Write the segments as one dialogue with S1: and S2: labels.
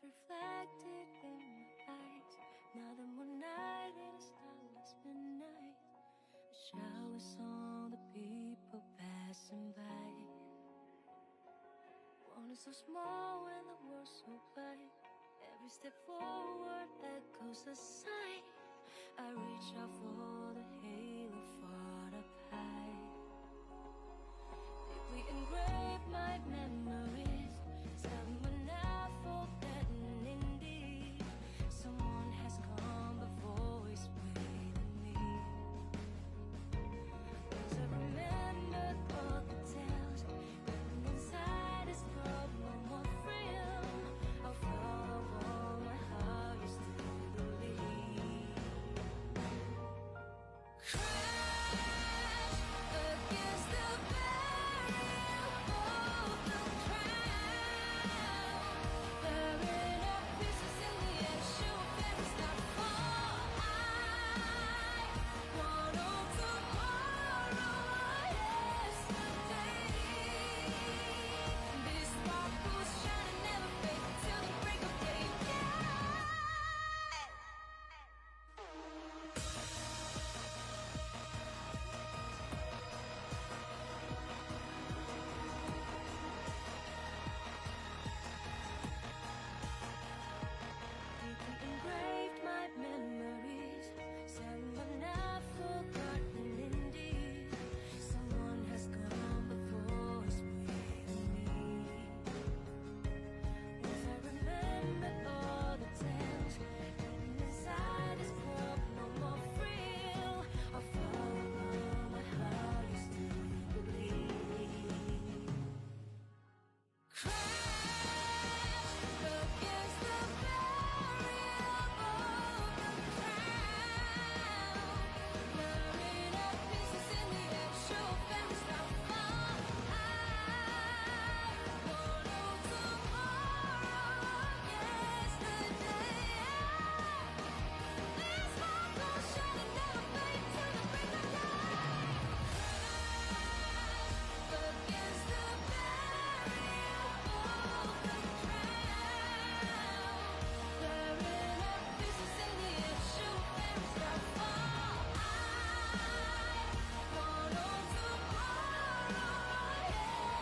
S1: reflected in my eyes. Another moonlight in a starless midnight. The showers on the people passing by. One is so small and the world's so wide. Every step forward echoes a sigh. I reach out for the halo far up high. Deeply engraved my memories. Some were not forgotten indeed. Someone has come before is waiting me. As I remembered all the tales written inside this world, no more freedom. I'll follow my heart used to believe. Crash against the barrier of the crowd, tearing up pieces in the edge of very start fall. I want all tomorrow, yesterday. This sparkle's shining, never fade till the break of day. Deeply engraved my memories, some are not forgotten indeed. Someone has gone before us waiting me. As I remembered all the tales written inside this world, no more thrill. I'll follow my heart used to believe. Crash against the barrier of the crowd, tearing up pieces in the edge of very start fall. I want all tomorrow, yesterday. This sparkle shining, never fade till the break of day. Crash against the barrier of the crowd, tearing up pieces in the edge of very start fall. I want all tomorrow,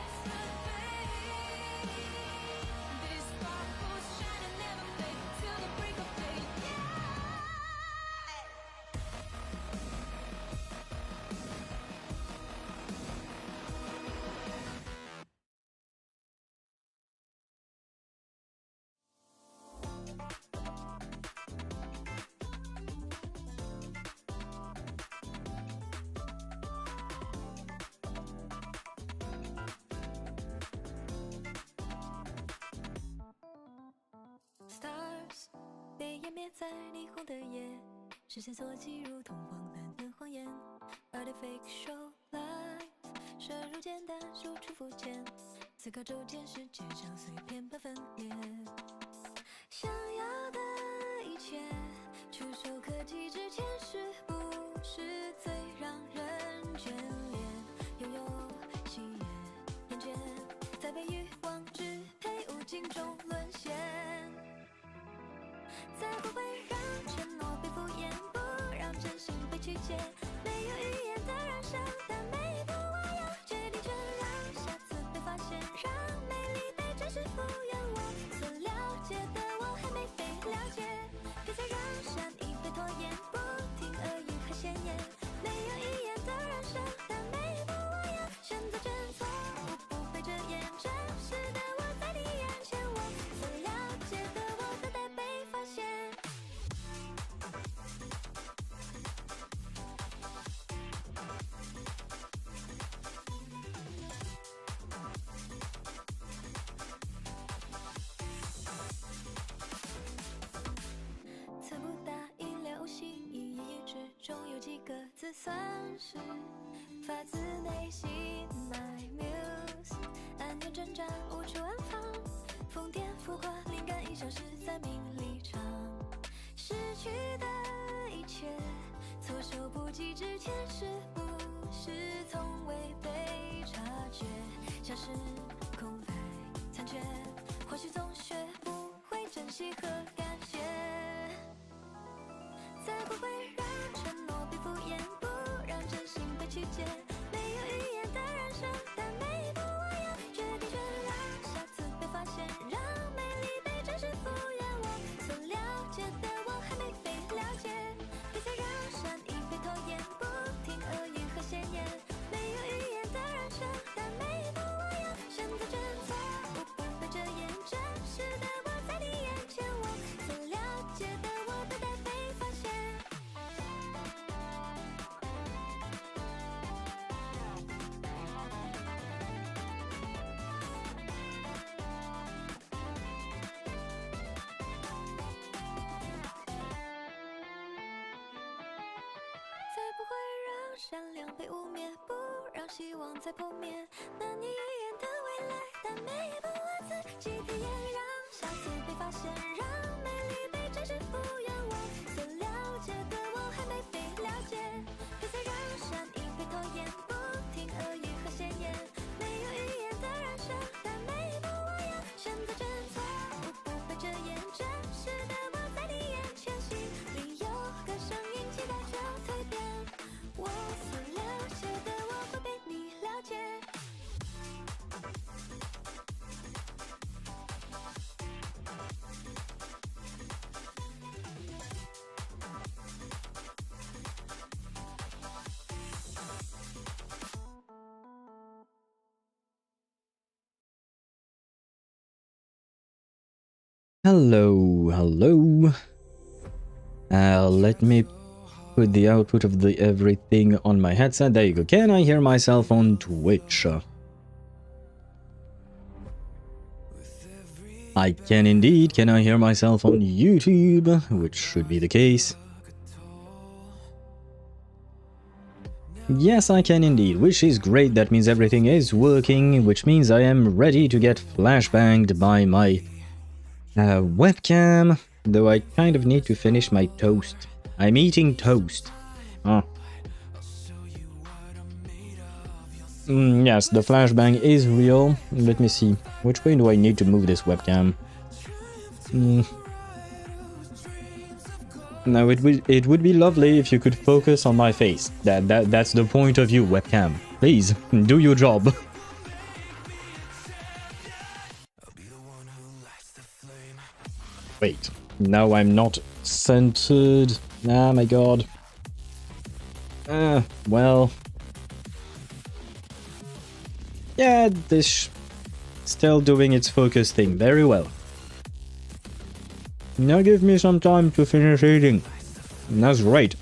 S1: yesterday. This sparkle's shining, never fade till the break of day.
S2: Stars 被湮灭在霓虹的夜，视线所及如同荒诞的谎言。Artificial life 摄入简单，输出肤浅，思考周间世界像碎片般分裂。想要的一切，触手可及之前，是不是最让人眷恋？拥有喜悦，厌倦，在被欲望支配无尽中沦陷。再不会让承诺被敷衍，不让真心被曲解。没有语言的燃烧，但每一步我要决定权，让下次被发现，让美丽被真实复原。我所了解的，我还没被了解，别再让善意被拖延，不听恶语还鲜艳。没有语言的燃烧，但每一步我要选择真错误，不被遮掩。真实的我在你眼前，我所了解的，我等待被发现。词不达意了无息，一言语之中有几个字算是发自内心。My muse 暗恋挣扎无处安放，疯癫浮夸灵感已消失在名利场。失去的一切措手不及之前，是不是从未被察觉？像是空白残缺，或许总学不会珍惜解，没有语言的人生，但每一步我要决定权让下次被发现，让美丽被真实复原。我所了解的我还没被了解，别再让善意被拖延，不听恶语和闲言，没有语言的人生，但每一步我要选择真错，不被遮掩，真实的我在你眼前，我所了解的我等待被发现。才不会让善良被污蔑，不让希望再破灭。难以预言的未来，但每一步我自己体验，让下次被发现，让美丽被真实复原。我所了解的我还没被了解，别再让善意被拖延，不听恶语和闲言，没有语言的人生，但每一步我要选择真错，不被遮掩，真实的我在你眼前，心里有个声音期待着蜕变，我所了解的我会被你了解。
S3: Hello, hello. Let me put the output of the everything on my headset. There you go. Can I hear myself on Twitch? I can indeed. Can I hear myself on YouTube? Which should be the case. Yes, I can indeed, which is great. That means everything is working, which means I am ready to get flashbanged by my webcam, though I kind of need to finish my toast. I'm eating toast. Yes, the flashbang is real. Let me see. Which way do I need to move this webcam? No, it would be lovely if you could focus on my face. That's the point of view, webcam. Please, do your job. Wait, now I'm not centered. Ah, my god. Well. Yeah, this still doing its focus thing very well. Now give me some time to finish eating. That's right.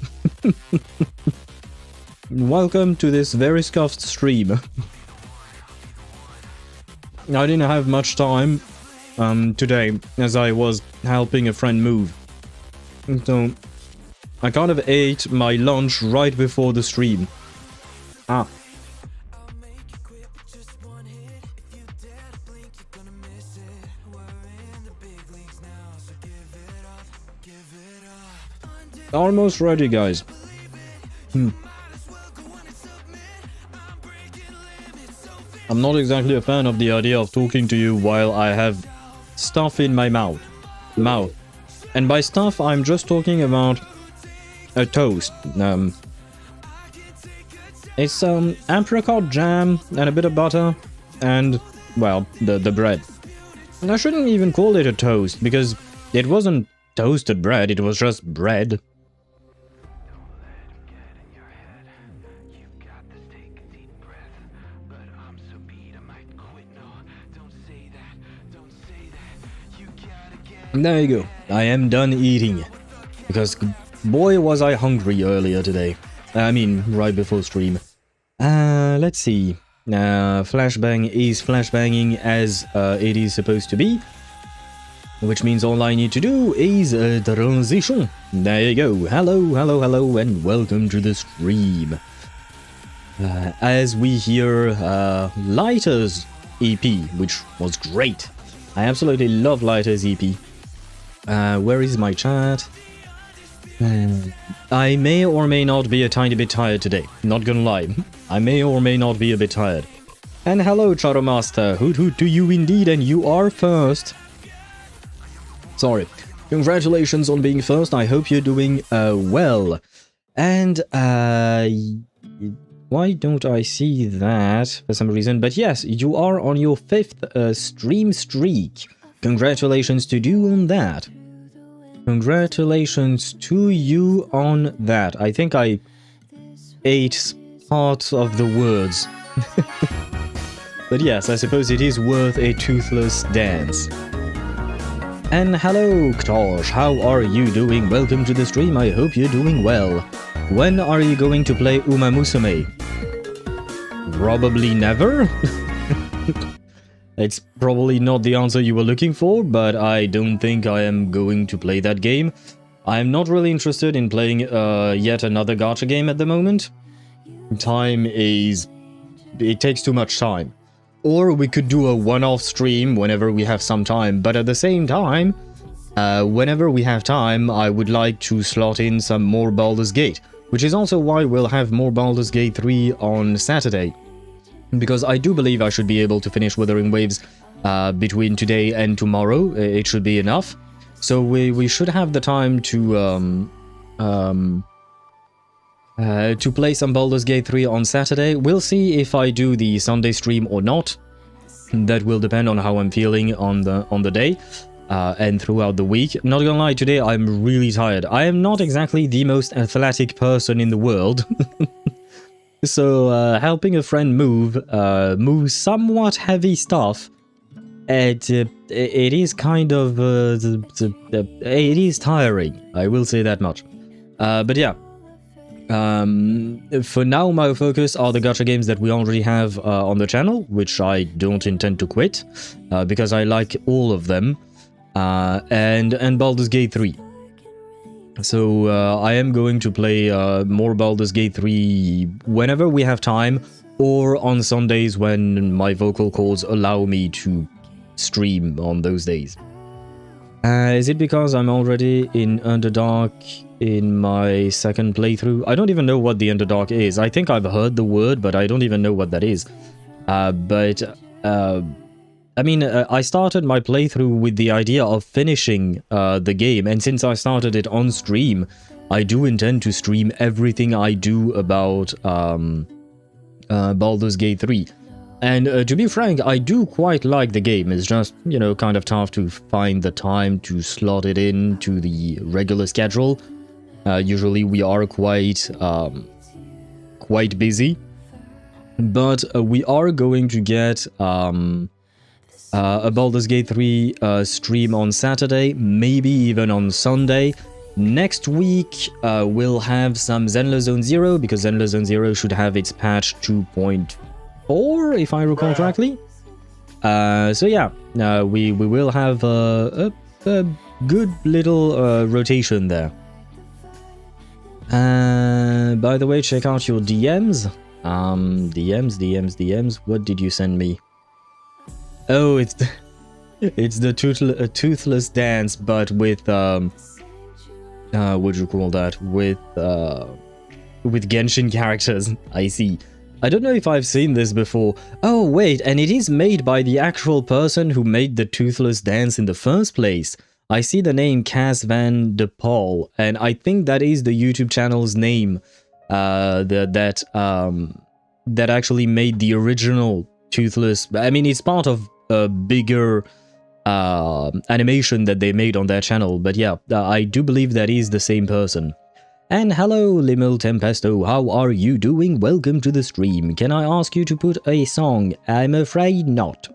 S3: Welcome to this very scuffed stream. I didn't have much time today, as I was helping a friend move. So, I kind of ate my lunch right before the stream. Almost ready, guys. I'm not exactly a fan of the idea of talking to you while I have stuff in my mouth. And by stuff, I'm just talking about a toast. It's apricot jam and a bit of butter and, well, the bread. And I shouldn't even call it a toast because it wasn't toasted bread, it was just bread. There you go. I am done eating. Because boy was I hungry earlier today. I mean, right before stream. Let's see. Flashbang is flashbanging as it is supposed to be. Which means all I need to do is a transition. There you go. Hello, and welcome to the stream. As we hear Lighter's EP, which was great. I absolutely love Lighter's EP. Where is my chat? I may or may not be a tiny bit tired today. Not gonna lie. I may or may not be a bit tired. And hello, Charo Master. Hoot hoot to you indeed, and you are first. Sorry. Congratulations on being first. I hope you're doing well. And Why don't I see that for some reason? But yes, you are on your 5th stream streak. Congratulations to you on that. Congratulations to you on that. I think I ate part of the words. But yes, I suppose it is worth a toothless dance. And hello, Ktosh, how are you doing? Welcome to the stream, I hope you're doing well. When are you going to play Uma Musume? Probably never? It's probably not the answer you were looking for, but I don't think I am going to play that game. I'm not really interested in playing yet another gacha game at the moment. It takes too much time. Or we could do a one-off stream whenever we have some time, but at the same time, whenever we have time, I would like to slot in some more Baldur's Gate, which is also why we'll have more Baldur's Gate 3 on Saturday. Because I do believe I should be able to finish Wuthering Waves between today and tomorrow. It should be enough. So we should have the time to play some Baldur's Gate 3 on Saturday. We'll see if I do the Sunday stream or not. That will depend on how I'm feeling on the day and throughout the week. Not gonna lie, today I'm really tired. I am not exactly the most athletic person in the world. So helping a friend move somewhat heavy stuff, it is kind of it is tiring. I will say that much. But yeah. For now, my focus are the gacha games that we already have on the channel, which I don't intend to quit, because I like all of them, and Baldur's Gate 3. So I am going to play more Baldur's Gate 3 whenever we have time, or on Sundays when my vocal cords allow me to stream on those days. Is it because I'm already in Underdark in my second playthrough? I don't even know what the Underdark is. I think I've heard the word, but I don't even know what that is. I mean, I started my playthrough with the idea of finishing the game, and since I started it on stream, I do intend to stream everything I do about Baldur's Gate 3. And to be frank, I do quite like the game. It's just, you know, kind of tough to find the time to slot it in to the regular schedule. Usually we are quite busy. But we are going to get a Baldur's Gate 3 stream on Saturday, maybe even on Sunday. Next week, we'll have some Zenless Zone Zero, because Zenless Zone Zero should have its patch 2.4, if I recall correctly. So yeah, we will have a good little rotation there. By the way, check out your DMs. DMs. What did you send me? Oh, it's the toothless dance, but with what do you call that? With Genshin characters. I see. I don't know if I've seen this before. Oh wait, and it is made by the actual person who made the toothless dance in the first place. I see the name Cas Van de Paul, and I think that is the YouTube channel's name. That actually made the original toothless. I mean, it's part of a bigger animation that they made on their channel, but yeah, I do believe that is the same person. And hello, Limil Tempesto, how are you doing? Welcome to the stream. Can I ask you to put a song? I'm afraid not.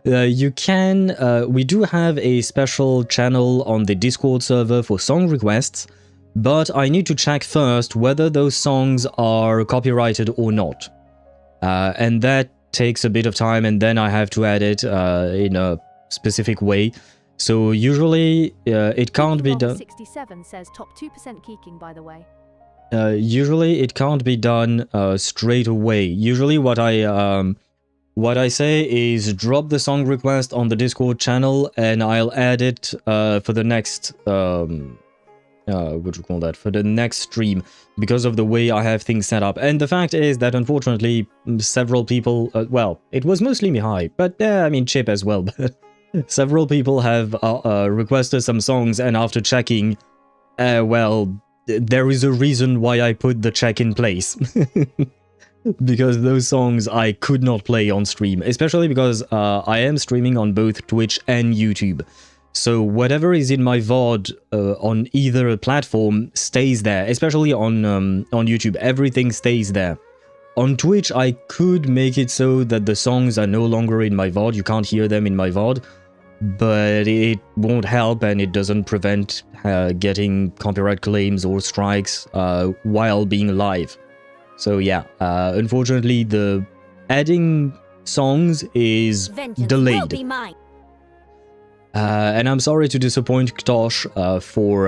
S3: You can. We do have a special channel on the Discord server for song requests, but I need to check first whether those songs are copyrighted or not. And that takes a bit of time, and then I have to add it in a specific way. So usually it can't be done.
S4: 67 says top 2% keeking, by the way.
S3: Usually it can't be done straight away. Usually what I say is drop the song request on the Discord channel, and I'll add it for the next what do you call that? For the next stream, because of the way I have things set up. And the fact is that unfortunately several people, well, it was mostly Mihai, but I mean Chip as well. Several people have requested some songs, and after checking, well, there is a reason why I put the check in place. because those songs I could not play on stream, especially because I am streaming on both Twitch and YouTube. So whatever is in my VOD on either platform stays there, especially on YouTube. Everything stays there. On Twitch, I could make it so that the songs are no longer in my VOD. You can't hear them in my VOD, but it won't help, and it doesn't prevent getting copyright claims or strikes while being live. So yeah, unfortunately, the adding songs is
S2: Vengeance will
S3: delayed.
S2: be mine.
S3: And I'm sorry to disappoint Ktosh for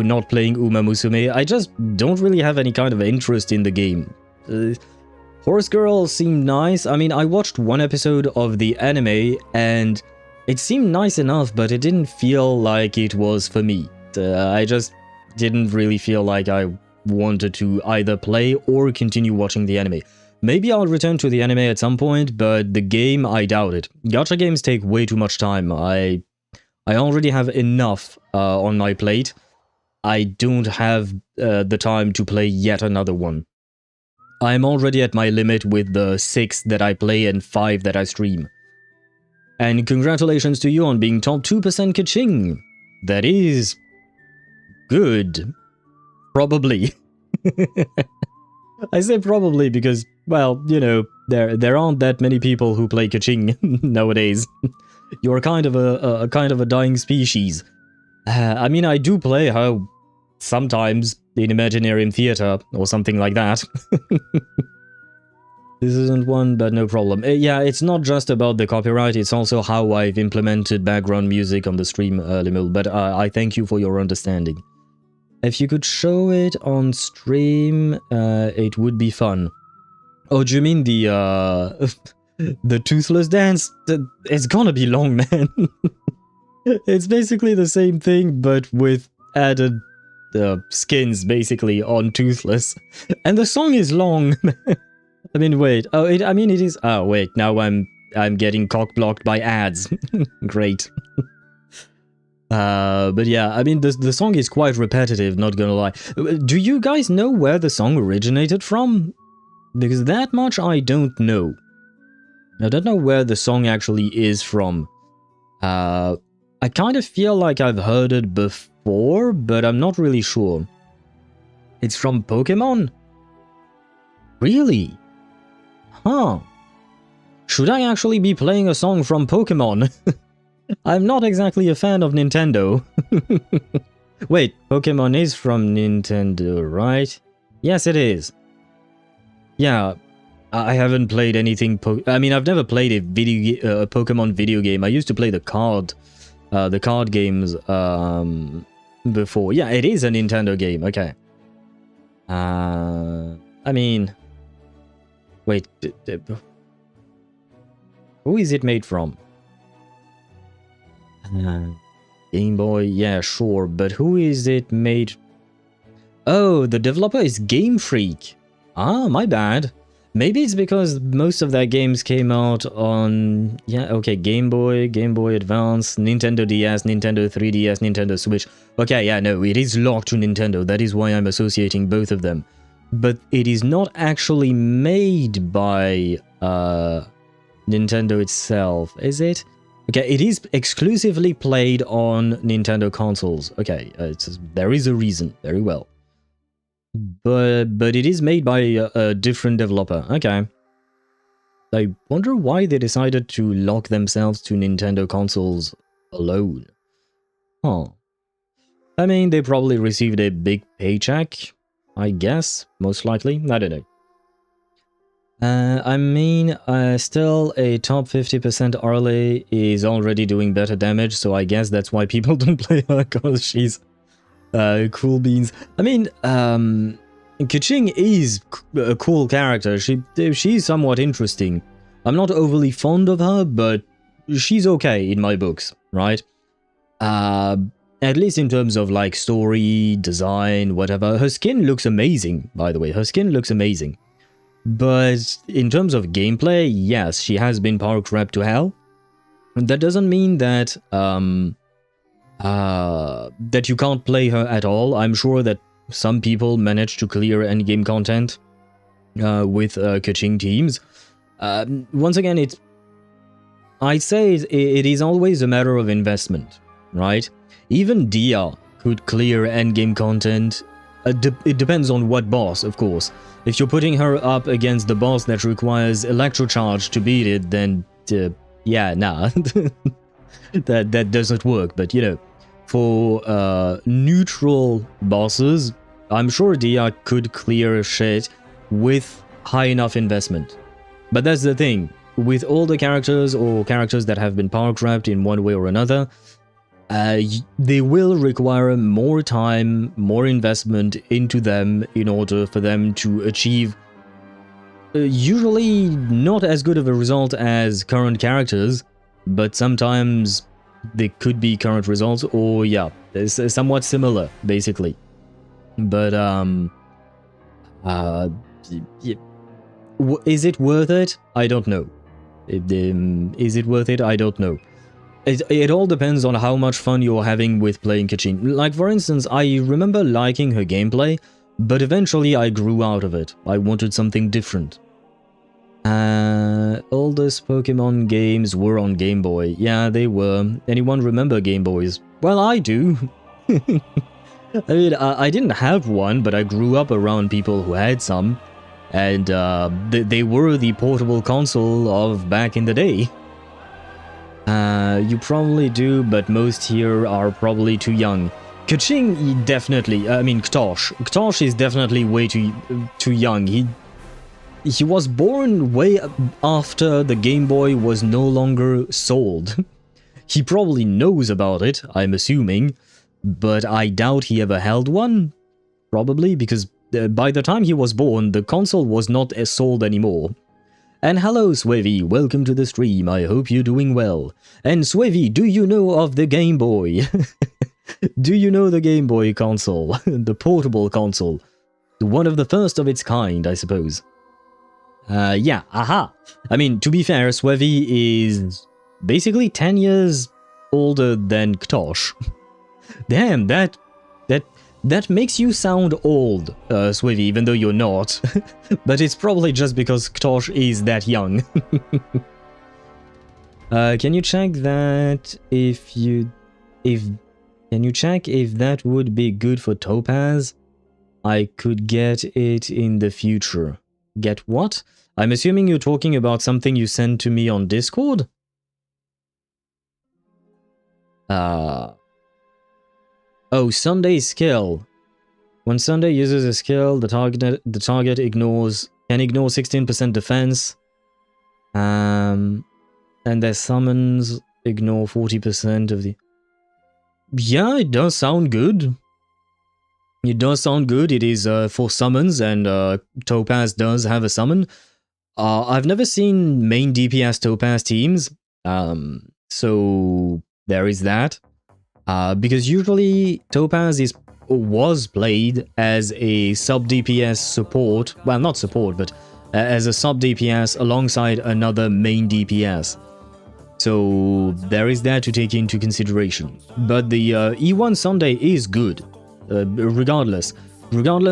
S3: not playing Uma Musume. I just don't really have any kind of interest in the game. Horse Girl seemed nice. I mean, I watched one episode of the anime and it seemed nice enough, but it didn't feel like it was for me. I just didn't really feel like I wanted to either play or continue watching the anime. Maybe I'll return to the anime at some point, but the game, I doubt it. Gacha games take way too much time. I already have enough on my plate. I don't have the time to play yet another one. I'm already at my limit with the 6 that I play and 5 that I stream. And congratulations to you on being top 2% Kaching. That is good. Probably. I say probably because, well, you know, there aren't that many people who play Kaching nowadays. You're kind of a dying species. I mean, I do play her sometimes in Imaginarium Theatre or something like that. This isn't one, but no problem. Yeah, it's not just about the copyright, it's also how I've implemented background music on the stream, Limil, but I thank you for your understanding. If you could show it on stream, it would be fun. Oh, do you mean the the toothless dance? It's gonna be long, man. It's basically the same thing, but with added skins, basically, on toothless. And the song is long. I mean, wait. Oh, I mean, it is. Oh, wait. Now I'm getting cock-blocked by ads. Great. But yeah, I mean, the song is quite repetitive, not gonna lie. Do you guys know where the song originated from? Because that much I don't know. I don't know where the song actually is from. I kind of feel like I've heard it before, but I'm not really sure. It's from Pokemon? Really? Huh. Should I actually be playing a song from Pokemon? I'm not exactly a fan of Nintendo. Wait, Pokemon is from Nintendo, right? Yes, it is. Yeah, I haven't played anything. I mean, I've never played a Pokemon video game. I used to play the card games before. Yeah, it is a Nintendo game. Okay. I mean, wait, who is it made from? Game Boy, yeah, sure, but who is it made? Oh, the developer is Game Freak. Ah, my bad. Maybe it's because most of their games came out on, yeah, okay, Game Boy Advance, Nintendo DS, Nintendo 3DS, Nintendo Switch. Okay, yeah, no, it is locked to Nintendo. That is why I'm associating both of them. But it is not actually made by Nintendo itself, is it? Okay, it is exclusively played on Nintendo consoles. Okay, there is a reason. Very well. But it is made by a different developer. Okay. I wonder why they decided to lock themselves to Nintendo consoles alone. Huh. I mean, they probably received a big paycheck, I guess, most likely. I don't know. I mean, still a top 50% Arle is already doing better damage, so I guess that's why people don't play her, because she's cool beans. I mean, Kaching is a cool character. She's somewhat interesting. I'm not overly fond of her, but she's okay in my books, right? At least in terms of like story, design, whatever. Her skin looks amazing, by the way. Her skin looks amazing. But in terms of gameplay, yes, she has been power crept to hell. That doesn't mean that that you can't play her at all. I'm sure that some people manage to clear endgame content with Kaching teams. Once again, I'd say it is always a matter of investment, right? Even Dia could clear endgame content. It depends on what boss, of course. If you're putting her up against the boss that requires electrocharge to beat it, then yeah, nah, that doesn't work. But you know, for neutral bosses, I'm sure Dia could clear shit with high enough investment. But that's the thing, with all the characters or characters that have been power crept in one way or another, they will require more time, more investment into them in order for them to achieve usually not as good of a result as current characters, but sometimes they could be current results, or yeah, it's somewhat similar, basically. But is it worth it? I don't know. Is it worth it? I don't know. It all depends on how much fun you're having with playing Kaching. Like, for instance, I remember liking her gameplay, but eventually I grew out of it. I wanted something different. Oldest Pokemon games were on Game Boy. Yeah, they were. Anyone remember Game Boys? Well, I do. I mean, I didn't have one, but I grew up around people who had some. And they were the portable console of back in the day. You probably do, but most here are probably too young. Kaching, definitely. I mean, Ktosh. Ktosh is definitely way too young. He was born way after the Game Boy was no longer sold. He probably knows about it, I'm assuming, but I doubt he ever held one. Probably, because by the time he was born, the console was not sold anymore. And hello, Swevy, welcome to the stream, I hope you're doing well. And Swevy, do you know of the Game Boy? Do you know the Game Boy console? The portable console. One of the first of its kind, I suppose. Yeah, aha. I mean, to be fair, Swevy is basically 10 years older than Ktosh. Damn, that makes you sound old, Swivy, even though you're not. But it's probably just because Ktosh is that young. Can you check that can you check if that would be good for Topaz? I could get it in the future. Get what? I'm assuming you're talking about something you sent to me on Discord? Oh, Sunday skill. When Sunday uses a skill, the target can ignore 16% defense. And their summons ignore 40% of the... Yeah, it does sound good. It does sound good. It is for summons, and Topaz does have a summon. I've never seen main DPS Topaz teams, so there is that. Because usually Topaz was played as a sub DPS support, well, not support, but as a sub DPS alongside another main DPS. So there is that to take into consideration. But the E1 Sunday is good, regardless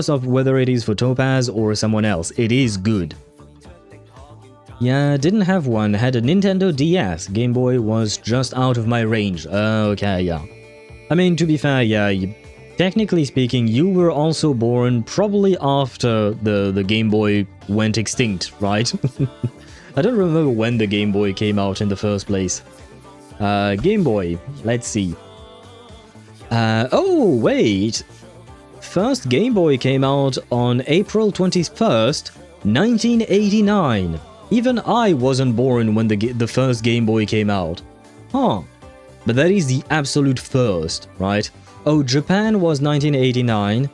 S3: of whether it is for Topaz or someone else. It is good. Yeah, didn't have one. Had a Nintendo DS. Game Boy was just out of my range. Okay, yeah. I mean, to be fair, yeah, technically speaking, you were also born probably after the Game Boy went extinct, right? I don't remember when the Game Boy came out in the first place. Game Boy, let's see. Oh, wait. First Game Boy came out on April 21st, 1989. Even I wasn't born when the first Game Boy came out. Huh. But that is the absolute first, right? Oh, Japan was 1989.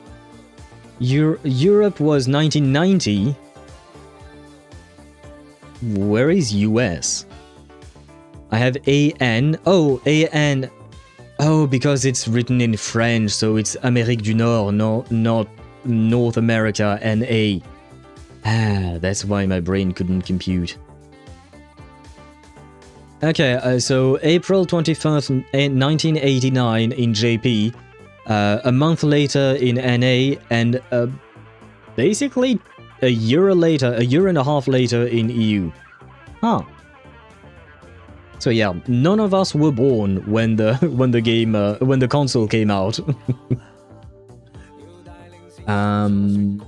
S3: Europe was 1990. Where is US? I have AN. Oh, AN. Oh, because it's written in French, so it's Amérique du Nord, not North America, NA. Ah, that's why my brain couldn't compute. Okay, so April 21st, 1989 in JP, a month later in NA, and basically a year later, a year and a half later in EU. Huh. So yeah, none of us were born when the when the console came out. I'm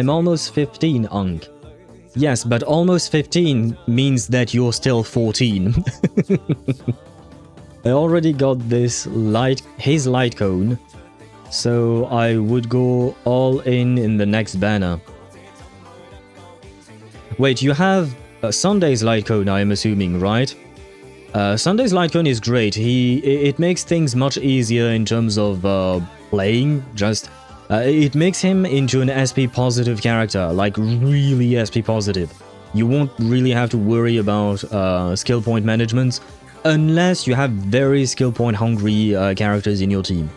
S3: almost 15, Unk. Yes, but almost 15 means that you're still 14. I already got his light cone, so I would go all in the next banner. Wait, you have Sunday's light cone, I am assuming, right? Sunday's light cone is great. It makes things much easier in terms of playing. Just it makes him into an SP positive character, like really SP positive. You won't really have to worry about skill point management unless you have very skill point hungry characters in your team.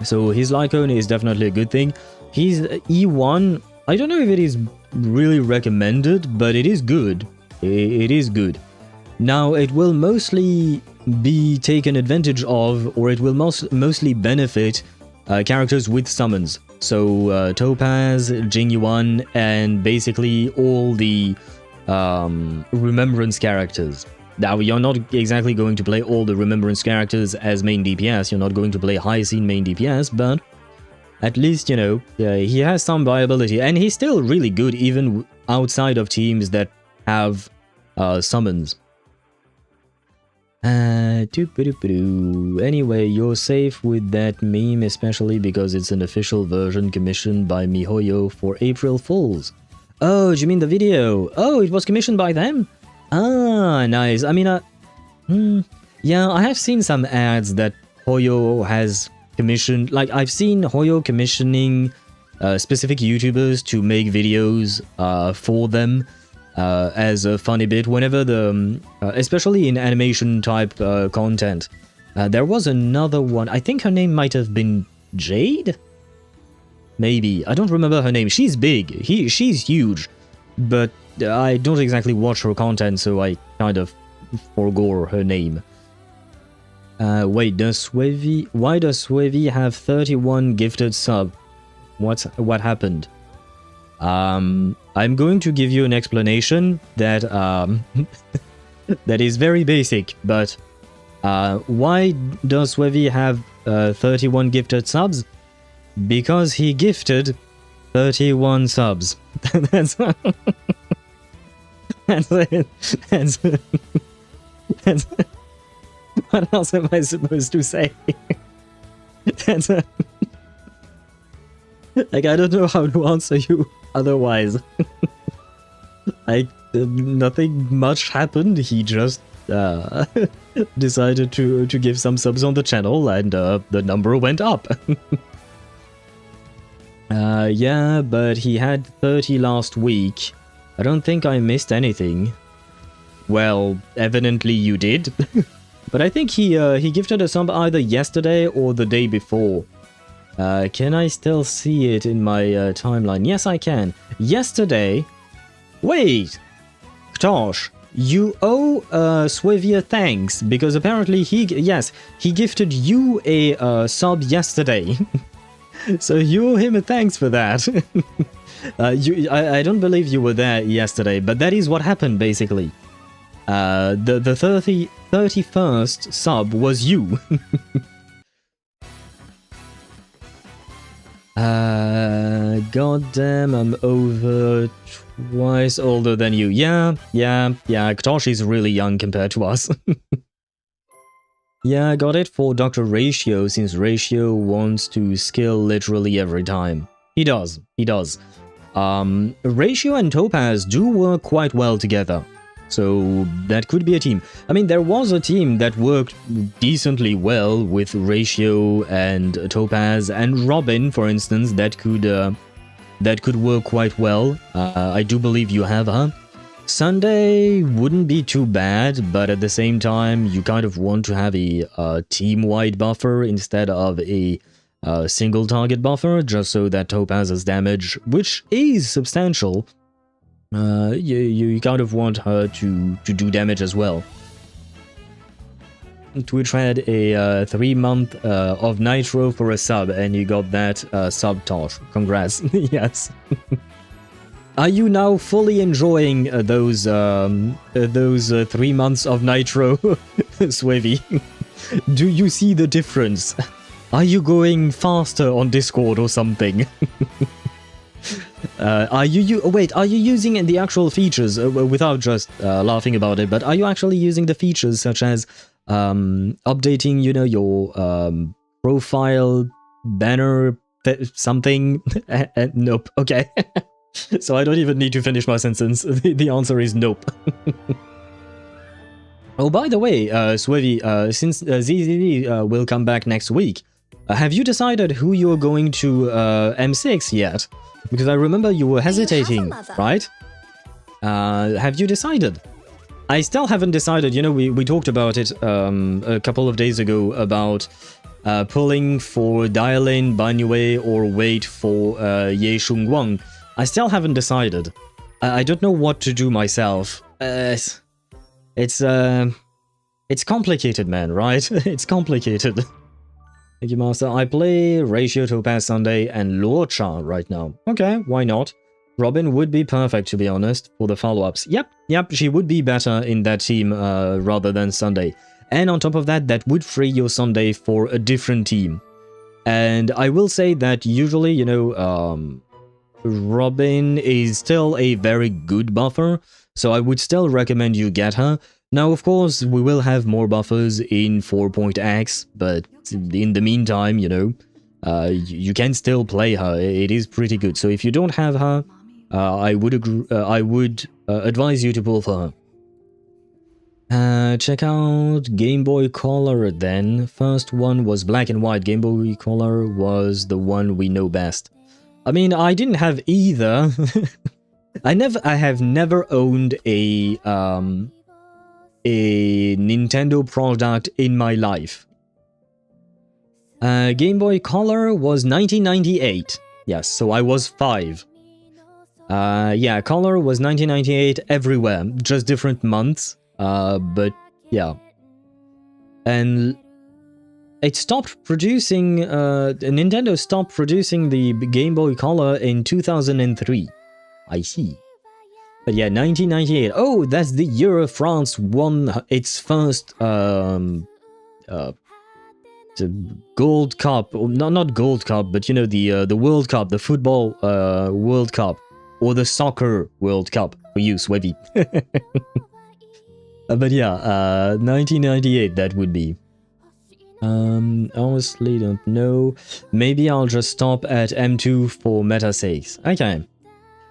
S3: So his light cone is definitely a good thing. He's E1. I don't know if it is really recommended, but it is good. It is good. Now, it will mostly be taken advantage of, or it will mostly benefit characters with summons. So, Topaz, Jingyuan, and basically all the Remembrance characters. Now, you're not exactly going to play all the Remembrance characters as main DPS, you're not going to play high scene main DPS, but at least, you know, he has some viability, and he's still really good even outside of teams that have summons. Anyway, you're safe with that meme, especially because it's an official version commissioned by MiHoYo for April Fools. Oh, do you mean the video? Oh, it was commissioned by them? Ah, nice. I mean, yeah, I have seen some ads that Hoyo has commissioned. Like, I've seen Hoyo commissioning specific YouTubers to make videos for them as a funny bit whenever the... especially in animation type content. There was another one. I think her name might have been Jade? Maybe. I don't remember her name. She's big. She's huge. But I don't exactly watch her content, so I kind of forgo her name. Wait, why does Swevy have 31 gifted sub? What happened? I'm going to give you an explanation that that is very basic, but why does Swevy have 31 gifted subs? Because he gifted 31 subs. That's it. That's what else am I supposed to say? That's like, I don't know how to answer you otherwise. Like, nothing much happened. He just decided to give some subs on the channel, and the number went up. Yeah, but he had 30 last week. I don't think I missed anything. Well, evidently you did. But I think he gifted a sub either yesterday or the day before. Can I still see it in my timeline? Yes, I can. Yesterday... Wait! Ktosh, you owe Swevia thanks, because apparently he gifted you a sub yesterday. So you owe him a thanks for that. I don't believe you were there yesterday, but that is what happened, basically. The 31st sub was you. Goddamn, I'm over twice older than you. Yeah, Ktosh is really young compared to us. Yeah, I got it for Dr. Ratio, since Ratio wants to skill literally every time. He does. Ratio and Topaz do work quite well together. So that could be a team. I mean, there was a team that worked decently well with Ratio and Topaz and Robin, for instance, that could work quite well. I do believe you have her. Sunday wouldn't be too bad, but at the same time, you kind of want to have a team-wide buffer instead of a single target buffer, just so that Topaz's damage, which is substantial, you kind of want her to do damage as well. Twitch had a 3-month of Nitro for a sub, and you got that sub torch. Congrats. Yes. Are you now fully enjoying those 3 months of Nitro, Swivy? Do you see the difference? Are you going faster on Discord or something? Are you using the actual features without just laughing about it? But are you actually using the features such as updating, you know, your profile banner something? Nope. Okay. So I don't even need to finish my sentence. The answer is nope. Oh, by the way, Swivy, since ZZZ will come back next week, have you decided who you're going to M6 yet? Because I remember you were hesitating, right? Have you decided? I still haven't decided. You know, we talked about it a couple of days ago about pulling for Dial-In, Banyue, or wait for Ye Shungguang. I still haven't decided. I don't know what to do myself. It's complicated, man, right? It's complicated. Thank you, Master. I play Ratio, Topaz Sunday, and Luocha right now. Okay, why not? Robin would be perfect, to be honest, for the follow-ups. Yep, she would be better in that team rather than Sunday. And on top of that, that would free your Sunday for a different team. And I will say that usually, you know, Robin is still a very good buffer, so I would still recommend you get her. Now, of course, we will have more buffers in 4.x, but in the meantime, you know, you can still play her. It is pretty good. So if you don't have her, I would advise you to pull for her. Check out Game Boy Color then. First one was black and white. Game Boy Color was the one we know best. I mean, I didn't have either. I have never owned a Nintendo product in my life. Game Boy Color was 1998. Yes, so I was 5. Yeah, Color was 1998 everywhere, just different months. But yeah. And it stopped producing, Nintendo stopped producing the Game Boy Color in 2003. I see. But yeah, 1998. Oh, that's the year France won its first Gold Cup. Not Gold Cup, but you know, the World Cup, the football World Cup, or the soccer World Cup for you, Swevy. But yeah, 1998 that would be. Honestly don't know. Maybe I'll just stop at M2 for meta sakes. Okay.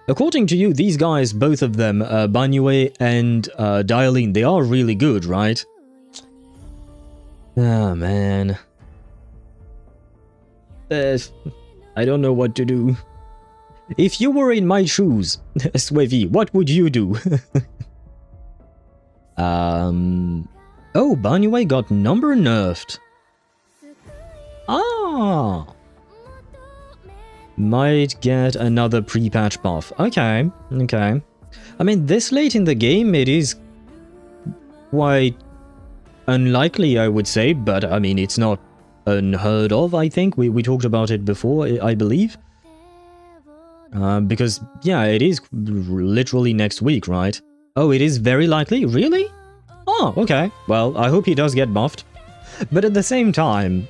S3: According to you, these guys, both of them, Banyue and Dial-In, they are really good, right? Ah, man. I don't know what to do. If you were in my shoes, Swevy, what would you do? Oh, Banyue got number nerfed. Ah! Might get another pre-patch buff. Okay, okay. I mean, this late in the game, it is quite unlikely, I would say, but I mean, it's not unheard of, I think. We talked about it before, I believe. Because, yeah, it is literally next week, right? Oh, it is very likely? Really? Oh, okay. Well, I hope he does get buffed. But at the same time,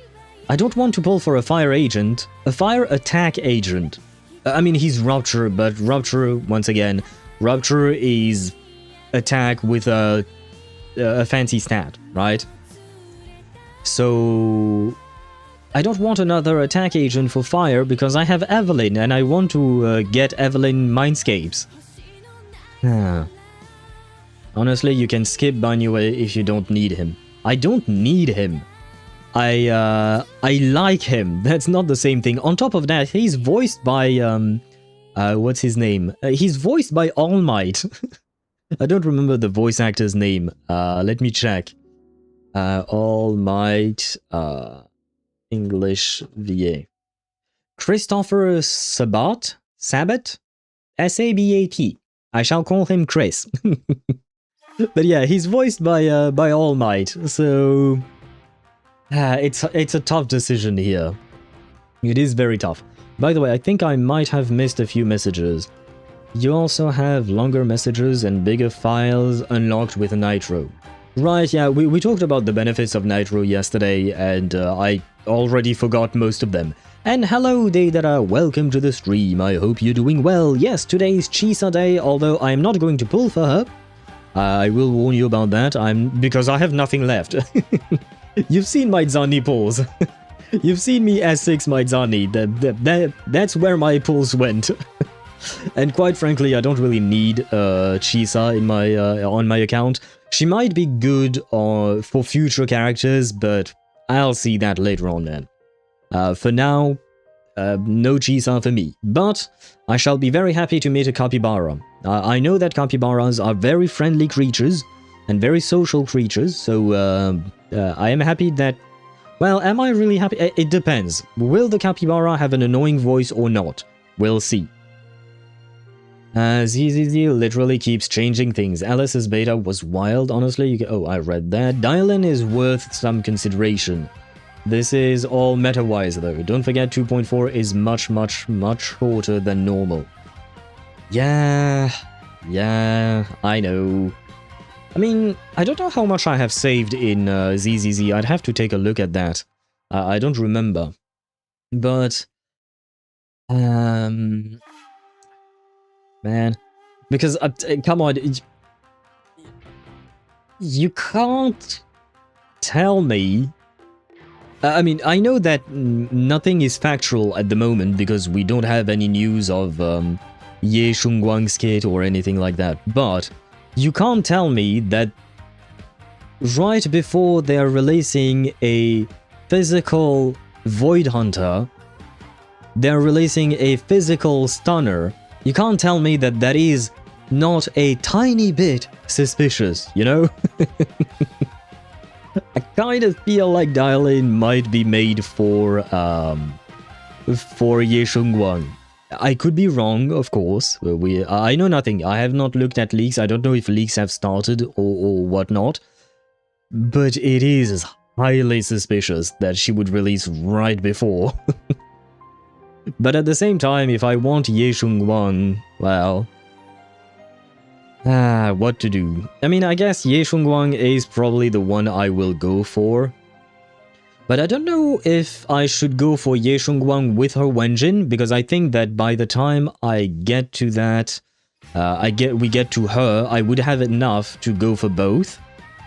S3: I don't want to pull for a fire agent, a fire attack agent. I mean, he's Rupture, but Rupture, once again, Rupture is attack with a fancy stat, right? So I don't want another attack agent for fire because I have Evelyn and I want to get Evelyn Mindscapes. Honestly, you can skip Banyue if you don't need him. I don't need him. I like him. That's not the same thing. On top of that, he's voiced by what's his name? He's voiced by All Might. I don't remember the voice actor's name. Let me check. All Might English VA. Christopher Sabat? Sabat? S-A-B-A-T. I shall call him Chris. But yeah, he's voiced by All Might, so It's a tough decision here. It is very tough. By the way, I think I might have missed a few messages. You also have longer messages and bigger files unlocked with Nitro. Right, yeah, we talked about the benefits of Nitro yesterday, and I already forgot most of them. And hello, Deidara, welcome to the stream. I hope you're doing well. Yes, today is Chisa Day, although I'm not going to pull for her. I will warn you about that, because I have nothing left. You've seen my Zani pulls. You've seen me S6 my Zani. That's where my pulls went. And quite frankly, I don't really need Chisa in my on my account. She might be good for future characters, but I'll see that later on, man. For now, no Chisa for me. But I shall be very happy to meet a capybara. I know that capybaras are very friendly creatures and very social creatures, so I am happy that... Well, am I really happy? It depends. Will the capybara have an annoying voice or not? We'll see. ZZZ literally keeps changing things. Alice's beta was wild, honestly. Oh, I read that. Dial-in is worth some consideration. This is all meta-wise, though. Don't forget 2.4 is much shorter than normal. Yeah, I know. I mean, I don't know how much I have saved in ZZZ. I'd have to take a look at that. I don't remember. But... Man, because come on, you can't tell me. I mean, I know that nothing is factual at the moment because we don't have any news of Ye Shunguang's kit or anything like that. But you can't tell me that right before they're releasing a physical Void Hunter, they're releasing a physical Stunner. You can't tell me that that is not a tiny bit suspicious, you know? I kind of feel like Dial-In might be made for Ye Shunguang. I could be wrong, of course. I know nothing. I have not looked at leaks. I don't know if leaks have started or whatnot. But it is highly suspicious that she would release right before. But at the same time, if I want Ye Shunguang, well... what to do? I mean, I guess Ye Shunguang is probably the one I will go for. But I don't know if I should go for Ye Shunguang with her Wenjin, because I think that by the time I get to that... we get to her, I would have enough to go for both.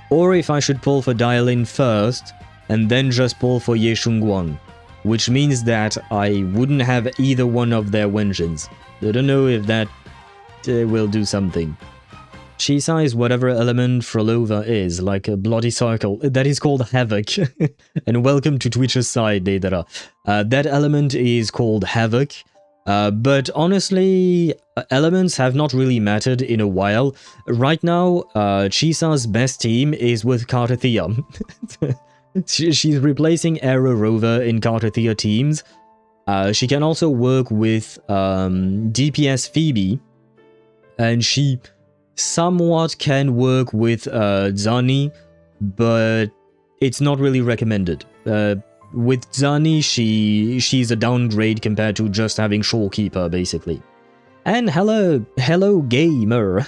S3: Or if I should pull for Dial-In first, and then just pull for Ye Shunguang. Which means that I wouldn't have either one of their Wenjins. I don't know if that will do something. Chisa is whatever element Frolova is, like a bloody circle. That is called Havoc. And welcome to Twitch's side, Deidara. That element is called Havoc. But honestly, elements have not really mattered in a while. Right now, Chisa's best team is with Cartathea. She's replacing Aero Rover in Cartathea teams. She can also work with DPS Phoebe. And she somewhat can work with Zani, but it's not really recommended. With Zani, she's a downgrade compared to just having Shorekeeper, basically. And hello gamer!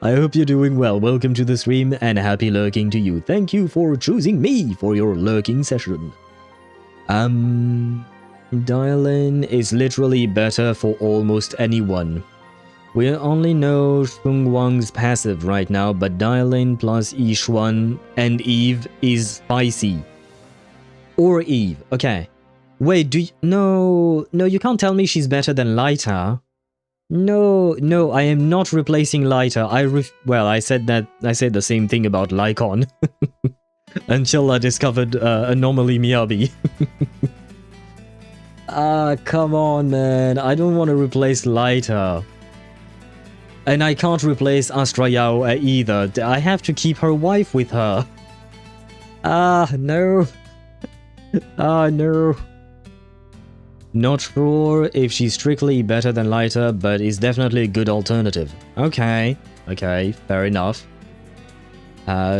S3: I hope you're doing well. Welcome to the stream and happy lurking to you. Thank you for choosing me for your lurking session. Dial-In is literally better for almost anyone. We only know Shunguang's passive right now, but Dial-In plus Yishuan and Eve is spicy. Or Eve, okay. Wait, no, you can't tell me she's better than Lyta. No, I am not replacing Lyta. I said the same thing about Lycon. Until I discovered Anomaly Miyabi. Come on, man. I don't want to replace Lyta. And I can't replace Astra Yao either. I have to keep her wife with her. No. No. Not sure if she's strictly better than Lyta, but is definitely a good alternative. Okay, fair enough.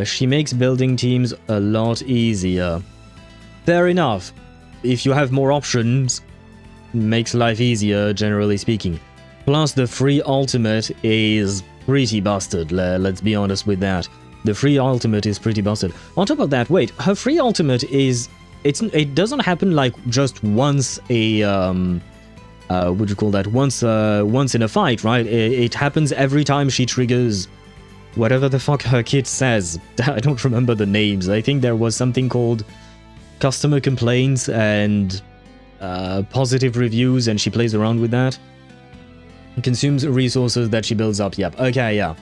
S3: She makes building teams a lot easier. fair enough. If you have more options, makes life easier, generally speaking. Plus, the free ultimate is pretty busted, let's be honest with that. The free ultimate is pretty busted. On top of that, wait, her free ultimate is... It doesn't happen like just once a... what do you call that? Once in a fight, right? It happens every time she triggers whatever the fuck her kit says. I don't remember the names. I think there was something called customer complaints and positive reviews, and she plays around with that. Consumes resources that she builds up. Yep. Okay, yeah.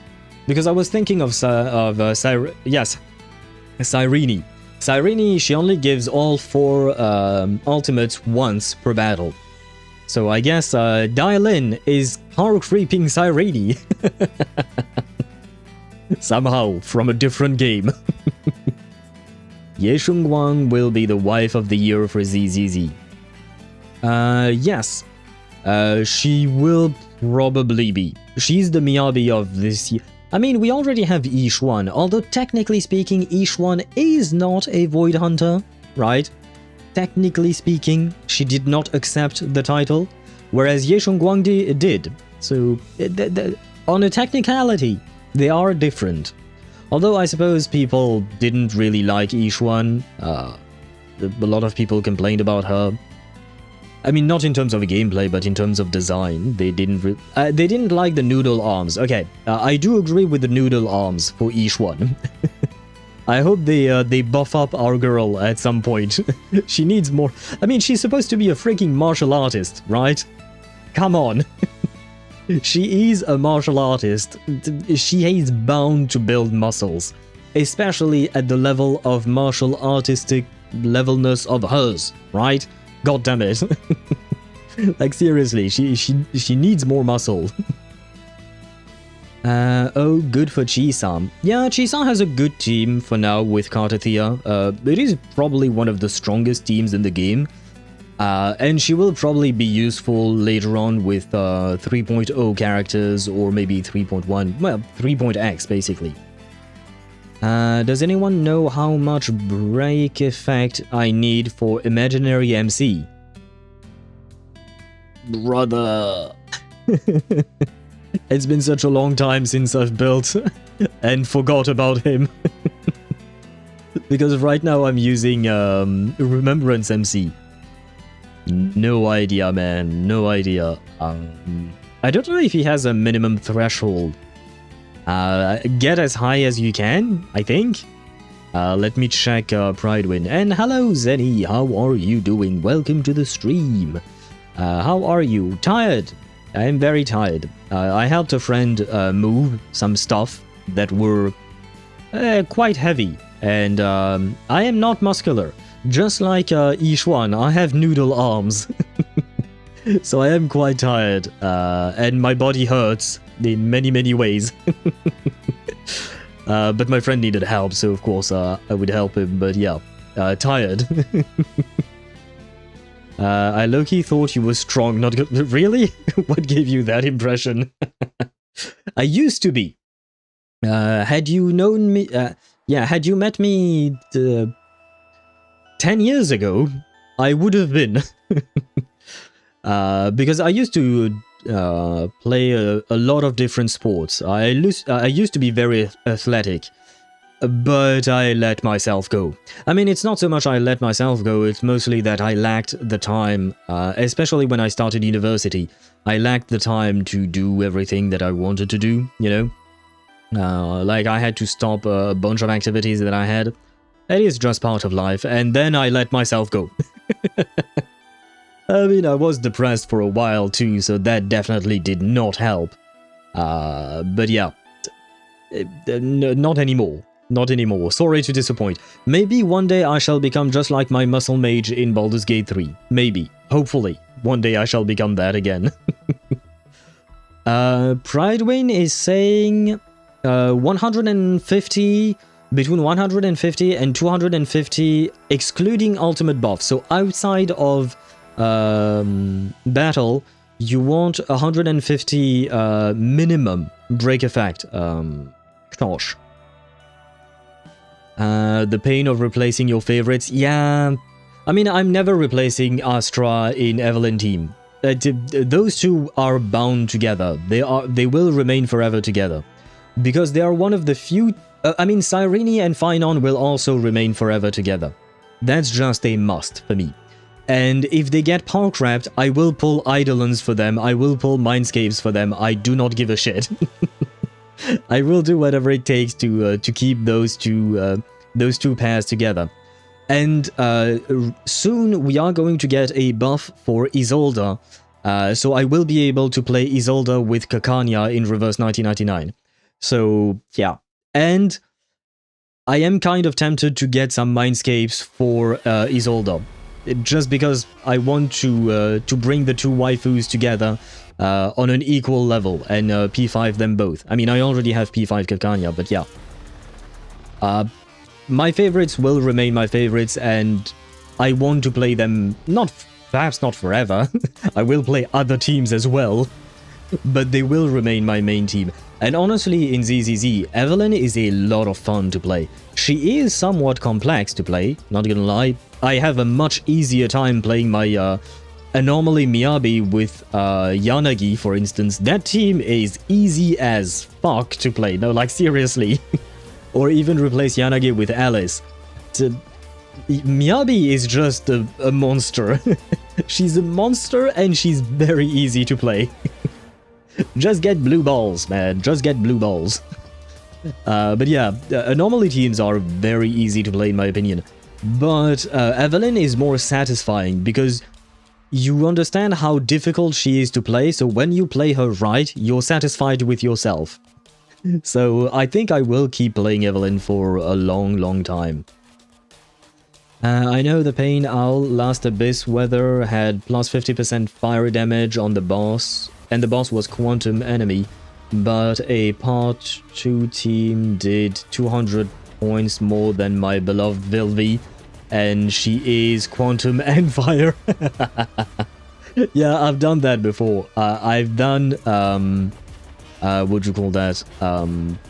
S3: Because I was thinking of Cyrene. Cyrene, she only gives all 4 ultimates once per battle. So I guess Dial In is car creeping Cyrene. Somehow, from a different game. Ye Shengguang will be the wife of the year for ZZZ. Yes. She will probably be. She's the Miyabi of this year. I mean, we already have Yixuan, although technically speaking, Yixuan is not a Void Hunter, right? Technically speaking, she did not accept the title, whereas Ye Shengguang did. So, on a technicality, they are different. Although I suppose people didn't really like Yixuan, a lot of people complained about her. I mean, not in terms of gameplay, but in terms of design. They didn't like the noodle arms. Okay, I do agree with the noodle arms for Yixuan. I hope they buff up our girl at some point. She needs more. I mean, she's supposed to be a freaking martial artist, right? Come on. She is a martial artist. She is bound to build muscles, especially at the level of martial artistic levelness of hers, right? God damn it. Like, seriously, she needs more muscle. Oh, good for Chisa. Yeah, Chisa has a good team for now with Kartathea. It is probably one of the strongest teams in the game. And she will probably be useful later on with 3.0 characters, or maybe 3.1, well, 3.x basically. Does anyone know how much break effect I need for Imaginary MC? Brother. It's been such a long time since I've built and forgot about him. Because right now I'm using Remembrance MC. No idea, man. No idea. I don't know if he has a minimum threshold. Get as high as you can, I think. Let me check Pridewin. And hello, Zenny. How are you doing? Welcome to the stream. How are you? Tired? I'm very tired. I helped a friend move some stuff that were quite heavy. And I am not muscular. Just like Yixuan, I have noodle arms. So I am quite tired. And my body hurts in many, many ways. But my friend needed help, so of course I would help him. But yeah, tired. I low-key thought you were strong, not good. Really? What gave you that impression? I used to be. Had you known me... yeah, had you met me 10 years ago, I would have been. Because I used to play a lot of different sports. I used to be very athletic, but I let myself go. I mean, it's not so much I let myself go, it's mostly that I lacked the time, especially when I started university. I lacked the time to do everything that I wanted to do, you know? Like, I had to stop a bunch of activities that I had. It is just part of life, and then I let myself go. I mean, I was depressed for a while too, so that definitely did not help. But yeah, not anymore. Not anymore. Sorry to disappoint. Maybe one day I shall become just like my muscle mage in Baldur's Gate 3. Maybe. Hopefully. One day I shall become that again. Pridewin is saying 150... Between 150 and 250, excluding ultimate buff. So outside of battle, you want 150 minimum break effect. Knosh. The pain of replacing your favorites. Yeah, I mean, I'm never replacing Astra in Evelyn team. Those two are bound together. They will remain forever together. Because they are one of the few... I mean, Cyrene and Phynon will also remain forever together. That's just a must for me. And if they get park wrapped, I will pull Eidolons for them, I will pull Mindscapes for them, I do not give a shit. I will do whatever it takes to keep those two pairs together. And soon we are going to get a buff for Isolde, so I will be able to play Isolde with Kakania in Reverse 1999. So, yeah. And I am kind of tempted to get some Mindscapes for Isolde. Just because I want to bring the two waifus together on an equal level and P5 them both. I mean, I already have P5 Kakanya, but yeah. My favorites will remain my favorites, and I want to play them, perhaps not forever. I will play other teams as well, but they will remain my main team. And honestly, in ZZZ, Evelyn is a lot of fun to play. She is somewhat complex to play, not gonna lie. I have a much easier time playing my Anomaly Miyabi with Yanagi, for instance. That team is easy as fuck to play, no, like seriously. Or even replace Yanagi with Alice. Miyabi is just a monster. She's a monster and she's very easy to play. Just get blue balls, man. Just get blue balls. But yeah, Anomaly teams are very easy to play in my opinion. But Evelyn is more satisfying because you understand how difficult she is to play, so when you play her right, you're satisfied with yourself. So I think I will keep playing Evelyn for a long time. I know the Pain Owl last Abyss Weather had plus 50% fire damage on the boss, and the boss was Quantum Enemy, but a Part 2 team did 200 points more than my beloved Vilvi, and she is Quantum and Fire. Yeah, I've done that before. I've done, what do you call that?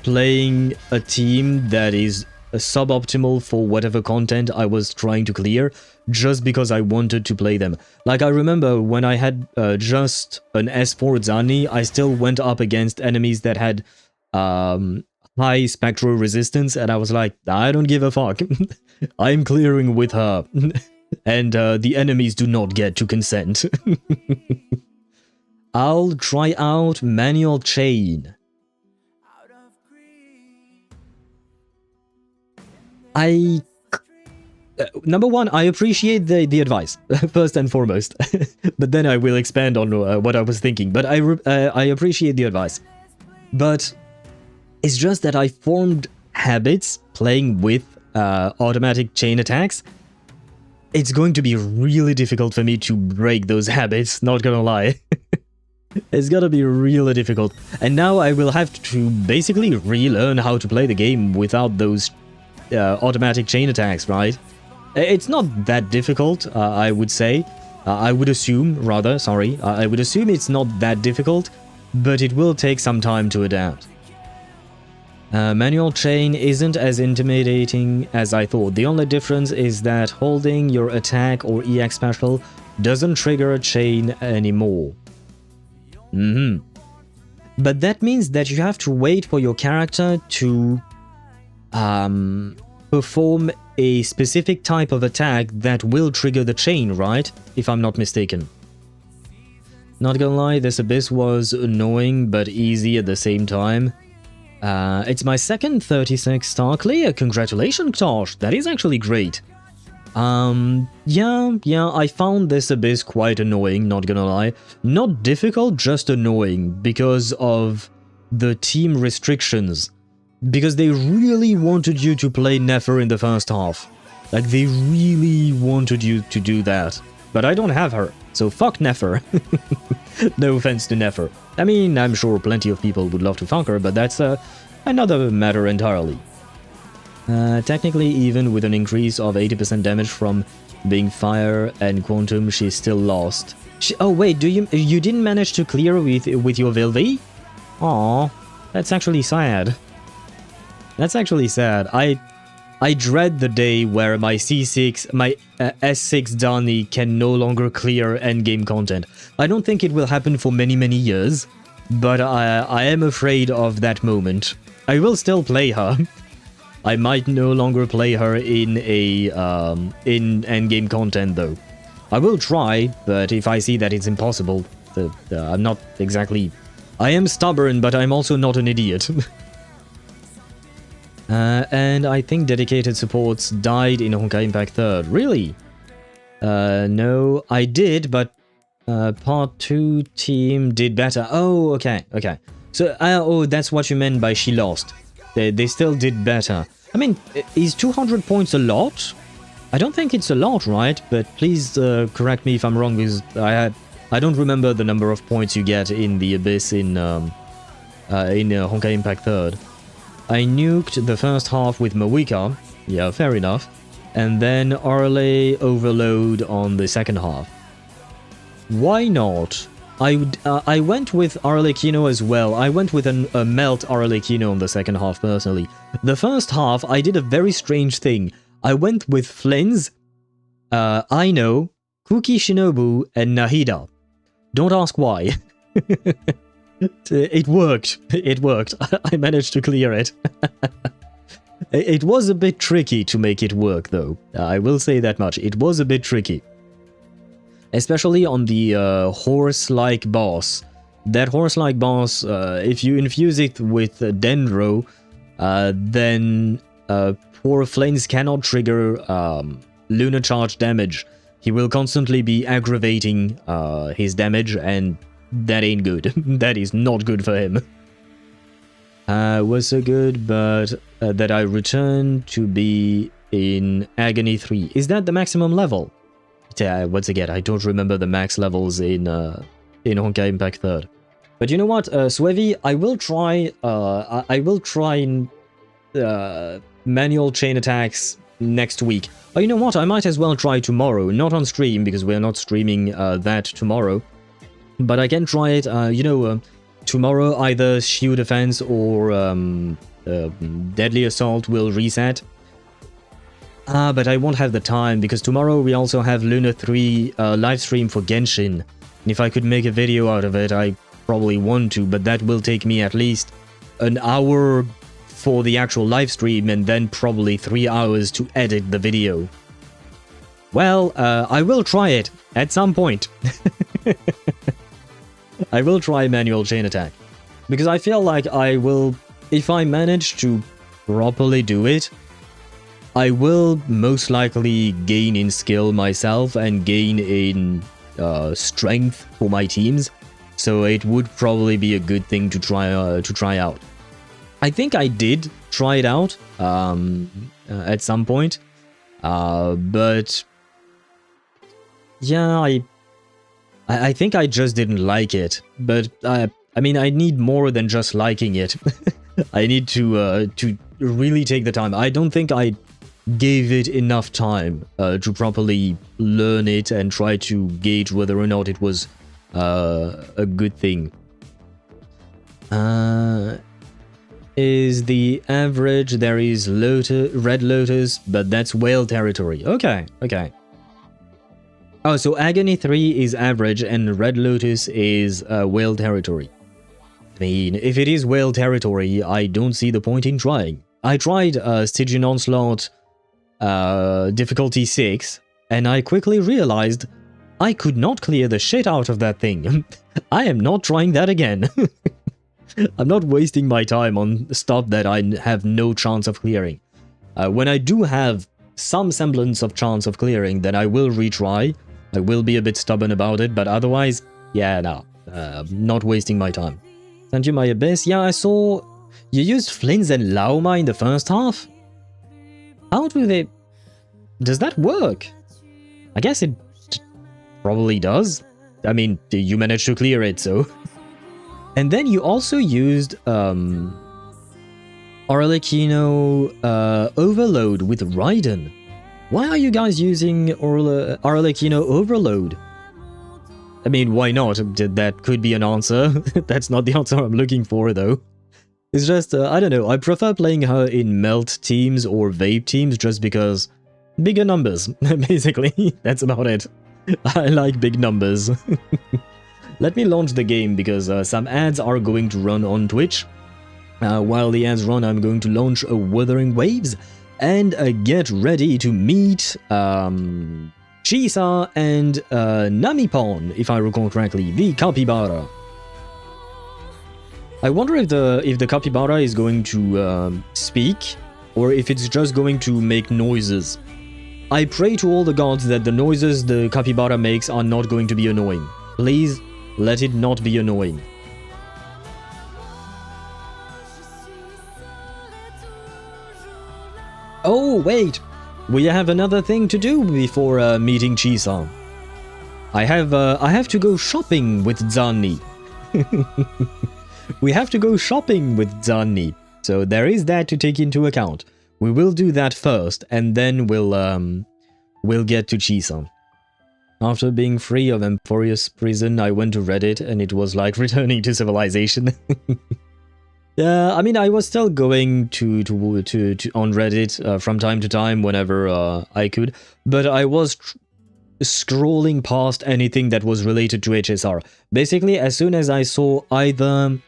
S3: Playing a team that is suboptimal for whatever content I was trying to clear, just because I wanted to play them. Like, I remember when I had just an S4 Zani, I still went up against enemies that had high spectral resistance, and I was like, I don't give a fuck. I'm clearing with her. And the enemies do not get to consent. I'll try out Manual Chain. Number one, I appreciate the advice, first and foremost. But then I will expand on what I was thinking. But I appreciate the advice. But it's just that I formed habits playing with automatic chain attacks. It's going to be really difficult for me to break those habits, not gonna lie. It's gonna be really difficult. And now I will have to basically relearn how to play the game without those automatic chain attacks, right? It's not that difficult, I would say. I would assume, rather, sorry. I would assume it's not that difficult, but it will take some time to adapt. Manual chain isn't as intimidating as I thought. The only difference is that holding your attack or EX special doesn't trigger a chain anymore. But that means that you have to wait for your character to perform a specific type of attack that will trigger the chain, right? If I'm not mistaken. Not gonna lie, this Abyss was annoying but easy at the same time. It's my second 36 star clear. Congratulations, Tosh. That is actually great. Yeah, I found this Abyss quite annoying, not gonna lie. Not difficult, just annoying because of the team restrictions. Because they really wanted you to play Nefer in the first half. Like, they really wanted you to do that. But I don't have her, so fuck Nefer. No offense to Nefer. I mean, I'm sure plenty of people would love to fuck her, but that's another matter entirely. Technically, even with an increase of 80% damage from being fire and quantum, she's still lost. Oh wait, you didn't manage to clear with your Vilvi? Aww, that's actually sad. That's actually sad. I I dread the day where my C6, my S6 Dani can no longer clear endgame content. I don't think it will happen for many years, but I am afraid of that moment. I will still play her. I might no longer play her in in endgame content though. I will try, but if I see that it's impossible, I'm not exactly... I am stubborn, but I'm also not an idiot. And I think dedicated supports died in Honkai Impact 3rd. Really? No, I did, but Part 2 team did better. Oh, okay. So, oh, that's what you meant by she lost. They still did better. I mean, is 200 points a lot? I don't think it's a lot, right? But please correct me if I'm wrong, because I don't remember the number of points you get in the Abyss in Honkai Impact 3rd. I nuked the first half with Mawika, yeah, fair enough, and then Arle Overload on the second half. Why not? I went with Arlecchino as well. I went with a Melt Arlecchino on the second half, personally. The first half, I did a very strange thing. I went with Flins, Aino, Kuki Shinobu, and Nahida. Don't ask why. It worked. It worked. I managed to clear it. It was a bit tricky to make it work, though. I will say that much. It was a bit tricky. Especially on the horse-like boss. That horse-like boss, if you infuse it with Dendro, then poor Flames cannot trigger Lunar Charge damage. He will constantly be aggravating his damage, and that ain't good. That is not good for him. Was so good, but that I returned to be in Agony 3. Is that the maximum level? Once again, I don't remember the max levels in Honkai Impact 3rd. But you know what, Swevi, I will try manual chain attacks next week. Oh, you know what, I might as well try tomorrow. Not on stream, because we're not streaming that tomorrow. But I can try it, tomorrow either Shield Defense or Deadly Assault will reset. But I won't have the time, because tomorrow we also have Lunar 3 livestream for Genshin. And if I could make a video out of it, I probably want to, but that will take me at least an hour for the actual livestream, and then probably 3 hours to edit the video. Well, I will try it at some point. I will try manual chain attack, because I feel like I will, if I manage to properly do it, I will most likely gain in skill myself and gain in strength for my teams, so it would probably be a good thing to try out. I think I did try it out at some point, but yeah, I think I just didn't like it, but I mean, I need more than just liking it. I need to really take the time. I don't think I gave it enough time to properly learn it and try to gauge whether or not it was a good thing. Is the average, there is Red Lotus, but that's whale territory. Okay. Oh, so Agony 3 is average and Red Lotus is whale territory. I mean, if it is whale territory, I don't see the point in trying. I tried Stygian Onslaught difficulty 6, and I quickly realized I could not clear the shit out of that thing. I am not trying that again. I'm not wasting my time on stuff that I have no chance of clearing. When I do have some semblance of chance of clearing, then I will retry. I will be a bit stubborn about it, but otherwise, yeah, no. Not wasting my time. Sent you my Abyss? Yeah, I saw you used Flins and Lauma in the first half? How do they... Does that work? I guess it probably does. I mean, you managed to clear it, so... And then you also used Arlecchino Overload with Raiden. Why are you guys using Arlecchino Overload? I mean, why not? That could be an answer. That's not the answer I'm looking for, though. It's just, I don't know, I prefer playing her in melt teams or vape teams just because bigger numbers, basically. That's about it. I like big numbers. Let me launch the game because some ads are going to run on Twitch. While the ads run, I'm going to launch a Wuthering Waves and get ready to meet Chisa and Namipon, if I recall correctly, the capybara. I wonder if the capybara is going to speak, or if it's just going to make noises. I pray to all the gods that the noises the capybara makes are not going to be annoying. Please, let it not be annoying. Oh, wait! We have another thing to do before meeting Chisa. I have to go shopping with Zanni. We have to go shopping with Zanni, so there is that to take into account. We will do that first, and then we'll get to Chisa. After being free of Emporius prison, I went to Reddit, and it was like returning to civilization. Yeah, I mean, I was still going to on Reddit from time to time whenever I could, but I was scrolling past anything that was related to HSR. Basically, as soon as I saw either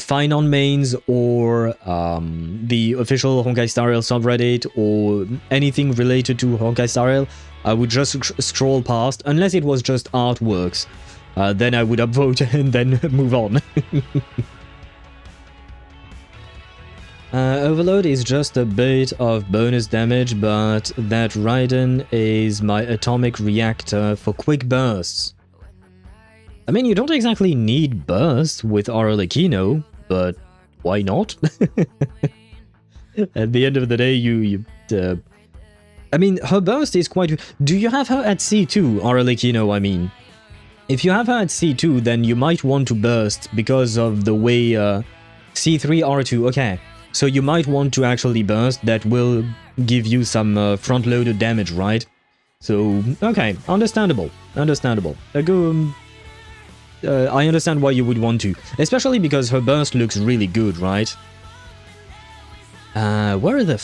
S3: Fine on Mains or the official Honkai Star Rail subreddit or anything related to Honkai Star Rail, I would just scroll past, unless it was just artworks. Then I would upvote and then move on. Overload is just a bit of bonus damage, but that Raiden is my atomic reactor for quick bursts. I mean, you don't exactly need bursts with Arlecchino, but why not? At the end of the day, I mean, her burst is quite... Do you have her at C2, Arlecchino, I mean? If you have her at C2, then you might want to burst because of the way C3, R2, okay. So you might want to actually burst, that will give you some front-loaded damage, right? So, okay, understandable, understandable. I understand why you would want to, especially because her burst looks really good, right? Where are the...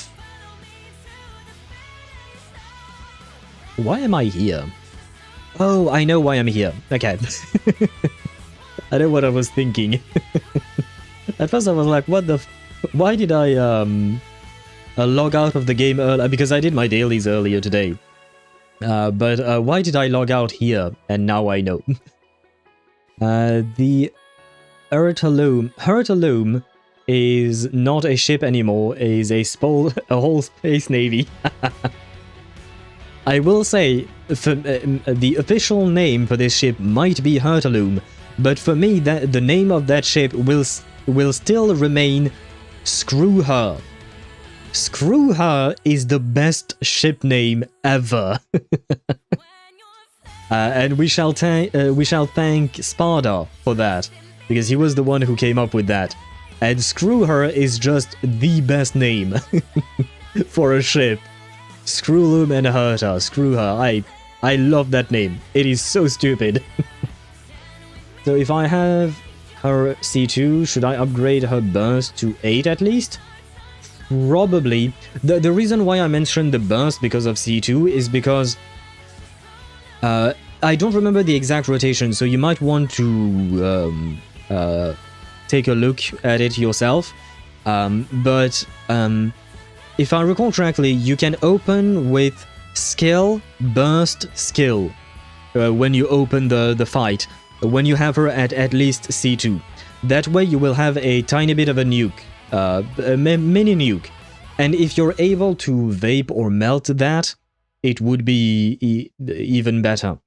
S3: Why am I here? Oh, I know why I'm here. Okay. I know what I was thinking. At first I was like, what the... Why did I log out of the game earlier? Because I did my dailies earlier today. But why did I log out here? And now I know. The Hurtaloom is not a ship anymore, is a whole space navy. I will say, the official name for this ship might be Hurtaloom, but for me, the name of that ship will still remain Screw Her. Screw Her is the best ship name ever. And we shall thank Spada for that, because he was the one who came up with that. And Screw Her is just the best name for a ship. Screwloom and Herta, Screw Her. I love that name. It is so stupid. So if I have her C2, should I upgrade her burst to 8 at least? Probably. The reason why I mentioned the burst because of C2 is because I don't remember the exact rotation, so you might want to take a look at it yourself. But if I recall correctly, you can open with skill, burst, skill when you open the fight, when you have her at least C2. That way you will have a tiny bit of a nuke, a mini nuke. And if you're able to vape or melt that, it would be even better.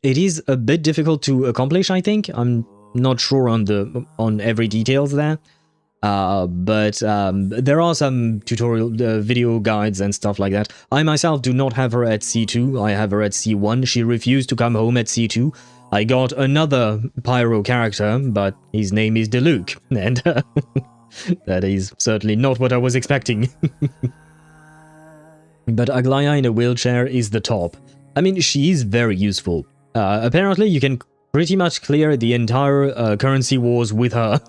S3: It is a bit difficult to accomplish, I think. I'm not sure on every details there. But there are some tutorial video guides and stuff like that. I myself do not have her at C2, I have her at C1. She refused to come home at C2. I got another Pyro character, but his name is Deluke, and that is certainly not what I was expecting. But Aglaya in a wheelchair is the top. I mean, she is very useful. Apparently you can pretty much clear the entire currency wars with her.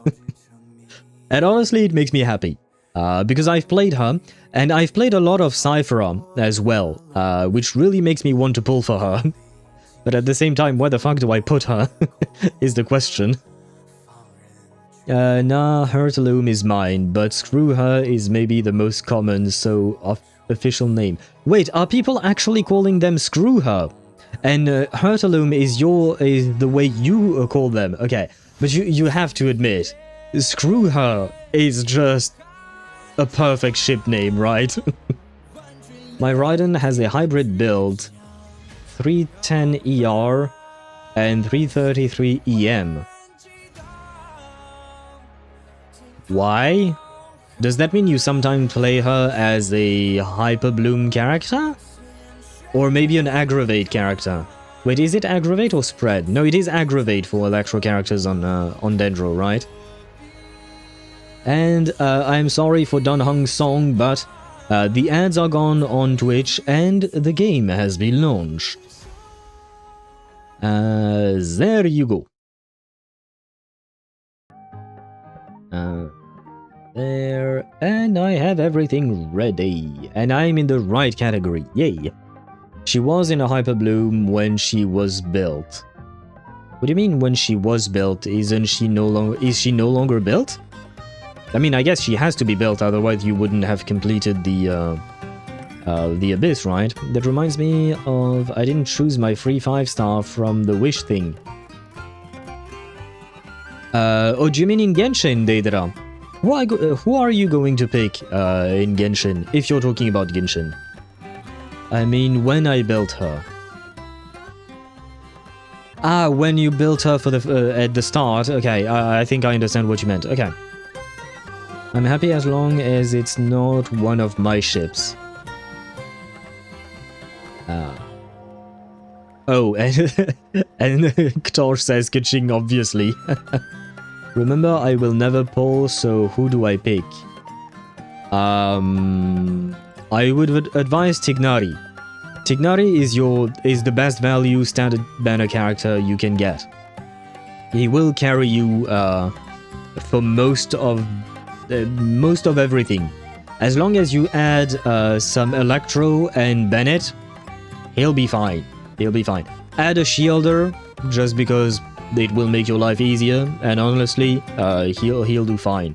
S3: And honestly, it makes me happy. Because I've played her, and I've played a lot of Cypher as well, which really makes me want to pull for her. But at the same time, where the fuck do I put her, is the question. Nah, Heartloom is mine, but Screw Her is maybe the most common, so official name. Wait, are people actually calling them Screw Her? And Heartloom is the way you call them. Okay, but you have to admit, Screw Her is just a perfect ship name, right? My Raiden has a hybrid build, 310 ER and 333 EM. Why? Does that mean you sometimes play her as a Hyper Bloom character? Or maybe an Aggravate character? Wait, is it Aggravate or Spread? No, it is Aggravate for Electro characters on Dendro, right? And I'm sorry for Dunhung's song, but the ads are gone on Twitch and the game has been launched. There you go. There, and I have everything ready, and I'm in the right category, yay! She was in a Hyper Bloom when she was built. What do you mean when she was built? Is she no longer built? I mean, I guess she has to be built, otherwise you wouldn't have completed the Abyss, right? That reminds me of, I didn't choose my free 5-star from the Wish thing. Oh, do you mean in Genshin, Deidara? Who are you going to pick in Genshin, if you're talking about Genshin? I mean, when I built her. Ah, when you built her for the at the start. Okay, I think I understand what you meant. Okay. I'm happy as long as it's not one of my ships. Oh, and Ktor says Kaching, obviously. Remember, I will never pull, so who do I pick? I would advise Tignari. Tignari is the best value standard banner character you can get. He will carry you for most of everything. As long as you add some Electro and Bennett, he'll be fine. He'll be fine. Add a Shielder, just because it will make your life easier, and honestly, he'll do fine.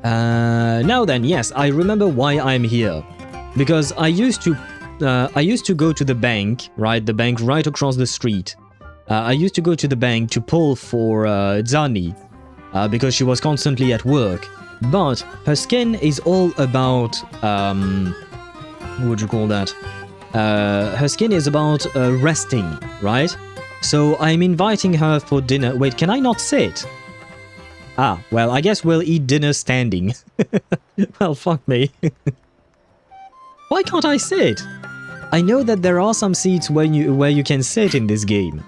S3: Now then, yes, I remember why I'm here. Because I used to go to the bank, right? The bank right across the street. I used to go to the bank to pull for Zani, because she was constantly at work. But her skin is all about, what would you call that? Her skin is about resting, right? So I'm inviting her for dinner. Wait, can I not sit? Ah, well, I guess we'll eat dinner standing. Well, fuck me. Why can't I sit? I know that there are some seats where you can sit in this game.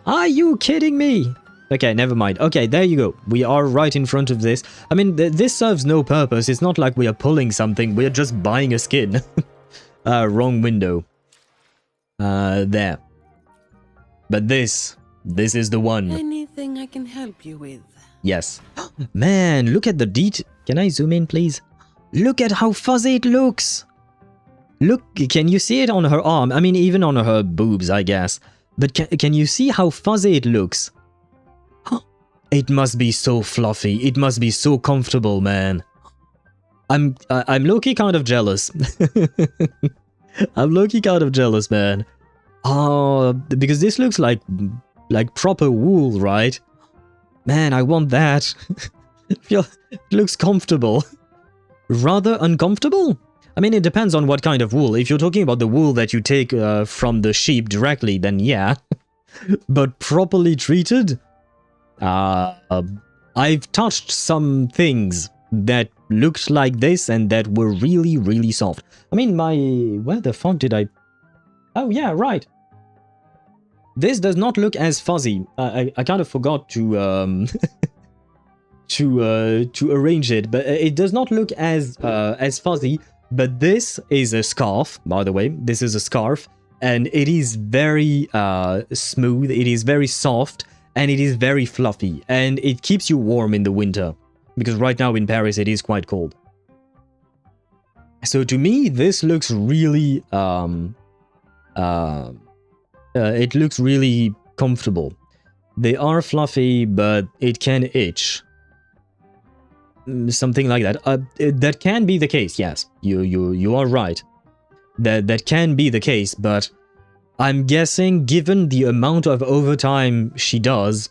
S3: Are you kidding me? Okay, never mind. Okay, there you go. We are right in front of this. I mean, this serves no purpose. It's not like we are pulling something. We are just buying a skin. Wrong window. There. But this is the one.
S5: Anything I can help you with?
S3: Yes. Man, look at the detail. Can I zoom in, please? Look at how fuzzy it looks. Look, can you see it on her arm? I mean, even on her boobs, I guess. But can you see how fuzzy it looks? It must be so fluffy. It must be so comfortable, man. I'm low-key kind of jealous. I'm low-key kind of jealous, man. Oh, because this looks like proper wool, right? Man, I want that. It looks comfortable. Rather uncomfortable? I mean, it depends on what kind of wool. If you're talking about the wool that you take from the sheep directly, then yeah. But properly treated? I've touched some things that looked like this and that were really, really soft. I mean, where the fuck did I... Oh, yeah, right. This does not look as fuzzy. I kind of forgot to to arrange it, but it does not look as fuzzy. But this is a scarf, by the way. This is a scarf, and it is very smooth. It is very soft, and it is very fluffy, and it keeps you warm in the winter, because right now in Paris it is quite cold. So to me, this looks really, it looks really comfortable. They are fluffy, but it can itch. Something like that. That can be the case, yes. You are right. That can be the case, but I'm guessing given the amount of overtime she does,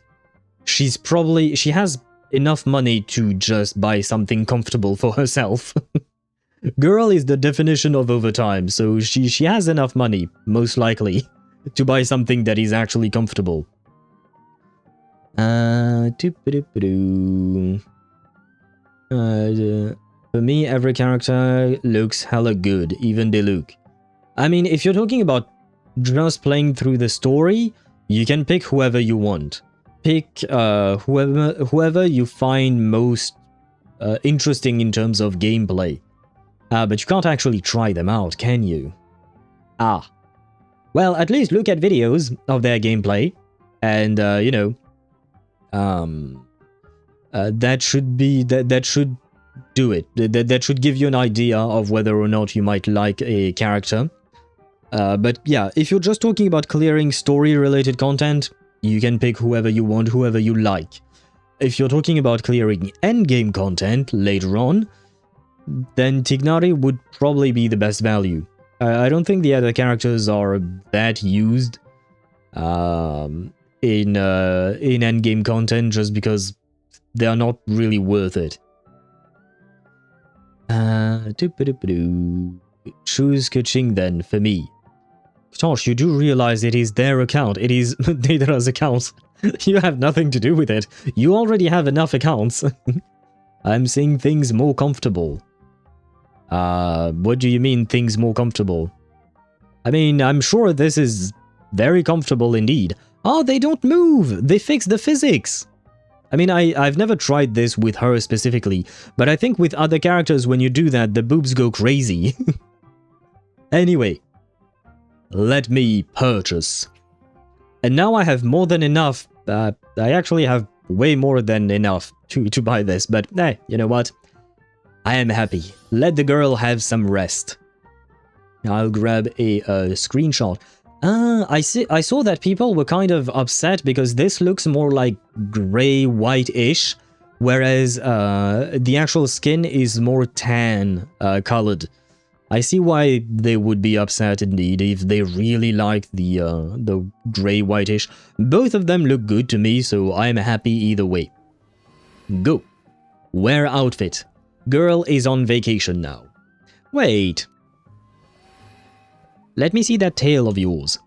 S3: she has enough money to just buy something comfortable for herself. Girl is the definition of overtime, so she has enough money, most likely, to buy something that is actually comfortable. For me, every character looks hella good, even Diluc. I mean, if you're talking about just playing through the story, you can pick whoever you want. Pick whoever you find most interesting in terms of gameplay. But you can't actually try them out, can you? Ah. Well, at least look at videos of their gameplay, and you know, that should do it. That should give you an idea of whether or not you might like a character. But yeah, if you're just talking about clearing story-related content, you can pick whoever you want, whoever you like. If you're talking about clearing endgame content later on, then Tignari would probably be the best value. I don't think the other characters are that used in endgame content, just because they are not really worth it. Choose Kuching then, for me. Tosh, you do realize it is their account. It is Deidara's account. You have nothing to do with it. You already have enough accounts. I'm seeing things more comfortable. What do you mean things more comfortable? I mean, I'm sure this is very comfortable indeed. Oh, they don't move! They fixed the physics! I mean, I've never tried this with her specifically, but I think with other characters when you do that, the boobs go crazy. Anyway, let me purchase. And now I have more than enough. I actually have way more than enough to buy this, but hey, you know what? I am happy. Let the girl have some rest. I'll grab a screenshot. I saw that people were kind of upset because this looks more like grey-white-ish, whereas the actual skin is more tan colored. I see why they would be upset indeed if they really like the grey-whitish. Both of them look good to me, so I'm happy either way. Go. Wear outfit. Girl is on vacation now. Wait. Let me see that tail of yours.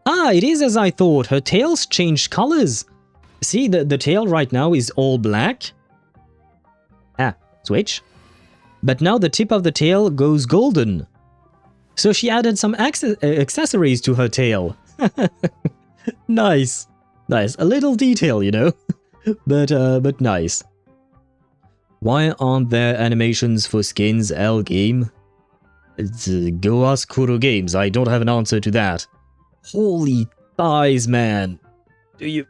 S3: Ah, it is as I thought. Her tail's changed colors. See, the tail right now is all black. Ah, switch. But now the tip of the tail goes golden. So she added some accessories to her tail. Nice. Nice. A little detail, you know. but nice. Why aren't there animations for skins, L game? Go ask Kuro Games, I don't have an answer to that. Holy thighs, man. Do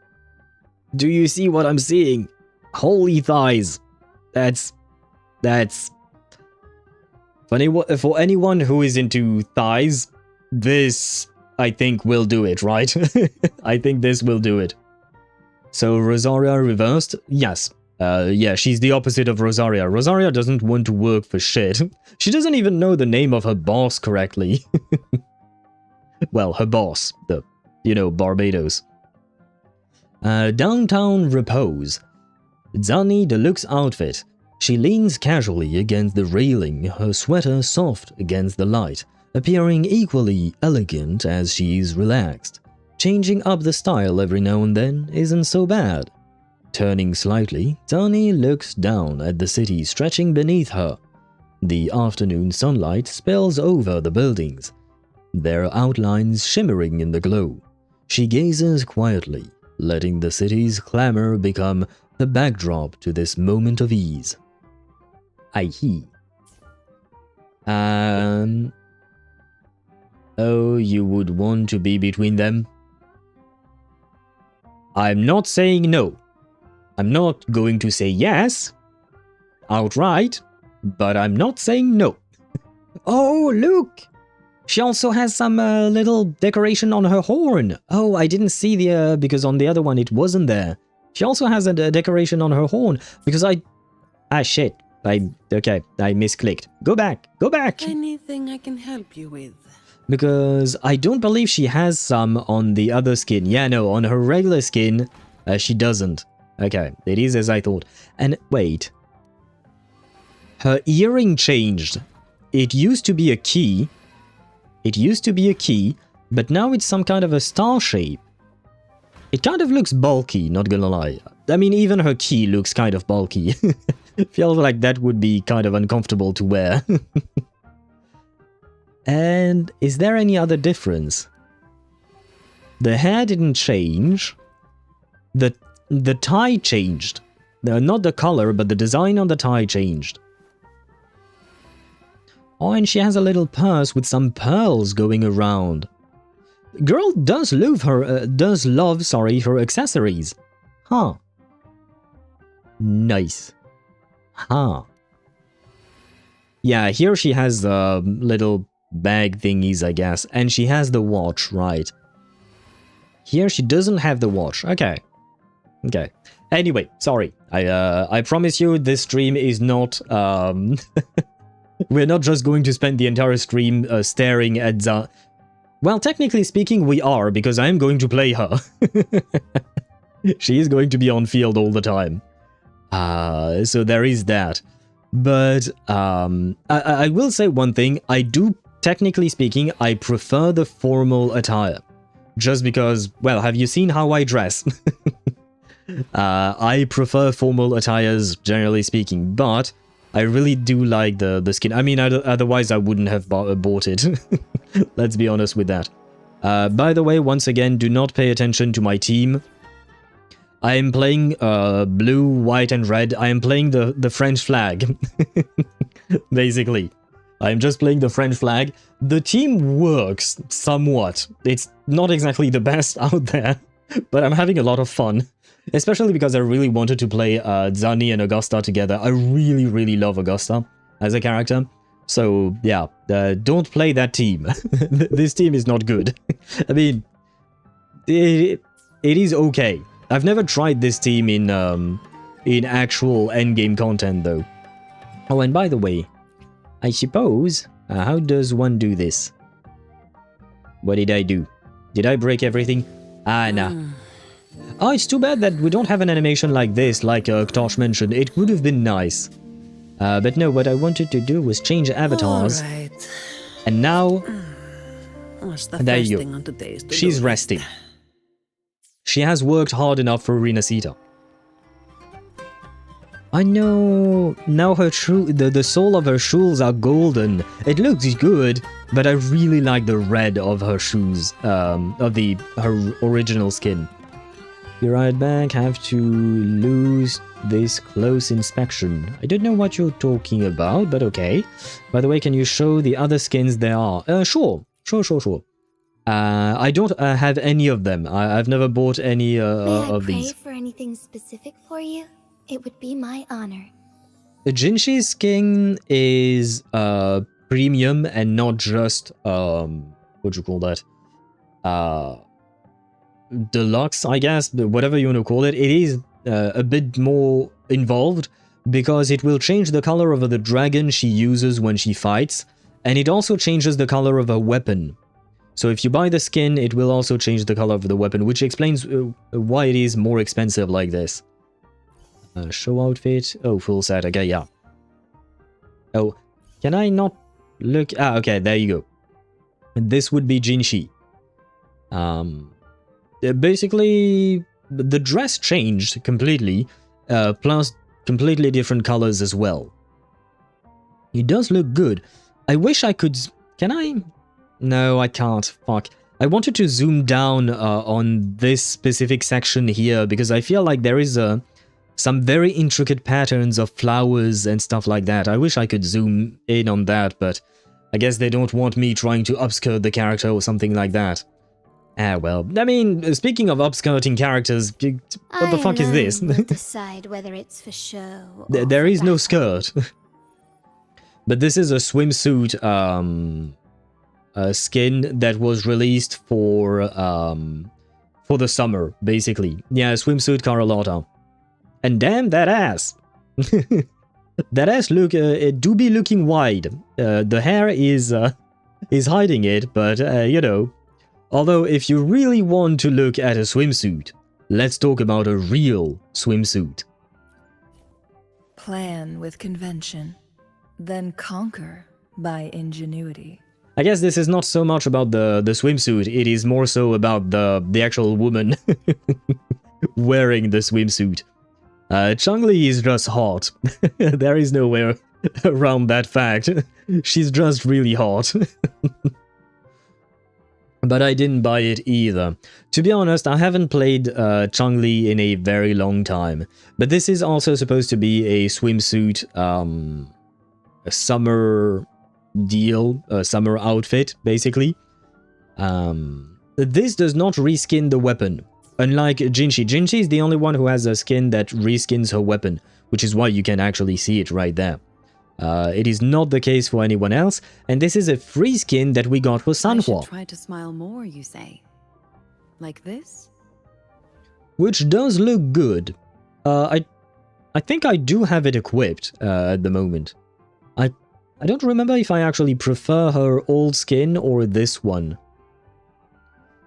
S3: you see what I'm seeing? Holy thighs. That's... For anyone who is into thighs, this, I think, will do it, right? I think this will do it. So, Rosaria reversed? Yes. Yeah, she's the opposite of Rosaria. Rosaria doesn't want to work for shit. She doesn't even know the name of her boss correctly. Well, her boss. Barbados. Downtown Repose. Zani deluxe outfit. She leans casually against the railing, her sweater soft against the light, appearing equally elegant as she's relaxed. Changing up the style every now and then isn't so bad. Turning slightly, Zani looks down at the city stretching beneath her. The afternoon sunlight spills over the buildings, their outlines shimmering in the glow. She gazes quietly, letting the city's clamor become the backdrop to this moment of ease. Aye. Oh, you would want to be between them? I'm not saying no. I'm not going to say yes outright, but I'm not saying no. Oh, look! She also has some little decoration on her horn. Oh, I didn't see the, because on the other one it wasn't there. She also has a decoration on her horn, because ah, shit. Okay, I misclicked. Go back, go back!
S5: Anything I can help you with?
S3: Because I don't believe she has some on the other skin. Yeah, no, on her regular skin, she doesn't. Okay, it is as I thought. And wait. Her earring changed. It used to be a key. But now it's some kind of a star shape. It kind of looks bulky, not gonna lie. I mean, even her key looks kind of bulky. Feels like that would be kind of uncomfortable to wear. And is there any other difference? The hair didn't change. The tie changed. Not the color, but the design on the tie changed. Oh, and she has a little purse with some pearls going around. Girl does love her, her accessories. Huh. Nice. Huh. Yeah, here she has the little bag thingies, I guess, and she has the watch, right? Here she doesn't have the watch. Okay. Okay. Anyway, sorry. I promise you this stream is not we're not just going to spend the entire stream staring at the... Well, technically speaking, we are, because I am going to play her. She is going to be on field all the time. So there is that. But I will say one thing. I do, technically speaking, I prefer the formal attire. Just because, well, have you seen how I dress? I prefer formal attires, generally speaking, but I really do like the skin. I mean, otherwise I wouldn't have bought it. Let's be honest with that. By the way, once again, do not pay attention to my team. I am playing blue, white, and red. I am playing the French flag. Basically. I am just playing the French flag. The team works somewhat. It's not exactly the best out there, but I'm having a lot of fun. Especially because I really wanted to play Zani and Augusta together. I really, really love Augusta as a character. So, yeah, don't play that team. This team is not good. I mean, it is okay. I've never tried this team in actual endgame content, though. Oh, and by the way, I suppose, how does one do this? What did I do? Did I break everything? Ah, nah. Oh, it's too bad that we don't have an animation like this, like Ktosh mentioned. It would have been nice. But no, what I wanted to do was change avatars.
S5: Right.
S3: And now... there you
S5: go.
S3: She's resting. She has worked hard enough for Rinascita. I know. Now her the sole of her shoes are golden. It looks good, but I really like the red of her shoes, of her original skin. Be right back, have to lose this close inspection. I don't know what you're talking about, but okay. By the way, can you show the other skins there are? Sure. I don't have any of them. I've never bought any of these.
S2: May I pray for anything specific for you? It would be my honor.
S3: The Jinshi's skin is premium and not just what do you call that? Deluxe, I guess, whatever you want to call it. It is a bit more involved because it will change the color of the dragon she uses when she fights, and it also changes the color of her weapon. So if you buy the skin, it will also change the color of the weapon, which explains why it is more expensive like this. Show outfit. Oh, full set. Okay, yeah. Oh, can I not look? Ah, okay, there you go. This would be Jinshi. Basically, the dress changed completely, plus completely different colors as well. It does look good. I wish I could... Can I? No, I can't. Fuck. I wanted to zoom down on this specific section here because I feel like there is some very intricate patterns of flowers and stuff like that. I wish I could zoom in on that, but I guess they don't want me trying to upskirt the character or something like that. Ah, well, I mean, speaking of upskirting characters, what the fuck is this?
S2: Will decide whether it's for show or
S3: There
S2: for
S3: is no
S2: battle.
S3: skirt. But this is a swimsuit skin that was released for the summer, basically. Yeah, swimsuit Carlotta. And damn that ass. That ass look it do be looking wide. The hair is hiding it, but you know. Although if you really want to look at a swimsuit, let's talk about a real swimsuit.
S6: Plan with convention, then conquer by ingenuity.
S3: I guess this is not so much about the swimsuit, it is more so about the actual woman wearing the swimsuit. Changli is just hot. There is nowhere around that fact. She's just really hot. But I didn't buy it either. To be honest, I haven't played Changli in a very long time. But this is also supposed to be a swimsuit, a summer deal, a summer outfit, basically. This does not reskin the weapon. Unlike Jinshi. Jinshi is the only one who has a skin that reskins her weapon, which is why you can actually see it right there. It is not the case for anyone else, and this is a free skin that we got for
S5: I
S3: Sanhua.
S5: should try to smile more, you say? Like this?
S3: Which does look good. I think I do have it equipped at the moment. I don't remember if I actually prefer her old skin or this one.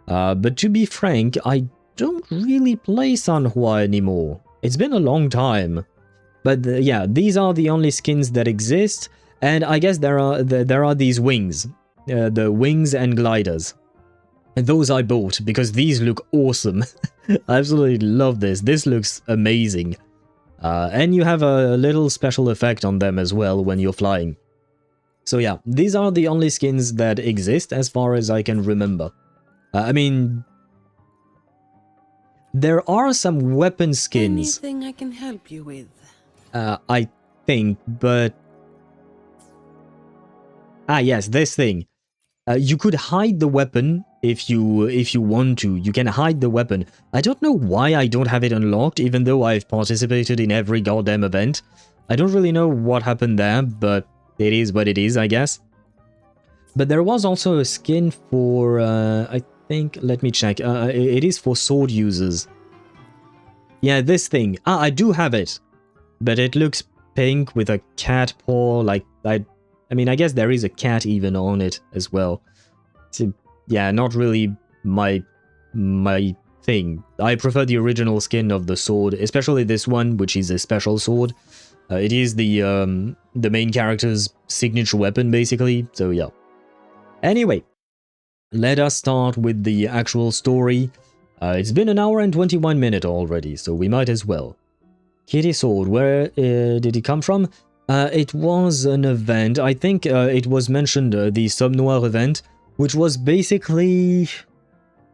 S3: But to be frank, I don't really play Sanhua anymore. It's been a long time. But yeah, these are the only skins that exist, and I guess there are these wings, the wings and gliders. And those I bought because these look awesome. I absolutely love this. This looks amazing. And you have a little special effect on them as well when you're flying. So yeah, these are the only skins that exist as far as I can remember. I mean, there are some weapon skins.
S5: Anything I can help you with?
S3: I think, but... Ah, yes, this thing. You could hide the weapon if you want to. You can hide the weapon. I don't know why I don't have it unlocked, even though I've participated in every goddamn event. I don't really know what happened there, but it is what it is, I guess. But there was also a skin for, I think, let me check. It is for sword users. Yeah, this thing. Ah, I do have it. But it looks pink with a cat paw, like, I mean, I guess there is a cat even on it as well. So, yeah, not really my thing. I prefer the original skin of the sword, especially this one, which is a special sword. It is the main character's signature weapon, basically, so yeah. Anyway, let us start with the actual story. It's been 1 hour and 21 minutes already, so we might as well. Kitty Sword, where did it come from? It was an event, I think it was mentioned, the Somme Noire event, which was basically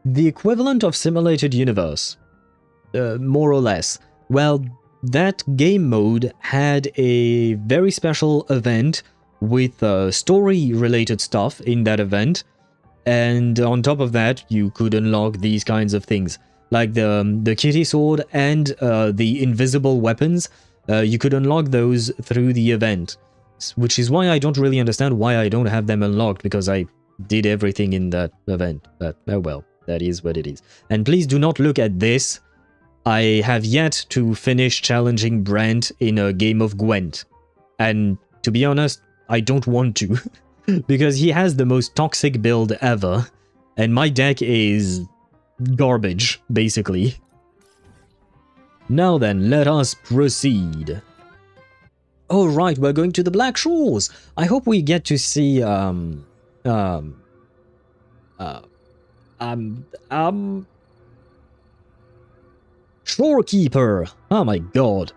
S3: the equivalent of Simulated Universe, more or less. Well, that game mode had a very special event with story-related stuff in that event, and on top of that, you could unlock these kinds of things. Like the Kitty Sword and the invisible weapons, you could unlock those through the event. Which is why I don't really understand why I don't have them unlocked, because I did everything in that event. But oh well, that is what it is. And please do not look at this. I have yet to finish challenging Brent in a game of Gwent. And to be honest, I don't want to. Because he has the most toxic build ever. And my deck is garbage, basically. Now then, let us proceed. Oh right, we're going to the Black Shores. I hope we get to see Shorekeeper. Oh my god.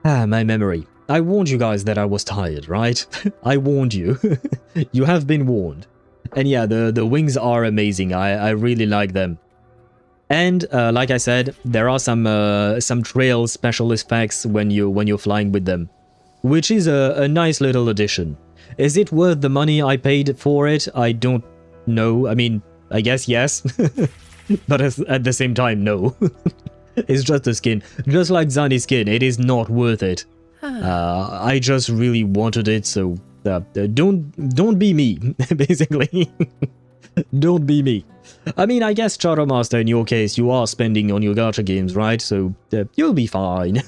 S3: Ah, my memory. I warned you guys that I was tired, right? I warned you. You have been warned. And yeah, the wings are amazing. I really like them. And like I said, there are some trail special effects when you're flying with them, which is a nice little addition. Is it worth the money I paid for it? I don't know. I mean, I guess yes. But at the same time, no. It's just a skin. Just like Zani's skin, it is not worth it. I just really wanted it, so don't be me, basically. Don't be me. I mean, I guess Charter Master, in your case, you are spending on your gacha games, right? So you'll be fine.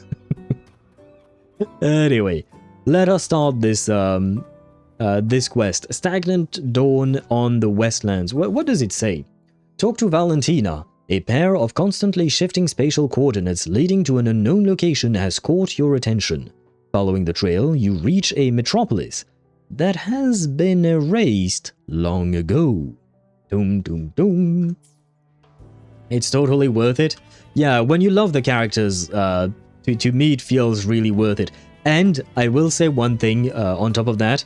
S3: Anyway, let us start this this quest. Stagnant Dawn on the Wastelands. What does it say? Talk to Valentina. A pair of constantly shifting spatial coordinates leading to an unknown location has caught your attention. Following the trail, you reach a metropolis that has been erased long ago. Doom, doom, doom. It's totally worth it. Yeah, when you love the characters, to me it feels really worth it. And I will say one thing on top of that.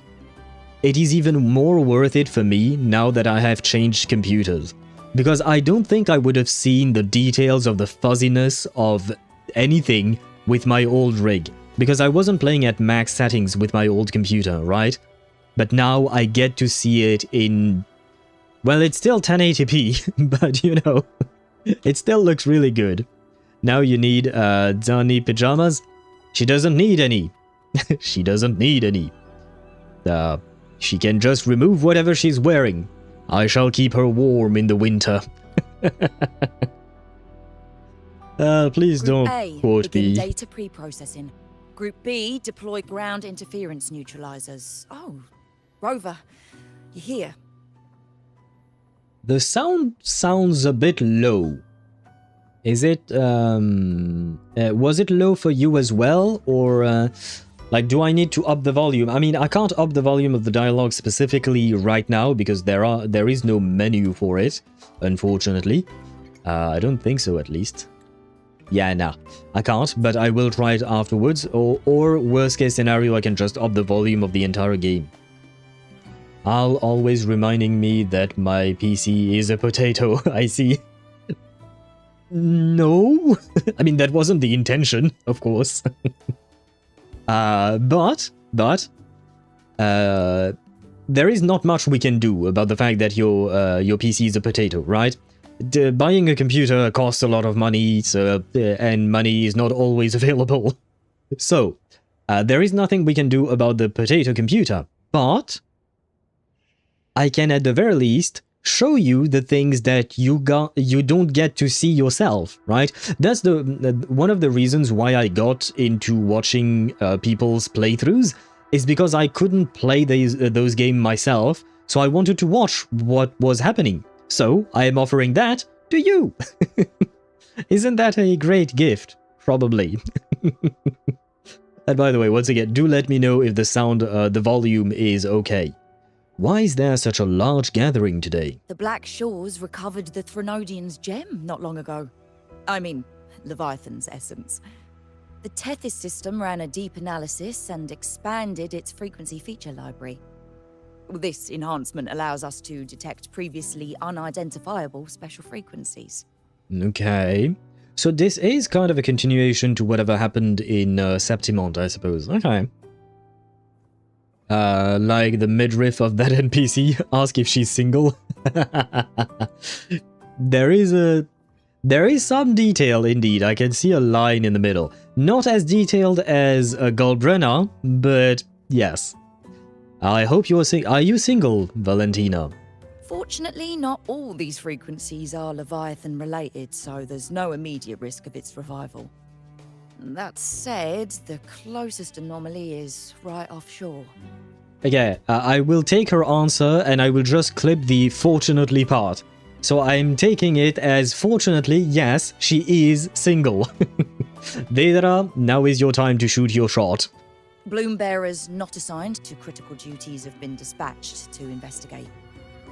S3: It is even more worth it for me now that I have changed computers. Because I don't think I would have seen the details of the fuzziness of anything with my old rig. Because I wasn't playing at max settings with my old computer, right? But now I get to see it in... Well, it's still 1080p, but you know, it still looks really good. Now you need Zani pajamas. She doesn't need any. She doesn't need any. She can just remove whatever she's wearing. I shall keep her warm in the winter. Please
S7: Group
S3: don't
S7: A,
S3: quote
S7: begin
S3: me.
S7: data pre-processing. Group B, deploy ground interference neutralizers. Oh, Rover, you're here.
S3: The sound sounds a bit low. Is it, was it low for you as well? Or, like, do I need to up the volume? I mean, I can't up the volume of the dialogue specifically right now because there is no menu for it, unfortunately. I don't think so, at least. Yeah, nah, I can't, but I will try it afterwards. Or worst case scenario, I can just up the volume of the entire game. Al always reminding me that my PC is a potato, I see. No, I mean, that wasn't the intention, of course. But there is not much we can do about the fact that your PC is a potato, right? Buying a computer costs a lot of money, so, and money is not always available. So, there is nothing we can do about the potato computer, but I can at the very least show you the things that you don't get to see yourself, right? That's one of the reasons why I got into watching people's playthroughs, is because I couldn't play those games myself, so I wanted to watch what was happening. So I am offering that to you. Isn't that a great gift? Probably. And by the way, once again, do let me know if the sound, the volume is okay. Why is there such a large gathering today?
S7: The Black Shores recovered the Threnodian's gem not long ago. I mean, Leviathan's essence. The Tethys system ran a deep analysis and expanded its frequency feature library. This enhancement allows us to detect previously unidentifiable special frequencies.
S3: Okay. So this is kind of a continuation to whatever happened in Septimont, I suppose. Okay. Like the midriff of that NPC, ask if she's single. There is some detail indeed. I can see a line in the middle. Not as detailed as Goldbrenner, but yes. I hope you are you single, Valentina?
S7: Fortunately, not all these frequencies are Leviathan related, so there's no immediate risk of its revival. That said, the closest anomaly is right offshore.
S3: Okay, I will take her answer and I will just clip the fortunately part. So I'm taking it as fortunately, yes, she is single. Deidara, now is your time to shoot your shot.
S7: Bloom bearers not assigned to critical duties have been dispatched to investigate.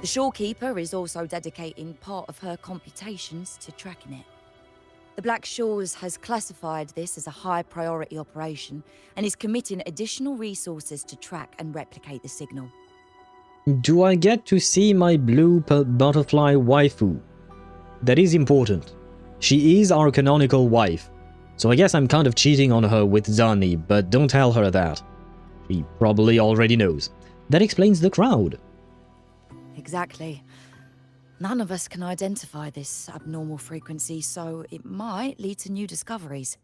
S7: The shorekeeper is also dedicating part of her computations to tracking it. The Black Shores has classified this as a high-priority operation and is committing additional resources to track and replicate the signal.
S3: Do I get to see my blue butterfly waifu? That is important. She is our canonical wife. So I guess I'm kind of cheating on her with Zani, but don't tell her that. She probably already knows. That explains the crowd.
S7: Exactly. None of us can identify this abnormal frequency, so it might lead to new discoveries.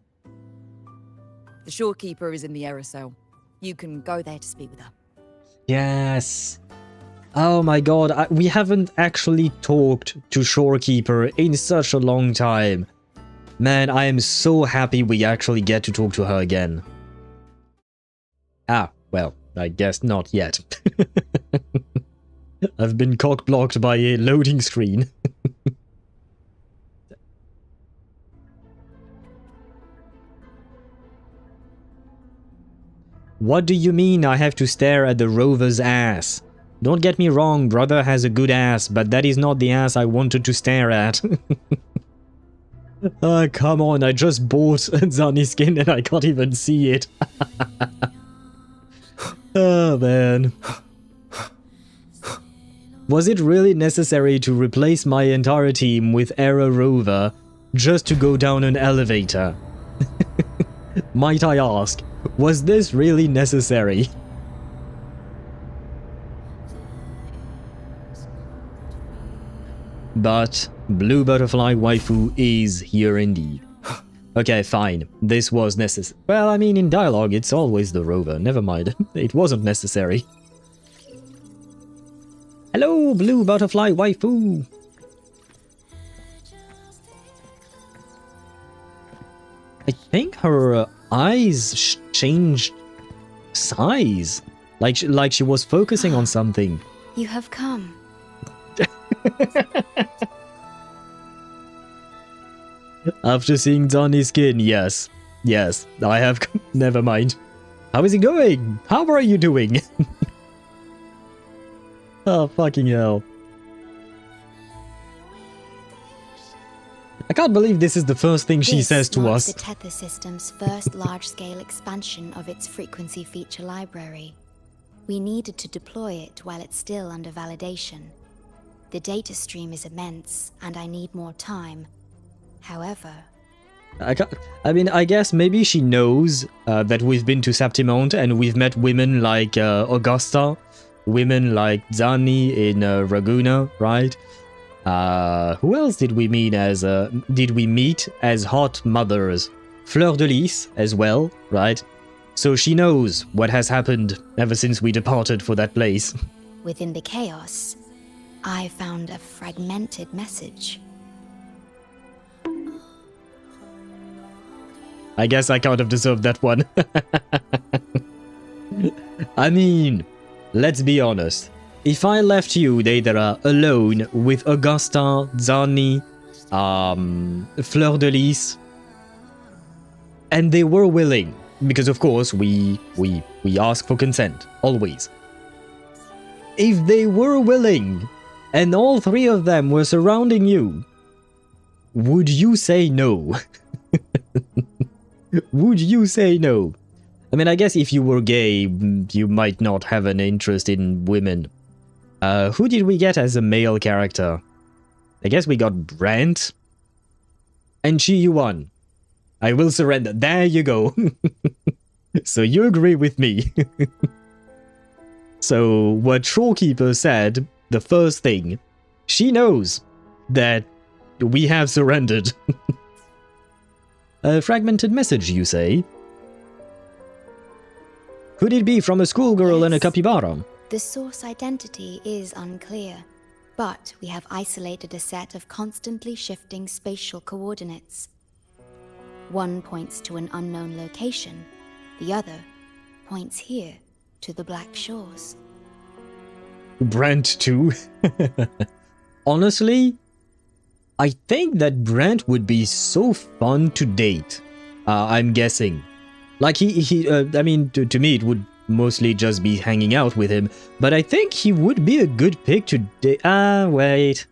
S7: The shorekeeper is in the error cell. You can go there to speak with her.
S3: Yes. Oh my god, we haven't actually talked to Shorekeeper in such a long time. Man, I am so happy we actually get to talk to her again. Ah, well, I guess not yet. I've been cock-blocked by a loading screen. What do you mean I have to stare at the rover's ass? Don't get me wrong, brother has a good ass, but that is not the ass I wanted to stare at. Come on, I just bought Zani skin and I can't even see it. Oh man. Was it really necessary to replace my entire team with Era Rover just to go down an elevator? Might I ask, was this really necessary? But Blue Butterfly Waifu is here indeed. Okay, fine. This was necessary. Well, I mean, in dialogue, it's always the rover. Never mind. It wasn't necessary. Hello, Blue Butterfly Waifu! I think her eyes changed size. Like she was focusing on something.
S2: You have come.
S3: After seeing Donnie's skin, yes. Yes, I have... Never mind. How is it going? How are you doing? Oh, fucking hell. I can't believe this is the first thing she says to us.
S2: The Tether system's first large-scale expansion of its frequency feature library. We needed to deploy it while it's still under validation. The data stream is immense, and I need more time. However...
S3: I mean, I guess maybe she knows that we've been to Septimont and we've met women like Augusta, women like Zani in Raguna, right? Who else did we meet as hot mothers? Fleur de Lis as well, right? So she knows what has happened ever since we departed for that place.
S2: Within the chaos, I found a fragmented message.
S3: I guess I kind of deserved that one. I mean, let's be honest. If I left you, Deidara, alone with Augusta, Zani, Fleur de Lis, and they were willing, because of course we ask for consent, always. If they were willing, and all three of them were surrounding you, would you say no? Would you say no? I mean, I guess if you were gay, you might not have an interest in women. Who did we get as a male character? I guess we got Brent. And Chi Yuan. I will surrender. There you go. So you agree with me. So what Shorekeeper said, the first thing, she knows that we have surrendered. A fragmented message, you say? Could it be from a schoolgirl and a capybara?
S2: The source identity is unclear, but we have isolated a set of constantly shifting spatial coordinates. One points to an unknown location, the other points here to the Black Shores.
S3: Brent too? Honestly, I think that Brent would be so fun to date. I'm guessing. Like I mean, to me it would mostly just be hanging out with him, but I think he would be a good pick to date. Wait.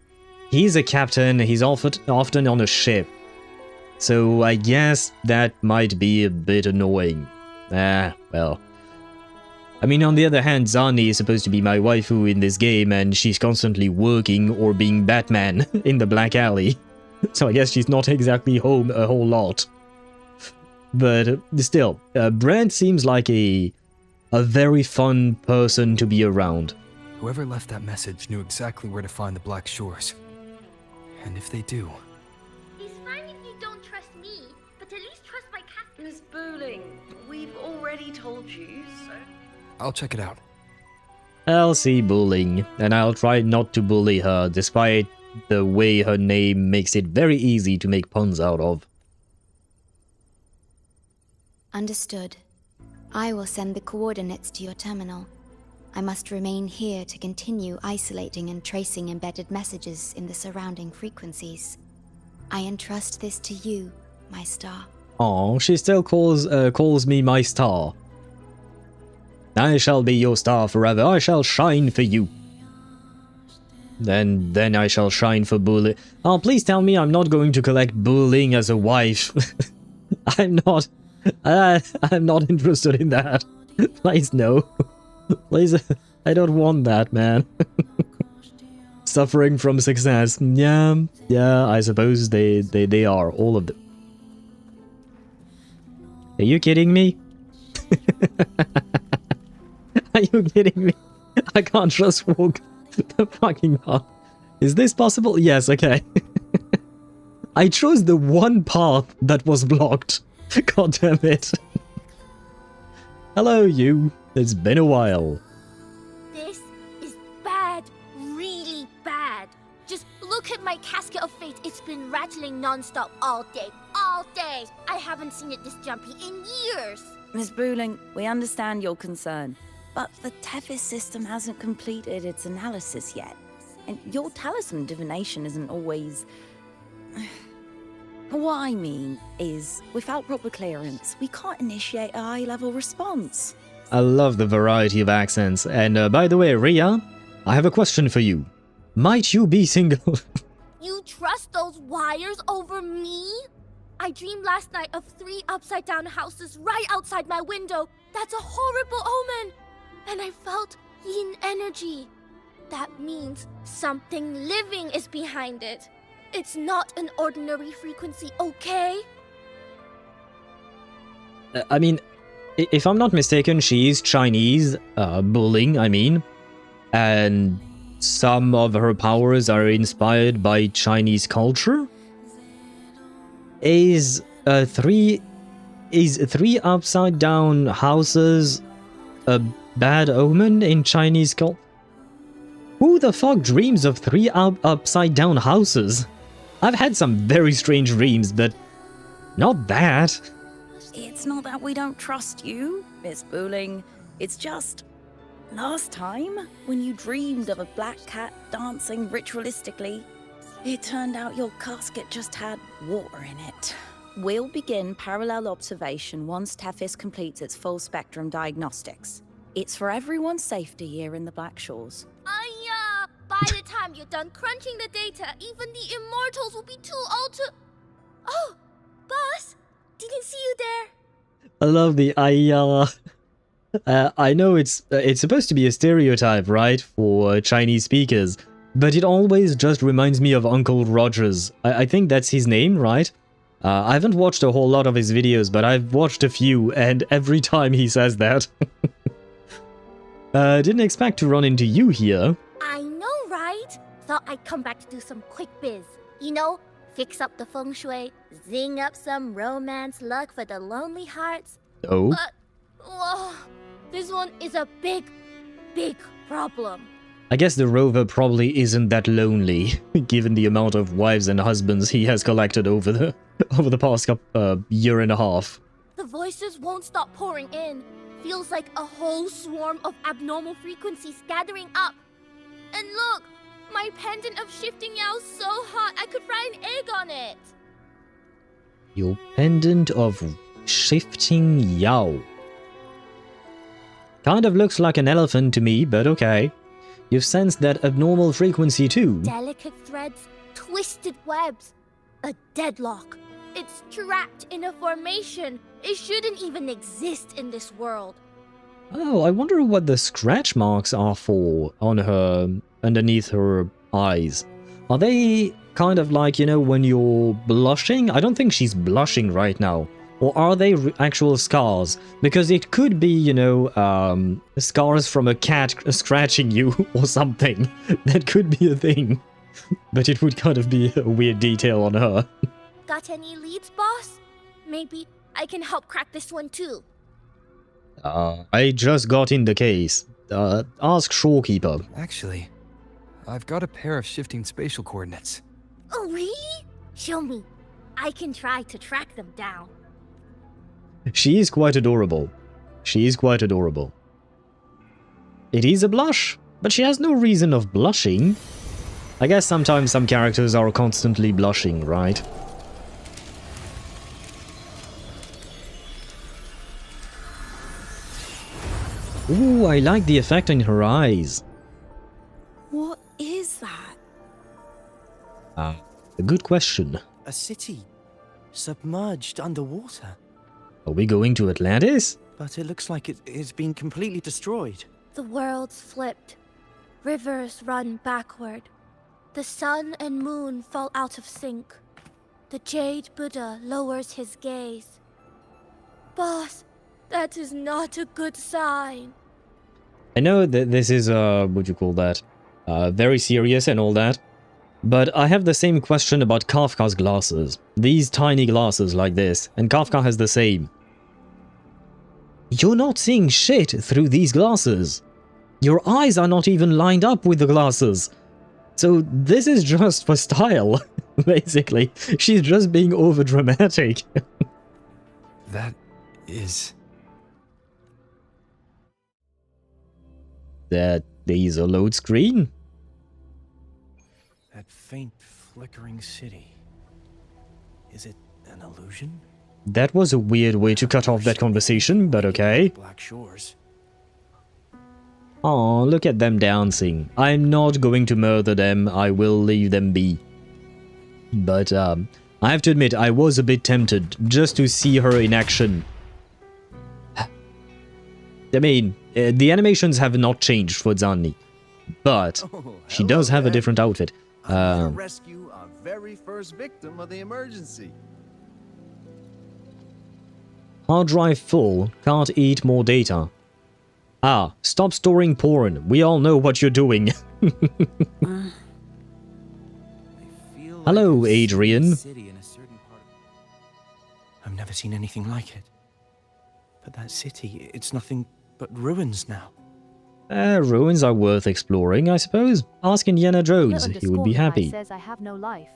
S3: He's a captain, he's often on a ship. So I guess that might be a bit annoying. Well. I mean, on the other hand, Zani is supposed to be my waifu in this game, and she's constantly working or being Batman in the Black Alley. So I guess she's not exactly home a whole lot. But still, Brent seems like a very fun person to be around.
S8: Whoever left that message knew exactly where to find the Black Shores. And if they do...
S9: It's fine if you don't trust me, but at least trust my casket.
S10: Miss Booling, we've already told you, so...
S8: I'll check it out.
S3: I'll see bullying, and I'll try not to bully her, despite the way her name makes it very easy to make puns out of.
S2: Understood. I will send the coordinates to your terminal. I must remain here to continue isolating and tracing embedded messages in the surrounding frequencies. I entrust this to you, my star.
S3: Oh, she still calls me my star. I shall be your star forever. I shall shine for you. Then I shall shine for bullying. Oh, please tell me I'm not going to collect bullying as a wife. I'm not interested in that. Please no. Please, I don't want that, man. Suffering from success. Yeah, I suppose they are, all of them. Are you kidding me? Are you kidding me? I can't just walk the fucking path. Is this possible? Yes, okay. I chose the one path that was blocked. God damn it. Hello, you. It's been a while.
S9: This is bad, really bad. Just look at my casket of fate. It's been rattling non-stop all day. All day. I haven't seen it this jumpy in years.
S7: Miss Booling, we understand your concern, but the Tethys system hasn't completed its analysis yet. And your talisman divination isn't always... What I mean is, without proper clearance, we can't initiate a high-level response.
S3: I love the variety of accents. And by the way, Ria, I have a question for you. Might you be single?
S9: You trust those wires over me? I dreamed last night of 3 upside-down houses right outside my window. That's a horrible omen. And I felt yin energy. That means something living is behind it. It's not an ordinary frequency, okay?
S3: I mean, if I'm not mistaken, she is Chinese, bullying, I mean. And some of her powers are inspired by Chinese culture? Is 3 upside down houses a bad omen in Chinese culture? Who the fuck dreams of 3 upside down houses? I've had some very strange dreams, but not that.
S7: It's not that we don't trust you, Miss Booling. It's just... last time, when you dreamed of a black cat dancing ritualistically, it turned out your casket just had water in it. We'll begin parallel observation once Tethys completes its full spectrum diagnostics. It's for everyone's safety here in the Black Shores.
S9: By the time you're done crunching the data, even the immortals will be too old to... Oh, boss, didn't see you there.
S3: I love the I know it's supposed to be a stereotype, right, for Chinese speakers, but it always just reminds me of Uncle Rogers. I think that's his name, right? I haven't watched a whole lot of his videos, but I've watched a few, and every time he says that. Didn't expect to run into you here.
S9: I know, right? Thought I'd come back to do some quick biz. You know, fix up the feng shui, zing up some romance luck for the lonely hearts.
S3: Oh?
S9: But, this one is a big, big problem.
S3: I guess the rover probably isn't that lonely, given the amount of wives and husbands he has collected over the past year and a half.
S9: The voices won't stop pouring in. Feels like a whole swarm of abnormal frequencies gathering up. And look, my pendant of shifting yao is so hot I could fry an egg on it.
S3: Your pendant of shifting yao. Kind of looks like an elephant to me, but okay. You've sensed that abnormal frequency too.
S9: Delicate threads, twisted webs, a deadlock. It's trapped in a formation. It shouldn't even exist in this world.
S3: Oh, I wonder what the scratch marks are for on her, underneath her eyes. Are they kind of like, you know, when you're blushing? I don't think she's blushing right now. Or are they actual scars? Because it could be, you know, scars from a cat scratching you or something. That could be a thing. but it would kind of be a weird detail on her.
S9: Got any leads, boss? Maybe I can help crack this one too.
S3: I just got in the case. Ask Shorekeeper.
S8: Actually, I've got a pair of shifting spatial coordinates.
S9: Oh, really? Show me. I can try to track them down.
S3: She is quite adorable. She is quite adorable. It is a blush, but she has no reason of blushing. I guess sometimes some characters are constantly blushing, right? Ooh, I like the effect in her eyes.
S5: What is that?
S3: A good question.
S11: A city. Submerged underwater.
S3: Are we going to Atlantis?
S11: But it looks like it's been completely destroyed.
S9: The world's flipped. Rivers run backward. The sun and moon fall out of sync. The Jade Buddha lowers his gaze. Boss, that is not a good sign.
S3: I know that this is, what do you call that? Very serious and all that. But I have the same question about Kafka's glasses. These tiny glasses like this, and Kafka has the same. You're not seeing shit through these glasses. Your eyes are not even lined up with the glasses. So this is just for style, basically. She's just being overdramatic.
S8: That is...
S3: That is a load screen.
S11: That faint, flickering city. Is it an illusion?
S3: That was a weird way to cut off that conversation, but okay.
S11: Black shores.
S3: Oh, look at them dancing. I'm not going to murder them, I will leave them be. But, I have to admit, I was a bit tempted just to see her in action. I mean, the animations have not changed for Zanni, but she does have a different outfit.
S12: I'm to rescue our very first victim of the emergency.
S3: Hard drive full, can't eat more data. Ah, stop storing porn. We all know what you're doing. Hello, Adrian.
S11: I've never seen anything like it. But that city, it's nothing but ruins now.
S3: Ruins are worth exploring, I suppose. Ask Indiana Jones, he would be happy.
S4: Says I have no life.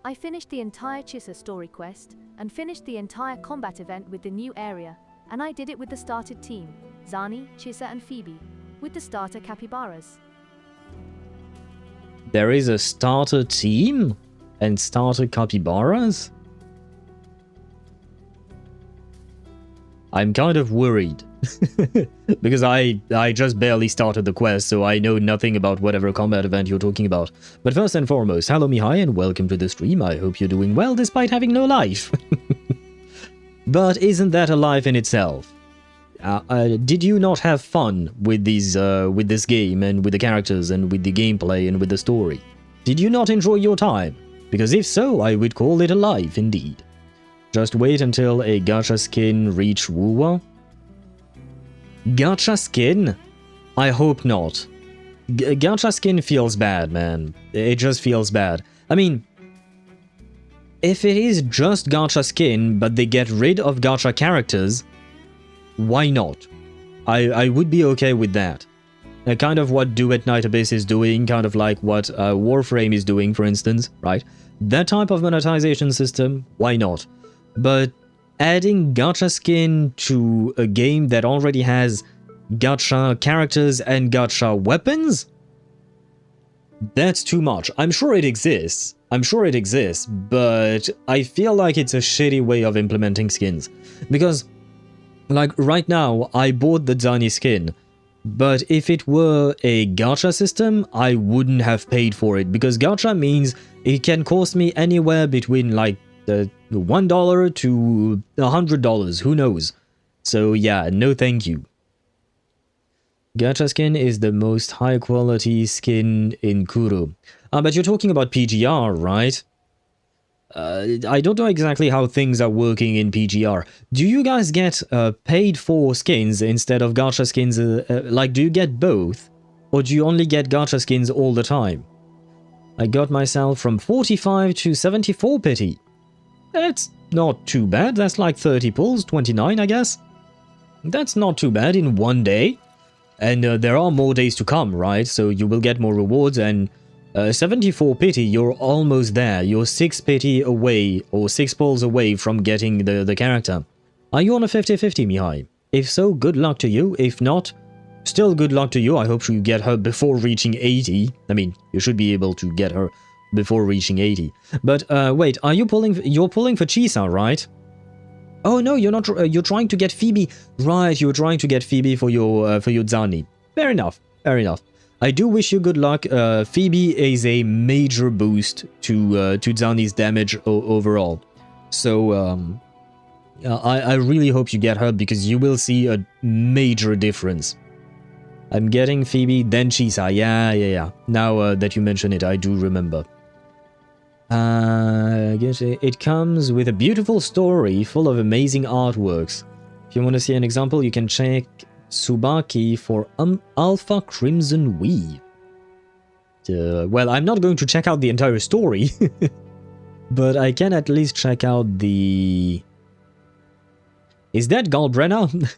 S4: I finished the entire Chisa story quest, and finished the entire combat event with the new area, and I did it with the started team, Zani, Chisa and Phoebe, with the starter capybaras.
S3: There is a starter team? And starter capybaras? I'm kind of worried. Because I just barely started the quest, so I know nothing about whatever combat event you're talking about. But first and foremost, hello Mihai and welcome to the stream. I hope you're doing well despite having no life. But isn't that a life in itself? Did you not have fun with these, with this game and with the characters and with the gameplay and with the story? Did you not enjoy your time? Because if so, I would call it a life indeed. Just wait until a gacha skin reach Wuwa. Gacha skin? I hope not. Gacha skin feels bad, man. It just feels bad. I mean, if it is just gacha skin, but they get rid of gacha characters, why not? I would be okay with that. Kind of what Do at Night Abyss is doing, kind of like what Warframe is doing, for instance, right? That type of monetization system, why not? But adding gacha skin to a game that already has gacha characters and gacha weapons? That's too much. I'm sure it exists. But I feel like it's a shitty way of implementing skins. Because, like, right now, I bought the Zani skin. But if it were a gacha system, I wouldn't have paid for it. Because gacha means it can cost me anywhere between, like, $1 to $100, who knows? So yeah, no thank you. Gacha skin is the most high quality skin in Kuro. But you're talking about PGR, right? I don't know exactly how things are working in PGR. Do you guys get paid for skins instead of gacha skins? Like, do you get both? Or do you only get gacha skins all the time? I got myself from 45 to 74 pity. That's not too bad. That's like 30 pulls, 29 I guess. That's not too bad in one day. And there are more days to come, right? So you will get more rewards, and 74 pity, you're almost there. You're 6 pity away, or 6 pulls away from getting the character. Are you on a 50-50, Mihai? If so, good luck to you. If not, still good luck to you. I hope you get her before reaching 80. I mean, you should be able to get her before reaching 80. But wait, are you pulling? You're pulling for Chisa, right? Oh no, you're not. You're trying to get Phoebe, right? You're trying to get Phoebe for your Zani. Fair enough. Fair enough. I do wish you good luck. Phoebe is a major boost to Zani's damage overall. So I really hope you get her, because you will see a major difference. I'm getting Phoebe, then Chisa. Yeah. Now that you mention it, I do remember. I guess it comes with a beautiful story full of amazing artworks. If you want to see an example, you can check Tsubaki for Alpha Crimson Weave. Well, I'm not going to check out the entire story, but I can at least check out the... Is that Galbrenna?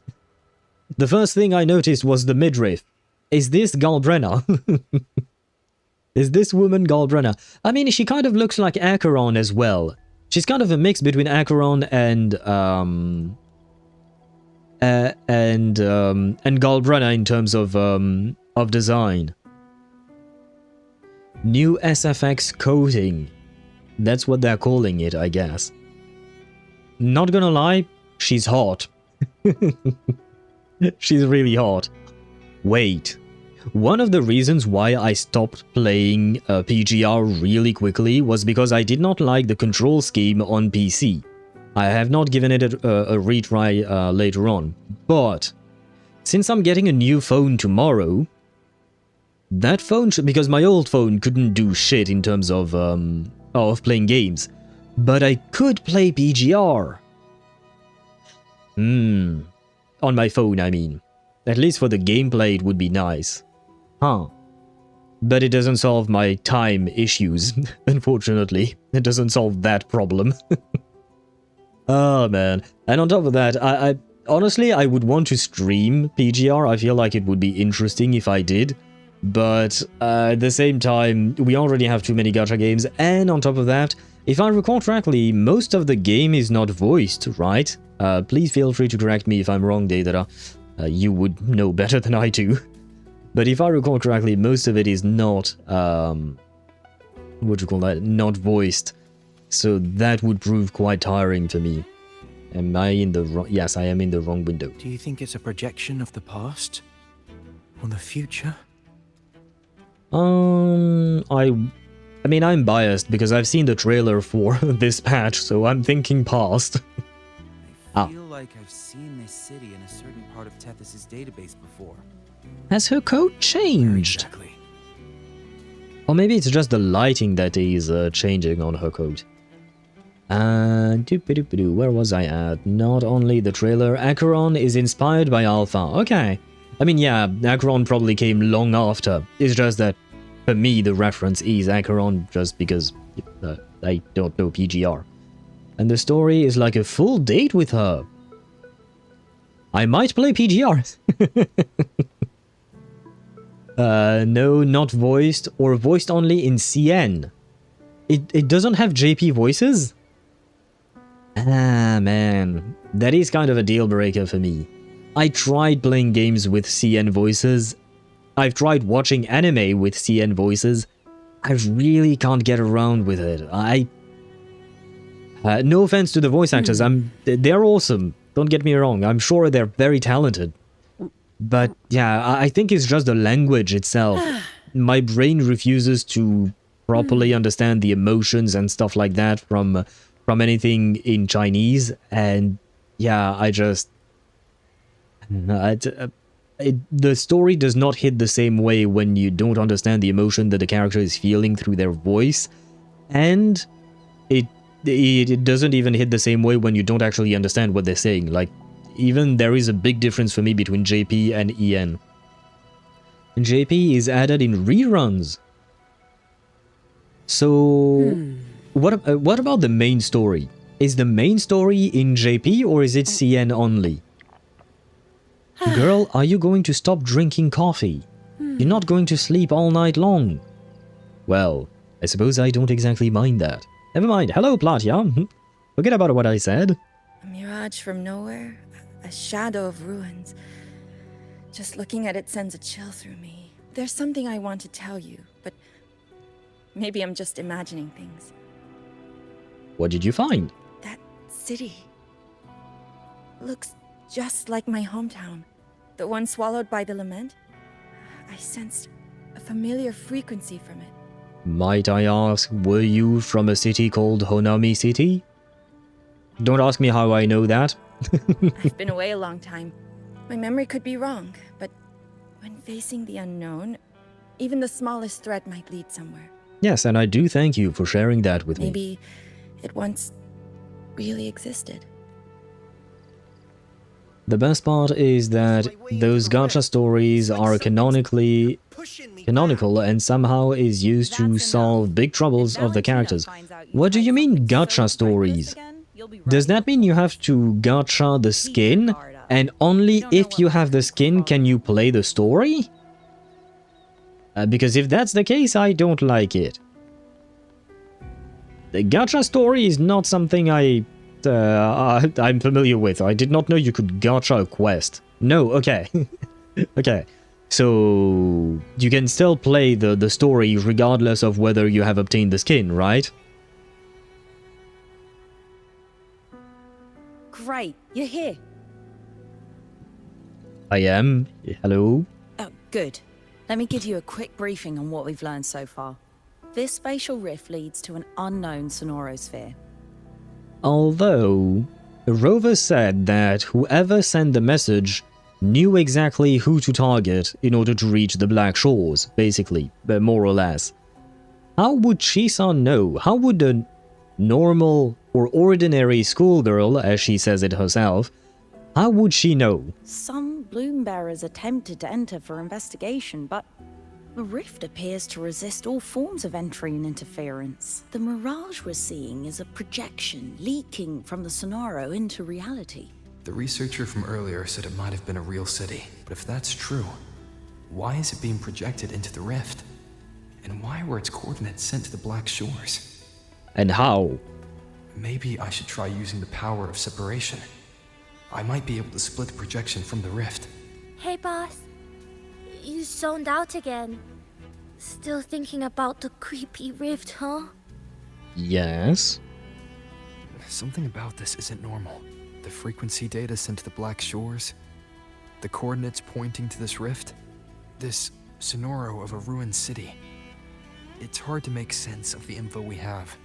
S3: The first thing I noticed was the midriff. Is this Galbrenna? Is this woman Galbrenna? I mean, she kind of looks like Acheron as well. She's kind of a mix between Acheron and Galbrenna in terms of design. New SFX coating. That's what they're calling it, I guess. Not gonna lie, she's hot. She's really hot. Wait. One of the reasons why I stopped playing PGR really quickly was because I did not like the control scheme on PC. I have not given it a retry later on. But since I'm getting a new phone tomorrow, that phone because my old phone couldn't do shit in terms of playing games, but I could play PGR. On my phone, I mean. At least for the gameplay, it would be nice. Huh. But it doesn't solve my time issues, unfortunately. It doesn't solve that problem. Oh, man. And on top of that, I honestly, I would want to stream PGR. I feel like it would be interesting if I did. But at the same time, we already have too many gacha games. And on top of that, if I recall correctly, most of the game is not voiced, right? Please feel free to correct me if I'm wrong, Deidara. You would know better than I do. But if I recall correctly, most of it is not, what do you call that? Not voiced. So that would prove quite tiring for me. Am I in the wrong? Yes, I am in the wrong window.
S11: Do you think it's a projection of the past? Or the future?
S3: I mean, I'm biased because I've seen the trailer for this patch, so I'm thinking past.
S13: I feel like I've seen this city in a certain part of Tethys' database before.
S3: Has her coat changed?
S11: Exactly.
S3: Or maybe it's just the lighting that is changing on her coat. Where was I at? Not only the trailer, Acheron is inspired by Alpha. Okay. I mean, yeah, Acheron probably came long after. It's just that, for me, the reference is Acheron just because I don't know PGR. And the story is like a full date with her. I might play PGR. No, not voiced, or voiced only in CN. It doesn't have JP voices? Ah, man. That is kind of a deal breaker for me. I tried playing games with CN voices. I've tried watching anime with CN voices. I really can't get around with it. No offense to the voice actors, they're awesome. Don't get me wrong, I'm sure they're very talented. But yeah, I think it's just the language itself. My brain refuses to properly understand the emotions and stuff like that from anything in Chinese. And yeah, the story does not hit the same way when you don't understand the emotion that the character is feeling through their voice. And it doesn't even hit the same way when you don't actually understand what they're saying. Like, even there is a big difference for me between JP and EN. And JP is added in reruns. So, what about the main story? Is the main story in JP or is it CN only? Girl, are you going to stop drinking coffee? You're not going to sleep all night long. Well, I suppose I don't exactly mind that. Never mind. Hello, Platya. Forget about what I said.
S7: A mirage from nowhere, a shadow of ruins. Just looking at it sends a chill through me. There's something I want to tell you, but maybe I'm just imagining things.
S3: What did you find?
S7: That city looks just like my hometown, the one swallowed by the lament. I sensed a familiar frequency from it.
S3: Might I ask, were you from a city called Honami City? Don't ask me how I know that.
S7: I've been away a long time. My memory could be wrong, but when facing the unknown, even the smallest threat might lead somewhere.
S3: Yes, and I do thank you for sharing that with me.
S7: Maybe it once really existed.
S3: The best part is that those gacha stories are canonical and somehow is used to solve big troubles of the characters. What do you mean gacha stories? Does that mean you have to gacha the skin, and only if you have the skin can you play the story? Because if that's the case, I don't like it. The gacha story is not something I'm familiar with. I did not know you could gacha a quest. No, okay. Okay. So, you can still play the story regardless of whether you have obtained the skin, right?
S5: Great, you're here.
S3: I am. Hello.
S5: Oh, good. Let me give you a quick briefing on what we've learned so far. This spatial rift leads to an unknown sonorosphere.
S3: Although, Rover said that whoever sent the message knew exactly who to target in order to reach the Black Shores, basically, more or less. How would Chisa know? How would a normal or ordinary schoolgirl, as she says it herself, how would she know?
S5: Some bloom bearers attempted to enter for investigation, but the rift appears to resist all forms of entry and interference. The mirage we're seeing is a projection leaking from the Sonoro into reality.
S8: The researcher from earlier said it might have been a real city, but if that's true, why is it being projected into the rift? And why were its coordinates sent to the Black Shores?
S3: And how?
S8: Maybe I should try using the power of separation. I might be able to split the projection from the rift.
S9: Hey, boss. You zoned out again. Still thinking about the creepy rift, huh?
S3: Yes.
S8: Something about this isn't normal. The frequency data sent to the Black Shores, the coordinates pointing to this rift, this sonoro of a ruined city. It's hard to make sense of the info we have.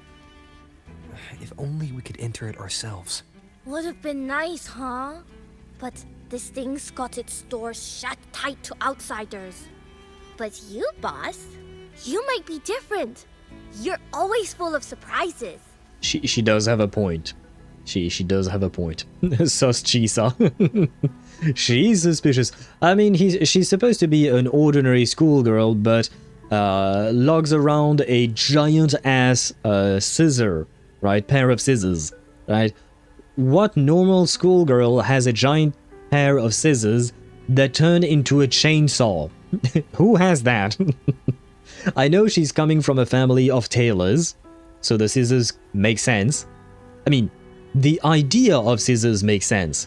S8: If only we could enter it ourselves.
S9: Would have been nice, huh? But this thing's got its doors shut tight to outsiders. But you, boss, you might be different. You're always full of surprises.
S3: She does have a point. She does have a point. Sus Chisa. She's suspicious. I mean, she's supposed to be an ordinary schoolgirl, but lugs around a giant-ass scissor, right? Pair of scissors, right? What normal schoolgirl has a giant pair of scissors that turn into a chainsaw? Who has that? I know she's coming from a family of tailors, so the scissors make sense. I mean, the idea of scissors makes sense.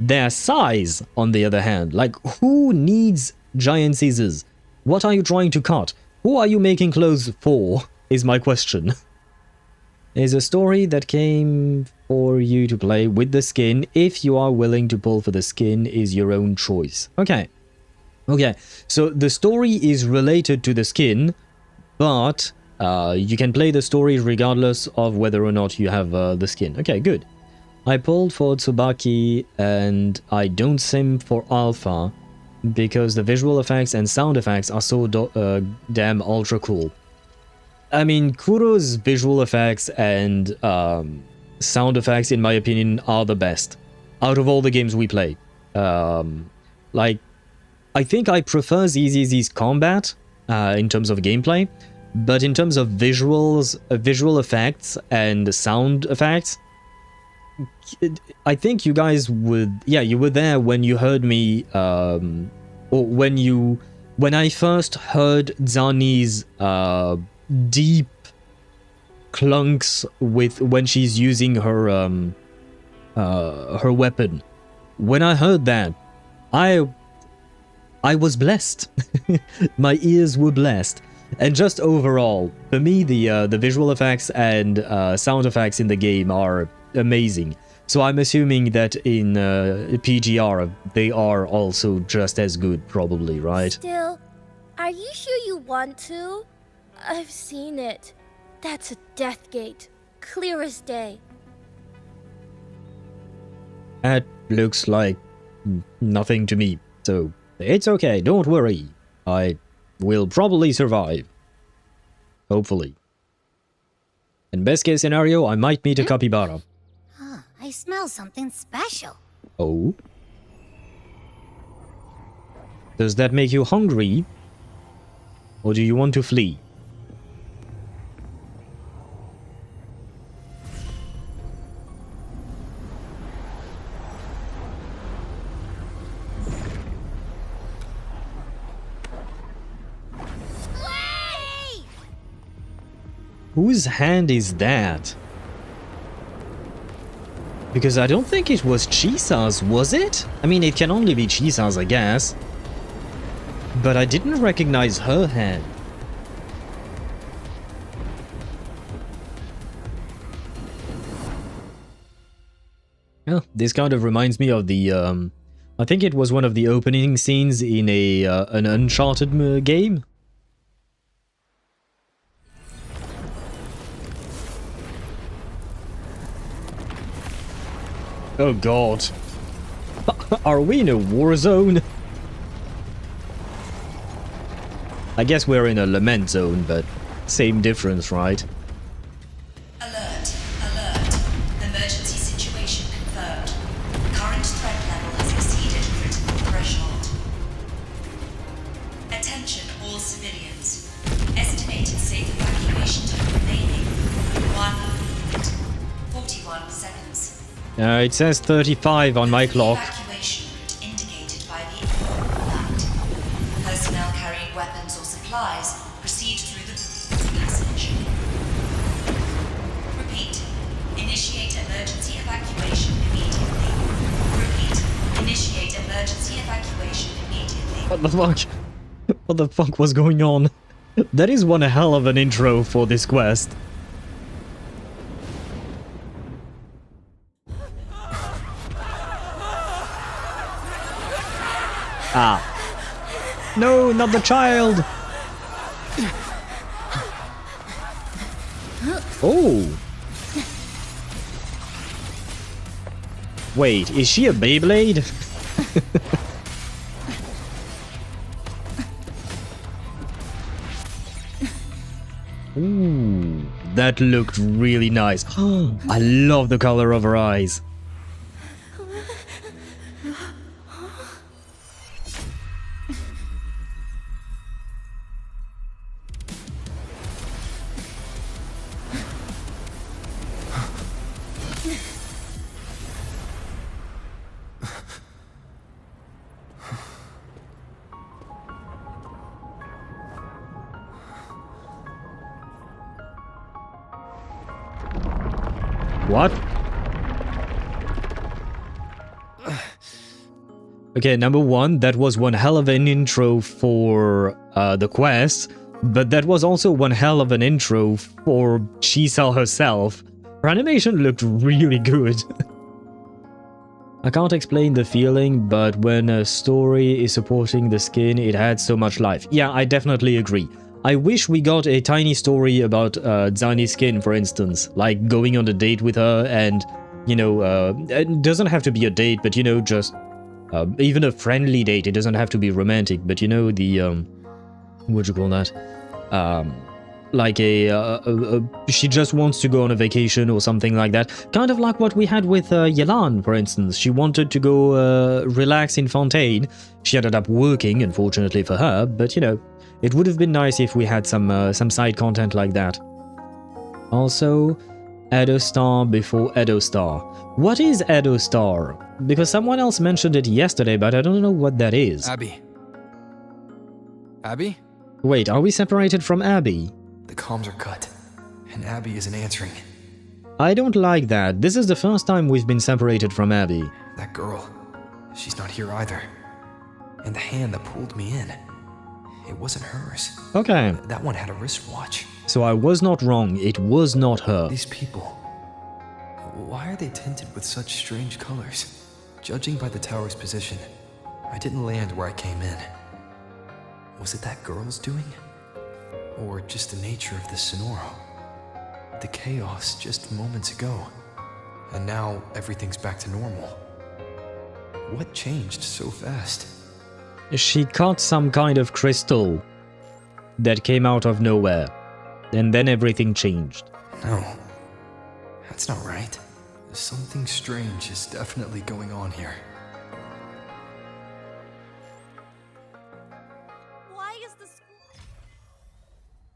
S3: Their size, on the other hand, like, who needs giant scissors? What are you trying to cut? Who are you making clothes for, is my question. There's a story that came for you to play with the skin. If you are willing to pull for the skin, is your own choice. Okay. Okay, so the story is related to the skin, but you can play the story regardless of whether or not you have the skin. Okay, good. I pulled for Tsubaki and I don't sim for Alpha because the visual effects and sound effects are so damn ultra cool. I mean, Kuro's visual effects and sound effects, in my opinion, are the best out of all the games we play. Like, I think I prefer ZZZ's combat in terms of gameplay, but in terms of visuals, visual effects and sound effects, I think you guys would, yeah, you were there when you heard me, or when I first heard Zani's deep clunks with when she's using her weapon. When I heard that, I was blessed. My ears were blessed. And just overall, for me, the visual effects and sound effects in the game are amazing. So I'm assuming that in PGR, they are also just as good, probably, right?
S9: Still, are you sure you want to? I've seen it. That's a death gate. Clear as day.
S3: That looks like nothing to me, so it's okay, don't worry. I will probably survive. Hopefully. In best case scenario, I might meet a capybara.
S14: I smell something special.
S3: Oh? Does that make you hungry? Or do you want to flee? Whose hand is that? Because I don't think it was Chisa's, was it? I mean, it can only be Chisa's, I guess. But I didn't recognize her hand. Yeah, this kind of reminds me of the, I think it was one of the opening scenes in an Uncharted game. Oh god. Are we in a war zone? I guess we're in a lament zone, but same difference, right?
S15: Alert. Alert. Emergency situation confirmed. Current threat level has exceeded critical threshold. Attention all civilians. Estimated safe evacuation time remaining 1 minute, 41 seconds.
S3: It says 35 on my clock.
S15: Evacuation route indicated by the alert. Personnel carrying weapons or supplies proceed through the passage. Repeat. Initiate emergency evacuation immediately. Repeat. Initiate emergency evacuation immediately.
S3: What the fuck? What the fuck was going on? That is one hell of an intro for this quest. Ah. No, not the child! Oh! Wait, is she a Beyblade? Ooh, that looked really nice. I love the color of her eyes. What? Okay, number one, that was one hell of an intro for the quest, but that was also one hell of an intro for Chisa herself. Her animation looked really good. I can't explain the feeling, but when a story is supporting the skin, it adds so much life. Yeah, I definitely agree. I wish we got a tiny story about Zani's skin, for instance, like going on a date with her and, you know, it doesn't have to be a date, but, you know, just even a friendly date. It doesn't have to be romantic, but, you know, the, what'd you call that? like she just wants to go on a vacation or something like that. Kind of like what we had with Yelan, for instance. She wanted to go relax in Fontaine. She ended up working, unfortunately for her, but you know, it would have been nice if we had some side content like that. Also, Edo Star before Edo Star. What is Edo Star? Because someone else mentioned it yesterday, but I don't know what that is.
S8: Abby. Abby?
S3: Wait, are we separated from Abby?
S8: The comms are cut, and Abby isn't answering.
S3: I don't like that. This is the first time we've been separated from Abby.
S8: That girl, she's not here either. And the hand that pulled me in, it wasn't hers.
S3: Okay.
S8: That one had a wristwatch.
S3: So I was not wrong. It was not her.
S8: These people, why are they tinted with such strange colors? Judging by the tower's position, I didn't land where I came in. Was it that girl's doing? Or just the nature of the Sonoro? The chaos just moments ago, and now everything's back to normal. What changed so fast?
S3: She caught some kind of crystal that came out of nowhere, and then everything changed.
S8: No, that's not right. Something strange is definitely going on here.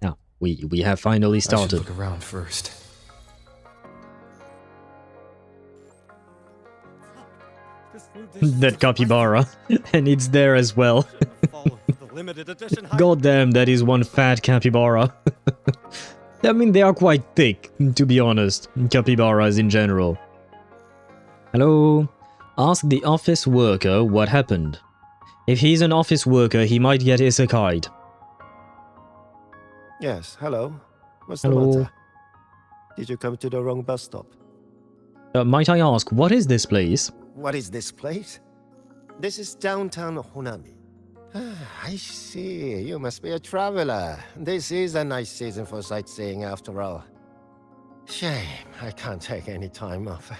S3: Now, we have finally started.
S8: I should look around first.
S3: That capybara, and it's there as well. God damn, that is one fat capybara. I mean, they are quite thick, to be honest, capybaras in general. Hello? Ask the office worker what happened. If he's an office worker, he might get isekai'd.
S16: Yes, hello. What's
S3: Hello.
S16: the matter? Did you come to the wrong bus stop?
S3: Might I ask, what is this place?
S16: What is this place? This is downtown Honami. I see. You must be a traveler. This is a nice season for sightseeing after all. Shame, I can't take any time off.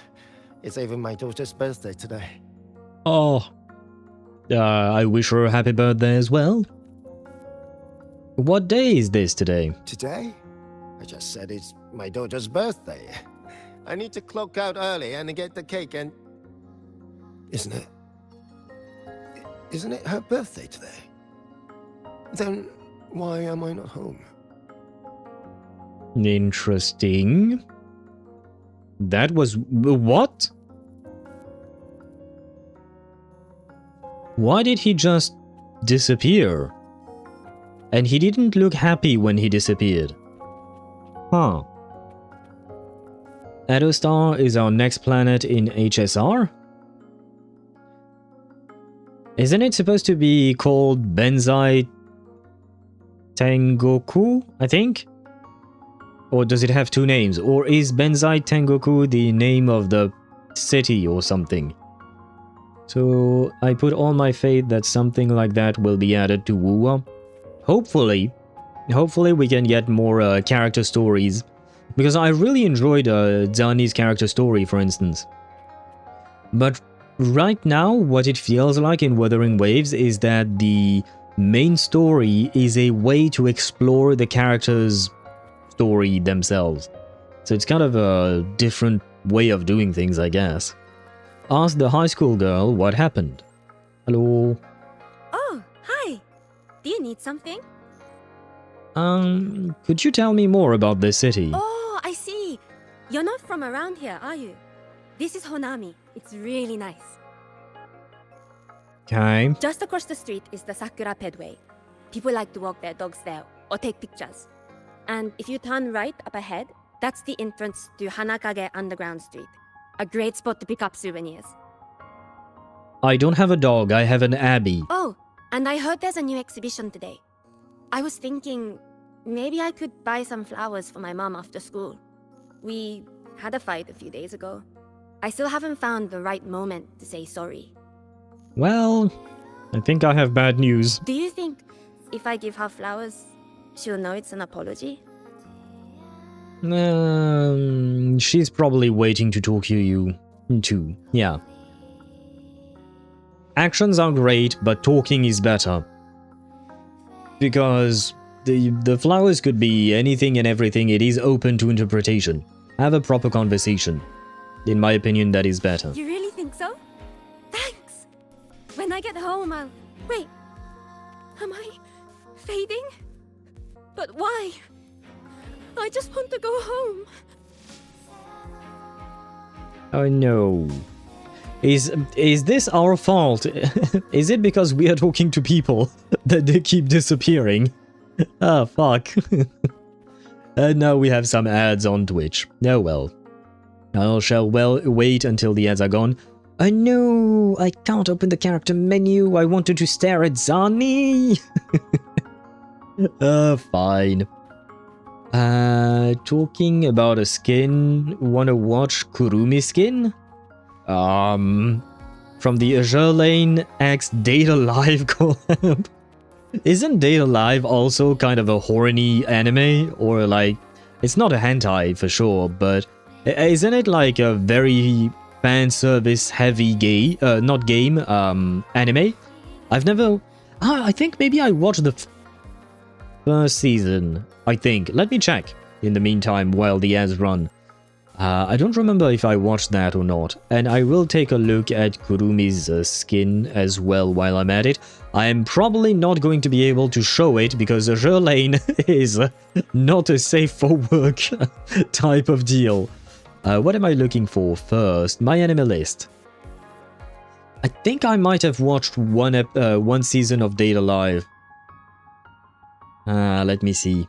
S16: It's even my daughter's birthday today.
S3: Oh. I wish her a happy birthday as well. What day is this today?
S16: Today? I just said it's my daughter's birthday. I need to clock out early and get the cake and... Isn't it her birthday today? Then why am I not home?
S3: Interesting. That was... what? Why did he just disappear? And he didn't look happy when he disappeared. Huh. Adostar is our next planet in HSR? Isn't it supposed to be called Benzai Tengoku, I think? Or does it have two names? Or is Benzai Tengoku the name of the city or something? So I put all my faith that something like that will be added to Wuwa. Hopefully we can get more character stories. Because I really enjoyed Zani's character story, for instance. But right now, what it feels like in Wuthering Waves is that the main story is a way to explore the characters' story themselves. So it's kind of a different way of doing things, I guess. Ask the high school girl what happened. Hello?
S17: Oh, hi! Do you need something?
S3: Could you tell me more about this city?
S17: Oh, I see. You're not from around here, are you? This is Honami. It's really nice.
S3: Okay.
S17: Just across the street is the Sakura Pedway. People like to walk their dogs there or take pictures. And if you turn right up ahead, that's the entrance to Hanakage Underground Street. A great spot to pick up souvenirs.
S3: I don't have a dog, I have an Abby.
S17: Oh, and I heard there's a new exhibition today. I was thinking maybe I could buy some flowers for my mom after school. We had a fight a few days ago. I still haven't found the right moment to say sorry.
S3: Well, I think I have bad news.
S17: Do you think if I give her flowers, she'll know it's an apology?
S3: She's probably waiting to talk to you too. Yeah. Actions are great, but talking is better. Because the flowers could be anything and everything. It is open to interpretation. Have a proper conversation. In my opinion, that is better.
S17: You really think so? Thanks! When I get home, I'll... Wait! Am I... fading? But why? I just want to go home.
S3: Oh no. Is this our fault? Is it because we are talking to people that they keep disappearing? Ah, fuck. And now we have some ads on Twitch. Oh well. I shall wait until the ads are gone. Oh no, I can't open the character menu. I wanted to stare at Zani. Fine. Talking about a skin, wanna watch Kurumi skin? From the Azure Lane X Data Live collab. Isn't Data Live also kind of a horny anime? Or like, it's not a hentai for sure, but isn't it like a very fan service heavy anime? I've never... I think maybe I watched the first season, I think. Let me check in the meantime while the ads run. I don't remember if I watched that or not, and I will take a look at Kurumi's skin as well while I'm at it. I am probably not going to be able to show it because Azure Lane is not a safe for work type of deal. What am I looking for first? My anime list. I think I might have watched one season of Data Live. Let me see.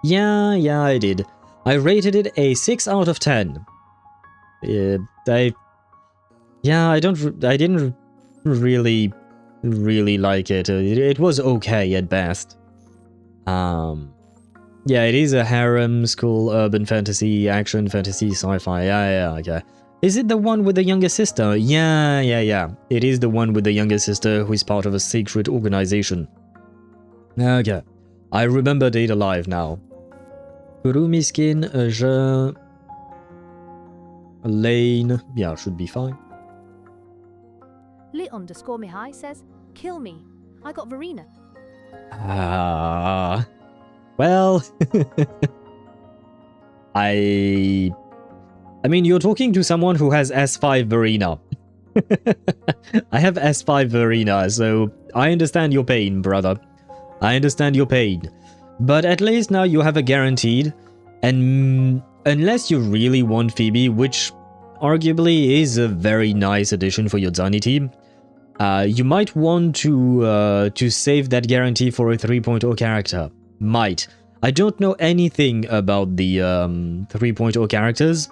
S3: Yeah, I did. I rated it a 6 out of 10. I didn't really like it. It was okay at best. Yeah, it is a harem school urban fantasy, action fantasy, sci-fi. Yeah, okay. Is it the one with the younger sister? Yeah. It is the one with the younger sister who is part of a secret organization. Okay. I remember Data Live now. Kurumi skin, Azure Lane. Yeah, should be fine.
S4: Lit_Mihai says, kill me. I got Verena.
S3: Well, I mean, you're talking to someone who has S5 Verena. I have S5 Verena, so I understand your pain, brother. I understand your pain. But at least now you have a guaranteed, and unless you really want Phoebe, which arguably is a very nice addition for your Zani team, you might want to save that guarantee for a 3.0 character. Might. I don't know anything about the 3.0 characters.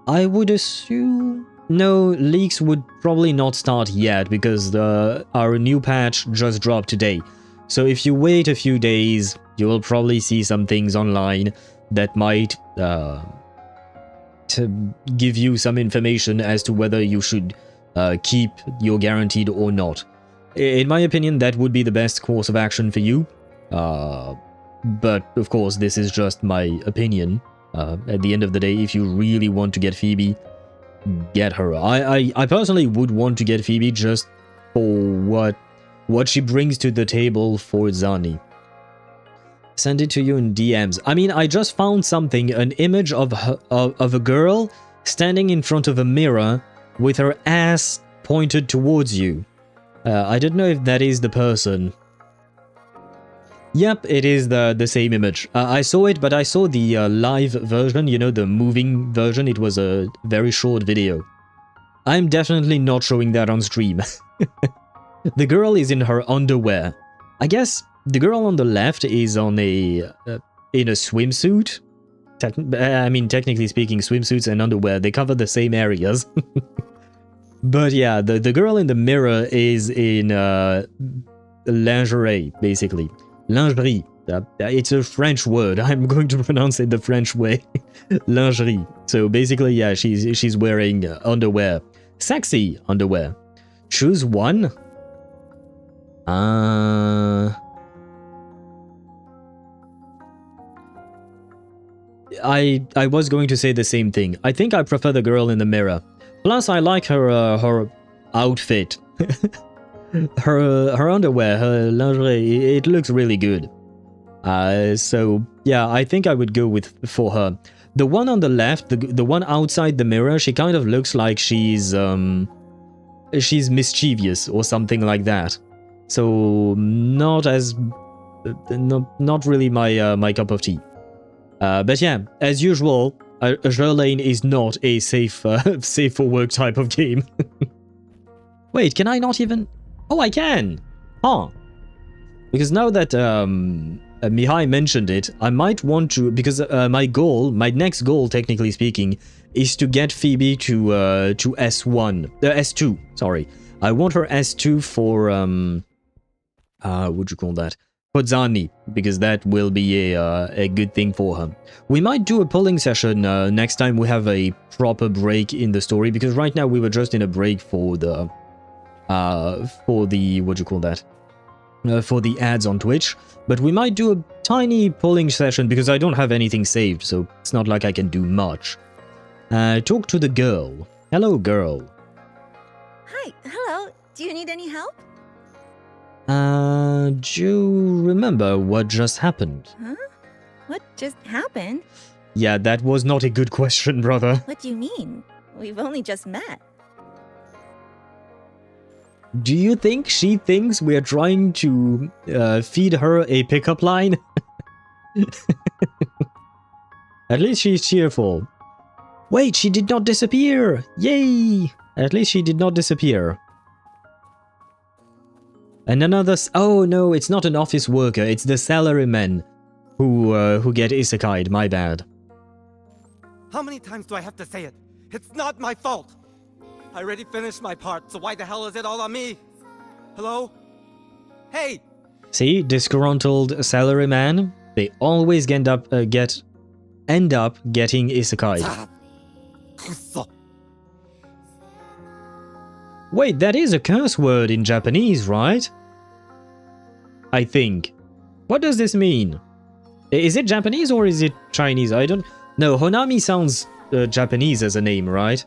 S3: I would assume... No, leaks would probably not start yet because our new patch just dropped today. So if you wait a few days, you will probably see some things online that might to give you some information as to whether you should keep your guaranteed or not. In my opinion, that would be the best course of action for you. But of course, this is just my opinion. At the end of the day, if you really want to get Phoebe, get her. I personally would want to get Phoebe just for what she brings to the table for Zani. Send it to you in DMs. I mean, I just found something, an image of a girl standing in front of a mirror with her ass pointed towards you. I don't know if that is the person. Yep, it is the same image. I saw it, but I saw the live version, you know, the moving version. It was a very short video. I'm definitely not showing that on stream. The girl is in her underwear. I guess the girl on the left is on in a swimsuit. I mean, technically speaking, swimsuits and underwear, they cover the same areas. But yeah, the girl in the mirror is in lingerie, basically. Lingerie. It's a French word. I'm going to pronounce it the French way. Lingerie. So basically, yeah, she's wearing underwear. Sexy underwear. Choose one. I was going to say the same thing. I think I prefer the girl in the mirror. Plus, I like her outfit. her underwear, her lingerie, it looks really good. So yeah, I think I would go for her. The one on the left, the one outside the mirror, she kind of looks like she's mischievous or something like that. So not really my cup of tea. But yeah, as usual, Azure Lane is not a safe for work type of game. Wait, can I not even? Oh, I can. Huh. Because now that Mihai mentioned it, I might want to, because my next goal, technically speaking, is to get Phoebe to S2. Sorry, I want her S2 for what you call that? Pozzani, because that will be a good thing for her. We might do a polling session next time we have a proper break in the story, because right now we were just in a break for the what do you call that? For the ads on Twitch, but we might do a tiny polling session because I don't have anything saved, so it's not like I can do much. Talk to the girl. Hello, girl.
S5: Hi, hello. Do you need any help?
S3: Do you remember what just happened?
S5: Huh? What just happened?
S3: Yeah, that was not a good question, brother.
S5: What do you mean? We've only just met.
S3: Do you think she thinks we're trying to feed her a pickup line? At least she's cheerful. Wait, she did not disappear! Yay! At least she did not disappear. And another... Oh no, it's not an office worker, it's the salarymen who get isekai'd, my bad.
S18: How many times do I have to say it? It's not my fault! I already finished my part, so why the hell is it all on me? Hello? Hey!
S3: See, disgruntled salaryman, they always end up getting isekai'd. Wait, that is a curse word in Japanese, right? I think. What does this mean? Is it Japanese or is it Chinese? I don't... No, Honami sounds Japanese as a name, right?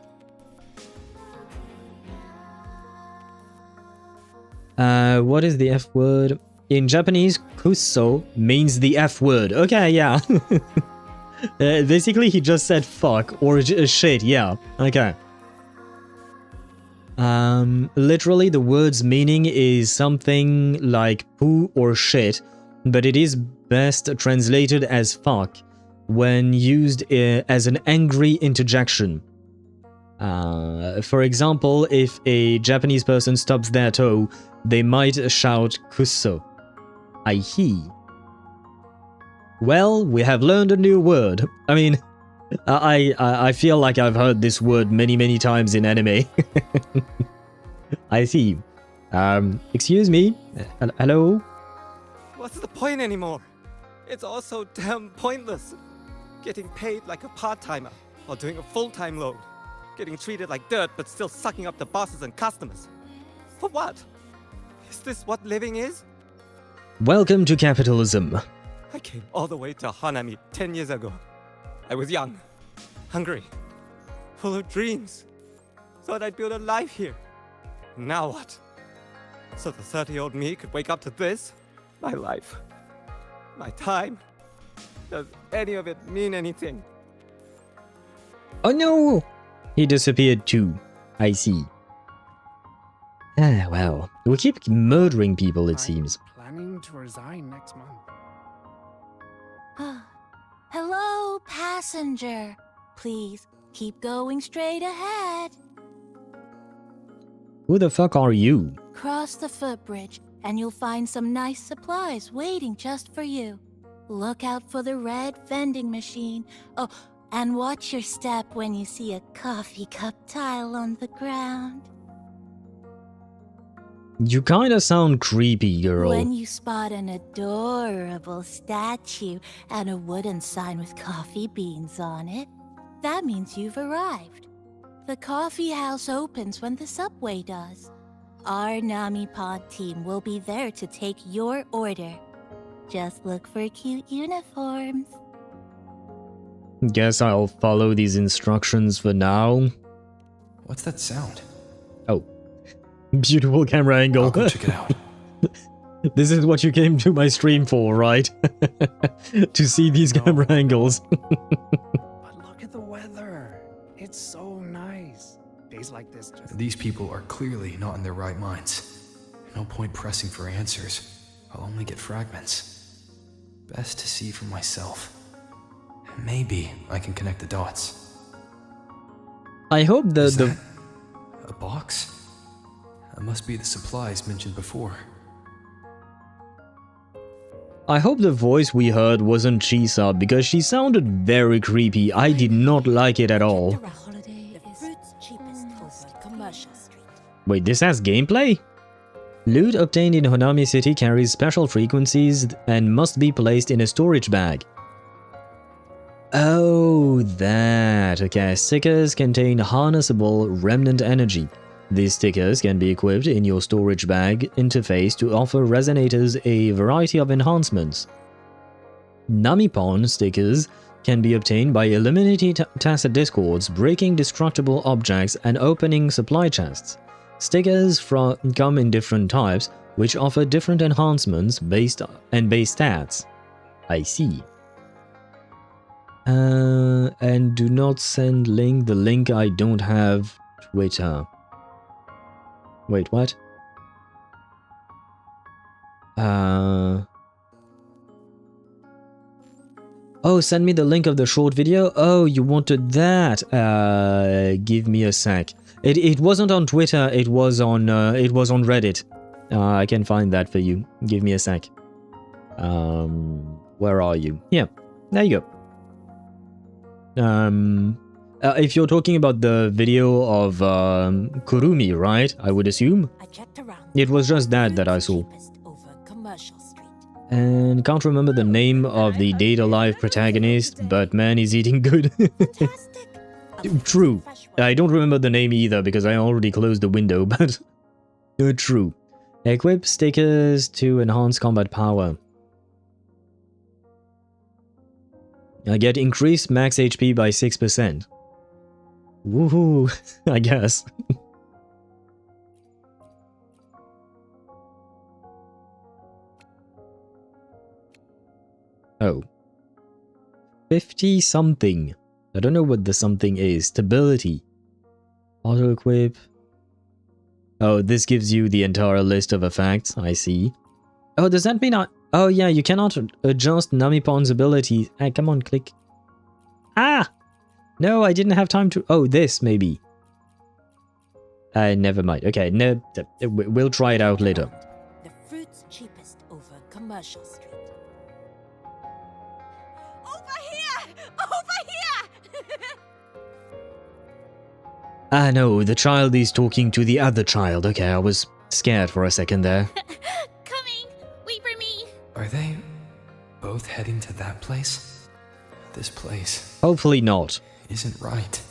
S3: What is the F word? In Japanese, kuso means the F word. Okay, yeah. Basically, he just said fuck or shit, yeah. Okay. Literally, the word's meaning is something like poo or shit, but it is best translated as fuck when used as an angry interjection. For example, if a Japanese person stubs their toe, they might shout kuso. I-he. Well, we have learned a new word. I mean, I feel like I've heard this word many times in anime. I see. Excuse me? Hello?
S18: What's the point anymore? It's all so damn pointless. Getting paid like a part-timer while doing a full-time load. Getting treated like dirt but still sucking up the bosses and customers. For what? Is this what living is?
S3: Welcome to capitalism.
S18: I came all the way to Hanami 10 years ago. I was young, hungry, full of dreams. Thought I'd build a life here. Now what? So the 30-year-old me could wake up to this? My life. My time. Does any of it mean anything?
S3: Oh no! He disappeared too. I see. Ah, well. We keep murdering people, it seems.
S19: Planning to resign next month.
S2: Hello, passenger. Please keep going straight ahead.
S3: Who the fuck are you?
S2: Cross the footbridge, and you'll find some nice supplies waiting just for you. Look out for the red vending machine. Oh, and watch your step when you see a coffee cup tile on the ground.
S3: You kinda sound creepy, girl.
S2: When you spot an adorable statue and a wooden sign with coffee beans on it, that means you've arrived. The coffee house opens when the subway does. Our Nami Pod team will be there to take your order. Just look for cute uniforms.
S3: Guess I'll follow these instructions for now.
S8: What's that sound?
S3: Oh. Beautiful camera angle.
S8: I'll go check it out.
S3: This is what you came to my stream for, right? To see these camera angles.
S19: But look at the weather. It's so nice. Days like this just...
S8: These people are clearly not in their right minds. No point pressing for answers. I'll only get fragments. Best to see for myself. Maybe I can connect the dots.
S3: I hope the
S8: a box? That must be the supplies mentioned before.
S3: I hope the voice we heard wasn't Chisa, because she sounded very creepy. I did not like it at all. Wait, this has gameplay? Loot obtained in Honami City carries special frequencies and must be placed in a storage bag. Oh, that. Okay, stickers contain harnessable remnant energy. These stickers can be equipped in your storage bag interface to offer resonators a variety of enhancements. Namipon stickers can be obtained by eliminating tacit discords, breaking destructible objects, and opening supply chests. Stickers come in different types, which offer different enhancements based base stats. I see. And do not send link. The link I don't have Twitter. Wait, what? Oh, send me the link of the short video? Oh, you wanted that? Give me a sec. It wasn't on Twitter, it was on Reddit. I can find that for you. Give me a sec. Where are you? Yeah, there you go. If you're talking about the video of Kurumi, right? I would assume. It was just that I saw. And can't remember the name of the Date Alive protagonist, but man, he's eating good. True. I don't remember the name either because I already closed the window, but true. Equip stickers to enhance combat power. I get increased max HP by 6%. Woohoo, I guess. Oh. 50 something. I don't know what the something is. Stability. Auto equip. Oh, this gives you the entire list of effects. I see. Oh, does that mean oh yeah, you cannot adjust Namipon's ability. Hey, come on, click. Ah! No, I didn't have time to... Oh, this, maybe. Never mind. Okay, no, we'll try it out later.
S20: The fruit's cheapest over Commercial Street.
S9: Over here! Over here!
S3: Ah, no, the child is talking to the other child. Okay, I was scared for a second there.
S9: Coming! Wait for me!
S8: Are they both heading to that place? This place...
S3: Hopefully not.
S8: Isn't right.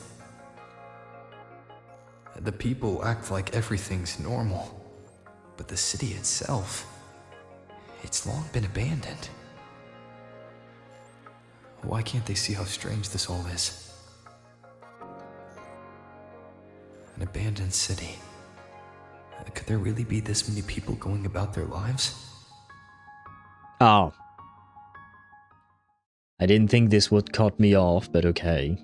S8: The people act like everything's normal, but the city itself, it's long been abandoned. Why can't they see how strange this all is? An abandoned city. Could there really be this many people going about their lives?
S3: Oh. I didn't think this would cut me off, but okay.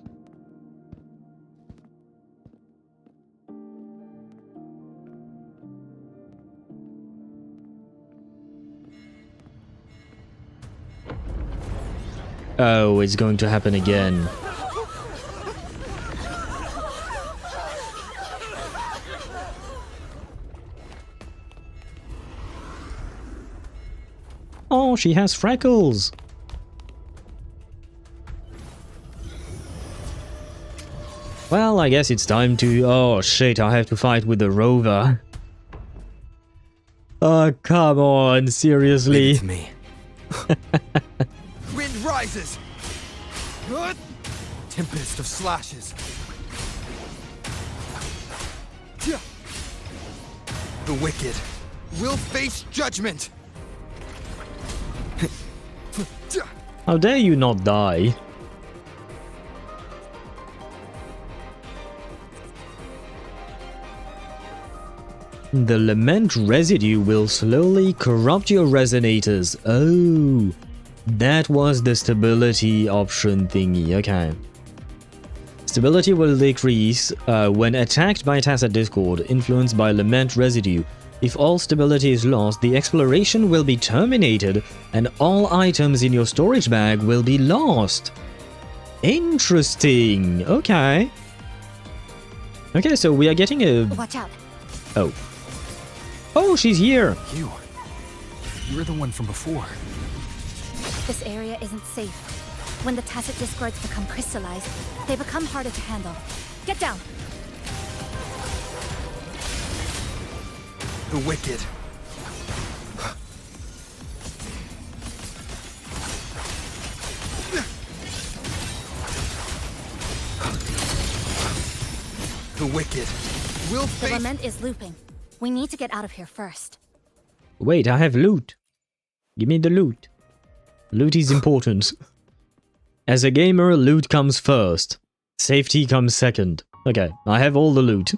S3: Oh, it's going to happen again. Oh, she has freckles. Well, I guess it's time to... Oh shit, I have to fight with the rover. Oh, come on, seriously.
S8: Leave it to me.
S13: Wind rises. Tempest of slashes. The wicked will face judgment.
S3: How dare you not die? The lament residue will slowly corrupt your resonators. Oh, that was the stability option thingy. Okay. Stability will decrease when attacked by Tacit Discord, influenced by lament residue. If all stability is lost, the exploration will be terminated and all items in your storage bag will be lost. Interesting. Okay. Okay, so we are getting a...
S14: Watch out.
S3: Oh. Oh, she's here.
S8: You're the one from before.
S14: This area isn't safe. When the Tacit Discords become crystallized, they become harder to handle. Get down!
S8: The wicked. The wicked. Will
S14: The lament is looping. We need to get out of here first.
S3: Wait, I have loot. Give me the loot. Loot is important. As a gamer, loot comes first. Safety comes second. Okay, I have all the loot.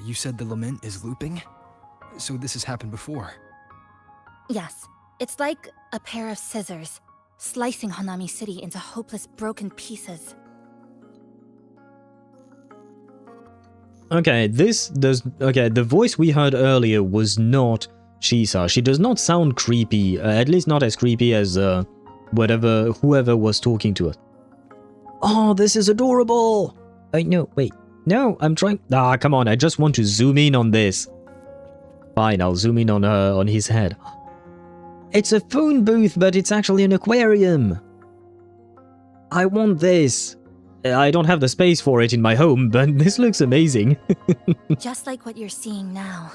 S8: You said the lament is looping? So this has happened before?
S14: Yes, it's like a pair of scissors, slicing Honami City into hopeless broken pieces.
S3: Okay, the voice we heard earlier was not Chisa. She does not sound creepy, at least not as creepy as whoever was talking to us. Oh, this is adorable! No, wait. No, I'm trying... Ah, come on, I just want to zoom in on this. Fine, I'll zoom in on his head. It's a phone booth, but it's actually an aquarium. I want this. I don't have the space for it in my home, but this looks amazing.
S14: Just like what you're seeing now.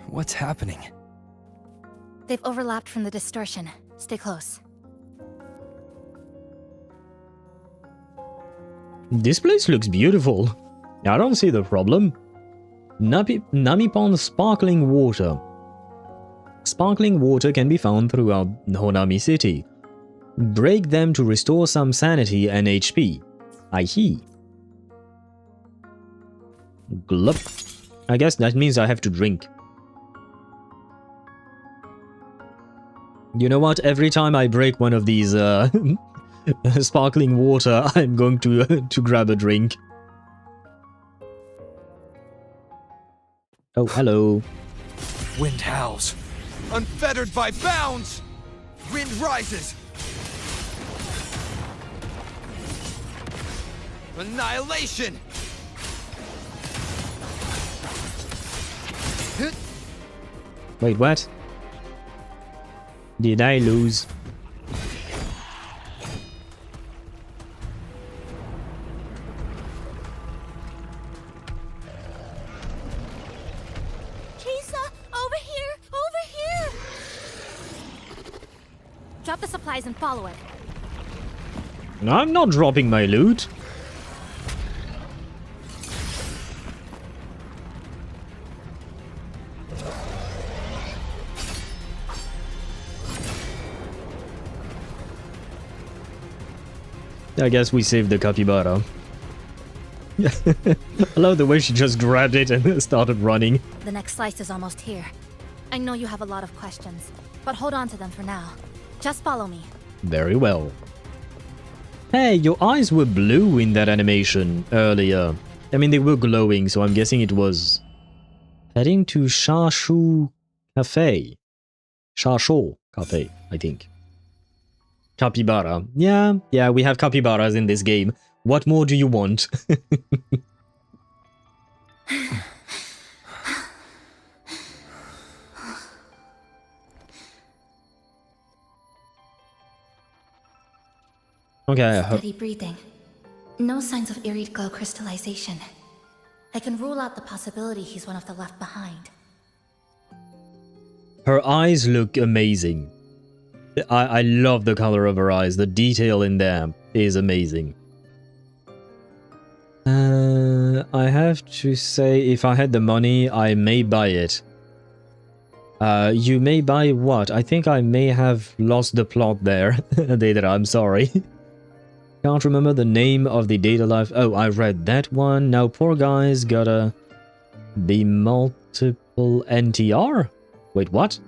S8: What's happening?
S14: They've overlapped from the distortion. Stay close.
S3: This place looks beautiful. I don't see the problem. Namipon sparkling water. Sparkling water can be found throughout Honami City. Break them to restore some sanity and HP. Aye. Glup. I guess that means I have to drink. You know what? Every time I break one of these sparkling water, I'm going to grab a drink. Oh, hello.
S8: Wind howls. Unfettered by bounds! Wind rises! Annihilation!
S3: Wait, what? Did I lose?
S9: Chisa, over here! Over here!
S14: Drop the supplies and follow it.
S3: No, I'm not dropping my loot. I guess we saved the capybara. I love the way she just grabbed it and started running.
S14: The next slice is almost here. I know you have a lot of questions, but hold on to them for now. Just follow me.
S3: Very well. Hey, your eyes were blue in that animation earlier. I mean, they were glowing, so I'm guessing it was... Heading to Shashu Cafe. Shasho Cafe, I think. Capybara. Yeah, we have capybaras in this game. What more do you want? Okay.
S14: Steady breathing. No signs of irid glow crystallization. I can rule out the possibility he's one of the left behind.
S3: Her eyes look amazing. I love the color of her eyes. The detail in them is amazing. I have to say, if I had the money, I may buy it. You may buy what? I think I may have lost the plot there. Deidara, I'm sorry. Can't remember the name of the data life. Oh, I read that one. Now poor guy's gotta be multiple NTR? Wait, what?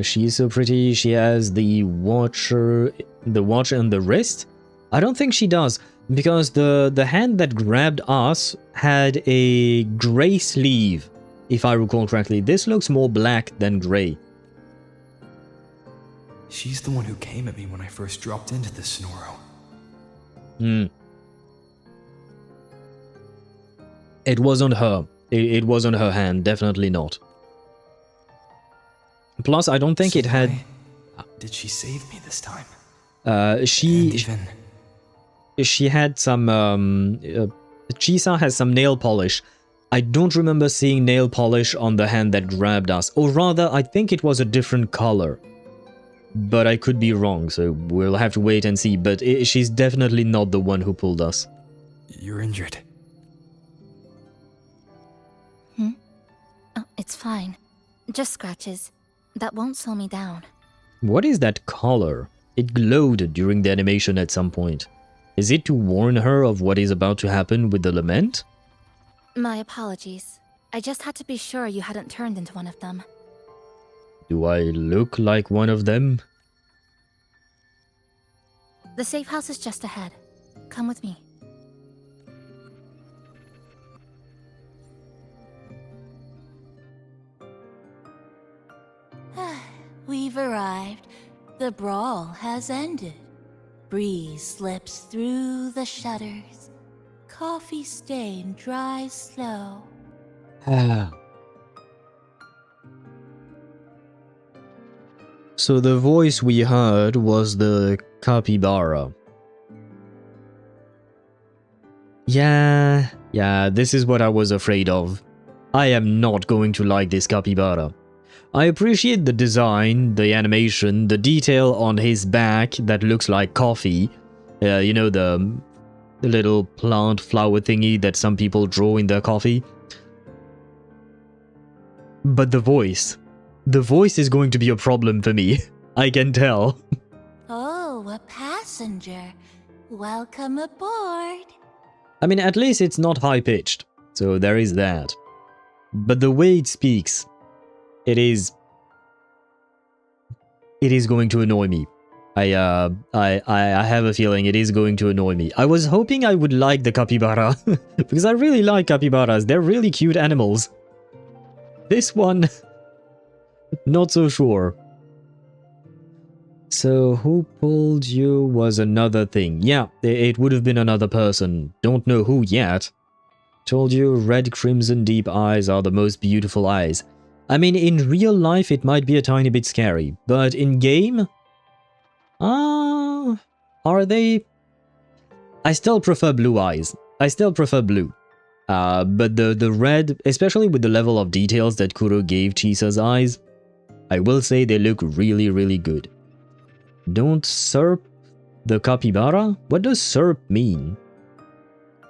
S3: She's so pretty. She has the watch on the wrist. I don't think she does, because the hand that grabbed us had a gray sleeve, if I recall correctly. This looks more black than gray.
S8: She's the one who came at me when I first dropped into the Sonoro.
S3: It wasn't her. It wasn't her hand, definitely not. Plus, I don't think it had...
S8: Did she save me this time?
S3: She had some... Chisa has some nail polish. I don't remember seeing nail polish on the hand that grabbed us. Or rather, I think it was a different color. But I could be wrong, so we'll have to wait and see. But she's definitely not the one who pulled us.
S8: You're injured.
S14: Oh, it's fine. Just scratches. That won't slow me down.
S3: What is that color? It glowed during the animation at some point. Is it to warn her of what is about to happen with the lament?
S14: My apologies. I just had to be sure you hadn't turned into one of them.
S3: Do I look like one of them?
S14: The safe house is just ahead. Come with me.
S20: We've arrived. The brawl has ended. Breeze slips through the shutters. Coffee stain dries slow.
S3: So the voice we heard was the capybara. Yeah, this is what I was afraid of. I am not going to like this capybara. I appreciate the design, the animation, the detail on his back that looks like coffee. You know, the little plant flower thingy that some people draw in their coffee. But the voice is going to be a problem for me. I can tell.
S20: Oh, a passenger. Welcome aboard.
S3: I mean, at least it's not high-pitched, so there is that. But the way it speaks, it is going to annoy me. I have a feeling it is going to annoy me. I was hoping I would like the capybara, because I really like capybaras. They're really cute animals. This one, not so sure. So who pulled you was another thing. Yeah, it would have been another person. Don't know who yet. Told you red crimson deep eyes are the most beautiful eyes. I mean, in real life it might be a tiny bit scary, but in game? Are they? I still prefer blue eyes. I still prefer blue. But the red, especially with the level of details that Kuro gave Chisa's eyes, I will say they look really, really good. Don't serp the capybara? What does serp mean?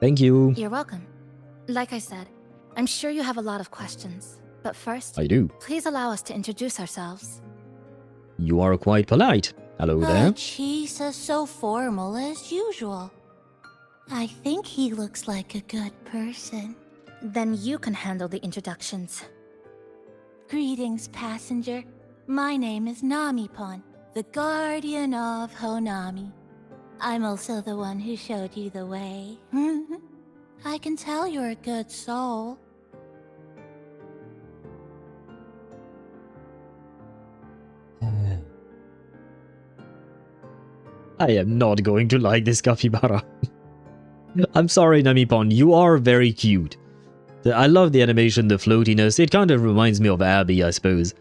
S3: Thank you.
S14: You're welcome. Like I said, I'm sure you have a lot of questions. But first,
S3: I do.
S14: Please allow us to introduce ourselves.
S3: You are quite polite. Hello there.
S20: Chisa so formal as usual. I think he looks like a good person.
S14: Then you can handle the introductions.
S20: Greetings, passenger. My name is Namipon, the guardian of Honami. I'm also the one who showed you the way. I can tell you're a good soul.
S3: I am not going to like this capybara. I'm sorry, Namipon, you are very cute. I love the animation, the floatiness. It kind of reminds me of Abby, I suppose.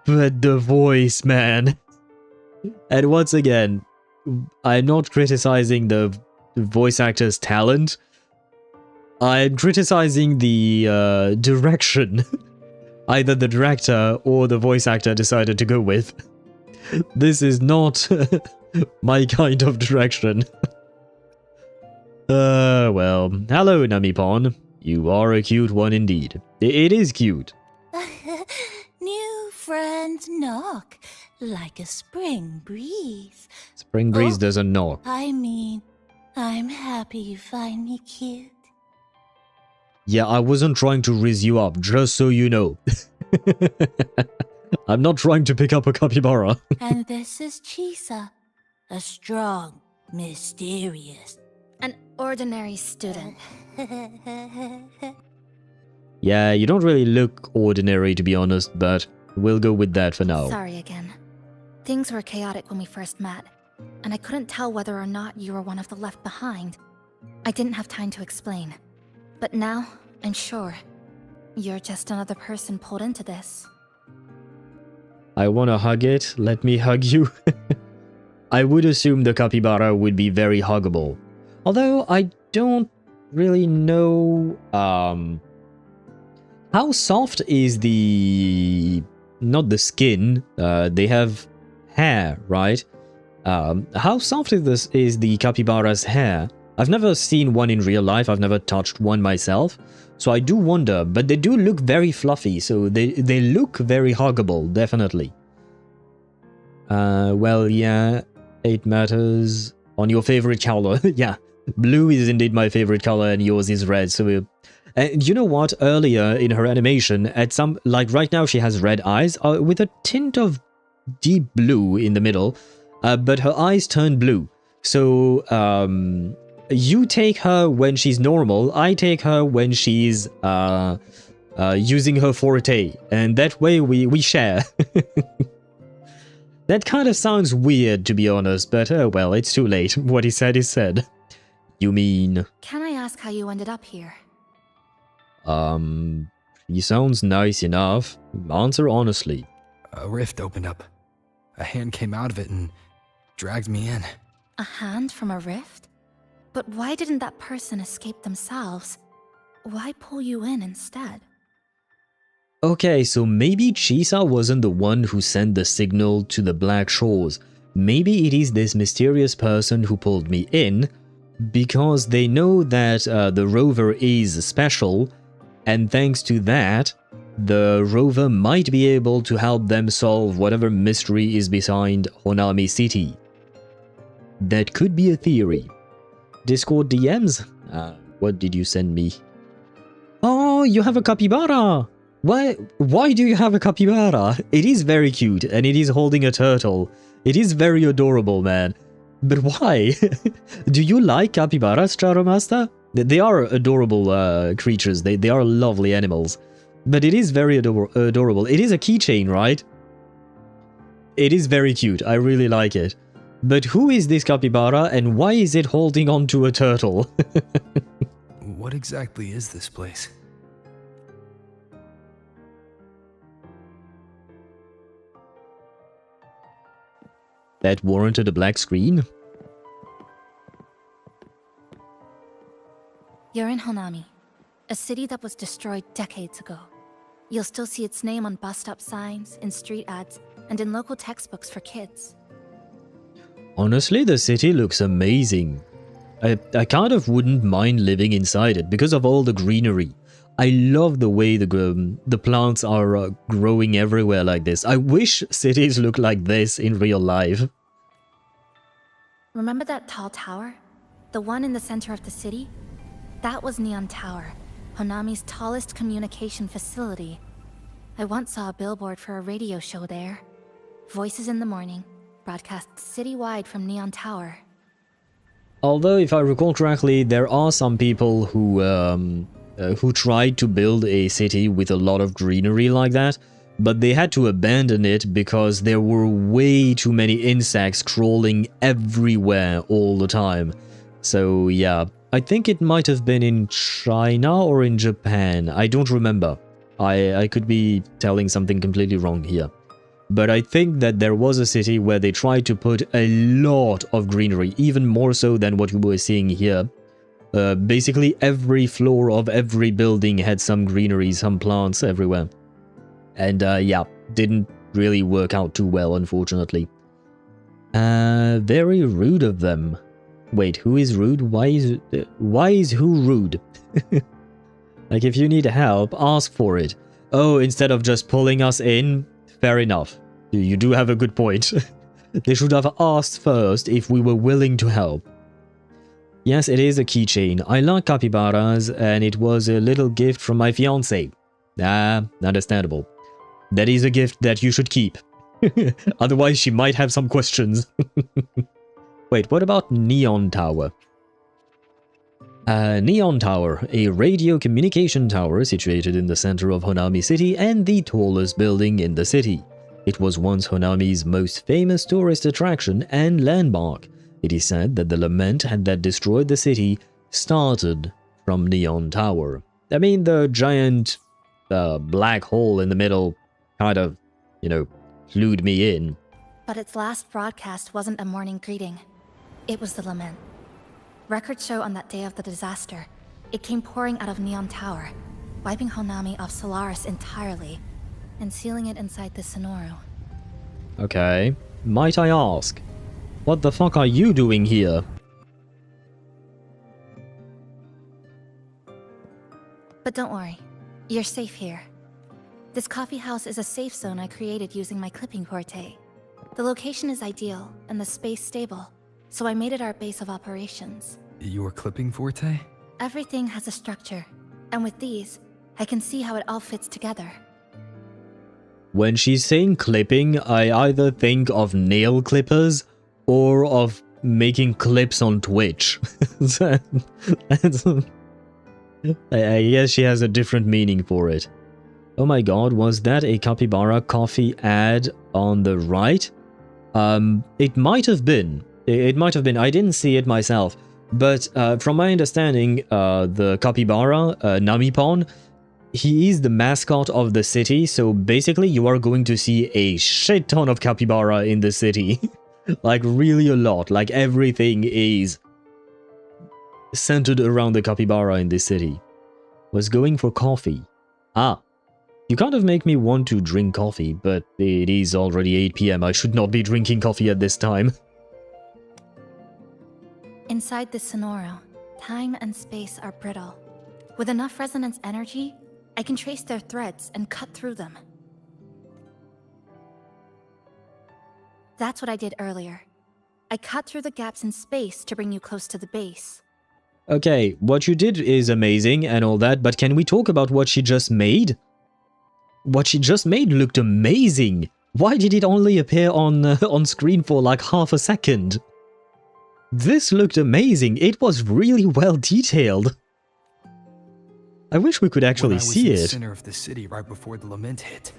S3: But the voice, man. And once again, I'm not criticizing the voice actor's talent. I'm criticizing the direction either the director or the voice actor decided to go with. This is not my kind of direction. Well, hello, Namipon. You are a cute one indeed. It is cute.
S20: New friends knock. like a spring breeze.
S3: Spring breeze doesn't knock.
S20: I mean, I'm happy you find me cute.
S3: Yeah, I wasn't trying to riz you up, just so you know. I'm not trying to pick up a capybara.
S20: And this is Chisa, a strong, mysterious,
S17: an ordinary student.
S3: Yeah, you don't really look ordinary to be honest, but we'll go with that for now.
S14: Sorry again. Things were chaotic when we first met, and I couldn't tell whether or not you were one of the left behind. I didn't have time to explain. But now, I'm sure. You're just another person pulled into this.
S3: I wanna hug it, let me hug you. I would assume the capybara would be very huggable. Although I don't really know how soft is the... not the skin, they have hair, right? How soft is the capybara's hair? I've never seen one in real life, I've never touched one myself, so I do wonder, but they do look very fluffy, so they look very huggable, definitely. Well, yeah, it matters. On your favorite color, yeah, blue is indeed my favorite color and yours is red, so... And you know what, earlier in her animation, at some, like right now she has red eyes, with a tint of deep blue in the middle, but her eyes turn blue. So, you take her when she's normal, I take her when she's using her forte, and that way we share. That kind of sounds weird, to be honest, but well, it's too late. What he said is said. You mean...
S14: Can I ask how you ended up here?
S3: He sounds nice enough. Answer honestly.
S8: A rift opened up. A hand came out of it and dragged me in.
S14: A hand from a rift? But why didn't that person escape themselves? Why pull you in instead?
S3: Okay, so maybe Chisa wasn't the one who sent the signal to the Black Shores. Maybe it is this mysterious person who pulled me in, because they know that the rover is special, and thanks to that, the rover might be able to help them solve whatever mystery is behind Honami City. That could be a theory. Discord DMs? What did you send me? Oh, you have a capybara! Why do you have a capybara? It is very cute, and it is holding a turtle. It is very adorable, man. But why? Do you like capybaras, Charo Master? They are adorable creatures. They are lovely animals. But it is very adorable. It is a keychain, right? It is very cute. I really like it. But who is this capybara, and why is it holding onto a turtle?
S8: What exactly is this place?
S3: That warranted a black screen?
S14: You're in Honami, a city that was destroyed decades ago. You'll still see its name on bus stop signs, in street ads, and in local textbooks for kids.
S3: Honestly, the city looks amazing. I kind of wouldn't mind living inside it because of all the greenery. I love the way the plants are growing everywhere like this. I wish cities looked like this in real life.
S14: Remember that tall tower? The one in the center of the city? That was Neon Tower, Honami's tallest communication facility. I once saw a billboard for a radio show there. Voices in the Morning, broadcast citywide from Neon Tower.
S3: Although, if I recall correctly, there are some people who tried to build a city with a lot of greenery like that, but they had to abandon it because there were way too many insects crawling everywhere all the time. So yeah, I think it might have been in China or in Japan, I don't remember. I could be telling something completely wrong here. But I think that there was a city where they tried to put a lot of greenery, even more so than what we were seeing here. Basically every floor of every building had some greenery, some plants everywhere. And yeah, didn't really work out too well, unfortunately. Very rude of them. Wait, who is rude? Why is who rude? Like, if you need help, ask for it. Oh, instead of just pulling us in? Fair enough. You do have a good point. They should have asked first if we were willing to help. Yes, it is a keychain. I like capybaras, and it was a little gift from my fiancée. Understandable. That is a gift that you should keep. Otherwise, she might have some questions. Wait, what about Neon Tower? Neon Tower, a radio communication tower situated in the center of Honami City and the tallest building in the city. It was once Honami's most famous tourist attraction and landmark. It is said that the lament that destroyed the city started from Neon Tower. I mean, the giant black hole in the middle kind of, clued me in.
S14: But its last broadcast wasn't a morning greeting. It was the lament. Records show on that day of the disaster, it came pouring out of Neon Tower, wiping Honami off Solaris entirely, and sealing it inside the Sonoro.
S3: Okay. Might I ask, what the fuck are you doing here?
S14: But don't worry, you're safe here. This coffee house is a safe zone I created using my clipping forte. The location is ideal, and the space stable, so I made it our base of operations.
S8: Your clipping forte?
S14: Everything has a structure, and with these, I can see how it all fits together.
S3: When she's saying clipping, I either think of nail clippers or of making clips on Twitch. I guess she has a different meaning for it. Oh my god, was that a capybara coffee ad on the right? It might have been. It might have been. I didn't see it myself. But from my understanding, the capybara, Namipon, he is the mascot of the city. So basically, you are going to see a shit ton of capybara in the city. Like, really a lot. Like, everything is centered around the capybara in this city. Was going for coffee. Ah. You kind of make me want to drink coffee, but it is already 8 PM. I should not be drinking coffee at this time.
S14: Inside the Sonoro, time and space are brittle. With enough resonance energy, I can trace their threads and cut through them. That's what I did earlier. I cut through the gaps in space to bring you close to the base.
S3: Okay, what you did is amazing and all that, but can we talk about what she just made? What she just made looked amazing. Why did it only appear on screen for like half a second? This looked amazing. It was really well detailed. I wish we could actually see it.
S8: I was in the center of the city right before the lament hit.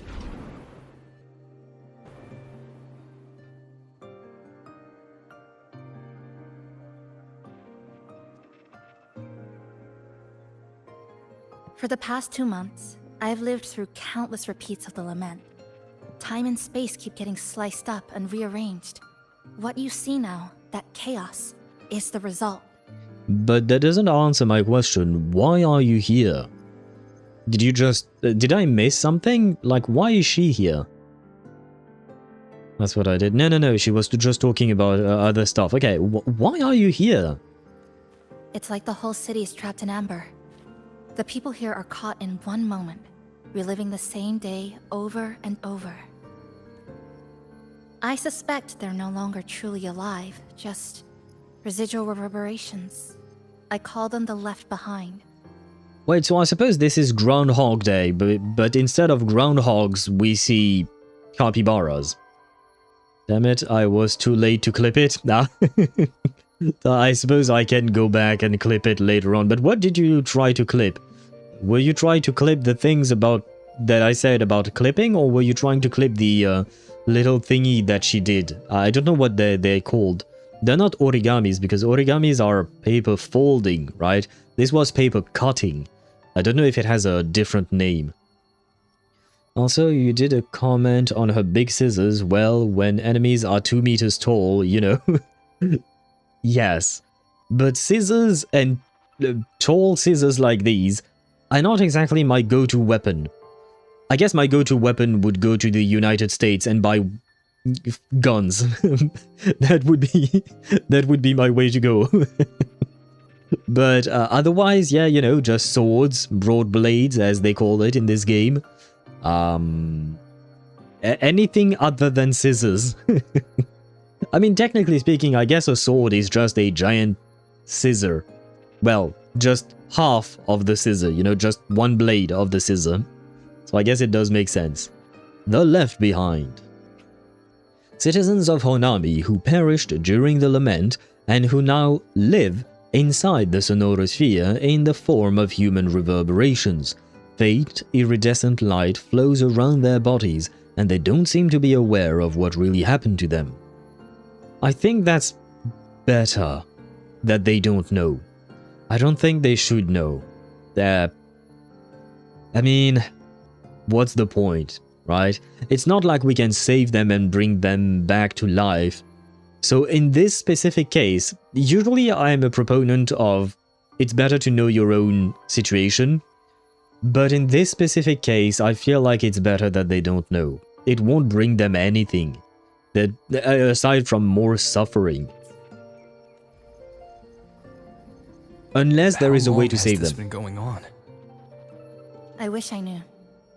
S14: For the past 2 months, I have lived through countless repeats of the lament. Time and space keep getting sliced up and rearranged. What you see now, that chaos, is the result.
S3: But that doesn't answer my question. Why are you here? Did you just... did I miss something? Like, why is she here? That's what I did. No, she was just talking about other stuff. Okay, why are you here?
S14: It's like the whole city is trapped in amber. The people here are caught in one moment, reliving the same day over and over. I suspect they're no longer truly alive, just residual reverberations. I call them the left behind.
S3: Wait, so I suppose this is Groundhog Day, but instead of groundhogs, we see capybaras. Damn it, I was too late to clip it. Nah. I suppose I can go back and clip it later on, but what did you try to clip? Were you trying to clip the things about that I said about clipping, or were you trying to clip the little thingy that she did? I don't know what they're called. They're not origamis, because origamis are paper folding, right? This was paper cutting. I don't know if it has a different name. Also, you did a comment on her big scissors. Well, when enemies are 2 meters tall, you know. Yes. But scissors and tall scissors like these are not exactly my go-to weapon. I guess my go-to weapon would go to the United States and buy guns. That would be my way to go. But otherwise, yeah, you know, just swords, broad blades, as they call it in this game. And anything other than scissors. I mean, technically speaking, I guess a sword is just a giant scissor. Well, just half of the scissor, you know, just one blade of the scissor. So I guess it does make sense. The Left Behind. Citizens of Honami who perished during the lament and who now live inside the sonorosphere in the form of human reverberations. Faint, iridescent light flows around their bodies and they don't seem to be aware of what really happened to them. I think that's better that they don't know. I don't think they should know. I mean, what's the point, right? It's not like we can save them and bring them back to life. So in this specific case, usually I'm a proponent of it's better to know your own situation. But in this specific case, I feel like it's better that they don't know. It won't bring them anything, that aside from more suffering. Unless there is a way to save them.
S8: How long has this been going on?
S14: I wish I knew.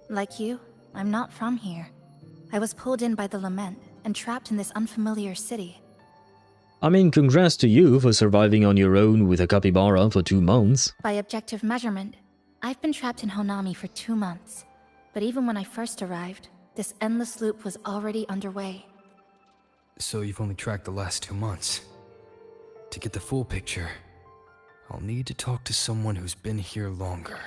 S14: Like you, I'm not from here. I was pulled in by the lament and trapped in this unfamiliar city.
S3: I mean, congrats to you for surviving on your own with a capybara for 2 months.
S14: By objective measurement, I've been trapped in Honami for 2 months. But even when I first arrived, this endless loop was already underway.
S8: So you've only tracked the last 2 months. To get the full picture, I'll need to talk to someone who's been here longer.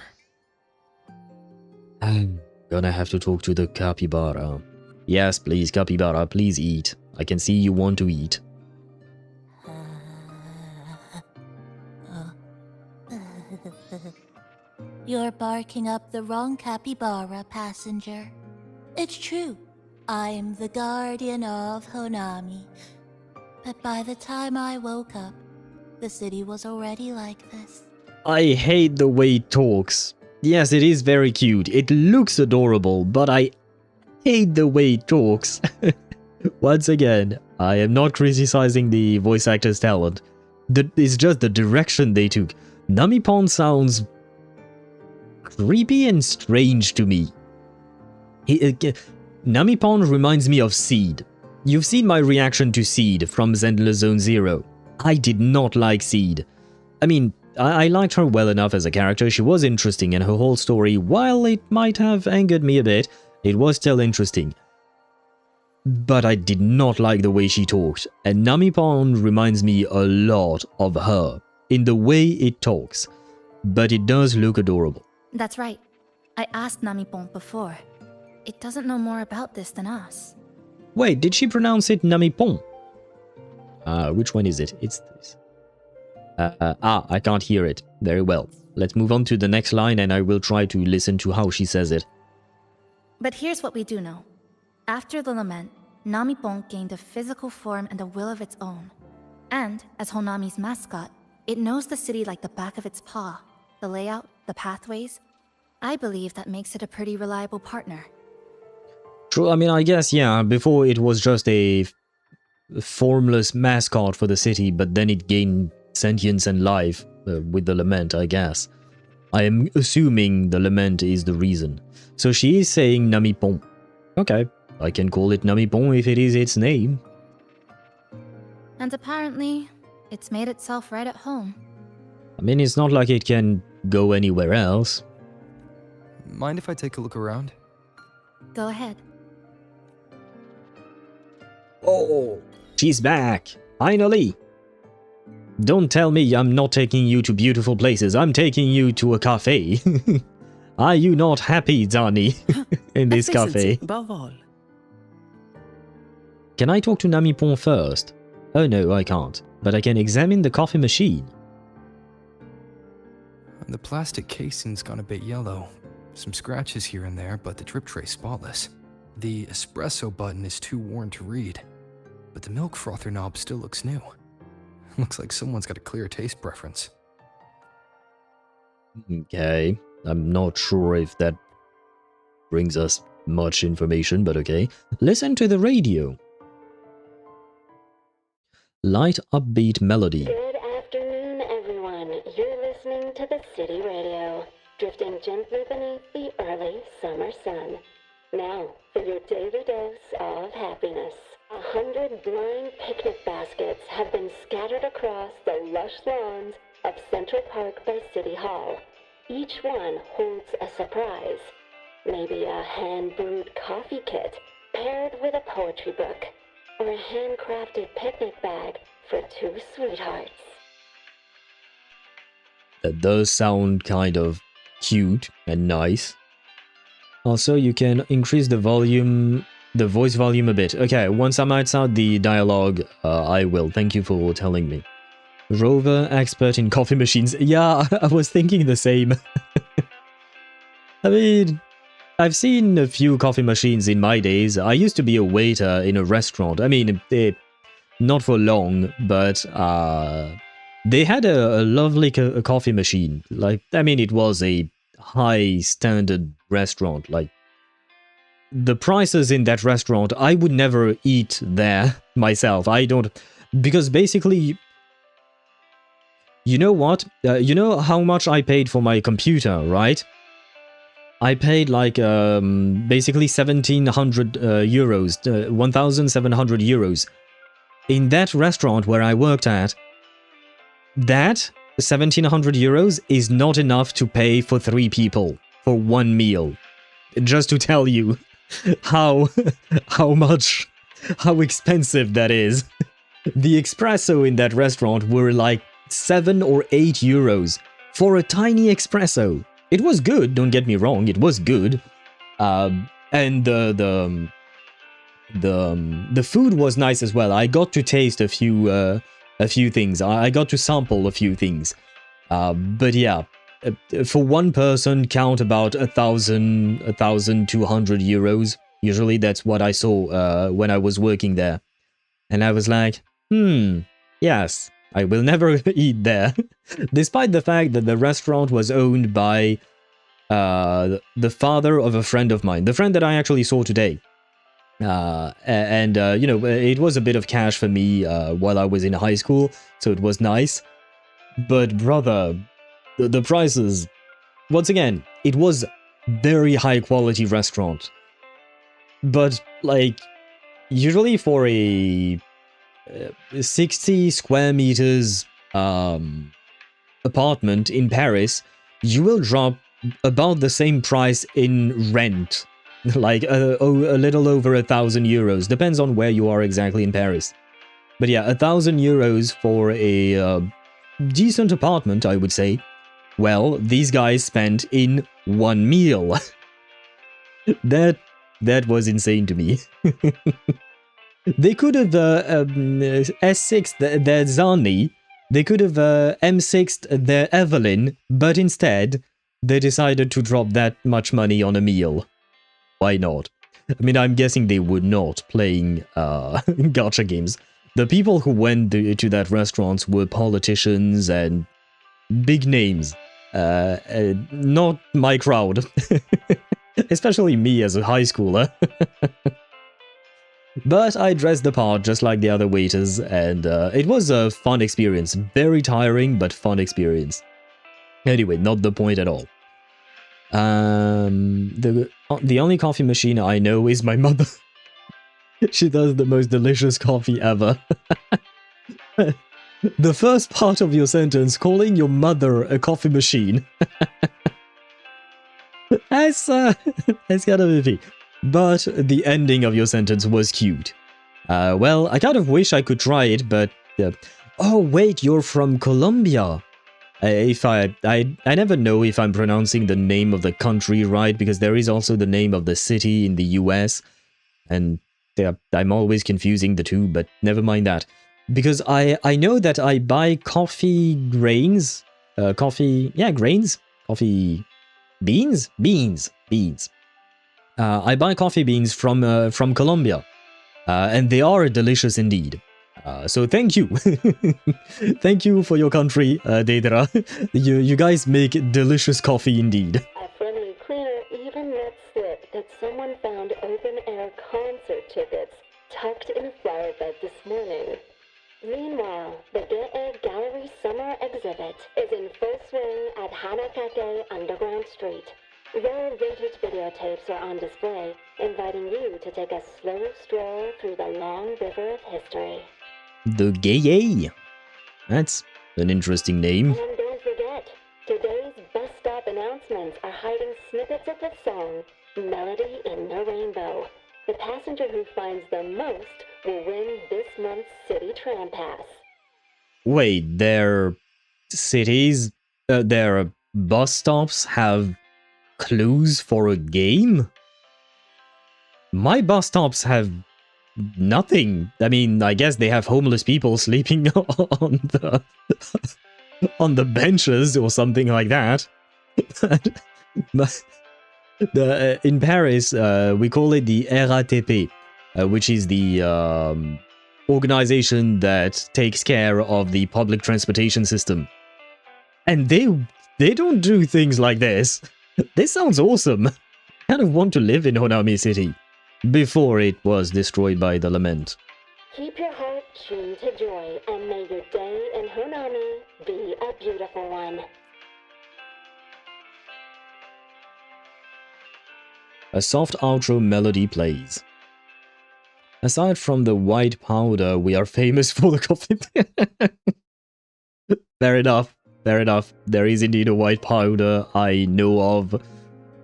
S3: I'm gonna have to talk to the capybara. Yes, please, capybara, please eat. I can see you want to eat.
S20: You're barking up the wrong capybara, passenger. It's true. I'm the guardian of Honami. But by the time I woke up, the city was already like this.
S3: I hate the way it talks. Yes, it is very cute. It looks adorable, but I hate the way it talks. Once again, I am not criticizing the voice actor's talent. It's just the direction they took. Namipon sounds creepy and strange to me. Namipon reminds me of Seed. You've seen my reaction to Seed from Zenless Zone Zero. I did not like Seed. I mean, I liked her well enough as a character. She was interesting, and her whole story, while it might have angered me a bit, it was still interesting. But I did not like the way she talked, and Namipon reminds me a lot of her in the way it talks. But it does look adorable.
S14: That's right. I asked Namipon before. It doesn't know more about this than us.
S3: Wait, did she pronounce it Namipon? Which one is it? It's this. I can't hear it. Very well. Let's move on to the next line and I will try to listen to how she says it.
S14: But here's what we do know. After the lament, Namipon gained a physical form and a will of its own. And, as Honami's mascot, it knows the city like the back of its paw. The layout, the pathways. I believe that makes it a pretty reliable partner.
S3: True, I mean, I guess, yeah, before it was just a formless mascot for the city, but then it gained sentience and life with the lament, I guess. I am assuming the lament is the reason. So she is saying Namipon. Okay, I can call it Namipon if it is its name.
S14: And apparently, it's made itself right at home.
S3: I mean, it's not like it can go anywhere else.
S8: Mind if I take a look around?
S14: Go ahead.
S3: Oh, she's back. Finally. Don't tell me I'm not taking you to beautiful places. I'm taking you to a cafe. Are you not happy, Zani, in this cafe?
S11: Above all.
S3: Can I talk to Namipon first? Oh no, I can't. But I can examine the coffee machine.
S8: The plastic casing's gone a bit yellow. Some scratches here and there, but the drip tray's spotless. The espresso button is too worn to read, but the milk frother knob still looks new. Looks like someone's got a clear taste preference.
S3: Okay, I'm not sure if that brings us much information, but okay. Listen to the radio. Light, upbeat melody.
S21: Good afternoon, everyone. You're listening to the City Radio, drifting gently beneath the early summer sun. Now, for your daily dose of happiness. 100 blind picnic baskets have been scattered across the lush lawns of Central Park by City Hall. Each one holds a surprise. Maybe a hand-brewed coffee kit paired with a poetry book, or a handcrafted picnic bag for two sweethearts.
S3: That does sound kind of cute and nice. Also, you can increase the volume, the voice volume a bit. Okay, once I'm outside the dialogue, I will. Thank you for telling me. Rover, expert in coffee machines. Yeah, I was thinking the same. I mean, I've seen a few coffee machines in my days. I used to be a waiter in a restaurant. I mean, not for long, but they had a lovely coffee machine. Like, I mean, it was a high standard restaurant. Like, the prices in that restaurant, I would never eat there myself. I don't, because basically, you know what? You know how much I paid for my computer, right? I paid like basically 1,700 euros, 1,700 euros. In that restaurant where I worked at, that 1,700 euros is not enough to pay for 3 people for one meal. Just to tell you how expensive that is. The espresso in that restaurant were like 7 or 8 euros for a tiny espresso. It was good, don't get me wrong, it was good. And the food was nice as well. I got to taste a few things. I got to sample a few things. But yeah, for one person, count about 1,200 euros. Usually that's what I saw when I was working there. And I was like, yes, I will never eat there. Despite the fact that the restaurant was owned by the father of a friend of mine. The friend that I actually saw today. You know, it was a bit of cash for me while I was in high school, so it was nice. But brother, the prices, once again, it was very high quality restaurant. But like, usually for a 60 square meters apartment in Paris, you will drop about the same price in rent. Like a little over 1,000 euros. Depends on where you are exactly in Paris. But yeah, 1,000 euros for a decent apartment, I would say. Well, these guys spent in one meal. That was insane to me. They could have S6'd their Zani. They could have M6'd their Evelyn. But instead, they decided to drop that much money on a meal. Why not? I mean, I'm guessing they were not playing gacha games. The people who went to that restaurant were politicians and big names. Not my crowd. Especially me as a high schooler. But I dressed the part just like the other waiters, and it was a fun experience. Very tiring, but fun experience. Anyway, not the point at all. The only coffee machine I know is my mother. She does the most delicious coffee ever. The first part of your sentence, calling your mother a coffee machine. That's kind of iffy. But the ending of your sentence was cute. Well, I kind of wish I could try it, but... oh, wait, you're from Colombia. I never know if I'm pronouncing the name of the country right, because there is also the name of the city in the US, and I'm always confusing the two, but never mind that. Because I know that I buy coffee grains, grains? Coffee beans? Beans. I buy coffee beans from Colombia, and they are delicious indeed. So thank you. Thank you for your country, Deidara. You guys make delicious coffee indeed.
S21: A friendly cleaner even let slip that someone found open-air concert tickets tucked in a flower bed this morning. Meanwhile, the Get Gallery Summer Exhibit is in full swing at Hanakake Underground Street. Rare vintage videotapes are on display, inviting you to take a slow stroll through the long river of history.
S3: The Gay. That's an interesting name.
S21: And don't forget, today's bus stop announcements are hiding snippets of the song Melody in the Rainbow. The passenger who finds the most will win this month's City Tram Pass.
S3: Wait, their cities, their bus stops have clues for a game? My bus stops have nothing. I mean, I guess they have homeless people sleeping on the on the benches or something like that. In Paris, we call it the RATP, which is the organization that takes care of the public transportation system. And they don't do things like this. This sounds awesome. I kind of want to live in Honami City before it was destroyed by the lament.
S21: Keep your heart tuned to joy, and may your day in Honami be a beautiful one.
S3: A soft outro melody plays. Aside from the white powder, we are famous for the coffee. Fair enough, fair enough. There is indeed a white powder I know of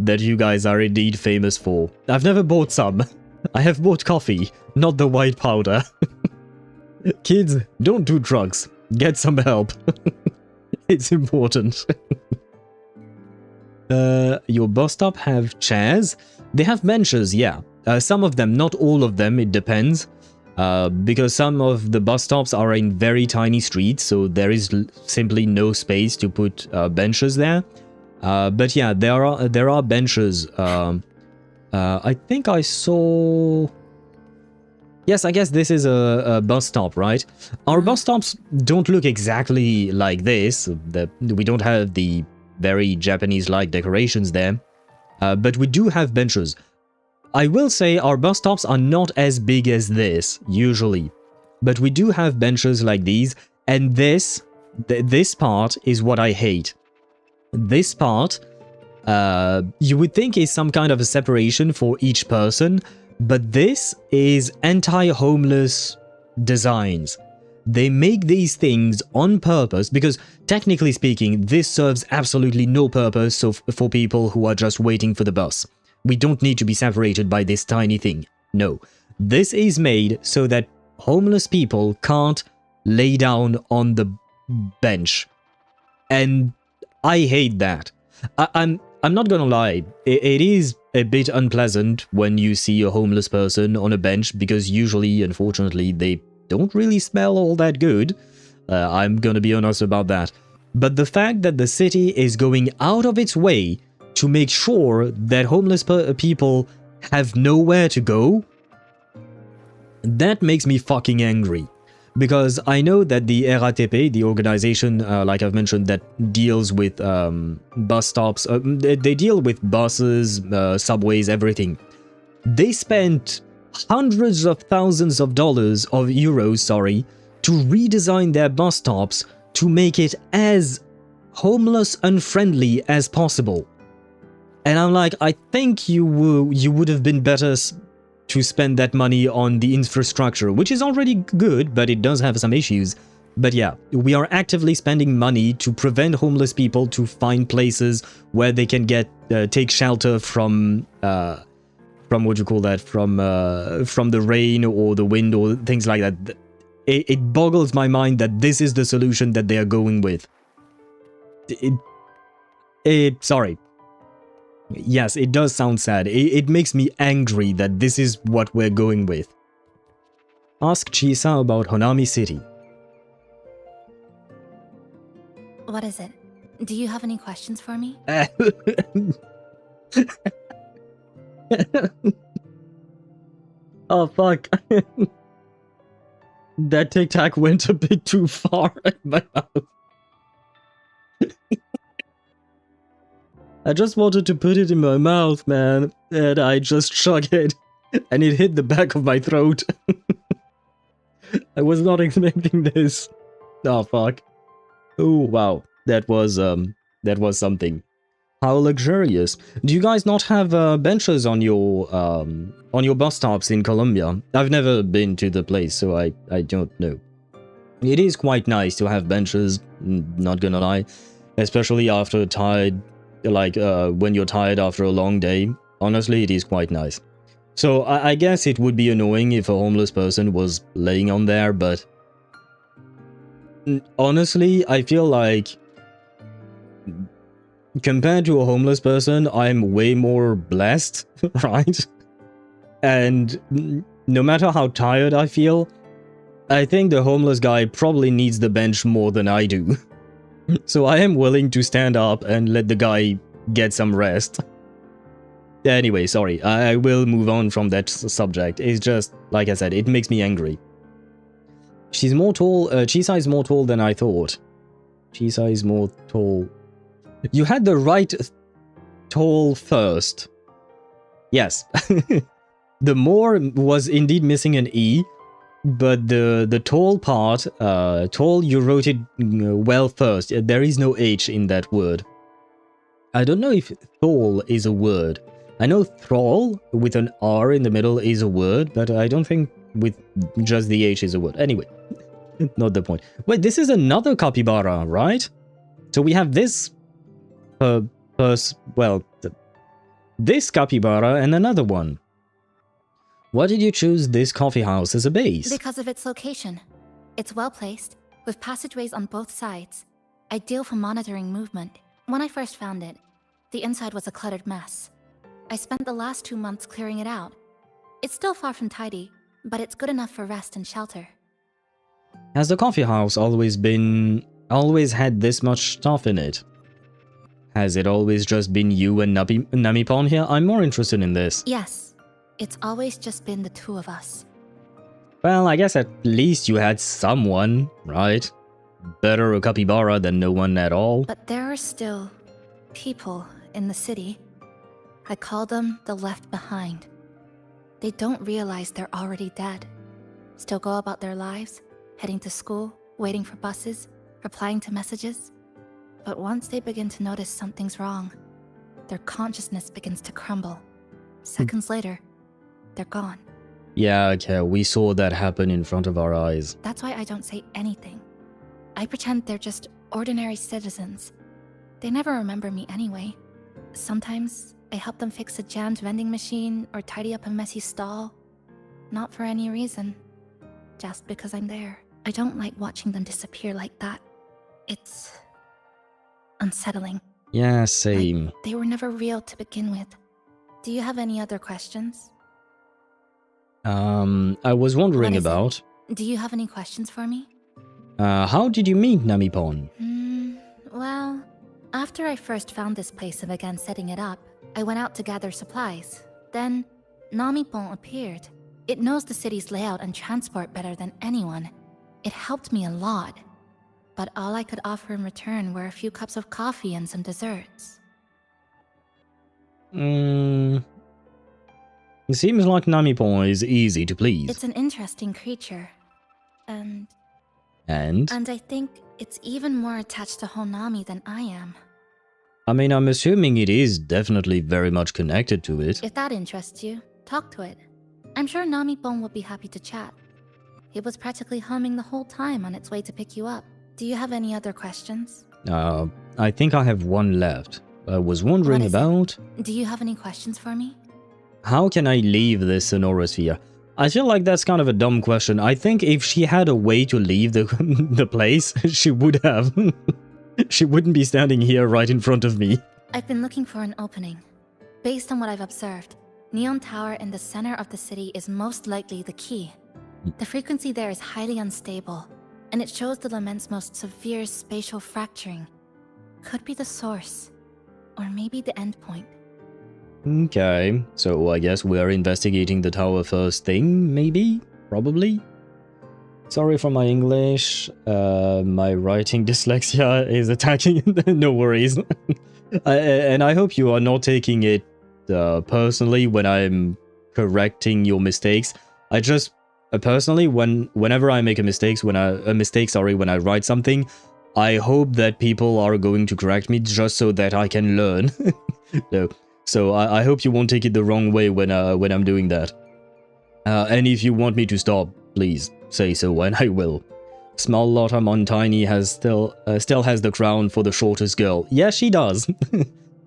S3: that you guys are indeed famous for. I've never bought some. I have bought coffee, not the white powder. Kids, don't do drugs. Get some help. It's important. Your bus stop have chairs? They have benches, yeah. Some of them, not all of them, it depends. Because some of the bus stops are in very tiny streets, so there is simply no space to put benches there. But yeah, there are benches. I think I saw... Yes, I guess this is a bus stop, right? Our bus stops don't look exactly like this. We don't have the very Japanese-like decorations there. But we do have benches. I will say our bus stops are not as big as this, usually. But we do have benches like these, and this part is what I hate. This part, you would think is some kind of a separation for each person, but this is anti-homeless designs. They make these things on purpose because, technically speaking, this serves absolutely no purpose for people who are just waiting for the bus. We don't need to be separated by this tiny thing. No. This is made so that homeless people can't lay down on the bench. And I hate that. I'm not gonna lie. It is a bit unpleasant when you see a homeless person on a bench because usually, unfortunately, they don't really smell all that good. I'm gonna be honest about that. But the fact that the city is going out of its way to make sure that homeless people have nowhere to go, that makes me fucking angry. Because I know that the RATP, the organization, like I've mentioned, that deals with bus stops, they deal with buses, subways, everything. They spent hundreds of thousands of euros, to redesign their bus stops to make it as homeless unfriendly as possible. And I'm like, I think you would have been better to spend that money on the infrastructure, which is already good, but it does have some issues. But yeah, we are actively spending money to prevent homeless people to find places where they can take shelter from what you call that, from the rain or the wind or things like that. It boggles my mind that this is the solution that they are going with. Sorry. Yes, it does sound sad. It makes me angry that this is what we're going with. Ask Chisa about Honami City.
S14: What is it? Do you have any questions for me?
S3: Oh, fuck. That Tic Tac went a bit too far in my mouth. I just wanted to put it in my mouth, man, and I just chugged it, and it hit the back of my throat. I was not expecting this. Oh, fuck. Oh, wow. That was something. How luxurious. Do you guys not have benches on your bus stops in Colombia? I've never been to the place, so I don't know. It is quite nice to have benches, not gonna lie. Especially after tired, like when you're tired after a long day. Honestly, it is quite nice. So I guess it would be annoying if a homeless person was laying on there, but honestly, I feel like compared to a homeless person, I'm way more blessed, right? And no matter how tired I feel, I think the homeless guy probably needs the bench more than I do. So I am willing to stand up and let the guy get some rest. Anyway, sorry, I will move on from that subject. It's just, like I said, it makes me angry. She's more tall, Chisa is more tall than I thought. Chisa is more tall. You had the right tall first. Yes. The more was indeed missing an E, but the tall part, tall, you wrote it well first. There is no H in that word. I don't know if tall is a word. I know thrall with an R in the middle is a word, but I don't think with just the H is a word. Anyway, not the point. Wait, this is another capybara, right? So we have this this capybara and another one. Why did you choose this coffee house as a base?
S14: Because of its location. It's well placed, with passageways on both sides, ideal for monitoring movement. When I first found it, the inside was a cluttered mess. I spent the last 2 months clearing it out. It's still far from tidy, but it's good enough for rest and shelter.
S3: Has the coffee house always had this much stuff in it? Has it always just been you and Namipon here? I'm more interested in this.
S14: Yes, it's always just been the two of us.
S3: Well, I guess at least you had someone, right? Better a capybara than no one at all.
S14: But there are still people in the city. I call them the left behind. They don't realize they're already dead. Still go about their lives, heading to school, waiting for buses, replying to messages. But once they begin to notice something's wrong, their consciousness begins to crumble. Seconds later, they're gone.
S3: Yeah, okay, we saw that happen in front of our eyes.
S14: That's why I don't say anything. I pretend they're just ordinary citizens. They never remember me anyway. Sometimes I help them fix a jammed vending machine or tidy up a messy stall. Not for any reason, just because I'm there. I don't like watching them disappear like that. It's unsettling.
S3: Yeah, same.
S14: Like they were never real to begin with. Do you have any other questions?
S3: I was wondering about...
S14: Do you have any questions for me?
S3: How did you meet Namipon?
S14: Well, after I first found this place and began setting it up, I went out to gather supplies. Then, Namipon appeared. It knows the city's layout and transport better than anyone. It helped me a lot. But all I could offer in return were a few cups of coffee and some desserts.
S3: It seems like Namipon is easy to please.
S14: It's an interesting creature. And I think it's even more attached to Honami than I am.
S3: I mean, I'm assuming it is definitely very much connected to it.
S14: If that interests you, talk to it. I'm sure Namipon will be happy to chat. It was practically humming the whole time on its way to pick you up. Do you have any other questions?
S3: I think I have one left. I was wondering about...
S14: Do you have any questions for me?
S3: How can I leave this Sonorosphere? I feel like that's kind of a dumb question. I think if she had a way to leave the place, she would have. She wouldn't be standing here right in front of me.
S14: I've been looking for an opening. Based on what I've observed, Neon Tower in the center of the city is most likely the key. The frequency there is highly unstable, and it shows the Lament's most severe spatial fracturing. Could be the source, or maybe the endpoint.
S3: Okay, so I guess we're investigating the tower first thing, maybe? Probably? Sorry for my English, my writing dyslexia is attacking, no worries. And I hope you are not taking it personally when I'm correcting your mistakes. I just, personally, whenever I make a mistake, when I write something, I hope that people are going to correct me just so that I can learn. No, so I hope you won't take it the wrong way when I'm doing that. And if you want me to stop, please say so, and I will. Small Lotta Montini has still has the crown for the shortest girl. Yeah, she does.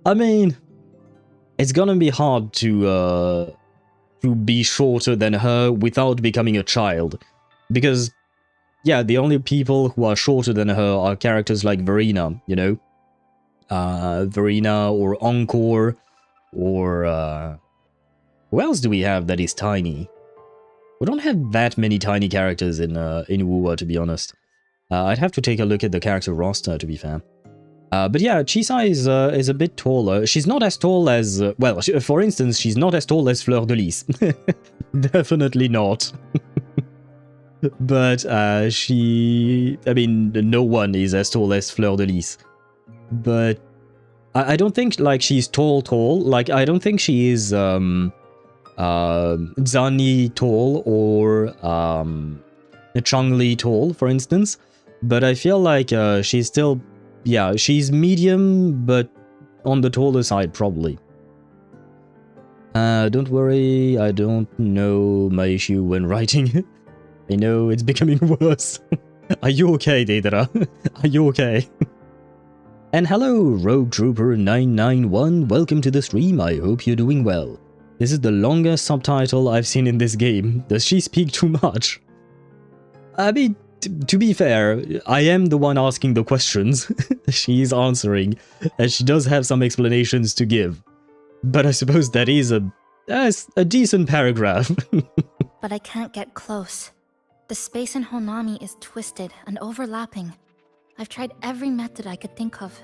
S3: I mean, it's gonna be hard to be shorter than her without becoming a child, because yeah, the only people who are shorter than her are characters like Verena, you know, Verena or Encore, or who else do we have that is tiny? We don't have that many tiny characters in Wuwa, to be honest. I'd have to take a look at the character roster, to be fair. But yeah, Chisa is a bit taller. She's not as tall as... well, for instance, she's not as tall as Fleur de Lis. Definitely not. But she... I mean, no one is as tall as Fleur de Lis. But I don't think, like, she's tall. Like, I don't think she is... Zani tall or Changli tall, for instance, but I feel like she's still, yeah, she's medium, but on the taller side, probably. Don't worry, I don't know my issue when writing. I know it's becoming worse. Are you okay, Deidara? Are you okay? And hello, Rogue Trooper 991, welcome to the stream, I hope you're doing well. This is the longest subtitle I've seen in this game. Does she speak too much? I mean, to be fair, I am the one asking the questions. She's answering, and she does have some explanations to give. But I suppose that is a decent paragraph.
S14: But I can't get close. The space in Honami is twisted and overlapping. I've tried every method I could think of,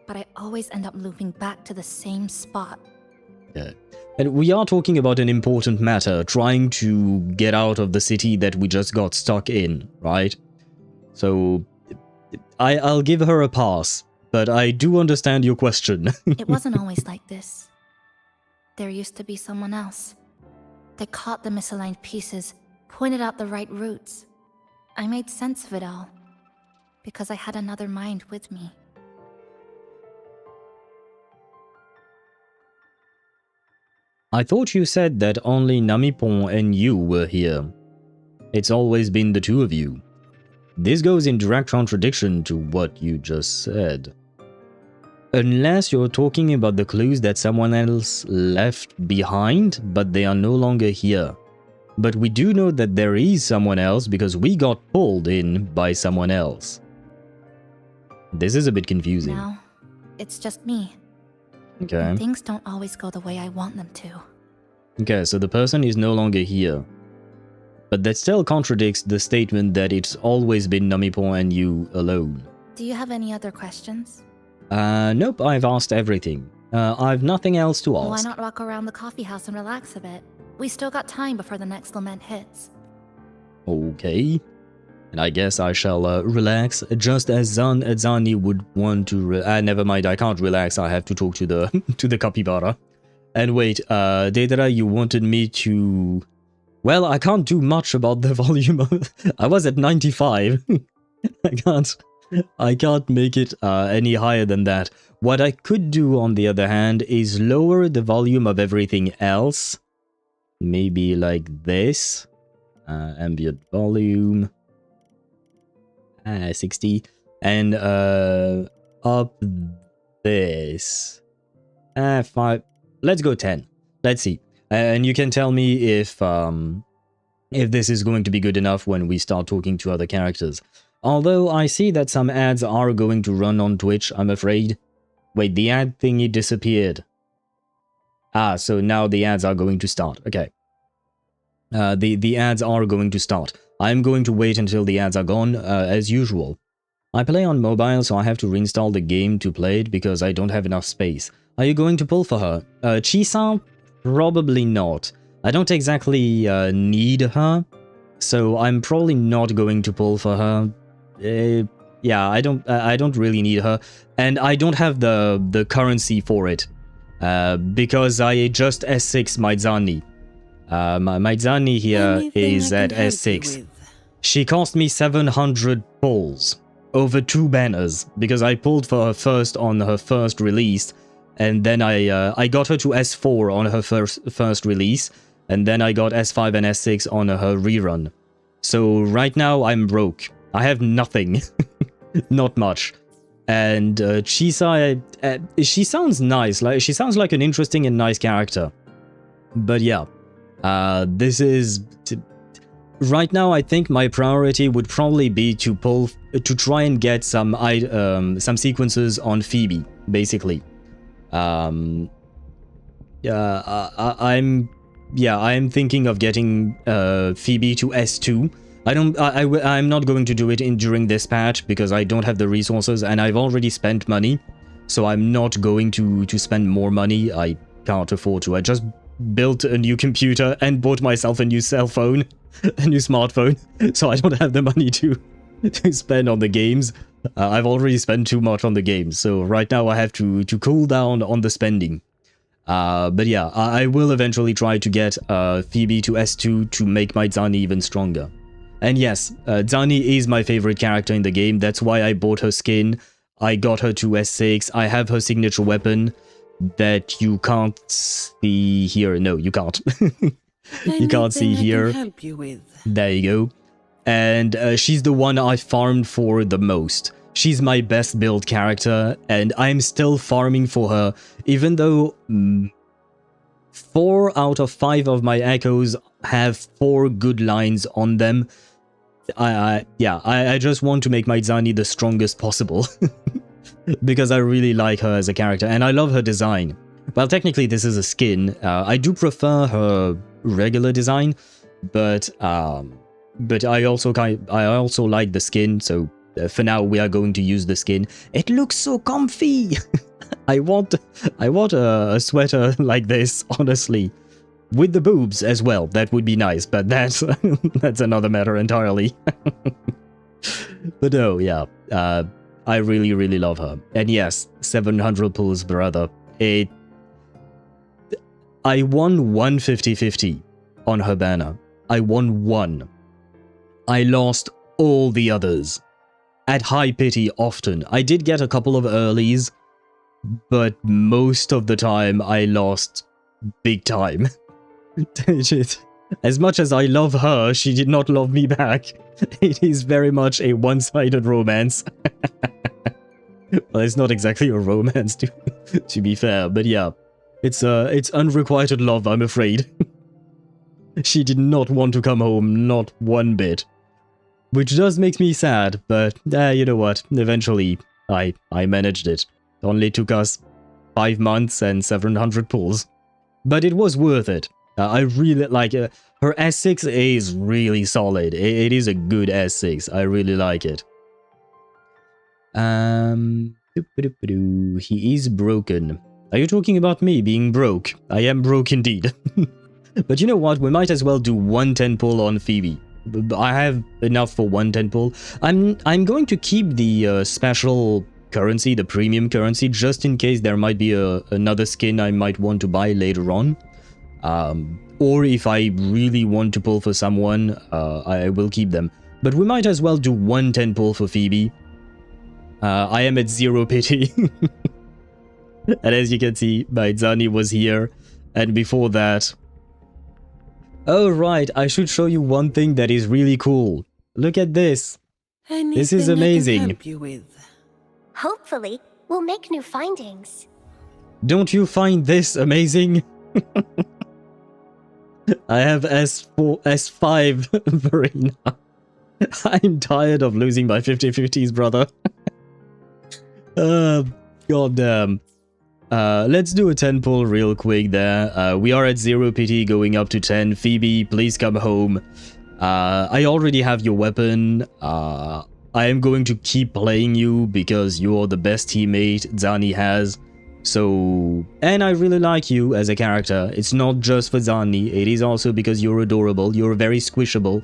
S14: but I always end up looping back to the same spot.
S3: Yeah. And we are talking about an important matter, trying to get out of the city that we just got stuck in, right? So, I'll give her a pass, but I do understand your question.
S14: It wasn't always like this. There used to be someone else. They caught the misaligned pieces, pointed out the right routes. I made sense of it all, because I had another mind with me.
S3: I thought you said that only Namipon and you were here. It's always been the two of you. This goes in direct contradiction to what you just said. Unless you're talking about the clues that someone else left behind, but they are no longer here. But we do know that there is someone else because we got pulled in by someone else. This is a bit confusing.
S14: Now, it's just me.
S3: Okay.
S14: And things don't always go the way I want them to.
S3: Okay, so the person is no longer here. But that still contradicts the statement that it's always been Namipon and you alone.
S14: Do you have any other questions?
S3: Nope, I've asked everything. I've nothing else to ask.
S14: Why not walk around the coffee house and relax a bit? We still got time before the next lament hits.
S3: Okay. And I guess I shall relax, just as Zani would want to... never mind, I can't relax, I have to talk to the to the capybara. And wait, Deidara, you wanted me to... Well, I can't do much about the volume. I was at 95. I can't make it any higher than that. What I could do, on the other hand, is lower the volume of everything else. Maybe like this. Ambient volume. 60. And up this. 5. Let's go 10. Let's see. And you can tell me if this is going to be good enough when we start talking to other characters. Although I see that some ads are going to run on Twitch, I'm afraid. Wait, the ad thingy disappeared. Ah, so now the ads are going to start. Okay. The ads are going to start. I'm going to wait until the ads are gone, as usual. I play on mobile, so I have to reinstall the game to play it because I don't have enough space. Are you going to pull for her? Chisa? Probably not. I don't exactly need her, so I'm probably not going to pull for her. Yeah, I don't really need her, and I don't have the currency for it, because I just S6 my Zani. My Zani here is at S6. She cost me 700 pulls. over 2 banners, because I pulled for her first on her first release, and then I got her to S4 on her first release, and then I got S5 and S6 on her rerun. So right now I'm broke. I have nothing. Not much. And Chisa, she sounds nice. Like, she sounds like an interesting and nice character. But yeah, this is... Right now, I think my priority would probably be to try and get some sequences on Phoebe, basically. I'm thinking of getting Phoebe to S2. I'm not going to do it during this patch because I don't have the resources and I've already spent money, so I'm not going to spend more money. I can't afford to. I just built a new computer and bought myself a new cell phone, a new smartphone, so I don't have the money to spend on the games. I've already spent too much on the games, so right now I have to cool down on the spending. But yeah, I will eventually try to get Phoebe to S2 to make my Zani even stronger. And yes, Zani is my favorite character in the game. That's why I bought her skin. I got her to S6. I have her signature weapon that you can't see here. No, you can't. You can't see here.
S10: Help you with.
S3: There you go. And she's the one I farmed for the most. She's my best build character, and I'm still farming for her, even though 4 out of 5 of my echoes have 4 good lines on them. I just want to make my Zani the strongest possible. Because I really like her as a character, and I love her design. Well, technically this is a skin. I do prefer her regular design, but I also like the skin, so for now we are going to use the skin. It looks so comfy! I want a sweater like this, honestly. With the boobs as well, that would be nice, but that's another matter entirely. But no, yeah, I really, really love her. And yes, 700 pulls, brother. I won 1 50-50 on her banner. I won 1. I lost all the others. At high pity often. I did get a couple of earlies, but most of the time I lost big time. As much as I love her, she did not love me back. It is very much a one-sided romance. Well, it's not exactly a romance, to be fair, but yeah. It's unrequited love, I'm afraid. She did not want to come home, not one bit. Which does make me sad, but you know what, eventually I managed it. Only took us 5 months and 700 pulls. But it was worth it. I really like her S6 is really solid. It is a good S6. I really like it. He is broken. Are you talking about me being broke? I am broke indeed. But you know what? We might as well do 110 pull on Phoebe. I have enough for 110 pull. I'm going to keep the special currency, the premium currency, just in case there might be another skin I might want to buy later on. Or if I really want to pull for someone, I will keep them. But we might as well do 110 pull for Phoebe. I am at 0 pity. And as you can see, my Zani was here. And before that... Oh right, I should show you one thing that is really cool. Look at this. This is amazing.
S10: I can help you with.
S9: Hopefully, we'll make new findings.
S3: Don't you find this amazing? I have S4, S5 Verena. I'm tired of losing my 50-50s, brother. Goddamn. Let's do a 10 pull real quick there. We are at 0 pity going up to 10. Phoebe, please come home. I already have your weapon. I am going to keep playing you because you're the best teammate Zani has. So, and I really like you as a character. It's not just for Zani, it is also because you're adorable, you're very squishable.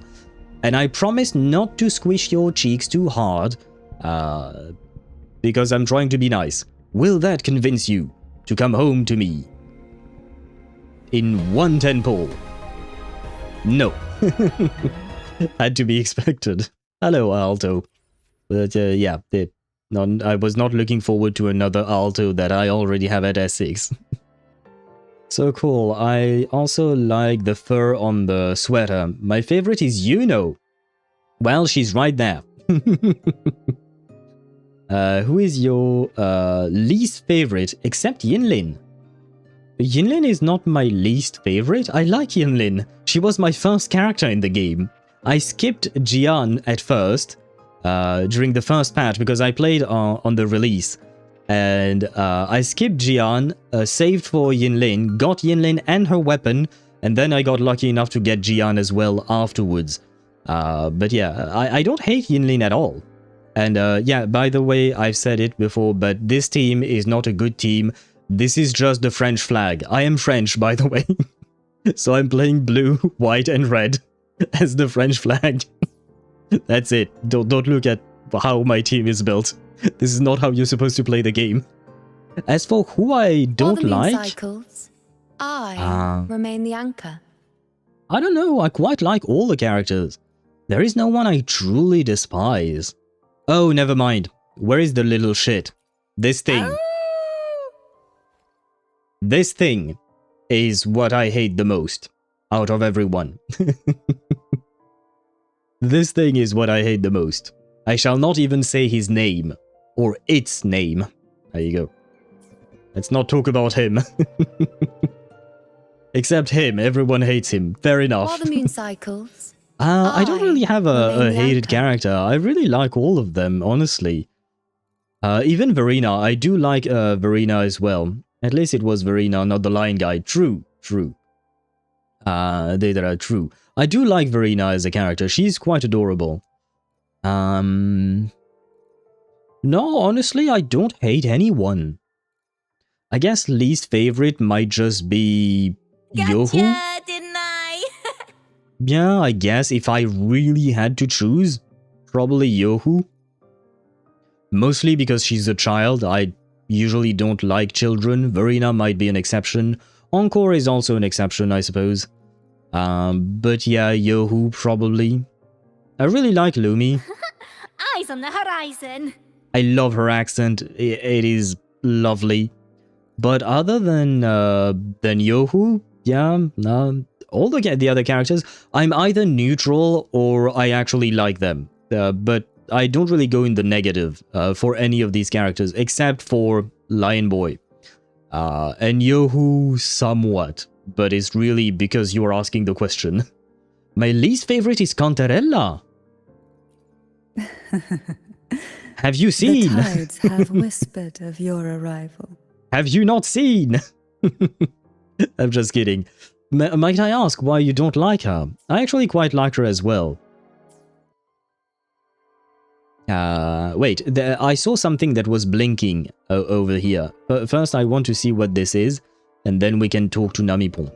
S3: And I promise not to squish your cheeks too hard, because I'm trying to be nice. Will that convince you to come home to me? In 110 pull. No. Had to be expected. Hello, Alto. But yeah, I was not looking forward to another alto that I already have at S6. So cool. I also like the fur on the sweater. My favorite is Yuno. Well, she's right there. Who is your least favorite except Yinlin? Yinlin is not my least favorite. I like Yinlin. She was my first character in the game. I skipped Jian at first, during the first patch, because I played on the release. And I skipped Jian, saved for Yinlin, got Yinlin and her weapon, and then I got lucky enough to get Jian as well afterwards. But yeah, I don't hate Yinlin at all. And yeah, by the way, I've said it before, but this team is not a good team. This is just the French flag. I am French, by the way. So I'm playing blue, white, and red as the French flag. That's it. Don't look at how my team is built. This is not how you're supposed to play the game. As for who I don't like...
S6: cycles, I remain the anchor.
S3: I don't know, I quite like all the characters. There is no one I truly despise. Oh, never mind. Where is the little shit? This thing. This thing is what I hate the most out of everyone. This thing is what I hate the most. I shall not even say his name. Or its name. There you go. Let's not talk about him. Except him, everyone hates him. Fair enough.
S6: While the moon cycles,
S3: I don't really have a hated character. I really like all of them, honestly. Even Verena. I do like Verena as well. At least it was Verena, not the lion guy. True. They that are true. I do like Verena as a character. She's quite adorable. No, honestly, I don't hate anyone. I guess least favorite might just be Yohu.
S20: Didn't I?
S3: Yeah, I guess if I really had to choose, probably Yohu. Mostly because she's a child. I usually don't like children. Verena might be an exception. Encore is also an exception, I suppose. But yeah, Yohu probably. I really like Lumi.
S20: Eyes on the horizon.
S3: I love her accent. It is lovely. But other than Yohu, yeah, all the other characters, I'm either neutral or I actually like them. But I don't really go in the negative for any of these characters, except for Lion Boy. And Yohu somewhat, but it's really because you are asking the question. My least favorite is Cantarella. Have you seen?
S6: The tides have whispered of your arrival.
S3: Have you not seen? I'm just kidding. Might I ask why you don't like her? I actually quite like her as well. Wait, I saw something that was blinking over here. First, I want to see what this is, and then we can talk to Namipon.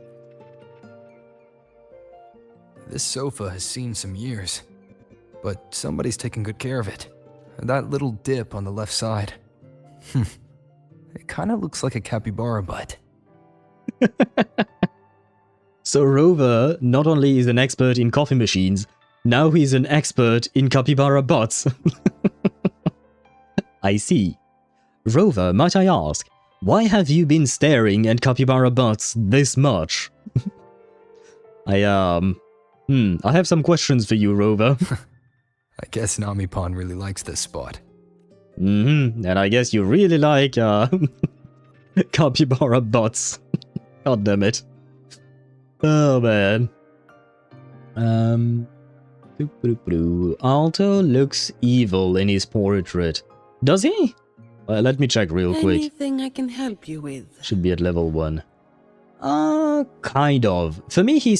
S8: This sofa has seen some years, but somebody's taking good care of it. That little dip on the left side. It kind of looks like a capybara butt.
S3: So Rover not only is an expert in coffee machines, now he's an expert in capybara butts. I see. Rover, might I ask, why have you been staring at capybara butts this much? I have some questions for you, Rover.
S8: I guess Namipon really likes this spot.
S3: And I guess you really like, capybara butts. God damn it. Oh, man. Alto looks evil in his portrait. Does he? Let me check real quick.
S10: Anything I can help you with?
S3: Should be at level 1. Kind of. For me, he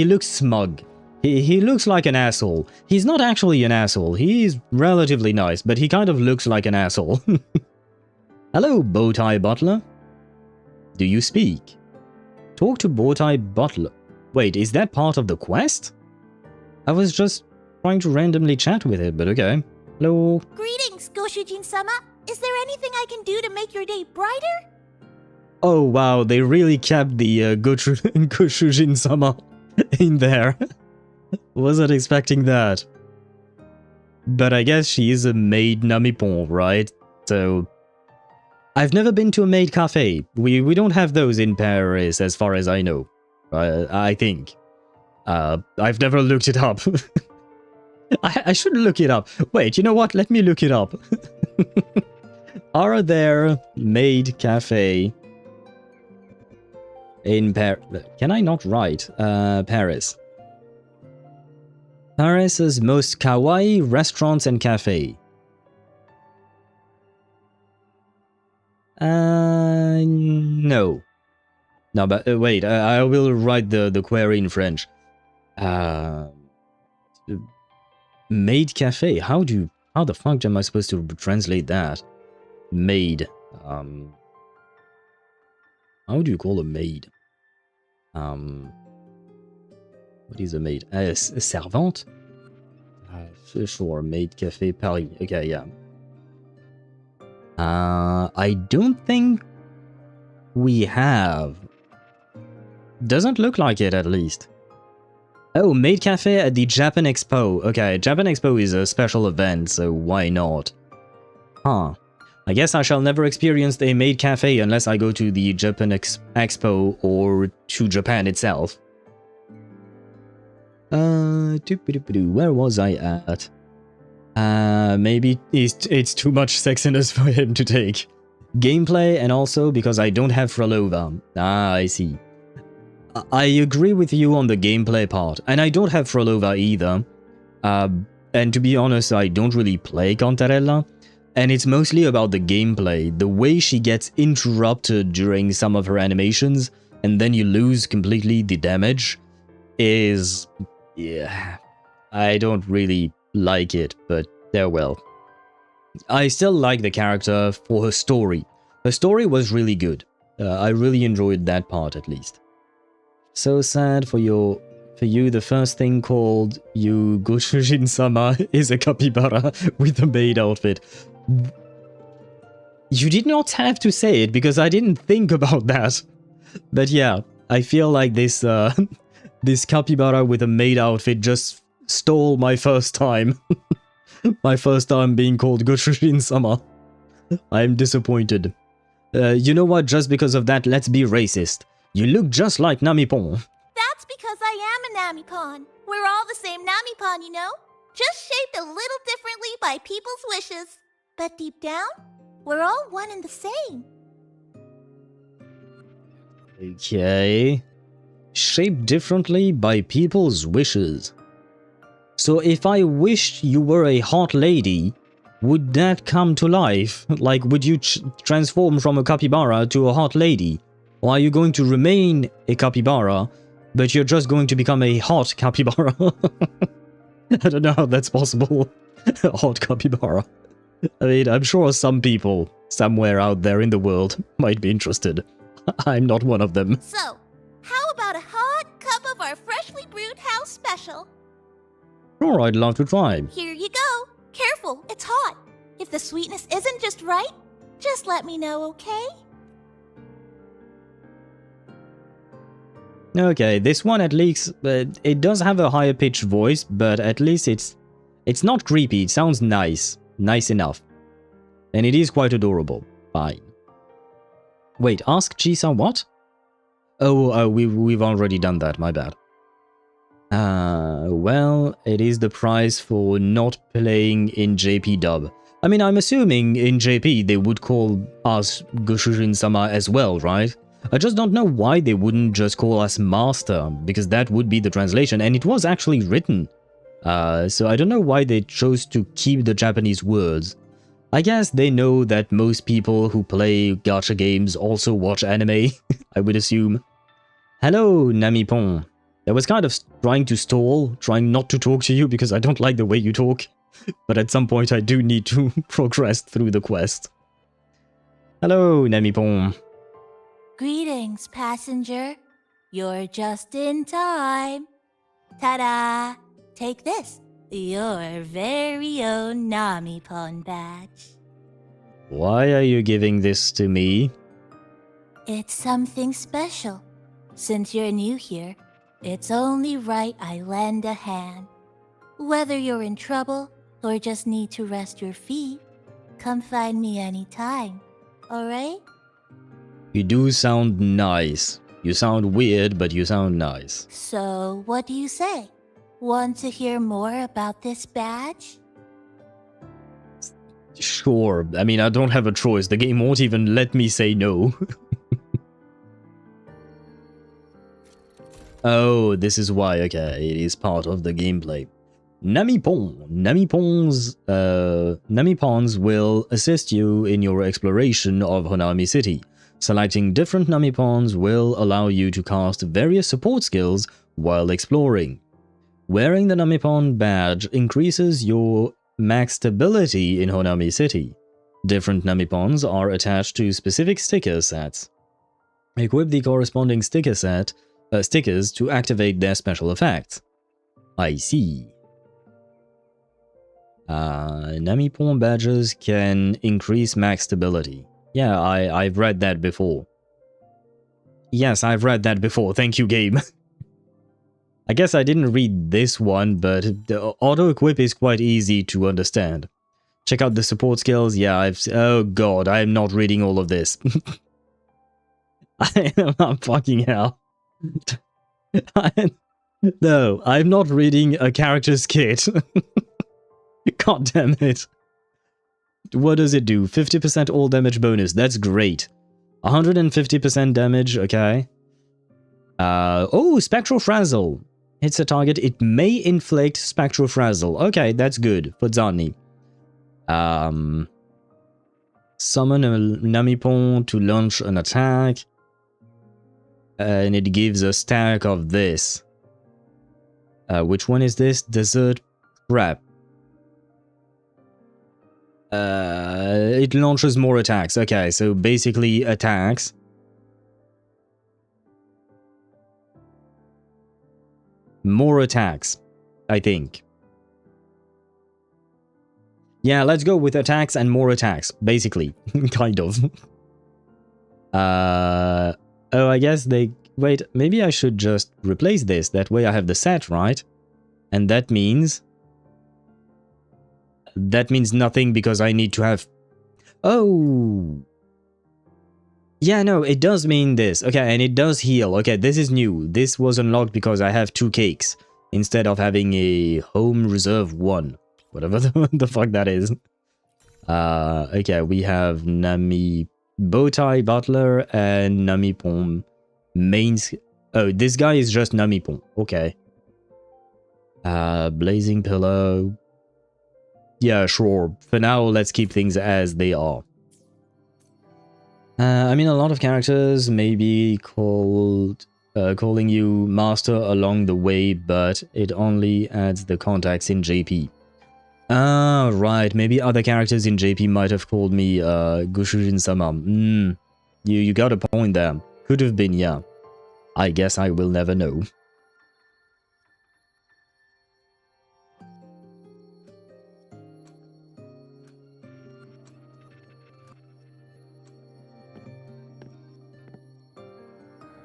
S3: looks smug. He looks like an asshole. He's not actually an asshole. He's relatively nice, but he kind of looks like an asshole. Hello, Bowtie Butler. Do you speak? Talk to Bowtie Butler. Wait, is that part of the quest? I was just trying to randomly chat with it, but okay. Hello.
S20: Greetings, Goshujin-sama. Is there anything I can do to make your day brighter?
S3: Oh wow, they really kept the Goshujin-sama in there. Wasn't expecting that. But I guess she is a maid Namipon, right? So I've never been to a maid cafe. We don't have those in Paris, as far as I know. I think. I've never looked it up. I should look it up. Wait, you know what? Let me look it up. Are there maid cafe in Paris? Can I not write? Paris. Paris's most kawaii restaurants and cafe. No. No, but wait, I will write the query in French. Maid cafe. How the fuck am I supposed to translate that? Maid. How do you call a maid? What is a maid? A servante? Sure, maid cafe Paris. Okay, yeah. I don't think we have. Doesn't look like it, at least. Oh, maid cafe at the Japan Expo. Okay, Japan Expo is a special event, so why not? Huh. I guess I shall never experience a maid cafe unless I go to the Japan Expo or to Japan itself. Where was I at? Maybe it's too much sexiness for him to take. Gameplay, and also because I don't have Frolova. Ah, I see. I agree with you on the gameplay part, and I don't have Frolova either. And to be honest, I don't really play Cantarella, and it's mostly about the gameplay. The way she gets interrupted during some of her animations, and then you lose completely the damage, is... yeah, I don't really like it, but there well. I still like the character for her story. Her story was really good. I really enjoyed that part, at least. So sad for you, the first thing called you Goshujin-sama is a capybara with a maid outfit. You did not have to say it, because I didn't think about that. But yeah, I feel like this this capybara with a maid outfit just stole my first time. My first time being called Goshujin-sama. I'm disappointed. You know what, just because of that, let's be racist. You look just like Namipon.
S20: That's because I am a Namipon. We're all the same Namipon, you know? Just shaped a little differently by people's wishes. But deep down, we're all one and the same.
S3: Okay. Shaped differently by people's wishes. So if I wished you were a hot lady, would that come to life? Like, would you transform from a capybara to a hot lady? Or are you going to remain a capybara, but you're just going to become a hot capybara? I don't know how that's possible. A hot capybara. I mean, I'm sure some people somewhere out there in the world might be interested. I'm not one of them.
S20: So, how about a hot cup of our freshly brewed house special?
S3: Sure, I'd love to try.
S20: Here you go. Careful, it's hot. If the sweetness isn't just right, just let me know, okay?
S3: Okay, this one at least, it does have a higher pitched voice, but at least it's not creepy, it sounds nice. Nice enough. And it is quite adorable. Fine. Wait, ask Chisa what? Oh, we've already done that, my bad. Well, it is the price for not playing in JP dub. I mean, I'm assuming in JP they would call us Goshujin-sama as well, right? I just don't know why they wouldn't just call us Master, because that would be the translation, and it was actually written. So I don't know why they chose to keep the Japanese words. I guess they know that most people who play gacha games also watch anime, I would assume. Hello, Namipon. I was kind of trying to stall, trying not to talk to you because I don't like the way you talk. But at some point I do need to progress through the quest. Hello, Namipon.
S20: Greetings, passenger. You're just in time. Ta-da! Take this, your very own Namipon badge.
S3: Why are you giving this to me?
S20: It's something special. Since you're new here, it's only right I lend a hand. Whether you're in trouble or just need to rest your feet, come find me anytime, alright?
S3: You do sound nice. You sound weird, but you sound nice.
S20: So, what do you say? Want to hear more about this badge?
S3: Sure. I mean, I don't have a choice. The game won't even let me say no. Oh, this is why. Okay, it is part of the gameplay. Namipon. Namipons will assist you in your exploration of Honami City. Selecting different Namipons will allow you to cast various support skills while exploring. Wearing the Namipon badge increases your max stability in Honami City. Different Namipons are attached to specific sticker sets. Equip the corresponding stickers to activate their special effects. I see. Namipon badges can increase max stability. Yeah, I've read that before. Yes, I've read that before. Thank you, game. I guess I didn't read this one, but the auto-equip is quite easy to understand. Check out the support skills. Yeah, oh god, I'm not reading all of this. I'm fucking hell. No, I'm not reading a character's kit. God damn it. What does it do? 50% all damage bonus. That's great. 150% damage, okay. Oh, Spectral Frazzle. Hits a target. It may inflict Spectral Frazzle. Okay, that's good for Zani. Summon a Namipon to launch an attack. And it gives a stack of this. Which one is this? Desert Trap. It launches more attacks. Okay, so basically attacks. More attacks, I think. Yeah, let's go with attacks and more attacks, basically. Kind of. Oh, I guess they... Wait, maybe I should just replace this. That way I have the set, right? And that means... That means nothing because I need to have... Oh! Yeah, no, it does mean this. Okay, and it does heal. Okay, this is new. This was unlocked because I have 2 cakes instead of having a home reserve 1. Whatever the fuck that is. Okay, we have Nami Bowtie Butler and Namipon mains. Oh, this guy is just Namipon. Okay. Blazing Pillow. Yeah, sure. For now, let's keep things as they are. I mean, a lot of characters may be calling you Master along the way, but it only adds the contacts in JP. Ah, right. Maybe other characters in JP might have called me Gushujin-sama. You got a point there. Could have been, yeah. I guess I will never know.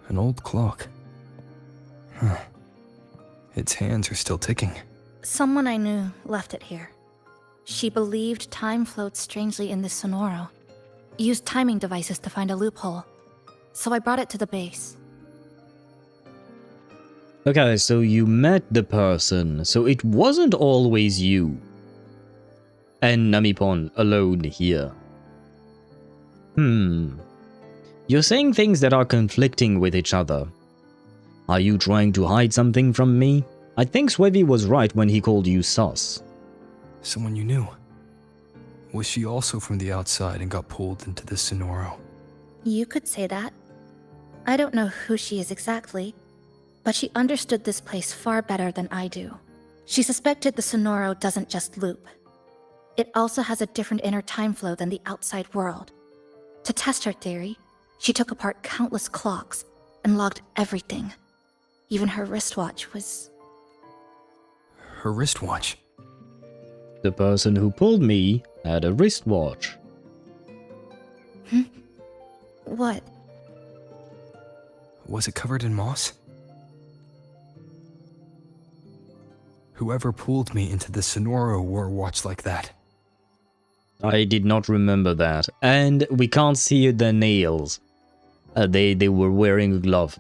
S8: An old clock. Huh. Its hands are still ticking.
S14: Someone I knew left it here. She believed time flowed strangely in this Sonoro. Used timing devices to find a loophole. So I brought it to the base.
S3: Okay, so you met the person, so it wasn't always you. And Namipon alone here. You're saying things that are conflicting with each other. Are you trying to hide something from me? I think Swevy was right when he called you sus.
S8: Someone you knew. Was she also from the outside and got pulled into this Sonoro?
S14: You could say that. I don't know who she is exactly, but she understood this place far better than I do. She suspected the Sonoro doesn't just loop. It also has a different inner time flow than the outside world. To test her theory, she took apart countless clocks and logged everything. Even her wristwatch was...
S8: Her wristwatch?
S3: The person who pulled me had a wristwatch.
S14: What?
S8: Was it covered in moss? Whoever pulled me into the Sonoro wore a watch like that.
S3: I did not remember that. And we can't see the nails. They were wearing a glove.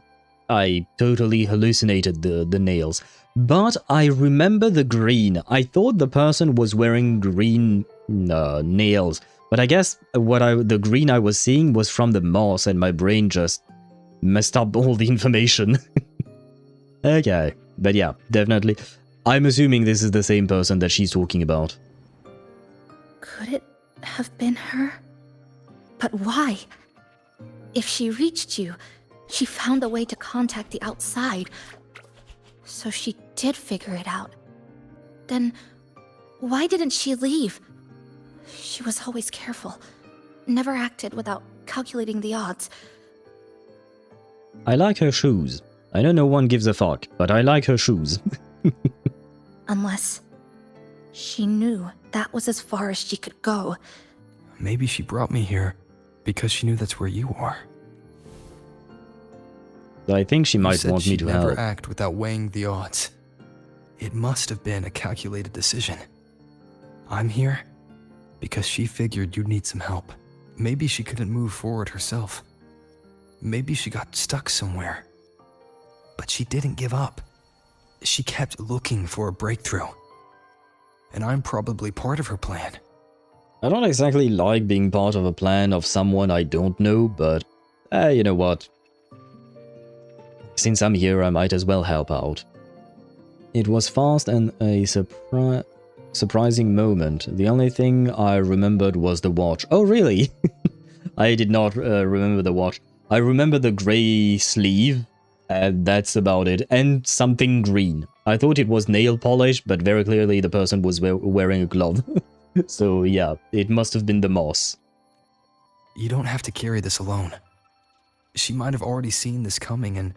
S3: I totally hallucinated the nails. But I remember the green. I thought the person was wearing green nails. But I guess the green I was seeing was from the moss and my brain just messed up all the information. Okay, but yeah, definitely. I'm assuming this is the same person that she's talking about.
S14: Could it have been her? But why? If she reached you, she found a way to contact the outside. So she did figure it out. Then why didn't she leave? She was always careful, never acted without calculating the odds.
S3: I like her shoes. I know no one gives a fuck, but I like her shoes.
S14: Unless she knew that was as far as she could go.
S8: Maybe she brought me here because she knew that's where you are.
S3: I think she might want me to help.
S8: Never act without weighing the odds. It must have been a calculated decision. I'm here because she figured you'd need some help. Maybe she couldn't move forward herself. Maybe she got stuck somewhere. But she didn't give up. She kept looking for a breakthrough. And I'm probably part of her plan.
S3: I don't exactly like being part of a plan of someone I don't know, but you know what? Since I'm here, I might as well help out. It was fast and a surprising moment. The only thing I remembered was the watch. Oh, really? I did not remember the watch. I remember the grey sleeve. That's about it. And something green. I thought it was nail polish, but very clearly the person was wearing a glove. So yeah, it must have been the moss.
S8: You don't have to carry this alone. She might have already seen this coming, and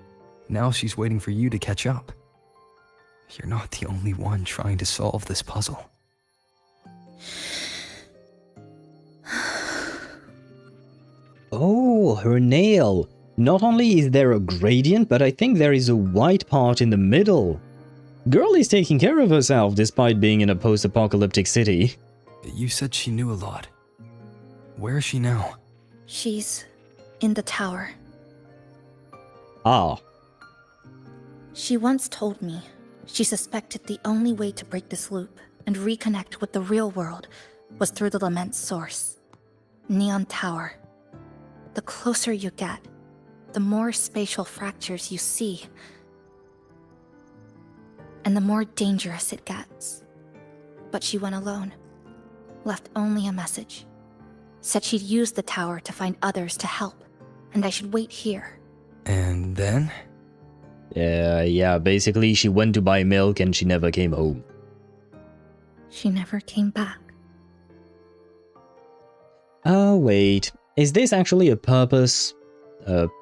S8: now she's waiting for you to catch up. You're not the only one trying to solve this puzzle.
S3: Oh, her nail. Not only is there a gradient, but I think there is a white part in the middle. Girl is taking care of herself despite being in a post-apocalyptic city.
S8: You said she knew a lot. Where is she now?
S14: She's in the tower.
S3: Ah.
S14: She once told me she suspected the only way to break this loop and reconnect with the real world was through the Lament's source, Neon Tower. The closer you get, the more spatial fractures you see, and the more dangerous it gets. But she went alone, left only a message. Said she'd use the tower to find others to help, and I should wait here.
S8: And then?
S3: Yeah, basically she went to buy milk and she never came home.
S14: She never came back.
S3: Oh, wait. Is this actually a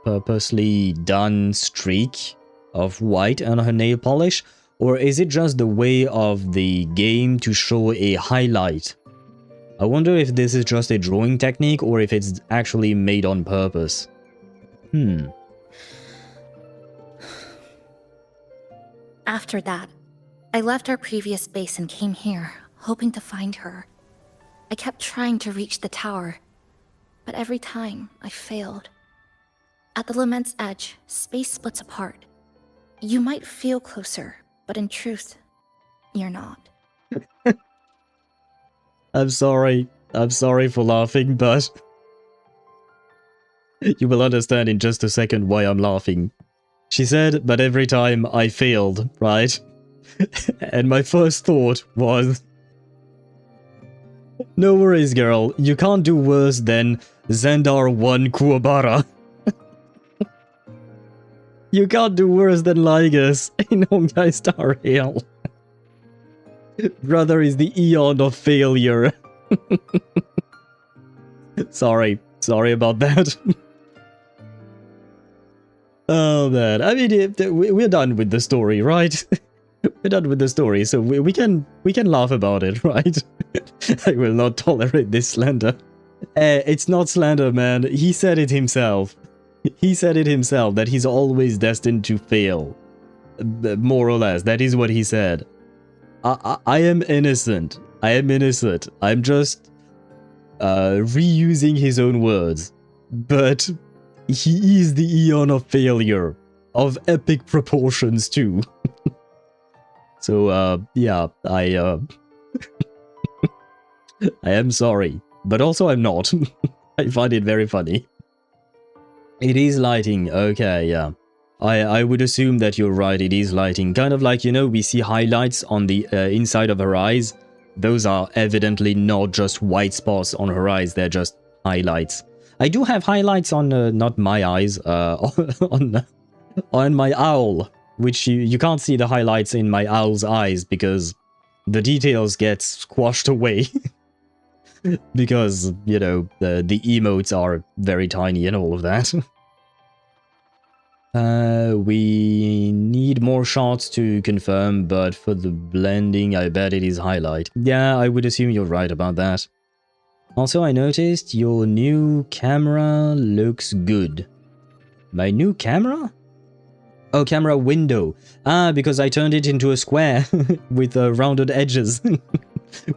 S3: purposely done streak of white on her nail polish? Or is it just the way of the game to show a highlight? I wonder if this is just a drawing technique or if it's actually made on purpose.
S14: After that, I left our previous base and came here, hoping to find her. I kept trying to reach the tower, but every time I failed. At the Lament's edge, space splits apart. You might feel closer, but in truth, you're not.
S3: I'm sorry for laughing, but you will understand in just a second why I'm laughing. She said, but every time I failed, right? And my first thought was, no worries, girl, you can't do worse than Zendar 1 Kuwabara. You can't do worse than Lygus in Honkai Star Rail. Brother is the eon of failure. Sorry about that. Oh man, I mean, we're done with the story, right? We're done with the story, so we can laugh about it, right? I will not tolerate this slander. It's not slander, man. He said it himself. He said it himself, that he's always destined to fail. More or less, that is what he said. I am innocent. I am innocent. I'm just reusing his own words. But he is the Eon of failure. Of epic proportions too. So, yeah, I am sorry. But also I'm not. I find it very funny. It is lighting. Okay, yeah. I would assume that you're right, it is lighting. Kind of like, you know, we see highlights on the inside of her eyes. Those are evidently not just white spots on her eyes, they're just highlights. I do have highlights on, not my eyes, on my owl. Which you can't see the highlights in my owl's eyes because the details get squashed away. Because, you know, the emotes are very tiny and all of that. We need more shots to confirm, but for the blending, I bet it is highlight. Yeah, I would assume you're right about that. Also, I noticed your new camera looks good. My new camera? Oh, camera window. Ah, because I turned it into a square with rounded edges.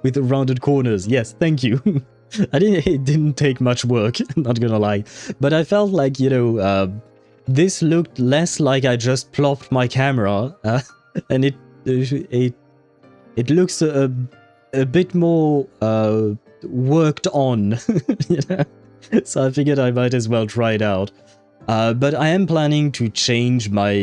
S3: With rounded corners. Yes, thank you. It didn't take much work, not gonna lie. But I felt like, you know, this looked less like I just plopped my camera. And it looks a bit more worked on. You know? So I figured I might as well try it out. But I am planning to change my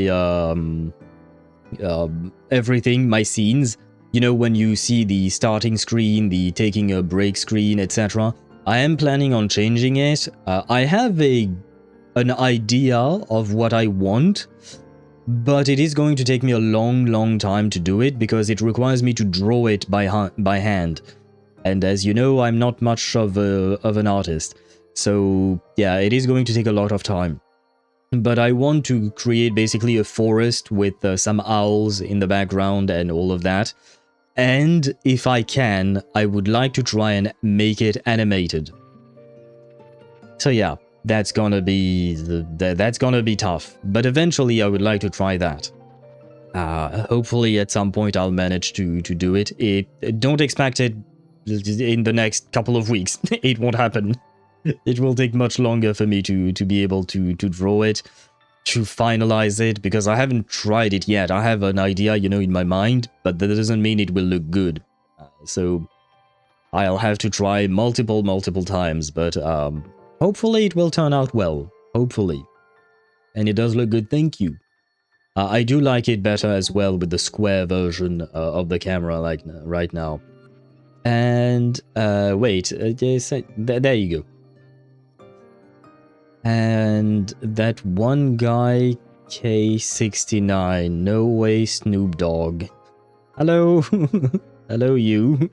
S3: everything, my scenes. You know, when you see the starting screen, the taking a break screen, etc. I am planning on changing it. I have an idea of what I want, but it is going to take me a long time to do it because it requires me to draw it by hand. And as you know, I'm not much of an artist. So yeah, it is going to take a lot of time. But I want to create basically a forest with some owls in the background and all of that. And if I can, I would like to try and make it animated. So yeah, that's gonna be tough. But eventually I would like to try that. Hopefully at some point I'll manage to do it. Don't expect it in the next couple of weeks. It won't happen. It will take much longer for me to be able to draw it, to finalize it, because I haven't tried it yet. I have an idea, you know, in my mind, but that doesn't mean it will look good. So I'll have to try multiple times, but hopefully it will turn out well. Hopefully. And it does look good, thank you. I do like it better as well with the square version of the camera, like right now. And wait, yes, there you go. And that one guy, K69, no way Snoop Dogg. Hello, hello you.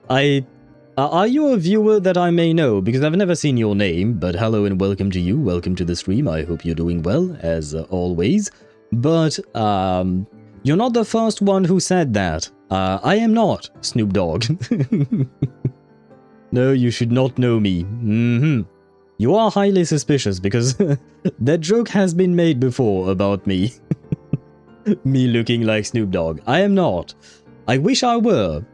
S3: Are you a viewer that I may know? Because I've never seen your name, but hello and welcome to you. Welcome to the stream. I hope you're doing well, as always. But, you're not the first one who said that. I am not Snoop Dogg. No, you should not know me. You are highly suspicious because that joke has been made before about me. Me looking like Snoop Dogg. I am not. I wish I were.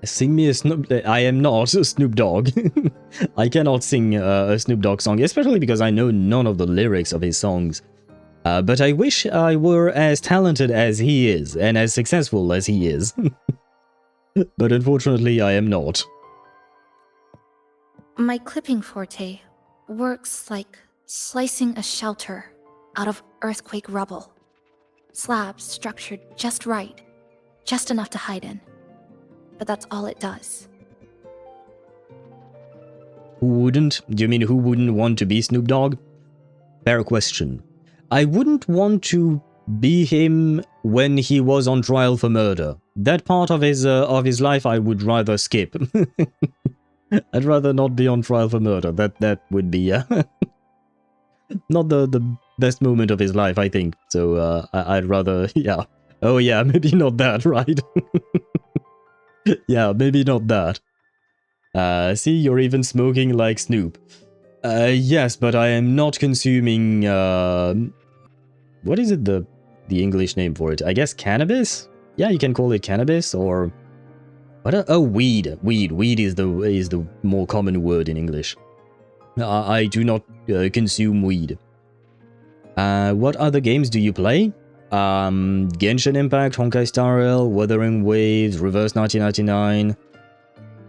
S3: Sing me a Snoop... I am not Snoop Dogg. I cannot sing a Snoop Dogg song, especially because I know none of the lyrics of his songs. But I wish I were as talented as he is, and as successful as he is. But unfortunately, I am not.
S14: My clipping forte works like slicing a shelter out of earthquake rubble. Slabs structured just right, just enough to hide in. But that's all it does.
S3: Who wouldn't? Do you mean who wouldn't want to be Snoop Dogg? Fair question. I wouldn't want to be him when he was on trial for murder. That part of his life I would rather skip. I'd rather not be on trial for murder. That would be not the best moment of his life, I think. So I'd rather, yeah. Oh yeah, maybe not that, right? Yeah, maybe not that. See, you're even smoking like Snoop. Yes, but I am not consuming, what is it, the English name for it? I guess cannabis? Yeah, you can call it cannabis or what? Oh, weed. Weed is the more common word in English. I do not consume weed. What other games do you play? Genshin Impact, Honkai Star Rail, Wuthering Waves, Reverse 1999,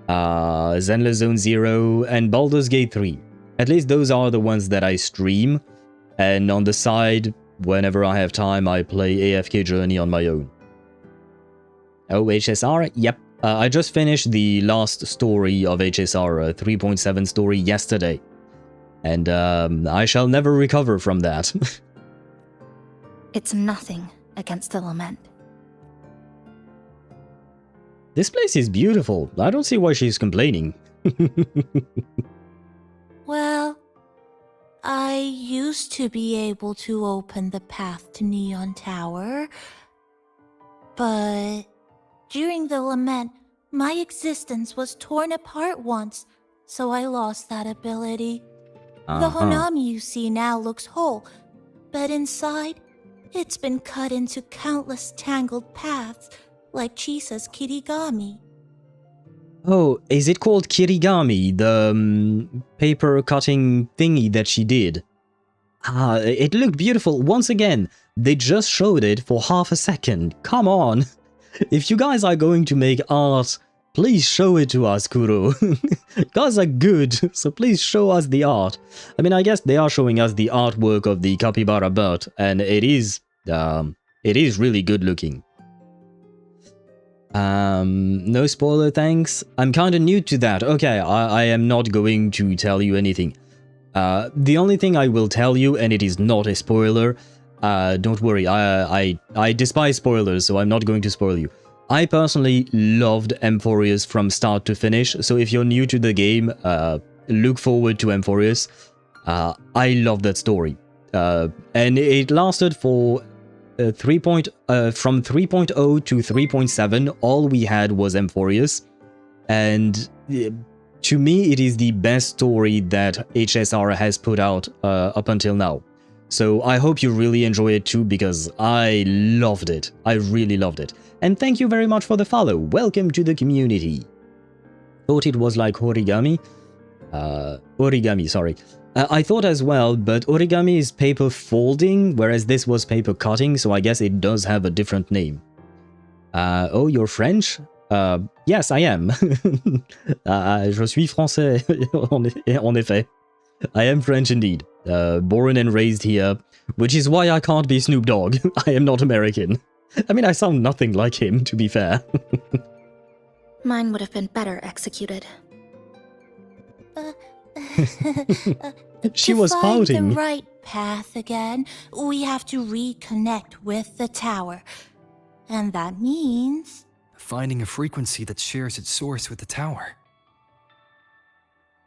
S3: Zenless Zone Zero, and Baldur's Gate 3. At least those are the ones that I stream, and on the side, whenever I have time, I play AFK Journey on my own. Oh, HSR? Yep. I just finished the last story of HSR 3.7 story yesterday. And I shall never recover from that.
S14: It's nothing against the lament.
S3: This place is beautiful. I don't see why she's complaining.
S20: Well, I used to be able to open the path to Neon Tower, but during the lament, my existence was torn apart once, so I lost that ability. The Honami you see now looks whole, but inside, it's been cut into countless tangled paths, like Chisa's Kirigami.
S3: Oh, is it called Kirigami, the paper cutting thingy that she did? It looked beautiful. Once again, they just showed it for half a second. Come on. If you guys are going to make art, please show it to us, Kuro. You guys are good, so please show us the art. I mean, I guess they are showing us the artwork of the capybara bird, and it is really good looking. No spoiler, thanks. I'm kind of new to that. Okay, I am not going to tell you anything. The only thing I will tell you, and it is not a spoiler, don't worry, I despise spoilers, so I'm not going to spoil you. I personally loved Amphorius from start to finish, so if you're new to the game, look forward to Amphorius. I love that story. And it lasted for from 3.0 to 3.7, all we had was Amphorius. And to me, it is the best story that HSR has put out up until now. So I hope you really enjoy it too, because I loved it. I really loved it. And thank you very much for the follow. Welcome to the community. Thought it was like origami. Origami, sorry. I thought as well, but origami is paper folding, whereas this was paper cutting, so I guess it does have a different name. Oh, you're French? Yes, I am. Je suis français, en effet. I am French indeed. Born and raised here, which is why I can't be Snoop Dogg. I am not American. I mean, I sound nothing like him, to be fair.
S14: Mine would have been better executed.
S3: She was pouting.
S20: To find the right path again, we have to reconnect with the tower. And that means...
S8: finding a frequency that shares its source with the tower.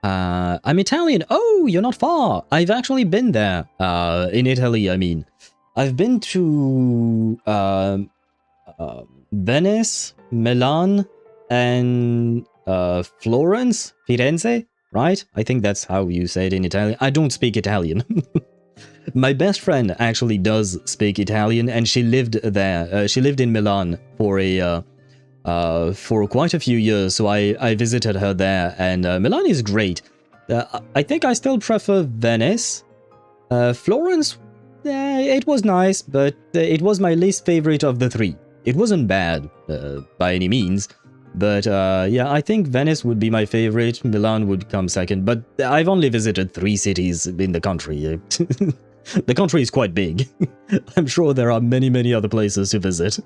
S3: I'm Italian. Oh, you're not far. I've actually been there. In Italy, I mean. I've been to Venice, Milan, and Florence, Firenze, right? I think that's how you say it in Italian. I don't speak Italian. My best friend actually does speak Italian, and she lived there. She lived in Milan for quite a few years, so I visited her there, and Milan is great. I think I still prefer Venice. Florence, it was nice, but it was my least favorite of the three. It wasn't bad, by any means, but yeah, I think Venice would be my favorite, Milan would come second, but I've only visited 3 cities in the country. The country is quite big. I'm sure there are many, many other places to visit.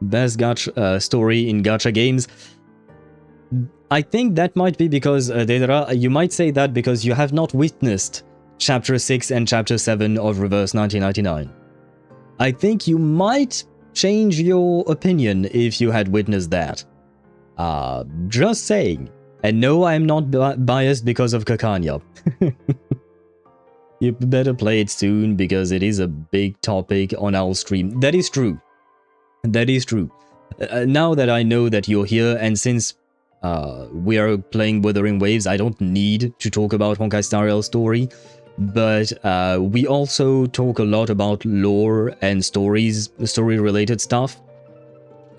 S3: Best gacha story in gacha games. I think that might be because, Deidara, you might say that because you have not witnessed Chapter 6 and Chapter 7 of Reverse 1999. I think you might change your opinion if you had witnessed that. Just saying. And no, I'm not biased because of Kakanya. You better play it soon because it is a big topic on our stream. That is true. That is true. Now that I know that you're here, and since we are playing Wuthering Waves, I don't need to talk about Honkai Star Rail story. but we also talk a lot about lore and story-related stuff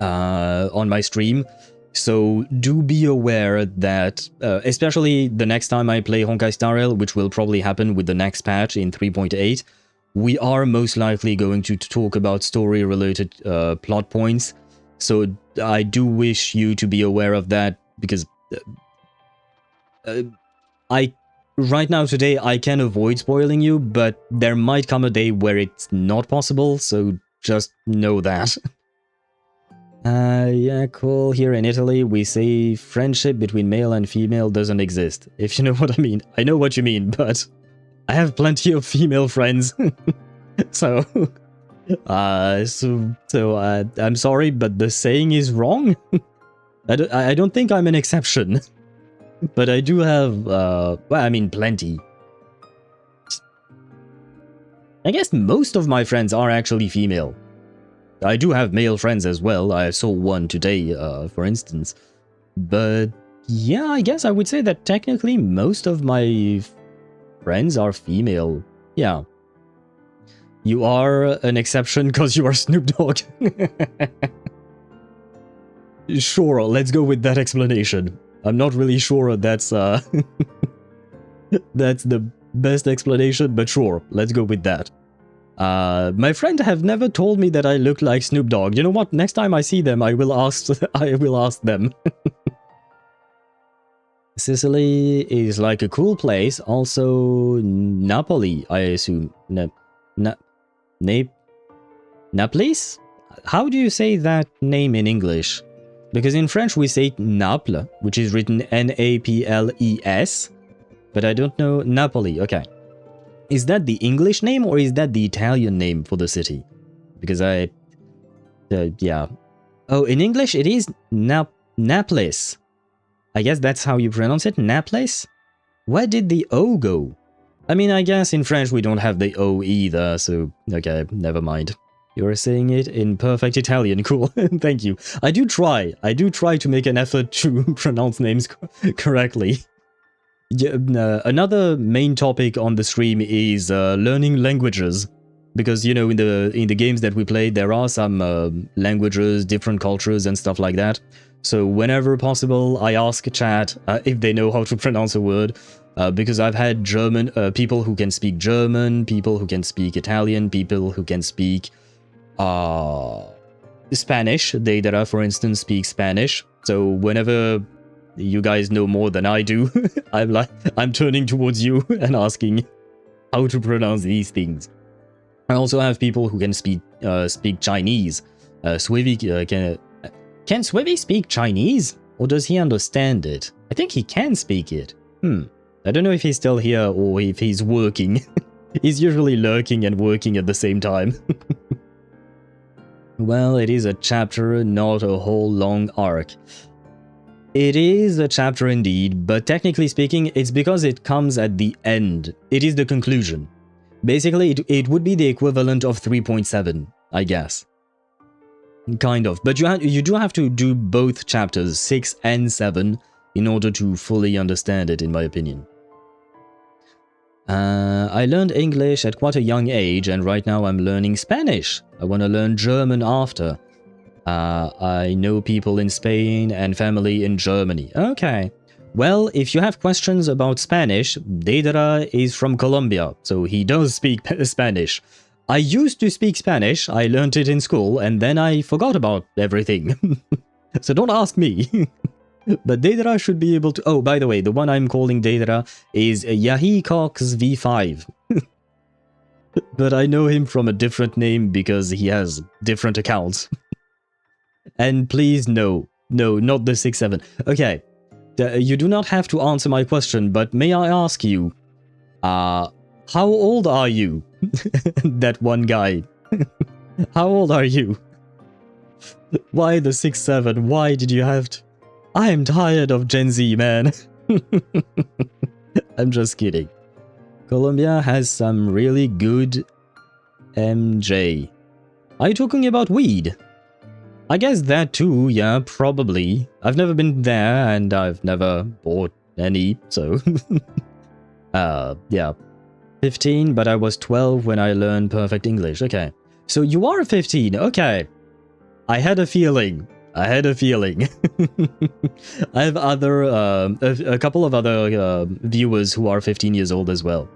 S3: on my stream. So do be aware that, especially the next time I play Honkai Star Rail, which will probably happen with the next patch in 3.8, we are most likely going to talk about story-related plot points. So I do wish you to be aware of that, because right now today I can avoid spoiling you, but there might come a day where it's not possible, so just know that. Yeah, cool. Here in Italy, we say friendship between male and female doesn't exist. If you know what I mean. I know what you mean, but I have plenty of female friends. So, I'm sorry, but the saying is wrong. I don't think I'm an exception. But I do have, well, I mean, plenty. I guess most of my friends are actually female. I do have male friends as well. I saw one today, for instance. But yeah, I guess I would say that technically most of my friends are female. Yeah. You are an exception because you are Snoop Dogg. Sure, let's go with that explanation. I'm not really sure that's that's the best explanation, but sure, let's go with that. My friend have never told me that I look like Snoop Dogg. You know what? Next time I see them, I will ask them. Sicily is like a cool place. Also, Napoli, I assume. Naples? How do you say that name in English? Because in French we say Naples, which is written N-A-P-L-E-S. But I don't know. Napoli, okay. Is that the English name or is that the Italian name for the city? Because yeah. Oh, in English it is Naples. I guess that's how you pronounce it, Naples? Where did the O go? I mean, I guess in French we don't have the O either, so okay, never mind. You're saying it in perfect Italian, cool, thank you. I do try to make an effort to pronounce names correctly. Another main topic on the stream is learning languages, because you know in the games that we play there are some languages, different cultures and stuff like that. So whenever possible I ask chat if they know how to pronounce a word, because I've had German people who can speak German, people who can speak Italian, people who can speak Spanish. Deidara, for instance, speaks Spanish. So whenever you guys know more than I do, I'm turning towards you and asking how to pronounce these things. I also have people who can speak Chinese. Swivy can Swivy speak Chinese, or does he understand it? I think he can speak it. I don't know if he's still here or if he's working. He's usually lurking and working at the same time. Well, it is a chapter, not a whole long arc. It is a chapter indeed, but technically speaking, it's because it comes at the end. It is the conclusion. Basically, it would be the equivalent of 3.7, I guess. Kind of, but you do have to do both chapters, 6 and 7, in order to fully understand it, in my opinion. I learned English at quite a young age, and right now I'm learning Spanish. I want to learn German after. I know people in Spain and family in Germany. Okay. Well, if you have questions about Spanish, Deidara is from Colombia, so he does speak Spanish. I used to speak Spanish, I learned it in school, and then I forgot about everything. So don't ask me. But Deidara should be able to... Oh, by the way, the one I'm calling Deidara is Yahi Cox V5. But I know him from a different name because he has different accounts. And please, no, not the 6-7. Okay, you do not have to answer my question, but may I ask you, how old are you? That one guy. How old are you? Why the 6-7? Why did you have to... I am tired of Gen Z, man. I'm just kidding. Colombia has some really good MJ. Are you talking about weed? I guess that too, yeah, probably. I've never been there and I've never bought any, so... yeah. 15, but I was 12 when I learned perfect English. Okay. So you are 15. Okay. I had a feeling. I have other, a couple of other viewers who are 15 years old as well.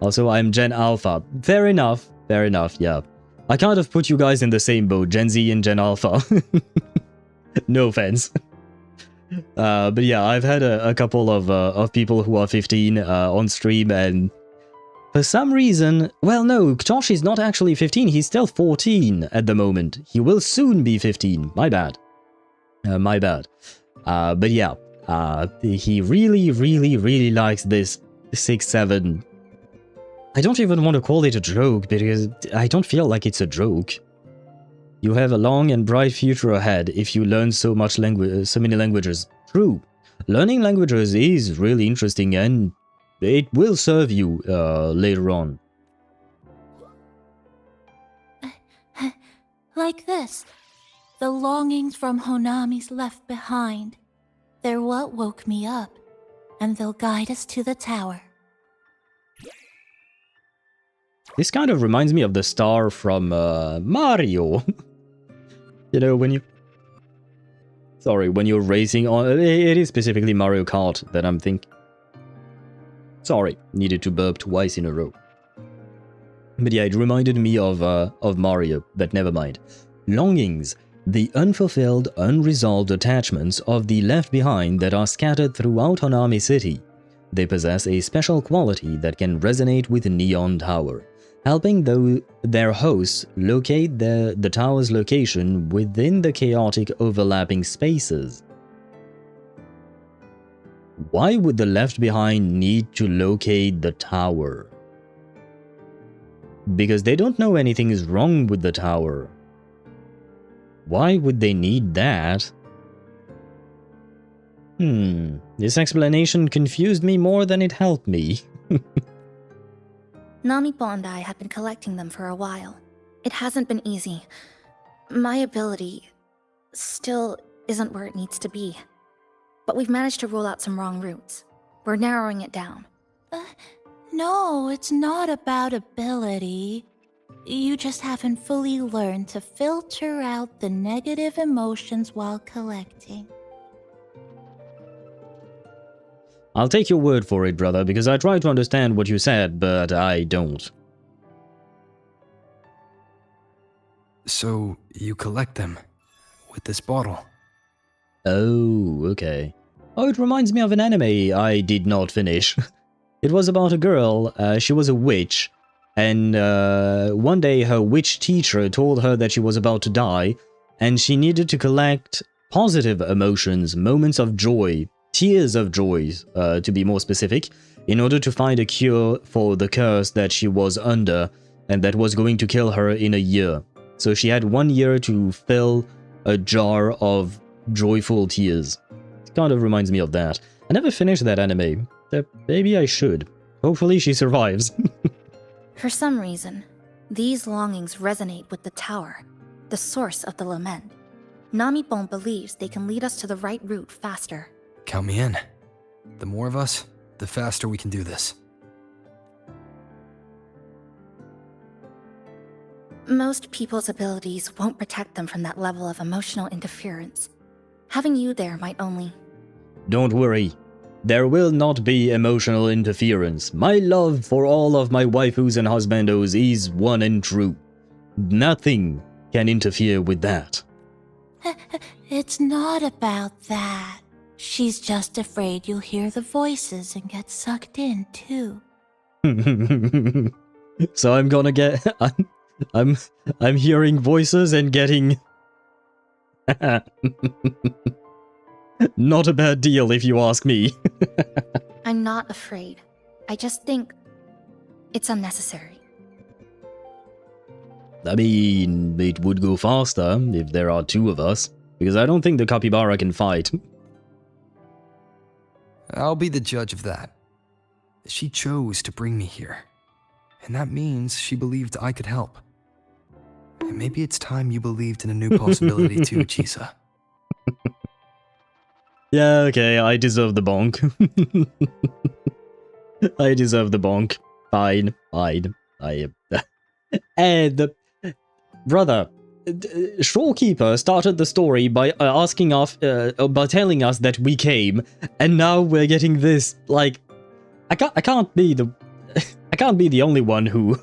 S3: Also, I'm Gen Alpha. Fair enough, yeah. I can't have put you guys in the same boat, Gen Z and Gen Alpha. No offense. But yeah, I've had a couple of people who are 15 on stream, and for some reason... Well, no, Tosh is not actually 15, he's still 14 at the moment. He will soon be 15, my bad. But yeah, he really likes this 6-7. I don't even want to call it a joke, because I don't feel like it's a joke. You have a long and bright future ahead if you learn so many languages. True, learning languages is really interesting, and it will serve you later on.
S20: Like this. The longings from Honami's left behind. They're what woke me up, and they'll guide us to the tower.
S3: This kind of reminds me of the star from Mario. You know, when you... Sorry, when you're racing on... It is specifically Mario Kart that I'm thinking. Sorry, needed to burp twice in a row. But yeah, it reminded me of Mario, but never mind. Longings. The unfulfilled, unresolved attachments of the left behind that are scattered throughout Honami City. They possess a special quality that can resonate with Neon Tower, helping their hosts locate the tower's location within the chaotic overlapping spaces. Why would the left behind need to locate the tower? Because they don't know anything is wrong with the tower. Why would they need that? This explanation confused me more than it helped me.
S14: Namipo and I have been collecting them for a while. It hasn't been easy. My ability still isn't where it needs to be. But we've managed to rule out some wrong routes. We're narrowing it down.
S20: No, it's not about ability. You just haven't fully learned to filter out the negative emotions while collecting.
S3: I'll take your word for it, brother, because I tried to understand what you said, but I don't.
S8: So, you collect them with this bottle?
S3: Oh, okay. Oh, it reminds me of an anime I did not finish. It was about a girl, she was a witch, and one day her witch teacher told her that she was about to die, and she needed to collect positive emotions, moments of joy, tears of joy, to be more specific, in order to find a cure for the curse that she was under, and that was going to kill her in a year. So she had 1 year to fill a jar of joyful tears. It kind of reminds me of that. I never finished that anime. Maybe I should. Hopefully she survives.
S14: For some reason, these longings resonate with the tower, the source of the lament. Namipon believes they can lead us to the right route faster.
S8: Count me in. The more of us, the faster we can do this.
S14: Most people's abilities won't protect them from that level of emotional interference. Having you there might only...
S3: Don't worry. There will not be emotional interference. My love for all of my waifus and husbandos is one and true. Nothing can interfere with that.
S20: It's not about that. She's just afraid you'll hear the voices and get sucked in, too.
S3: So I'm gonna get... I'm hearing voices and getting... Not a bad deal, if you ask me.
S14: I'm not afraid. I just think it's unnecessary.
S3: I mean, it would go faster if there are two of us, because I don't think the capybara can fight.
S8: I'll be the judge of that. She chose to bring me here, and that means she believed I could help. And maybe it's time you believed in a new possibility too, Chisa.
S3: Yeah, okay, I deserve the bonk. I deserve the bonk. Fine. And brother, Shorekeeper started the story by asking us, by telling us that we came, and now we're getting this. Like, I can't be the only one who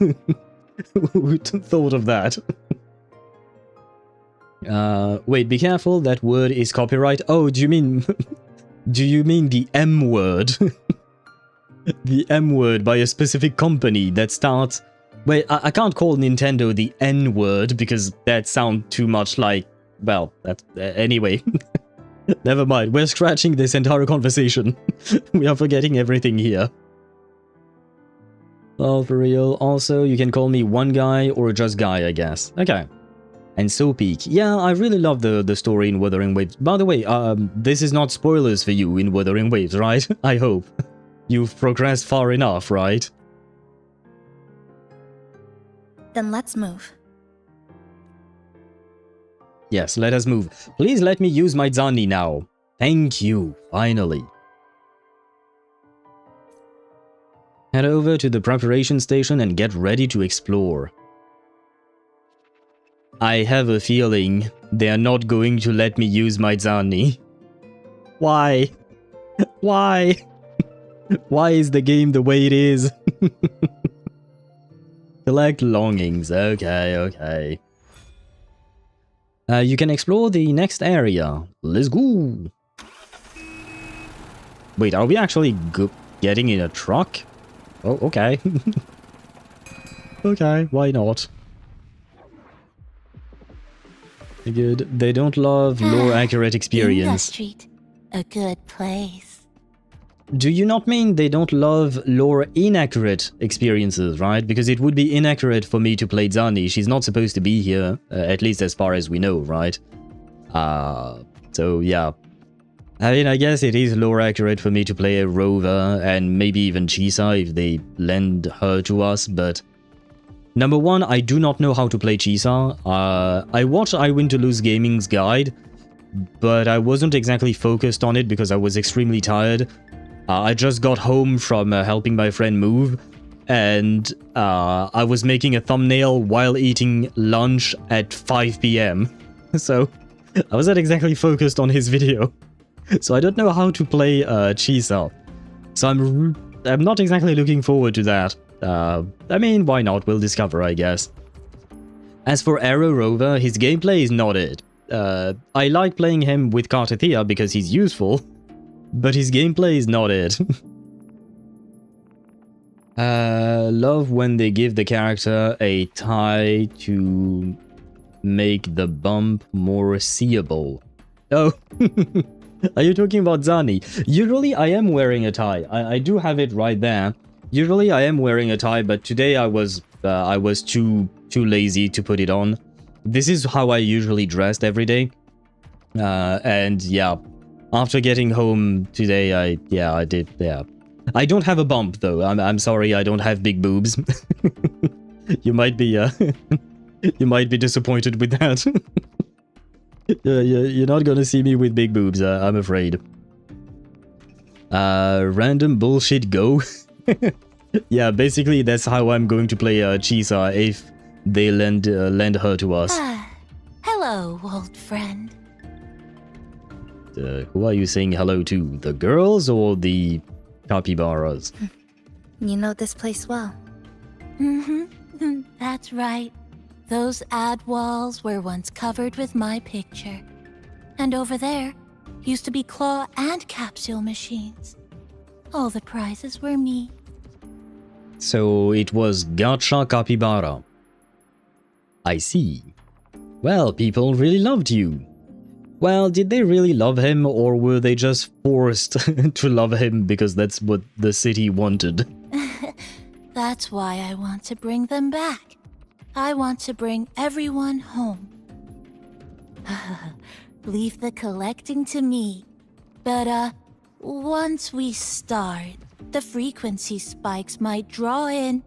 S3: who thought of that. Wait, be careful. That word is copyright. Oh, do you mean the M word? The M word by a specific company that starts... Wait, I can't call Nintendo the N word because that sounds too much like... Well, that's... anyway. Never mind, we're scratching this entire conversation. We are forgetting everything here. Oh, for real. Also, you can call me One Guy or just Guy, I guess. Okay. And So Peak. Yeah, I really love the story in Wuthering Waves. By the way, this is not spoilers for you in Wuthering Waves, right? I hope. You've progressed far enough, right?
S14: Then let's move.
S3: Yes, let us move. Please let me use my Zani now. Thank you, finally. Head over to the preparation station and get ready to explore. I have a feeling they are not going to let me use my Zani. Why? Why? Why is the game the way it is? Collect longings. Okay. You can explore the next area. Let's go. Wait, are we actually getting in a truck? Oh, okay. Okay, why not? Good. They don't love lore-accurate experience.
S20: Street, a good place.
S3: Do you not mean they don't love lore-inaccurate experiences, right? Because it would be inaccurate for me to play Zani. She's not supposed to be here, at least as far as we know, right? So yeah. I mean, I guess it is lore-accurate for me to play a Rover and maybe even Chisa if they lend her to us, but... Number one, I do not know how to play Chisa. I watched I Win to Lose Gaming's guide, but I wasn't exactly focused on it because I was extremely tired. I just got home from helping my friend move, and I was making a thumbnail while eating lunch at 5 PM. So I wasn't exactly focused on his video. So I don't know how to play Chisa. So I'm not exactly looking forward to that. I mean, why not? We'll discover, I guess. As for Arrow Rover, his gameplay is not it. I like playing him with Kartathea because he's useful, but his gameplay is not it. Love when they give the character a tie to make the bump more seeable. Oh, are you talking about Zani? Usually I am wearing a tie. I do have it right there. Usually I am wearing a tie, but today I was too lazy to put it on. This is how I usually dressed every day. And yeah, after getting home today, I did. I don't have a bump though. I'm sorry, I don't have big boobs. You might be you might be disappointed with that. You're not gonna see me with big boobs, I'm afraid. Random bullshit go. Yeah, basically that's how I'm going to play Chisa if they lend her to us.
S20: Hello, old friend.
S3: Who are you saying hello to? The girls or the capybaras?
S14: You know this place well.
S20: Mm-hmm. That's right. Those ad walls were once covered with my picture. And over there used to be claw and capsule machines. All the prizes were me.
S3: So it was Gacha Capybara. I see. Well, people really loved you. Well, did they really love him, or were they just forced to love him because that's what the city wanted?
S20: That's why I want to bring them back. I want to bring everyone home. Leave the collecting to me. But, once we start, the frequency spikes might draw in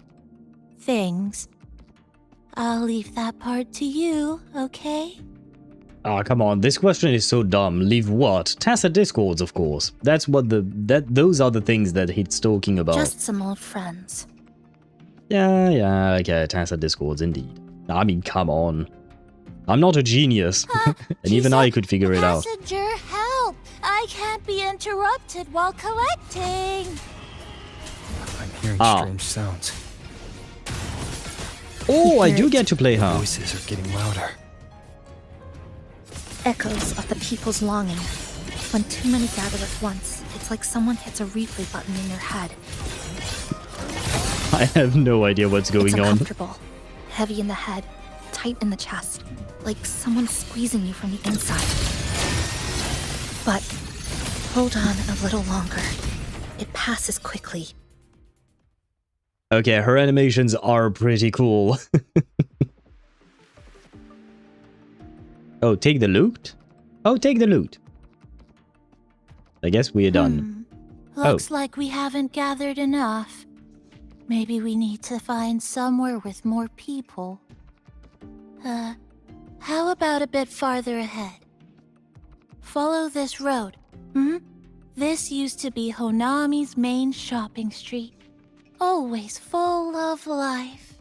S20: things. I'll leave that part to you, okay?
S3: Ah, come on, this question is so dumb. Leave what? Tacit discords, of course. That's what those are the things that he's talking about.
S14: Just some old friends.
S3: Yeah, okay, Tessa Discords indeed. I mean, come on. I'm not a genius. And even I could figure it out.
S20: Passenger, help! I can't be interrupted while collecting.
S8: I'm hearing strange sounds.
S3: Oh, I do get to play her.
S8: Voices are getting louder.
S14: Echoes of the people's longing. When too many gather at once, it's like someone hits a replay button in your head.
S3: I have no idea what's going
S14: It's
S3: on.
S14: uncomfortable, heavy in the head, tight in the chest, like someone squeezing you from the inside. But hold on a little longer. It passes quickly.
S3: Okay, her animations are pretty cool. Oh, take the loot? Oh, take the loot. I guess we are done.
S20: Looks like we haven't gathered enough. Maybe we need to find somewhere with more people. How about a bit farther ahead? Follow this road. This used to be Honami's main shopping street. Always full of life.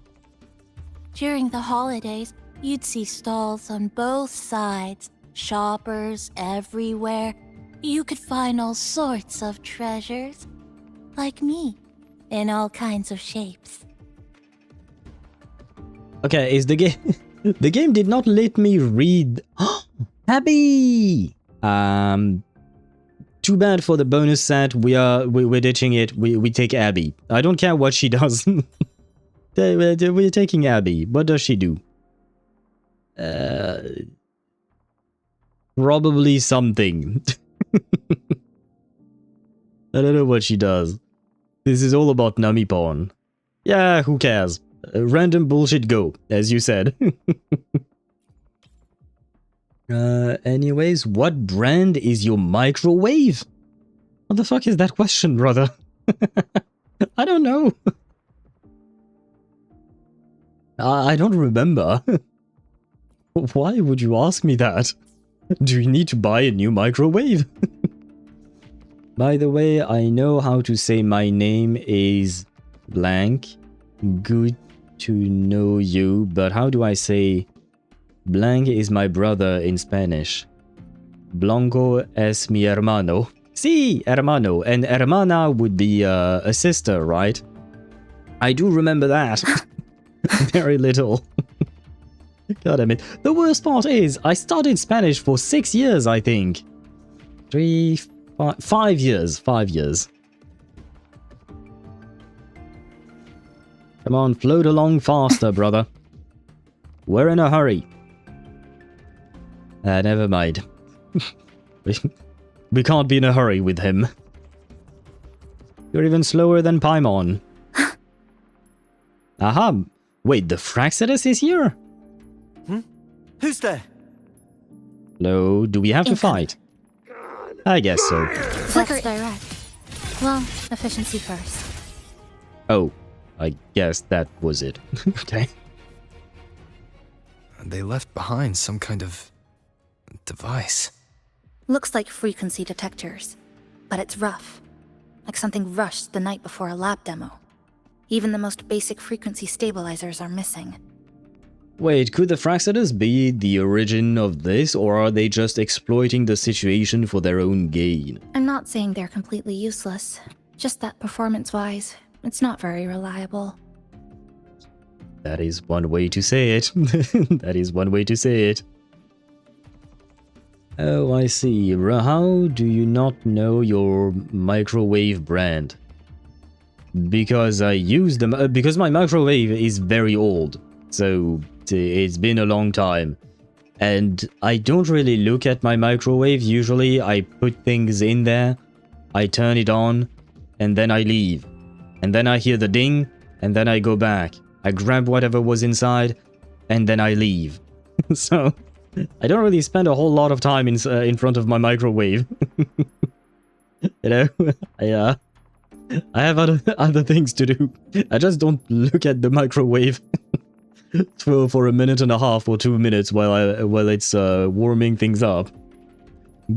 S20: During the holidays, you'd see stalls on both sides, shoppers everywhere. You could find all sorts of treasures. Like me, in all kinds of shapes.
S3: Okay, is the game... the game did not let me read... Abby! Too bad for the bonus set. We're ditching it. We take Abby. I don't care what she does. We're taking Abby. What does she do? Probably something. I don't know what she does. This is all about Namipon. Yeah, who cares? Random bullshit go, as you said. Anyways, what brand is your microwave? What the fuck is that question, brother? I don't know. I don't remember. Why would you ask me that? Do you need to buy a new microwave? By the way, I know how to say my name is blank. Good to know you, but how do I say blank is my brother in Spanish? Blanco es mi hermano. Sí, hermano. And hermana would be a sister, right? I do remember that. Very little. God damn it. The worst part is, I studied Spanish for 6 years, I think. 5 years. 5 years. Come on, float along faster, brother. We're in a hurry. Never mind. We can't be in a hurry with him. You're even slower than Paimon. Aha! Wait, the Fraxidus is here?
S11: Who's there?
S3: Hello, do we have to fight? I guess so.
S14: That's direct. Well, efficiency first.
S3: Oh, I guess that was it. Okay.
S8: They left behind some kind of device.
S14: Looks like frequency detectors, but it's rough. Like something rushed the night before a lab demo. Even the most basic frequency stabilizers are missing.
S3: Wait, could the Fraxidus be the origin of this, or are they just exploiting the situation for their own gain?
S14: I'm not saying they're completely useless, just that performance-wise, it's not very reliable.
S3: That is one way to say it. That is one way to say it. Oh, I see. How do you not know your microwave brand? Because I use them. Because my microwave is very old. So it's been a long time. And I don't really look at my microwave. Usually I put things in there. I turn it on. And then I leave. And then I hear the ding. And then I go back. I grab whatever was inside. And then I leave. So I don't really spend a whole lot of time in front of my microwave. You know, I have other things to do. I just don't look at the microwave for a minute and a half or 2 minutes while it's warming things up.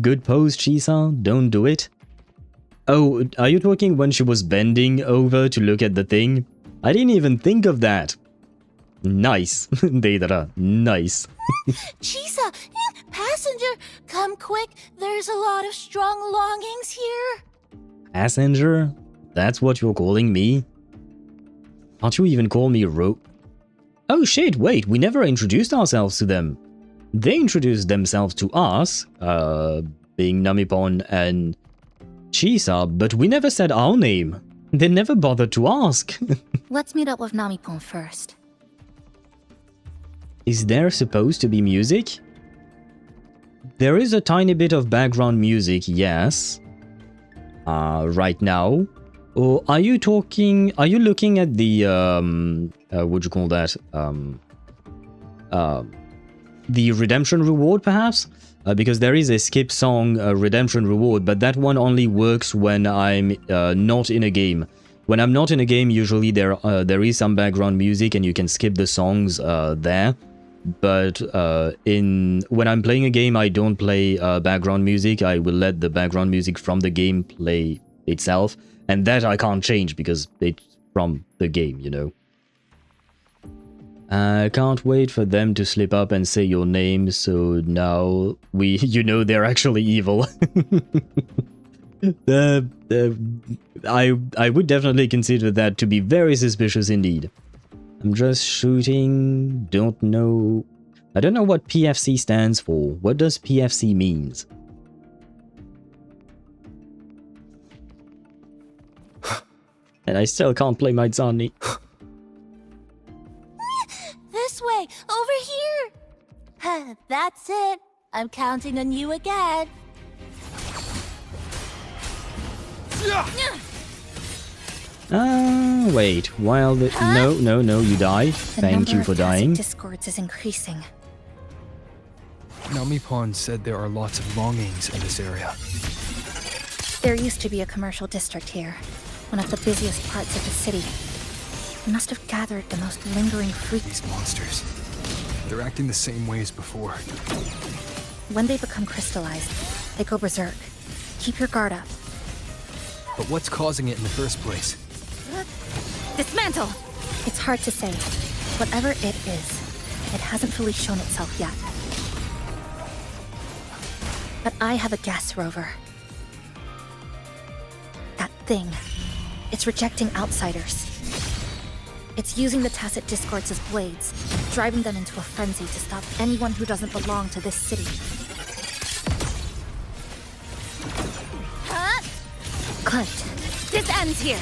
S3: Good pose, Chisa. Don't do it. Oh, are you talking when she was bending over to look at the thing? I didn't even think of that. Nice. Deidara, nice.
S20: Chisa, passenger, come quick. There's a lot of strong longings here.
S3: Passenger? That's what you're calling me? Can't you even call me Oh shit, wait, we never introduced ourselves to them. They introduced themselves to us, being Namipon and Chisa, but we never said our name. They never bothered to ask.
S14: Let's meet up with Namipon first.
S3: Is there supposed to be music? There is a tiny bit of background music, yes. Right now. Or are you looking at the, what do you call that? The redemption reward, perhaps? Because there is a skip song redemption reward, but that one only works when I'm not in a game. When I'm not in a game, usually there is some background music and you can skip the songs there. But when I'm playing a game, I don't play background music. I will let the background music from the game play itself. And that I can't change because it's from the game, you know. I can't wait for them to slip up and say your name, so now you know they're actually evil. I would definitely consider that to be very suspicious indeed. I'm just shooting, don't know. I don't know what PFC stands for. What does PFC means? And I still can't play my Zani.
S20: This way, over here. That's it. I'm counting on you again.
S3: Wait, while the... No, you die. Thank you for dying.
S14: Discords is increasing.
S8: Namipon said there are lots of longings in this area.
S14: There used to be a commercial district here, one of the busiest parts of the city. We must have gathered the most lingering fruit.
S8: These monsters, they're acting the same way as before.
S14: When they become crystallized, they go berserk. Keep your guard up.
S8: But what's causing it in the first place?
S14: Dismantle! It's hard to say. Whatever it is, it hasn't fully shown itself yet. But I have a gas rover. That thing. It's rejecting outsiders. It's using the Tacit Discords as blades, driving them into a frenzy to stop anyone who doesn't belong to this city. Cut. This ends here.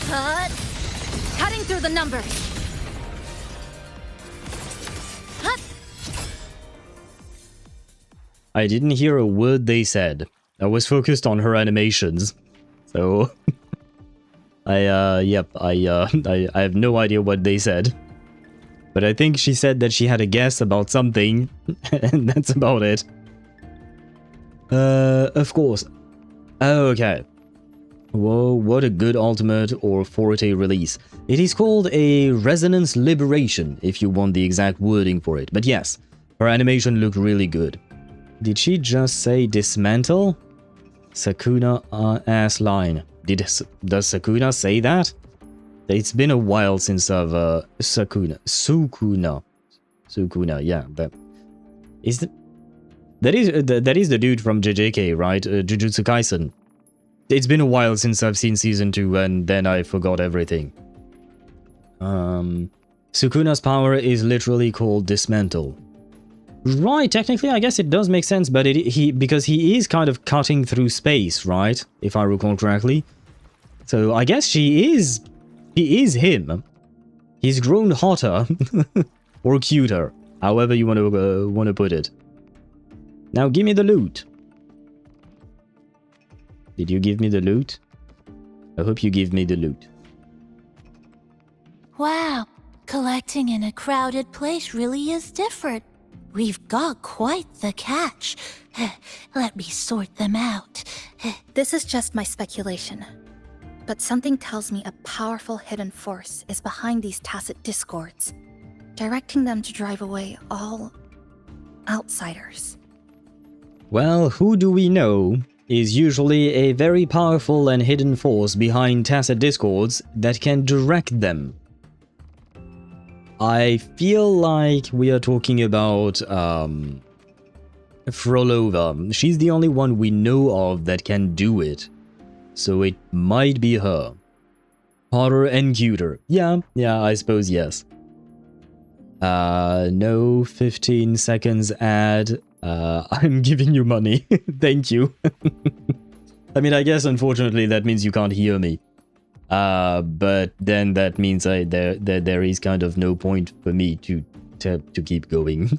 S14: Cut. Cutting through the numbers. Cut.
S3: I didn't hear a word they said. I was focused on her animations. So... I have no idea what they said. But I think she said that she had a guess about something, and that's about it. Of course. Okay. Whoa, what a good ultimate or forte release. It is called a Resonance Liberation, if you want the exact wording for it. But yes, her animation looked really good. Did she just say dismantle? Sakuna ass line. Does Sakuna say that? It's been a while since I've Sukuna, yeah, that is the dude from JJK, right? Jujutsu Kaisen. It's been a while since I've seen season 2 and then I forgot everything. Sukuna's power is literally called dismantle. Right, technically I guess it does make sense, but because he is kind of cutting through space, right? If I recall correctly. So I guess he is him. He's grown hotter or cuter, however you want to put it. Now give me the loot. Did you give me the loot? I hope you give me the loot.
S20: Wow, collecting in a crowded place really is different. We've got quite the catch. Let me sort them out.
S14: This is just my speculation. But something tells me a powerful hidden force is behind these Tacit Discords, directing them to drive away all outsiders.
S3: Well, who do we know? is usually a very powerful and hidden force behind tacit discords that can direct them. I feel like we are talking about Frolova. She's the only one we know of that can do it. So it might be her. Hotter and cuter. Yeah, I suppose yes. No 15 seconds ad. I'm giving you money. Thank you. I mean, I guess unfortunately that means you can't hear me. But then that means there is kind of no point for me to keep going.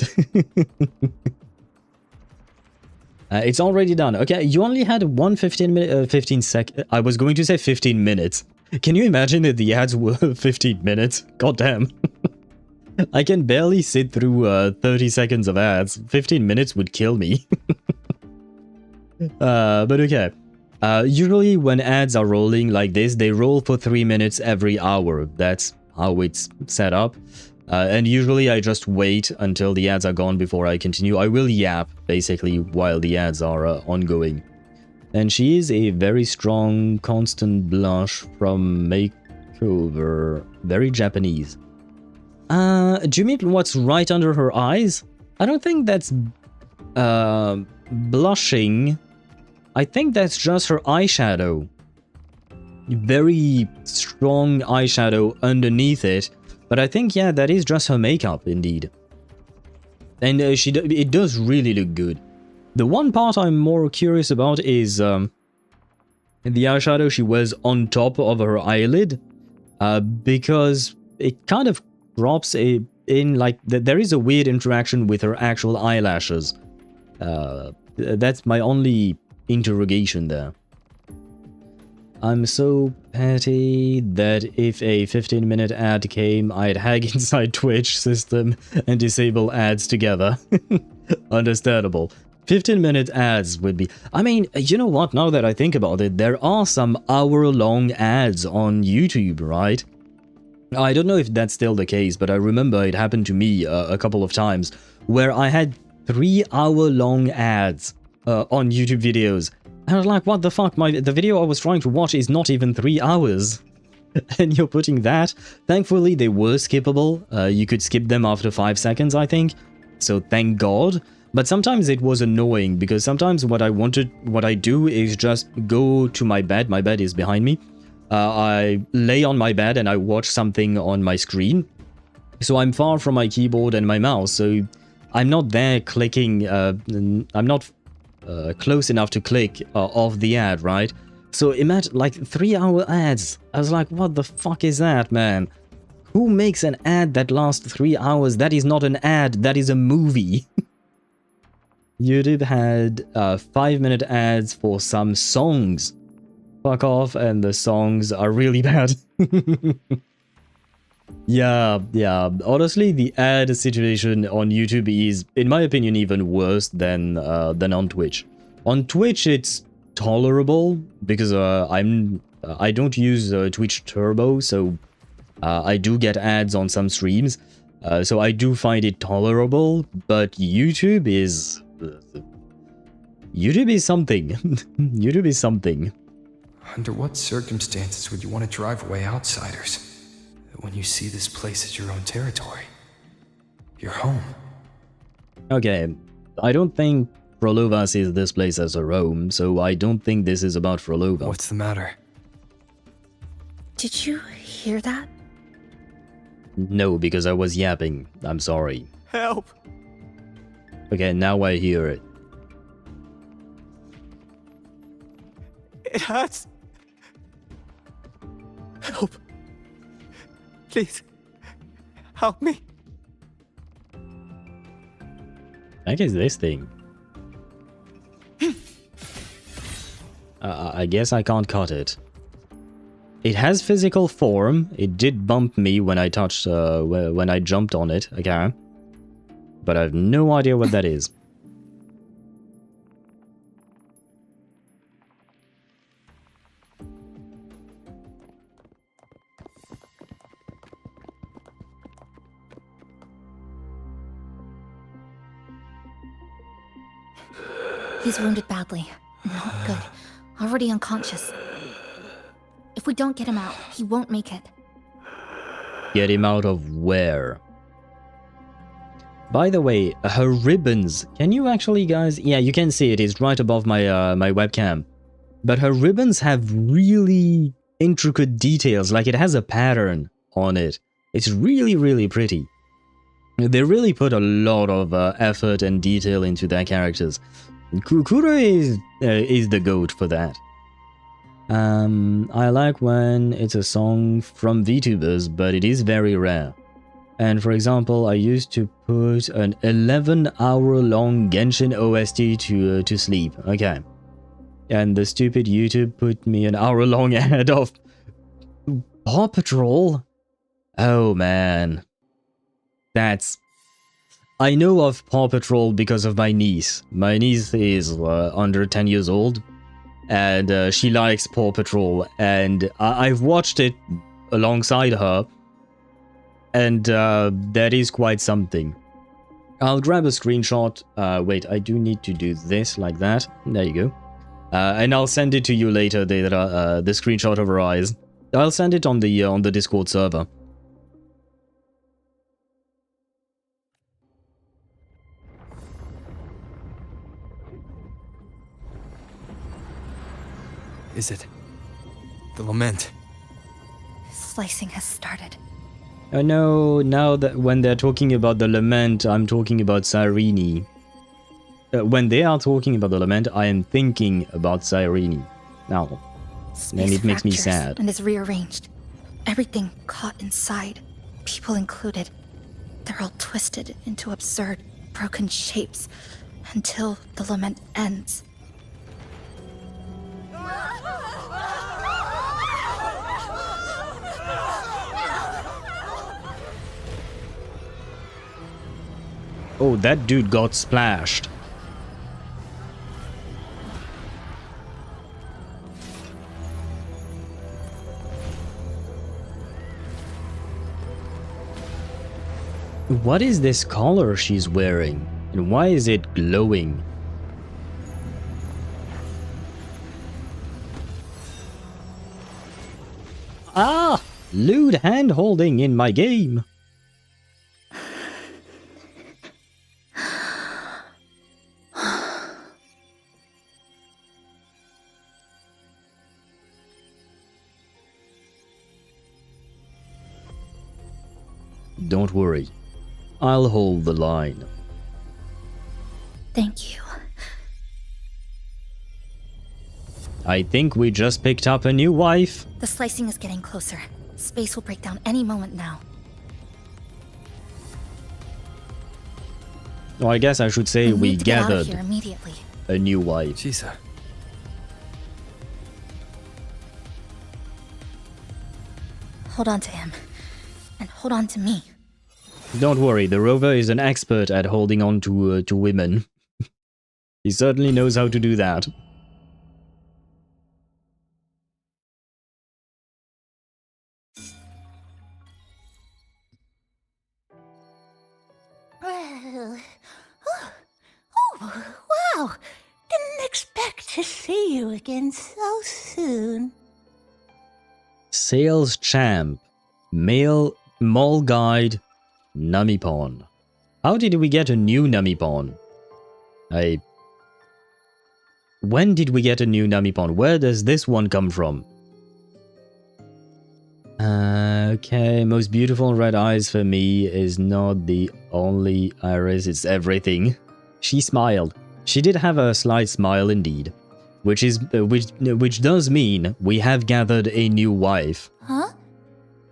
S3: It's already done. Okay, you only had 15 sec. I was going to say 15 minutes. Can you imagine that the ads were 15 minutes? God damn. I can barely sit through 30 seconds of ads. 15 minutes would kill me. But okay. Usually when ads are rolling like this, they roll for 3 minutes every hour. That's how it's set up. And usually I just wait until the ads are gone before I continue. I will yap, basically, while the ads are ongoing. And she is a very strong, constant blush from makeover. Very Japanese. Do you mean what's right under her eyes? I don't think that's blushing. I think that's just her eyeshadow. Very strong eyeshadow underneath it. But I think, yeah, that is just her makeup, indeed. And it does really look good. The one part I'm more curious about is the eyeshadow she wears on top of her eyelid. Because it kind of drops in, like, there is a weird interaction with her actual eyelashes. That's my only interrogation there. I'm so petty that if a 15-minute ad came, I'd hack inside Twitch system and disable ads together. Understandable. 15-minute ads would be... I mean, you know what? Now that I think about it, there are some hour-long ads on YouTube, right? I don't know if that's still the case, but I remember it happened to me a couple of times where I had 3-hour-long ads on YouTube videos. And I was like, what the fuck? The video I was trying to watch is not even 3 hours. And you're putting that? Thankfully, they were skippable. You could skip them after 5 seconds, I think. So thank God. But sometimes it was annoying because sometimes what I do is just go to my bed. My bed is behind me. I lay on my bed and I watch something on my screen. So I'm far from my keyboard and my mouse. So I'm not there clicking. I'm not close enough to click off the ad, right? So imagine like 3-hour ads. I was like, what the fuck is that, man? Who makes an ad that lasts 3 hours? That is not an ad, that is a movie. YouTube had 5-minute ads for some songs. Fuck off, and the songs are really bad. Yeah. Honestly, the ad situation on YouTube is, in my opinion, even worse than on Twitch. On Twitch, it's tolerable because I don't use Twitch Turbo, so I do get ads on some streams, so I do find it tolerable. But YouTube is something. YouTube is something.
S8: Under what circumstances would you want to drive away outsiders? When you see this place as your own territory, your home.
S3: Okay, I don't think Frolova sees this place as her home, so I don't think this is about Frolova.
S8: What's the matter?
S14: Did you hear that?
S3: No, because I was yapping. I'm sorry.
S18: Help!
S3: Okay, now I hear it.
S18: It hurts. Help. Please, help me.
S3: What is this thing? I guess I can't cut it. It has physical form. It did bump me when I touched, when I jumped on it, okay? But I have no idea what that is.
S14: He's wounded badly. Not good. Already unconscious. If we don't get him out, he won't make it.
S3: Get him out of where? By the way, her ribbons. Can you actually, guys? Yeah, you can see it. It's right above my my webcam. But her ribbons have really intricate details. Like, it has a pattern on it. It's really, really pretty. They really put a lot of effort and detail into their characters. Kuro is the GOAT for that. I like when it's a song from VTubers, but it is very rare. And for example, I used to put an 11-hour-long Genshin OST to sleep. Okay. And the stupid YouTube put me an hour-long ad of Paw Patrol? Oh man. That's... I know of Paw Patrol because of my niece. My niece is under 10 years old. And she likes Paw Patrol. And I've watched it alongside her. And that is quite something. I'll grab a screenshot. Wait, I do need to do this like that. There you go. And I'll send it to you later, the screenshot of her eyes. I'll send it on the Discord server.
S8: Is it? The lament.
S14: Slicing has started.
S3: No, now that when they're talking about the lament, I'm talking about Cyrene. When they are talking about the lament, I am thinking about Cyrene. Now, and it makes me sad.
S14: And is rearranged. Everything caught inside, people included. They're all twisted into absurd, broken shapes until the lament ends.
S3: Oh, that dude got splashed. What is this collar she's wearing? And why is it glowing? Ah! Lewd hand-holding in my game. Don't worry. I'll hold the line.
S14: Thank you.
S3: I think we just picked up a new wife.
S14: The slicing is getting closer. Space will break down any moment now.
S3: Oh, I guess I should say we
S14: need to get out of
S3: gathered
S14: here immediately.
S3: a new wife.
S8: Chisa.
S14: Hold on to him. And hold on to me.
S3: Don't worry, the rover is an expert at holding on to women. He certainly knows how to do that.
S20: Wow! Didn't expect to see you again so soon.
S3: Sales champ, male mall guide, Namipon. How did we get a new Namipon? When did we get a new Namipon? Where does this one come from? Okay, most beautiful red eyes for me is not the only iris, it's everything. She smiled. She did have a slight smile indeed, which does mean we have gathered a new wife.
S20: Huh?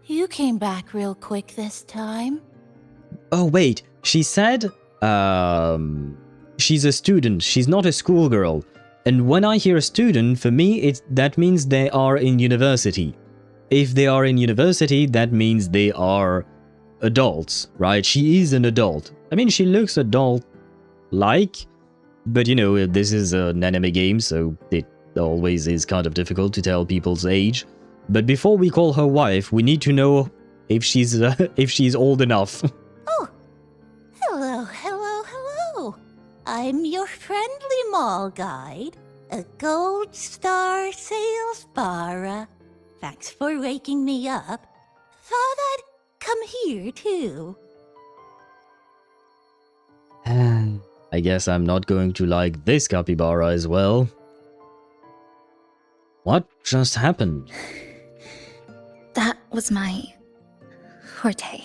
S20: You came back real quick this time.
S3: Oh wait, she said she's a student, she's not a schoolgirl. And when I hear a student, for me that means they are in university. If they are in university, that means they are adults, right? She is an adult. I mean, she looks adult-like, but you know, this is an anime game, so it always is kind of difficult to tell people's age. But before we call her wife, we need to know if she's old enough.
S20: Oh, hello. I'm your friendly mall guide. A gold star sales bar. Thanks for waking me up. Thought I'd come here too.
S3: I guess I'm not going to like this capybara as well. What just happened?
S14: That was my forte.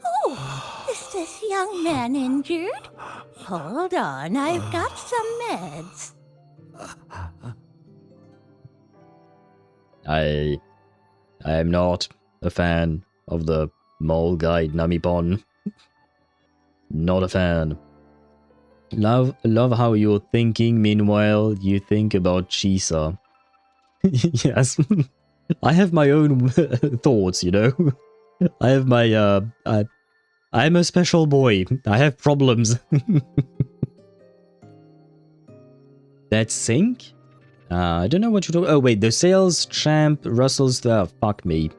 S20: Oh, is this young man injured? Hold on, I've got some meds.
S3: I am not a fan of the mole guide Namipon. Not a fan. Love how you're thinking, meanwhile you think about Chisa. Yes. I have my own thoughts, you know? I have my, I'm a special boy. I have problems. That sink? I don't know what you're talking. Oh wait, the sales champ Russell's fuck me.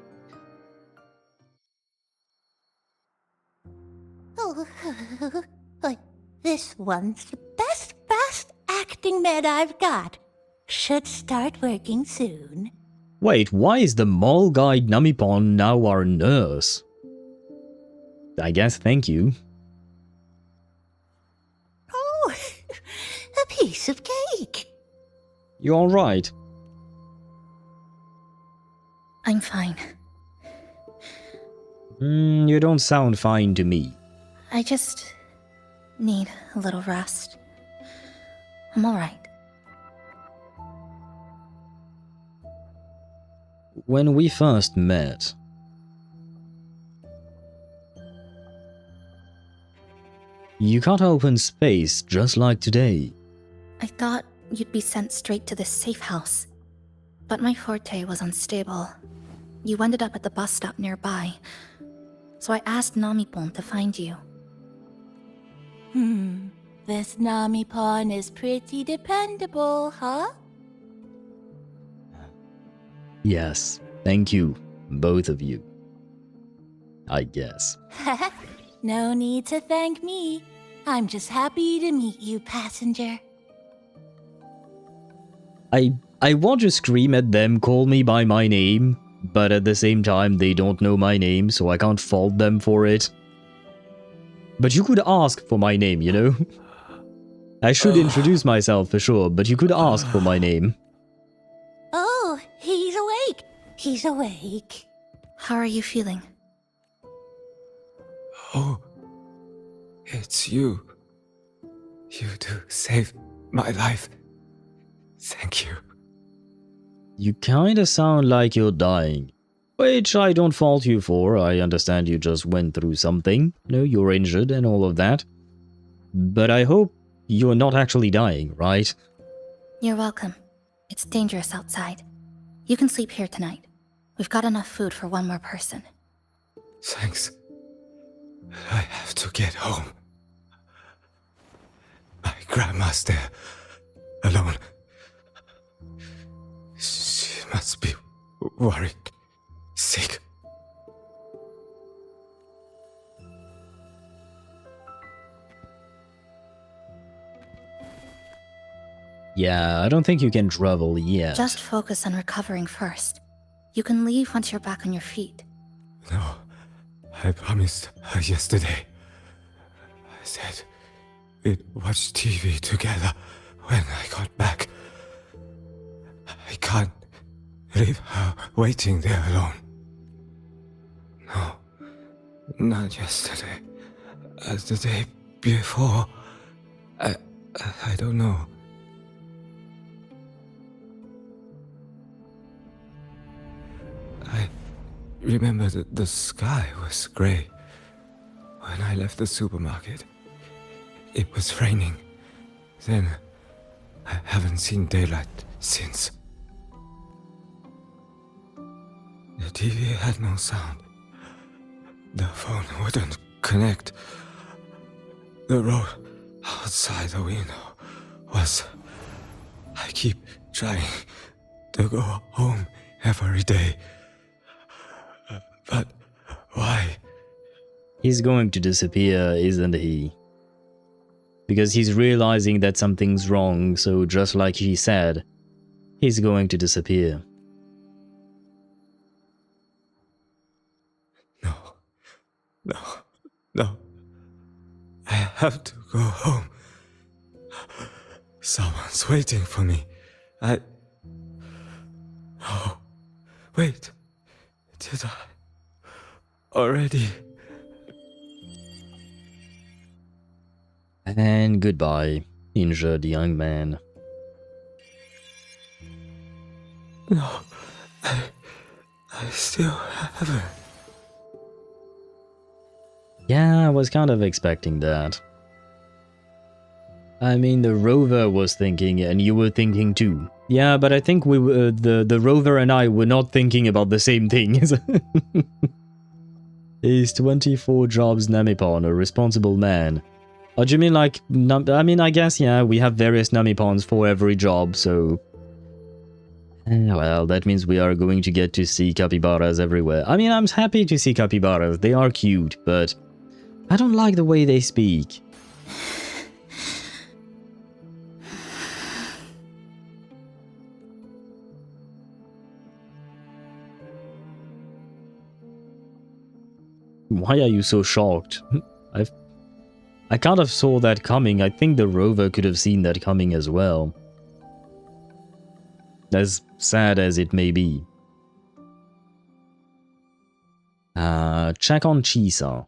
S20: Oh, but this one's the best fast acting med I've got. Should start working soon.
S3: Wait, why is the mole guide Namipon now our nurse? I guess thank you.
S20: Oh, a piece of cake.
S3: You alright?
S14: I'm fine.
S3: You don't sound fine to me.
S14: I just need a little rest. I'm alright.
S3: When we first met, you cut open space just like today.
S14: I thought you'd be sent straight to this safe house. But my forte was unstable. You ended up at the bus stop nearby. So I asked Namipon to find you.
S20: This Namipon is pretty dependable, huh?
S3: Yes, thank you, both of you. I guess.
S20: No need to thank me. I'm just happy to meet you, passenger.
S3: I want to scream at them, call me by my name, but at the same time they don't know my name, so I can't fault them for it. But you could ask for my name, you know? I should introduce myself for sure, but you could ask for my name.
S20: Oh, he's awake. He's awake.
S14: How are you feeling?
S18: Oh, it's you. You do save my life. Thank you.
S3: You kinda sound like you're dying. Which I don't fault you for. I understand you just went through something. You know, you're injured and all of that. But I hope you're not actually dying, right?
S14: You're welcome. It's dangerous outside. You can sleep here tonight. We've got enough food for one more person.
S18: Thanks. I have to get home. My grandma's there, alone. She must be worried, sick.
S3: Yeah, I don't think you can travel yet.
S14: Just focus on recovering first. You can leave once you're back on your feet.
S18: No, I promised her yesterday. I said we'd watch TV together when I got back. I can't leave her waiting there alone. No, not yesterday. The day before. I don't know. I remember that the sky was grey. When I left the supermarket, it was raining. Then, I haven't seen daylight since. The TV had no sound. The phone wouldn't connect. The road outside the window was... I keep trying to go home every day. But why?
S3: He's going to disappear, isn't he? because he's realizing that something's wrong, so just like he said, he's going to disappear.
S18: No. I have to go home. Someone's waiting for me. Oh, wait. Did I already?
S3: And goodbye, injured young man.
S18: No, I still haven't.
S3: Yeah, I was kind of expecting that. I mean, the rover was thinking, and you were thinking too. Yeah, but I think we were, the rover and I were not thinking about the same thing. Is 24 jobs Namipon a responsible man? Oh, do you mean like... I mean, I guess, yeah, we have various Namipons for every job, so... Well, that means we are going to get to see capybaras everywhere. I mean, I'm happy to see capybaras. They are cute, but... I don't like the way they speak. Why are you so shocked? I kind of saw that coming. I think the rover could have seen that coming as well. As sad as it may be. Check on Chisa.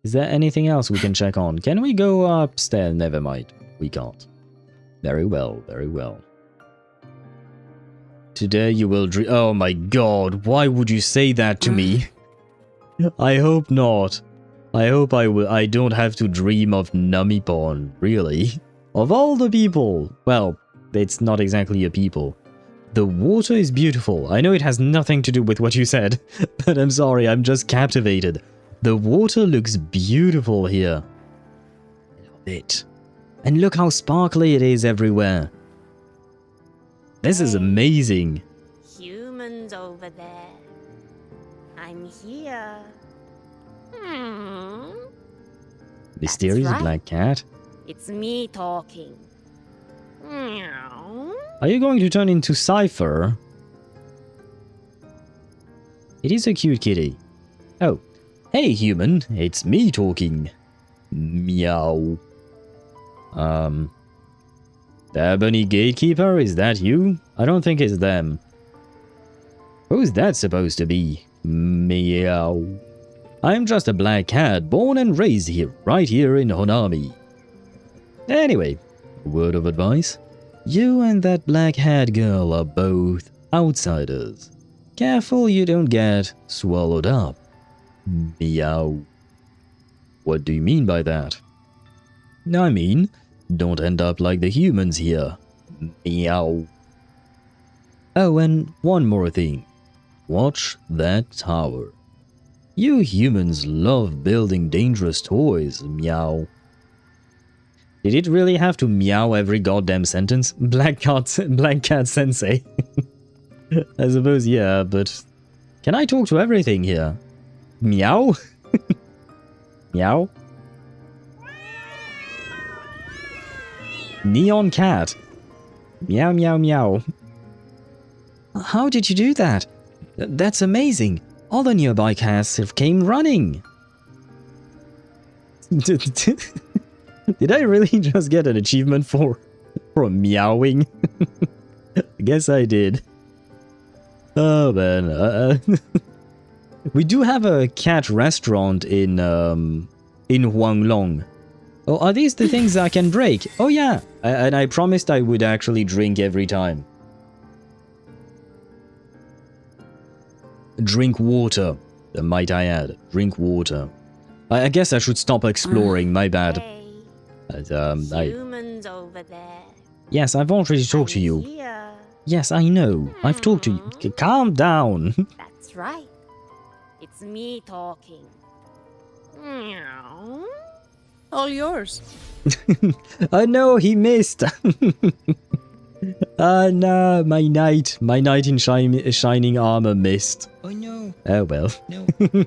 S3: Is there anything else we can check on? Can we go upstairs? Never mind. We can't. Very well, very well. Today you will dream. Oh my god, why would you say that to me? I hope not. I hope I don't have to dream of Namipon, really. Of all the people. Well, it's not exactly a people. The water is beautiful. I know it has nothing to do with what you said, but I'm sorry, I'm just captivated. The water looks beautiful here. I love it. And look how sparkly it is everywhere. This is amazing.
S17: Humans over there. I'm here.
S3: Mysterious
S17: right.
S3: black cat.
S17: It's me talking. Meow.
S3: Are you going to turn into Cypher? It is a cute kitty. Oh. Hey human, it's me talking. Meow. The Ebony Gatekeeper, is that you? I don't think it's them. Who's that supposed to be? Meow. I'm just a black cat born and raised here, right here in Honami. Anyway, word of advice. You and that black-haired girl are both outsiders. Careful you don't get swallowed up. Meow. What do you mean by that? I mean, don't end up like the humans here. Meow. Oh, and one more thing. Watch that tower. You humans love building dangerous toys, meow. Did it really have to meow every goddamn sentence? Black cat sensei. I suppose, yeah, but... Can I talk to everything here? Meow? Meow? Neon cat. Meow, meow, meow. How did you do that? That's amazing. All the nearby cats have came running. Did I really just get an achievement for meowing? I guess I did. Oh man. We do have a cat restaurant in Huanglong. Oh, are these the things I can break? Oh yeah, and I promised I would actually drink every time. Drink water, might I add. Drink water. I guess I should stop exploring, my bad.
S17: Humans over there.
S3: Yes, I've already talked to you.
S17: Here.
S3: Yes, I know. I've talked to you. Calm down.
S17: That's right. It's me talking. Meow.
S10: All yours.
S3: Oh no, he missed. No, my knight in shining armor missed.
S11: Oh no.
S3: Oh well.
S11: No.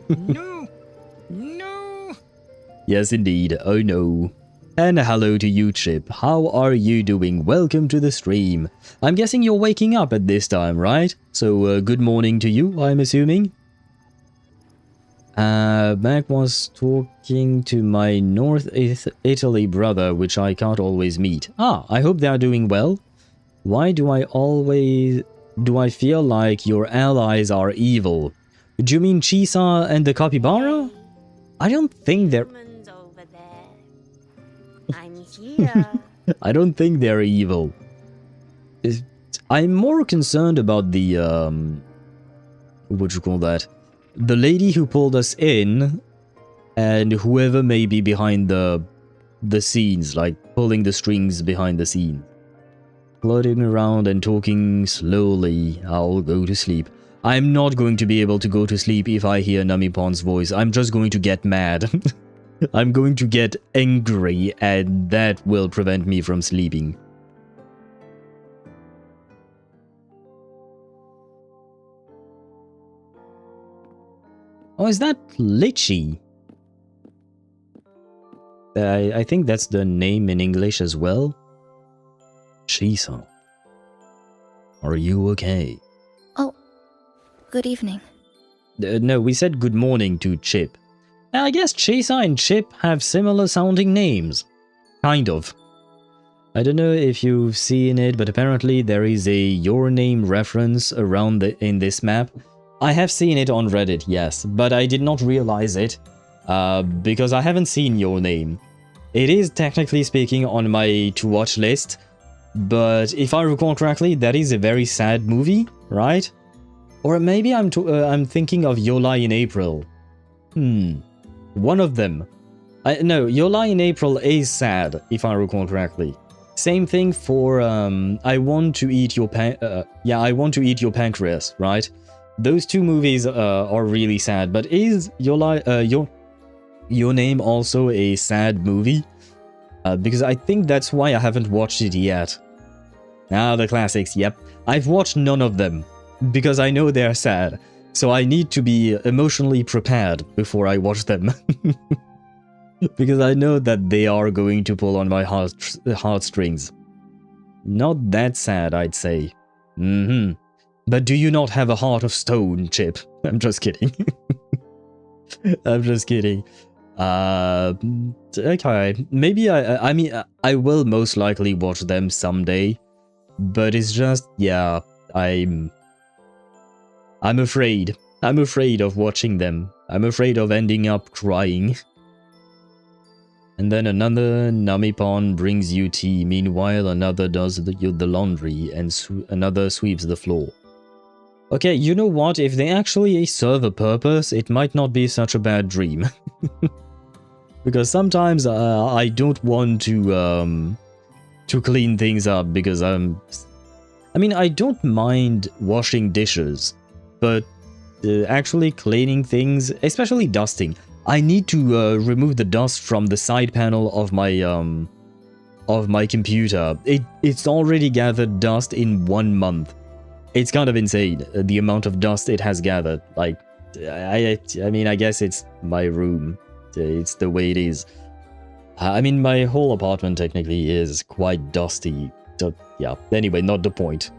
S11: No. No.
S3: Yes, indeed. Oh no. And hello to you, Chip. How are you doing? Welcome to the stream. I'm guessing you're waking up at this time, right? So, good morning to you, I'm assuming. Mac was talking to my North Italy brother, which I can't always meet. I hope they are doing well. Why do I feel like your allies are evil? Do you mean Chisa and the capybara? I don't think they're...
S17: I'm here.
S3: I don't think they're evil. I'm more concerned about the, what you call that? The lady who pulled us in, and whoever may be behind the scenes, like pulling the strings behind the scenes. Floating around and talking slowly, I'll go to sleep. I'm not going to be able to go to sleep if I hear Namipon's voice. I'm just going to get mad. I'm going to get angry, and that will prevent me from sleeping. Oh, is that Litchi? I think that's the name in English as well. Chisa. Are you okay?
S14: Oh, good evening.
S3: No, we said good morning to Chip. I guess Chisa and Chip have similar sounding names. Kind of. I don't know if you've seen it, but apparently there is a Your Name reference around in this map. I have seen it on Reddit, yes, but I did not realize it because I haven't seen Your Name. It is technically speaking on my to-watch list, but if I recall correctly, that is a very sad movie, right? Or maybe I'm thinking of Your Lie in April. One of them. No, Your Lie in April is sad, if I recall correctly. Same thing for I Want to Eat Your I Want to Eat Your Pancreas, right? Those two movies are really sad, but is Your Name also a sad movie? Because I think that's why I haven't watched it yet. The classics, yep. I've watched none of them, because I know they're sad, so I need to be emotionally prepared before I watch them. Because I know that they are going to pull on my heartstrings. Not that sad, I'd say. But do you not have a heart of stone, Chip? I'm just kidding. I'm just kidding. Okay, maybe I mean, I will most likely watch them someday. But it's just, yeah, I'm afraid. I'm afraid of watching them. I'm afraid of ending up crying. And then another Namipon brings you tea. Meanwhile, another does the laundry and another sweeps the floor. Okay, you know what? If they actually serve a purpose, it might not be such a bad dream. Because sometimes I don't want to clean things up because I mean, I don't mind washing dishes, but actually cleaning things, especially dusting, I need to remove the dust from the side panel of my computer. It's already gathered dust in 1 month. It's kind of insane, the amount of dust it has gathered. Like, I mean, I guess it's my room. It's the way it is. I mean, my whole apartment technically is quite dusty. So, yeah, anyway, not the point.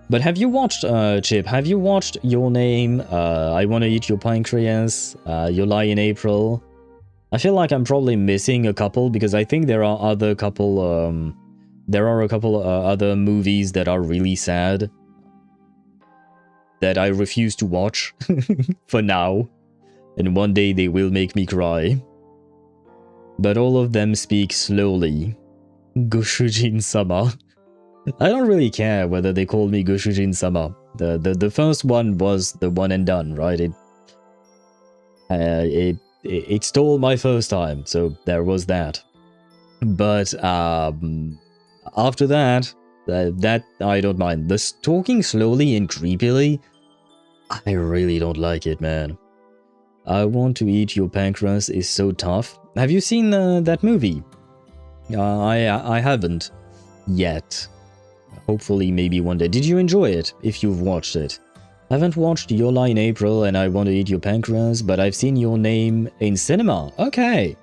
S3: But have you watched, Chip, have you watched Your Name, I Want to Eat Your Pancreas, Your Lie in April? I feel like I'm probably missing a couple because I think there are a couple other movies that are really sad that I refuse to watch for now, and one day they will make me cry. But all of them speak slowly. Goshujin-sama. I don't really care whether they call me Goshujin-sama. The first one was the one and done, right? It stole my first time, so there was that. But after that I don't mind. The talking slowly and creepily, I really don't like it, man. I Want to Eat Your Pancreas is so tough. Have you seen that movie? I haven't yet. Hopefully, maybe one day. Did you enjoy it, if you've watched it? I haven't watched Your Lie in April and I Want to Eat Your Pancreas, but I've seen Your Name in cinema. Okay.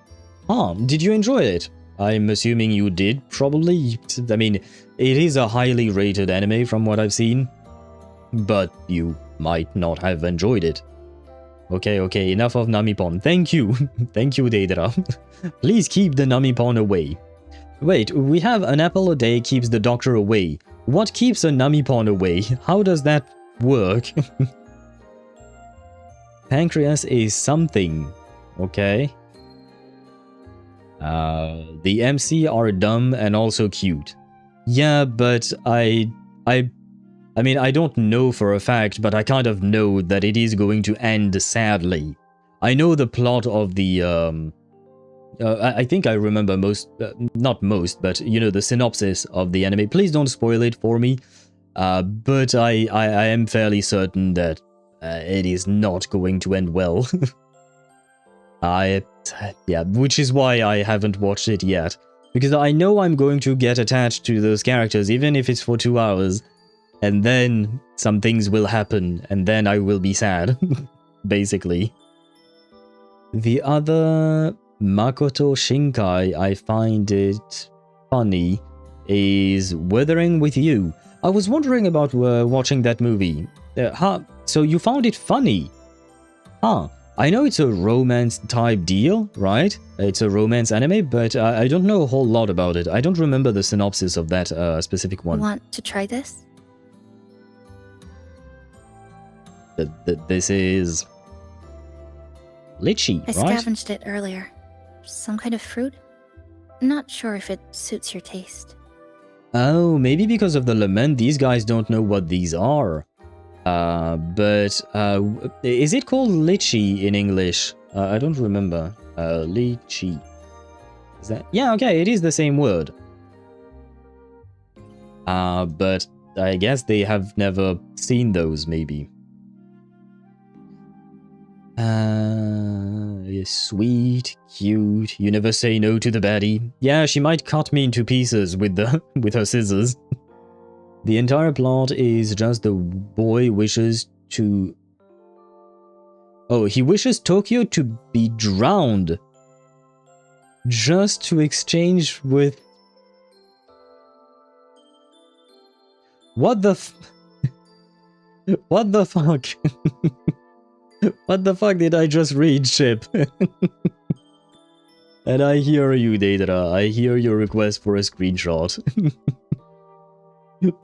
S3: Ah, did you enjoy it? I'm assuming you did, probably. I mean, it is a highly rated anime from what I've seen. But you might not have enjoyed it. Okay, enough of Namipon. Thank you. Thank you, Deidara. Please keep the Namipon away. Wait, we have an apple a day keeps the doctor away. What keeps a Namipon away? How does that work? Pancreas is something. Okay. The MC are dumb and also cute. Yeah, but I mean, I don't know for a fact, but I kind of know that it is going to end sadly. I know the plot of the, I think I remember most, not most, but you know, the synopsis of the anime. Please don't spoil it for me. But I am fairly certain that it is not going to end well. Yeah, which is why I haven't watched it yet. Because I know I'm going to get attached to those characters, even if it's for 2 hours. And then some things will happen, and then I will be sad, basically. The other Makoto Shinkai, I find it funny, is Wuthering with You. I was wondering about watching that movie. So you found it funny? Huh. I know it's a romance type deal, right? It's a romance anime, but I don't know a whole lot about it. I don't remember the synopsis of that specific one.
S14: Want to try this?
S3: This is lychee,
S14: I
S3: right?
S14: scavenged it earlier. Some kind of fruit? Not sure if it suits your taste.
S3: Oh, maybe because of the lament, these guys don't know what these are. But is it called lychee in English? I don't remember. Lychee. Is that? Yeah, okay, it is the same word. But I guess they have never seen those, maybe. Sweet, cute, you never say no to the baddie. Yeah, she might cut me into pieces with her scissors. The entire plot is just the boy wishes to... Oh, he wishes Tokyo to be drowned. Just to exchange with... What the What the fuck? What the fuck did I just read, Chip? And I hear you, Deidara. I hear your request for a screenshot.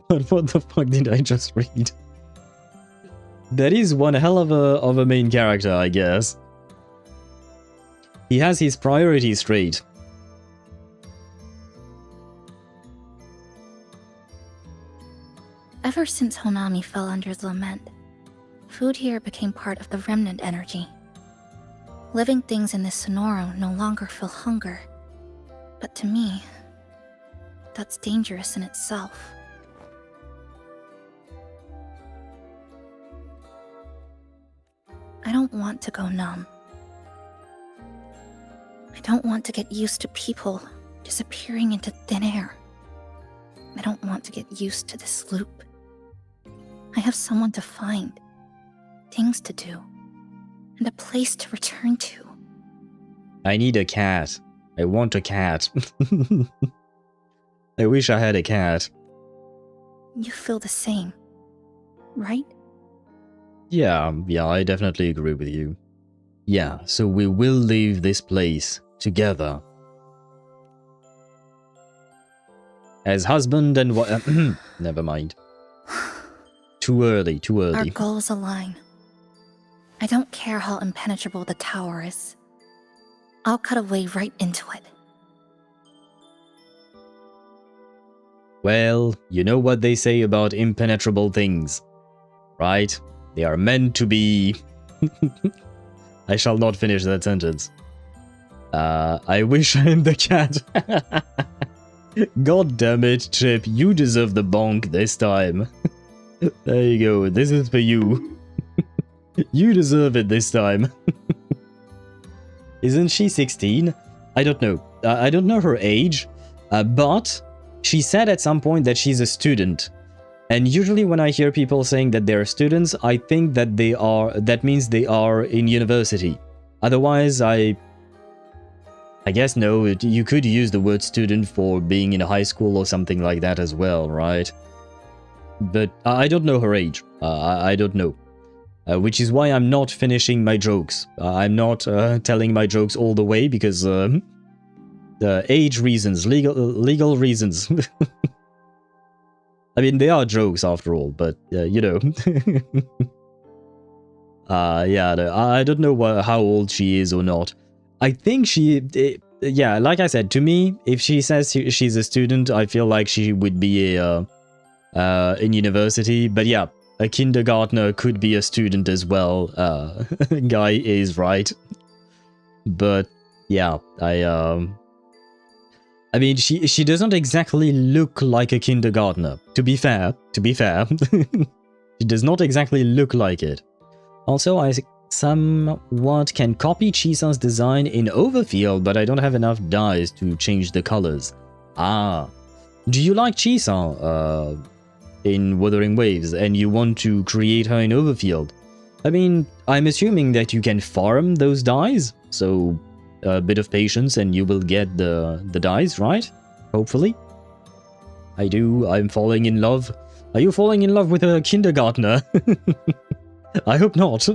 S3: But what the fuck did I just read? That is one hell of a main character, I guess. He has his priorities straight.
S14: Ever since Honami fell under the lament, food here became part of the remnant energy. Living things in this Sonoro no longer feel hunger. But to me, that's dangerous in itself. I don't want to go numb. I don't want to get used to people disappearing into thin air. I don't want to get used to this loop. I have someone to find, things to do, and a place to return to.
S3: I need a cat. I want a cat. I wish I had a cat.
S14: You feel the same, right?
S3: Yeah, I definitely agree with you. Yeah, so we will leave this place together. As husband and wife. Never mind. Too early.
S14: Our goals align. I don't care how impenetrable the tower is. I'll cut a way right into it.
S3: Well, you know what they say about impenetrable things, right? They are meant to be... I shall not finish that sentence. I wish I am the cat. God damn it, Chip, you deserve the bonk this time. There you go, this is for you. You deserve it this time. Isn't she 16? I don't know. I don't know her age, but she said at some point that she's a student. And usually when I hear people saying that they're students, I think that that means they are in university. Otherwise, I guess no, you could use the word student for being in a high school or something like that as well, right? But I don't know her age. I don't know. Which is why I'm not finishing my jokes. I'm not telling my jokes all the way because age reasons, legal reasons. I mean, they are jokes after all, but you know. Yeah, I don't know how old she is or not. I think yeah, like I said, to me, if she says she's a student, I feel like she would be in university. But yeah, a kindergartner could be a student as well. Guy is right. But yeah, I mean, she doesn't exactly look like a kindergartner. To be fair, she does not exactly look like it. Also, I somewhat can copy Chisa's design in Overfield, but I don't have enough dyes to change the colors. Ah, do you like Chisa in Wuthering Waves and you want to create her in Overfield? I mean, I'm assuming that you can farm those dyes, so a bit of patience and you will get the dyes, right? Hopefully. I do. I'm falling in love. Are you falling in love with a kindergartner? I hope not.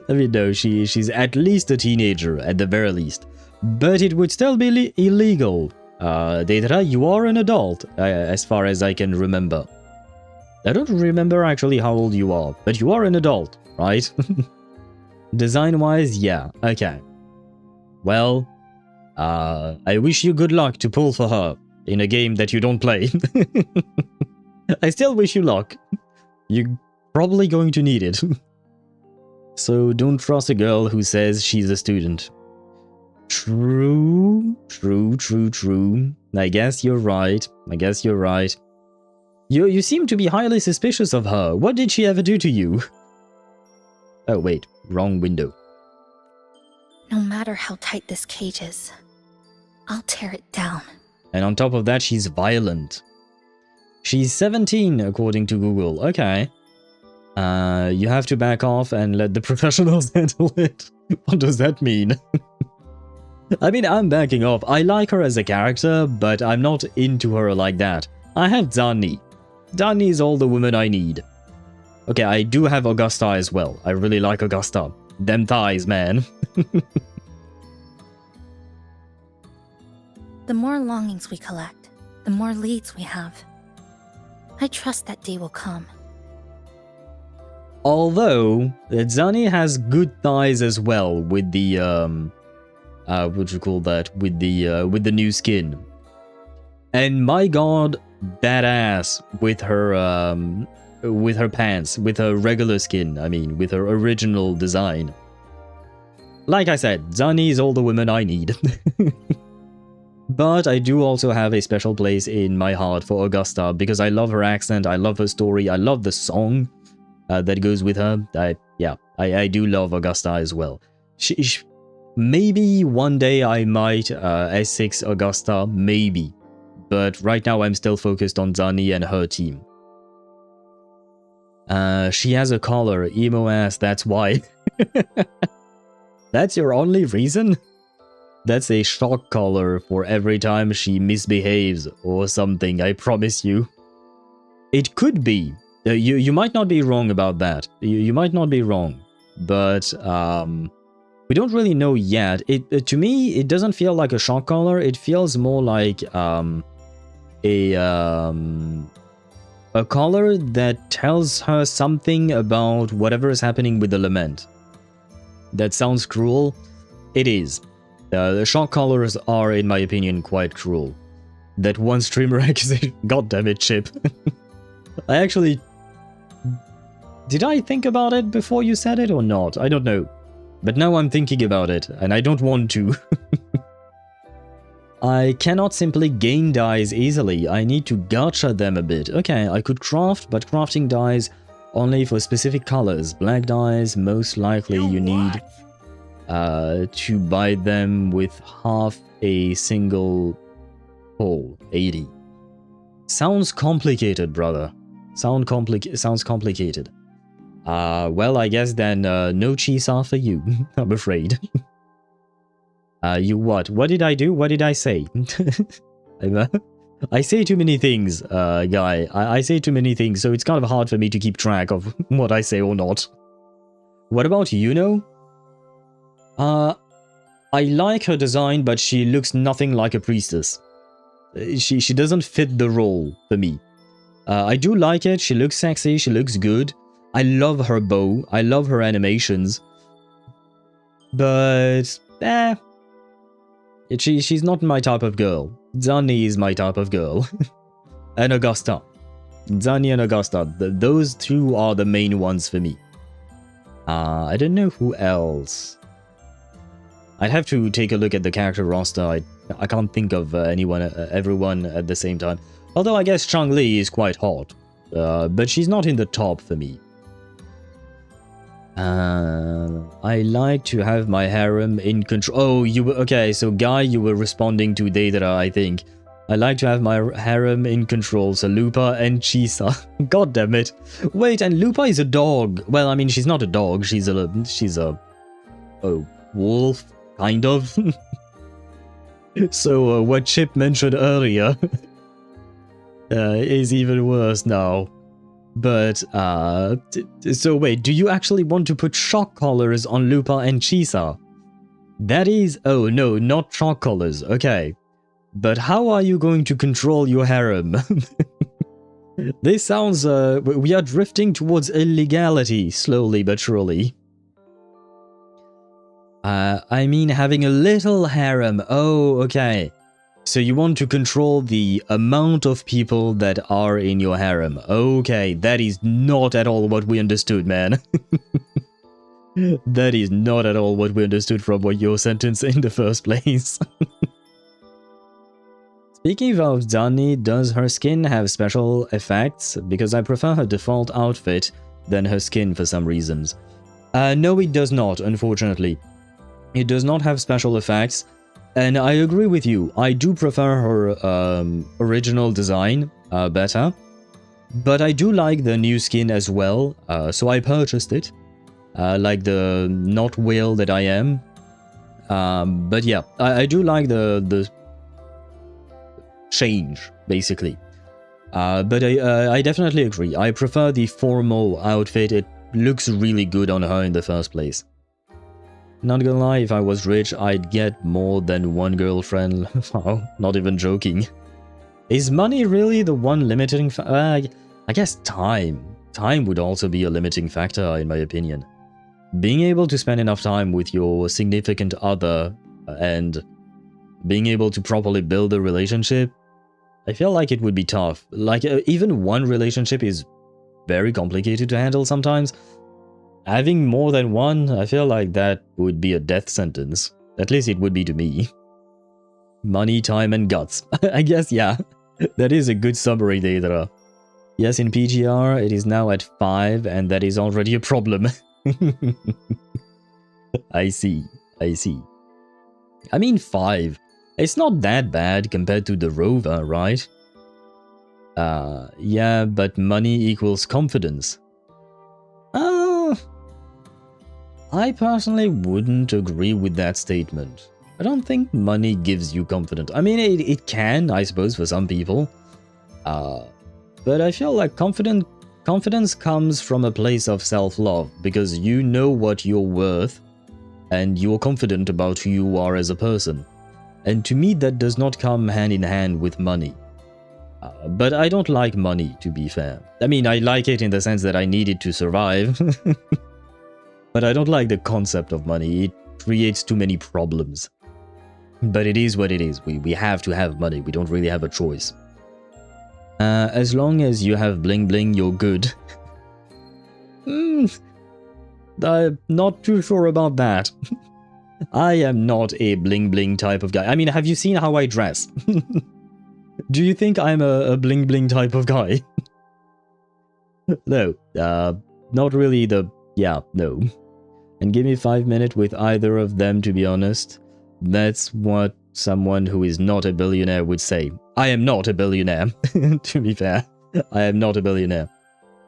S3: I mean, no, she's at least a teenager, at the very least. But it would still be illegal. Deidre, you are an adult, as far as I can remember. I don't remember actually how old you are, but you are an adult, right? Design-wise, yeah, okay. Well, I wish you good luck to pull for her in a game that you don't play. I still wish you luck. You're probably going to need it. So don't trust a girl who says she's a student. True. I guess you're right. You seem to be highly suspicious of her. What did she ever do to you? Oh wait, wrong window.
S14: No matter how tight this cage is, I'll tear it down.
S3: And on top of that, she's violent. She's 17, according to Google. Okay. You have to back off and let the professionals handle it. What does that mean? I mean, I'm backing off. I like her as a character, but I'm not into her like that. I have Zani. Zani is all the woman I need. Okay, I do have Augusta as well. I really like Augusta. Them thighs, man.
S14: The more longings we collect, the more leads we have. I trust that day will come.
S3: Although, Zani has good thighs as well with the, what you call that? With the new skin. And my god, badass with her pants, with her regular skin, I mean, with her original design. Like I said, Zani is all the women I need. But I do also have a special place in my heart for Augusta because I love her accent, I love her story, I love the song that goes with her. I do love Augusta as well. Maybe one day I might S6 Augusta, maybe. But right now I'm still focused on Zani and her team. She has a collar, emo ass, that's why. That's your only reason? That's a shock collar for every time she misbehaves or something, I promise you. It could be. You might not be wrong about that. You might not be wrong. But we don't really know yet. To me, it doesn't feel like a shock collar. It feels more like a collar that tells her something about whatever is happening with the lament. That sounds cruel. It is. The shock collars are, in my opinion, quite cruel. That one streamer accusation. God damn it, Chip. I actually... Did I think about it before you said it or not? I don't know. But now I'm thinking about it, and I don't want to. I cannot simply gain dyes easily. I need to gacha them a bit. Okay, I could craft, but crafting dyes only for specific colors. Black dyes, most likely you need to buy them with half a single hole. 80. Sounds complicated, brother. Sounds complicated. Well, I guess then no Chisa for you, I'm afraid. You what? What did I do? What did I say? I say too many things, guy. I say too many things, so it's kind of hard for me to keep track of what I say or not. What about Yuno? I like her design, but she looks nothing like a priestess. She doesn't fit the role for me. I do like it. She looks sexy. She looks good. I love her bow. I love her animations. But, she's not my type of girl. Zani is my type of girl. And Augusta. Zani and Augusta. Those two are the main ones for me. I don't know who else. I'd have to take a look at the character roster. I can't think of everyone at the same time. Although I guess Changli is quite hot. But she's not in the top for me. I like to have my harem in control. Oh, you were... Okay, so Guy, you were responding to Deidara, I think. I like to have my harem in control. So Lupa and Chisa. God damn it. Wait, and Lupa is a dog. Well, I mean, she's not a dog. She's a wolf, kind of. So what Chip mentioned earlier is even worse now. But, so wait, do you actually want to put shock collars on Lupa and Chisa? That is... Oh, no, not shock collars. Okay. But how are you going to control your harem? This sounds... we are drifting towards illegality, slowly but surely. I mean having a little harem. Oh, okay. So you want to control the amount of people that are in your harem. Okay, that is not at all what we understood, man. That is not at all what we understood from what your sentence in the first place. Speaking of Zani, does her skin have special effects? Because I prefer her default outfit than her skin for some reasons. No, it does not, unfortunately. It does not have special effects. And I agree with you, I do prefer her original design better. But I do like the new skin as well, so I purchased it. Like the not whale that I am. But yeah, I do like the change, basically. But I definitely agree, I prefer the formal outfit, it looks really good on her in the first place. Not gonna lie, if I was rich, I'd get more than one girlfriend. Oh, not even joking. Is money really the one limiting factor? I guess time. Time would also be a limiting factor, in my opinion. Being able to spend enough time with your significant other and being able to properly build a relationship, I feel like it would be tough. Like, even one relationship is very complicated to handle sometimes. Having more than one, I feel like that would be a death sentence. At least it would be to me. Money, time, and guts. I guess, yeah. That is a good summary, Deidara. Yes, in PGR, it is now at 5, and that is already a problem. I see. I see. I mean, 5. It's not that bad compared to the Rover, right? Yeah, but money equals confidence. I personally wouldn't agree with that statement. I don't think money gives you confidence. I mean, it can, I suppose, for some people. But I feel like confidence comes from a place of self-love, because you know what you're worth, and you're confident about who you are as a person. And to me, that does not come hand in hand with money. But I don't like money, to be fair. I mean, I like it in the sense that I need it to survive. But I don't like the concept of money. It creates too many problems. But it is what it is. We have to have money. We don't really have a choice. As long as you have bling bling, you're good. I'm not too sure about that. I am not a bling bling type of guy. I mean, have you seen how I dress? Do you think I'm a bling bling type of guy? No, not really the... Yeah, no. And give me 5 minutes with either of them, to be honest. That's what someone who is not a billionaire would say. I am not a billionaire, to be fair. I am not a billionaire.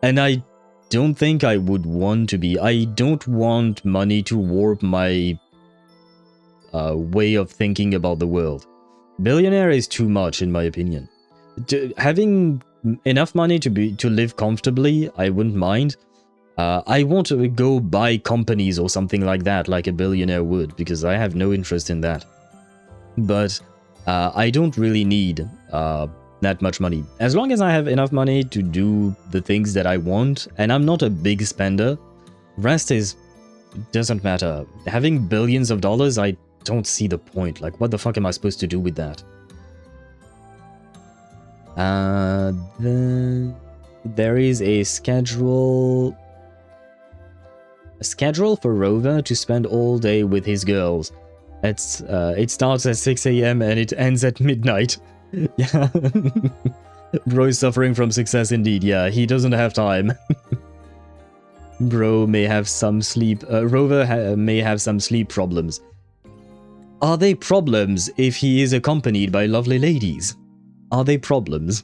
S3: And I don't think I would want to be. I don't want money to warp my way of thinking about the world. Billionaire is too much, in my opinion. Having enough money to live comfortably, I wouldn't mind. I want to go buy companies or something like that, like a billionaire would, because I have no interest in that. But I don't really need that much money. As long as I have enough money to do the things that I want, and I'm not a big spender, rest doesn't matter. Having billions of dollars, I don't see the point. Like, what the fuck am I supposed to do with that? Then there is a schedule for Rover to spend all day with his girls. It starts at 6 AM and it ends at midnight. Yeah. Bro's suffering from success indeed. Yeah, he doesn't have time. Bro may have some sleep. Rover may have some sleep problems. Are they problems if he is accompanied by lovely ladies? Are they problems?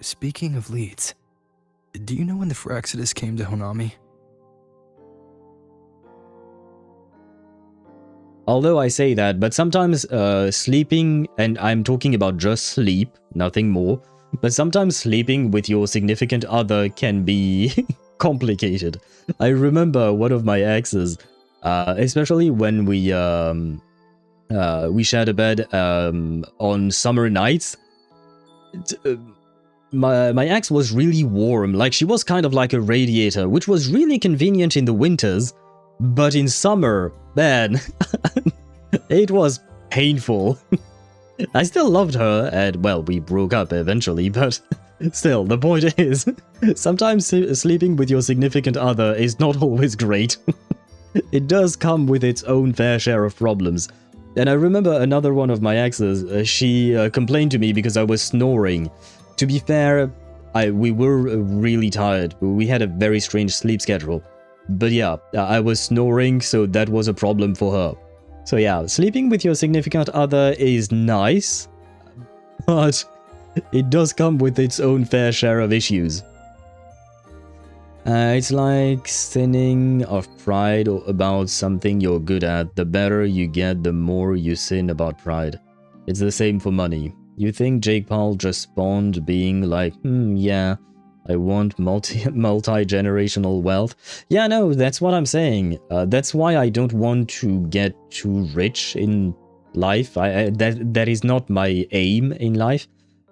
S8: Speaking of leads, do you know when the Phyraxidus came to Honami?
S3: Although I say that, but sometimes sleeping, and I'm talking about just sleep, nothing more, but sometimes sleeping with your significant other can be complicated. I remember one of my exes, especially when we shared a bed on summer nights. My ex was really warm, like she was kind of like a radiator, which was really convenient in the winters, but in summer, man, it was painful. I still loved her, and well, we broke up eventually, but still, the point is, sometimes sleeping with your significant other is not always great. It does come with its own fair share of problems. And I remember another one of my exes, she complained to me because I was snoring. To be fair, we were really tired. We had a very strange sleep schedule. But yeah, I was snoring, so that was a problem for her. So yeah, sleeping with your significant other is nice, but it does come with its own fair share of issues. It's like sinning of pride about something you're good at. The better you get, the more you sin about pride. It's the same for money. You think Jake Paul just spawned being like, yeah, I want multi-generational wealth. Yeah, no, that's what I'm saying. That's why I don't want to get too rich in life. That is not my aim in life.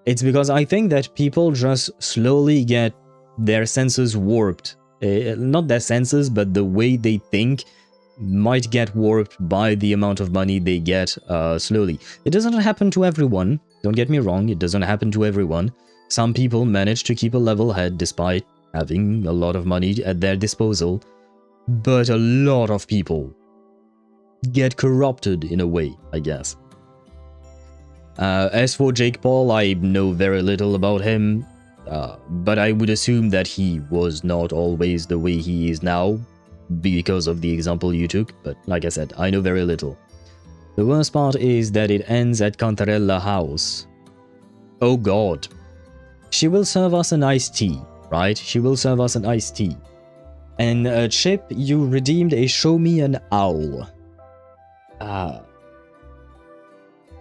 S3: It's because I think that people just slowly get their senses warped. Not their senses, but the way they think might get warped by the amount of money they get slowly. It doesn't happen to everyone. Don't get me wrong, it doesn't happen to everyone. Some people manage to keep a level head despite having a lot of money at their disposal. But a lot of people get corrupted in a way, I guess. As for Jake Paul, I know very little about him. But I would assume that he was not always the way he is now, because of the example you took, but like I said, I know very little. The worst part is that it ends at Cantarella House. Oh god. She will serve us an iced tea, right? She will serve us an iced tea. And Chip, you redeemed a show me an owl.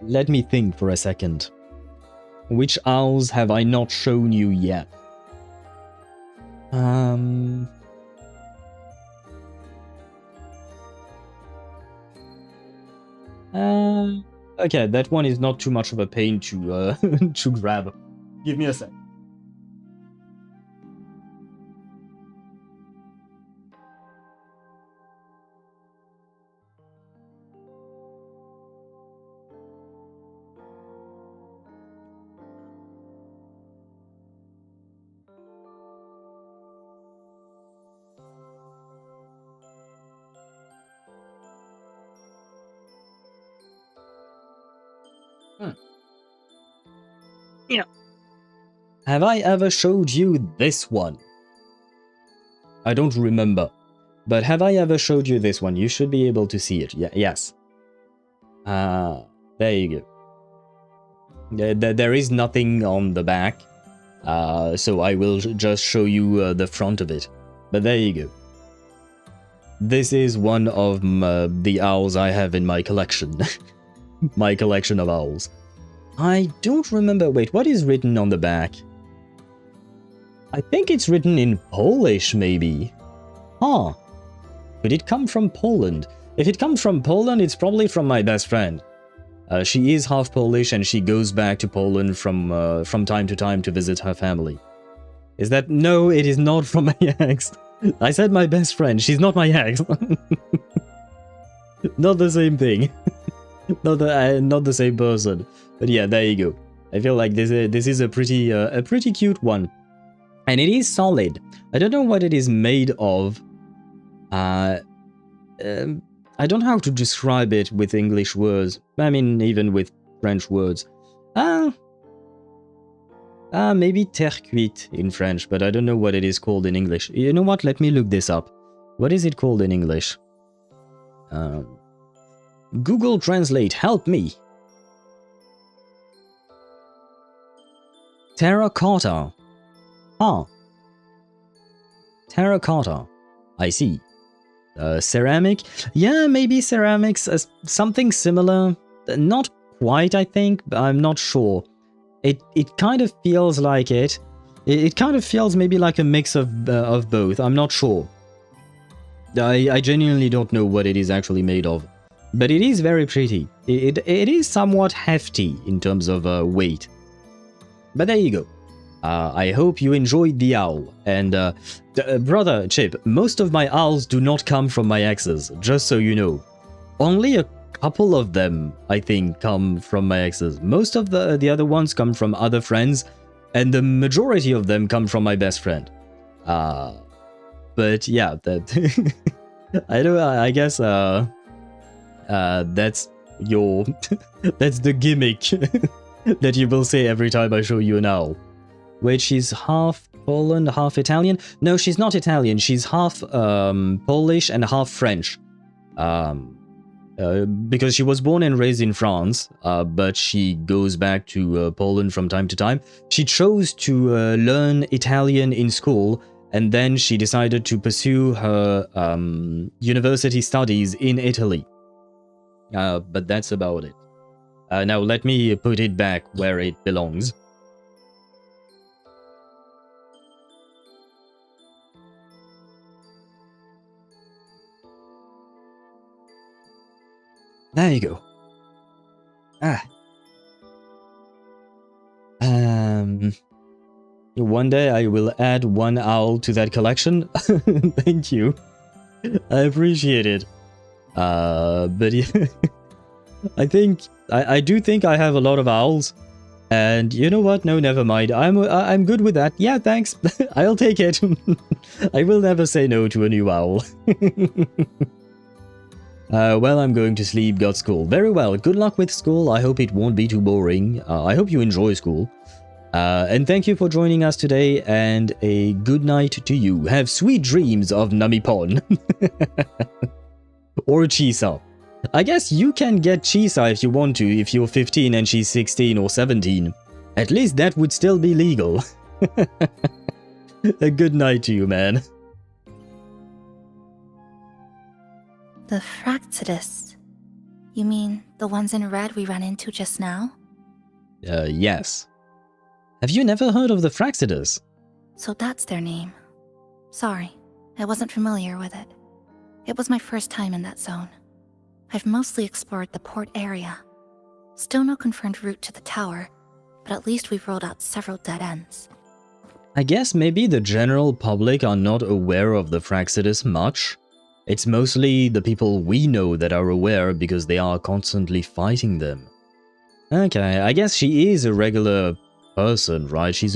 S3: Let me think for a second. Which owls have I not shown you yet? Okay, that one is not too much of a pain to to grab. Give me a sec. Yeah. Have I ever showed you this one? I don't remember. But have I ever showed you this one? You should be able to see it. Yeah, yes. There you go. There is nothing on the back. So I will just show you the front of it. But there you go. this is one of the owls I have in my collection. My collection of owls. I don't remember. Wait, what is written on the back? I think it's written in Polish, maybe. Huh. Could it come from Poland? If it comes from Poland, it's probably from my best friend. She is half Polish and she goes back to Poland from time to time to visit her family. Is that... No, it is not from my ex. I said my best friend. She's not my ex. Not the same thing. Not the same person. But yeah, there you go. I feel like this is a pretty cute one. And it is solid. I don't know what it is made of. I don't know how to describe it with English words. I mean, even with French words. Maybe terre cuite in French, but I don't know what it is called in English. You know what? Let me look this up. What is it called in English? Google Translate, help me. Terracotta. Ah. Terracotta. I see. Ceramic? Yeah, maybe ceramics. Something similar. Not quite, I think, but I'm not sure. It kind of feels like it. It kind of feels maybe like a mix of both. I'm not sure. I genuinely don't know what it is actually made of. But it is very pretty. It is somewhat hefty in terms of weight. But there you go. I hope you enjoyed the owl. And brother Chip, most of my owls do not come from my exes, just so you know. Only a couple of them, I think, come from my exes. Most of the other ones come from other friends, and the majority of them come from my best friend. But yeah, that I guess that's your that's the gimmick that you will say every time I show you an owl. Wait, she's half Poland, half Italian? No, she's not Italian. She's half Polish and half French. Because she was born and raised in France, but she goes back to Poland from time to time. She chose to learn Italian in school, and then she decided to pursue her university studies in Italy. But that's about it. Now let me put it back where it belongs. There you go. One day I will add one owl to that collection. Thank you. I appreciate it. But yeah, I do think I have a lot of owls. And you know what? No, never mind. I'm good with that. Yeah, thanks. I'll take it. I will never say no to a new owl. Well, I'm going to sleep, got school. Very well, good luck with school. I hope it won't be too boring. I hope you enjoy school. And thank you for joining us today, and a good night to you. Have sweet dreams of Namipon. Or Chisa. I guess you can get Chisa if you want to, if you're 15 and she's 16 or 17. At least that would still be legal. A good night to you, man.
S14: The Fractidus. You mean the ones in red we ran into just now?
S3: Yes. Have you never heard of the Fractidus?
S14: So that's their name. Sorry, I wasn't familiar with it. It was my first time in that zone. I've mostly explored the port area. Still no confirmed route to the tower, but at least we've rolled out several dead ends.
S3: I guess maybe the general public are not aware of the Fractidus much. It's mostly the people we know that are aware because they are constantly fighting them. Okay, I guess she is a regular person, right? She's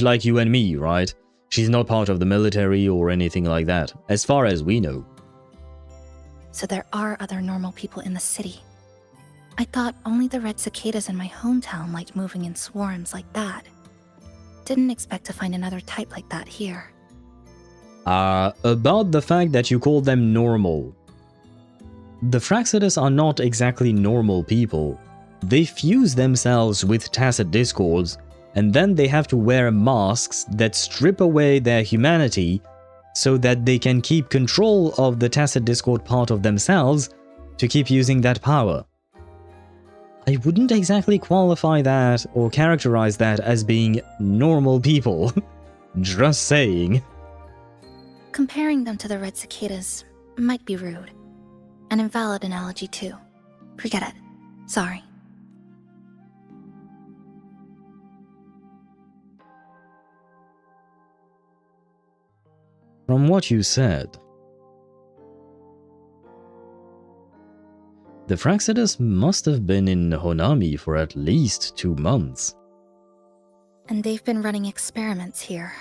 S3: like you and me, right? She's not part of the military or anything like that, as far as we know.
S14: So there are other normal people in the city. I thought only the red cicadas in my hometown liked moving in swarms like that. Didn't expect to find another type like that here.
S3: About the fact that you call them normal. The Fractidus are not exactly normal people. They fuse themselves with tacit discords, and then they have to wear masks that strip away their humanity so that they can keep control of the tacit discord part of themselves to keep using that power. I wouldn't exactly qualify that or characterize that as being normal people. Just saying.
S14: Comparing them to the red cicadas might be rude. An invalid analogy too. Forget it. Sorry.
S3: From what you said, the Fraxidas must have been in Honami for at least 2 months.
S14: And they've been running experiments here.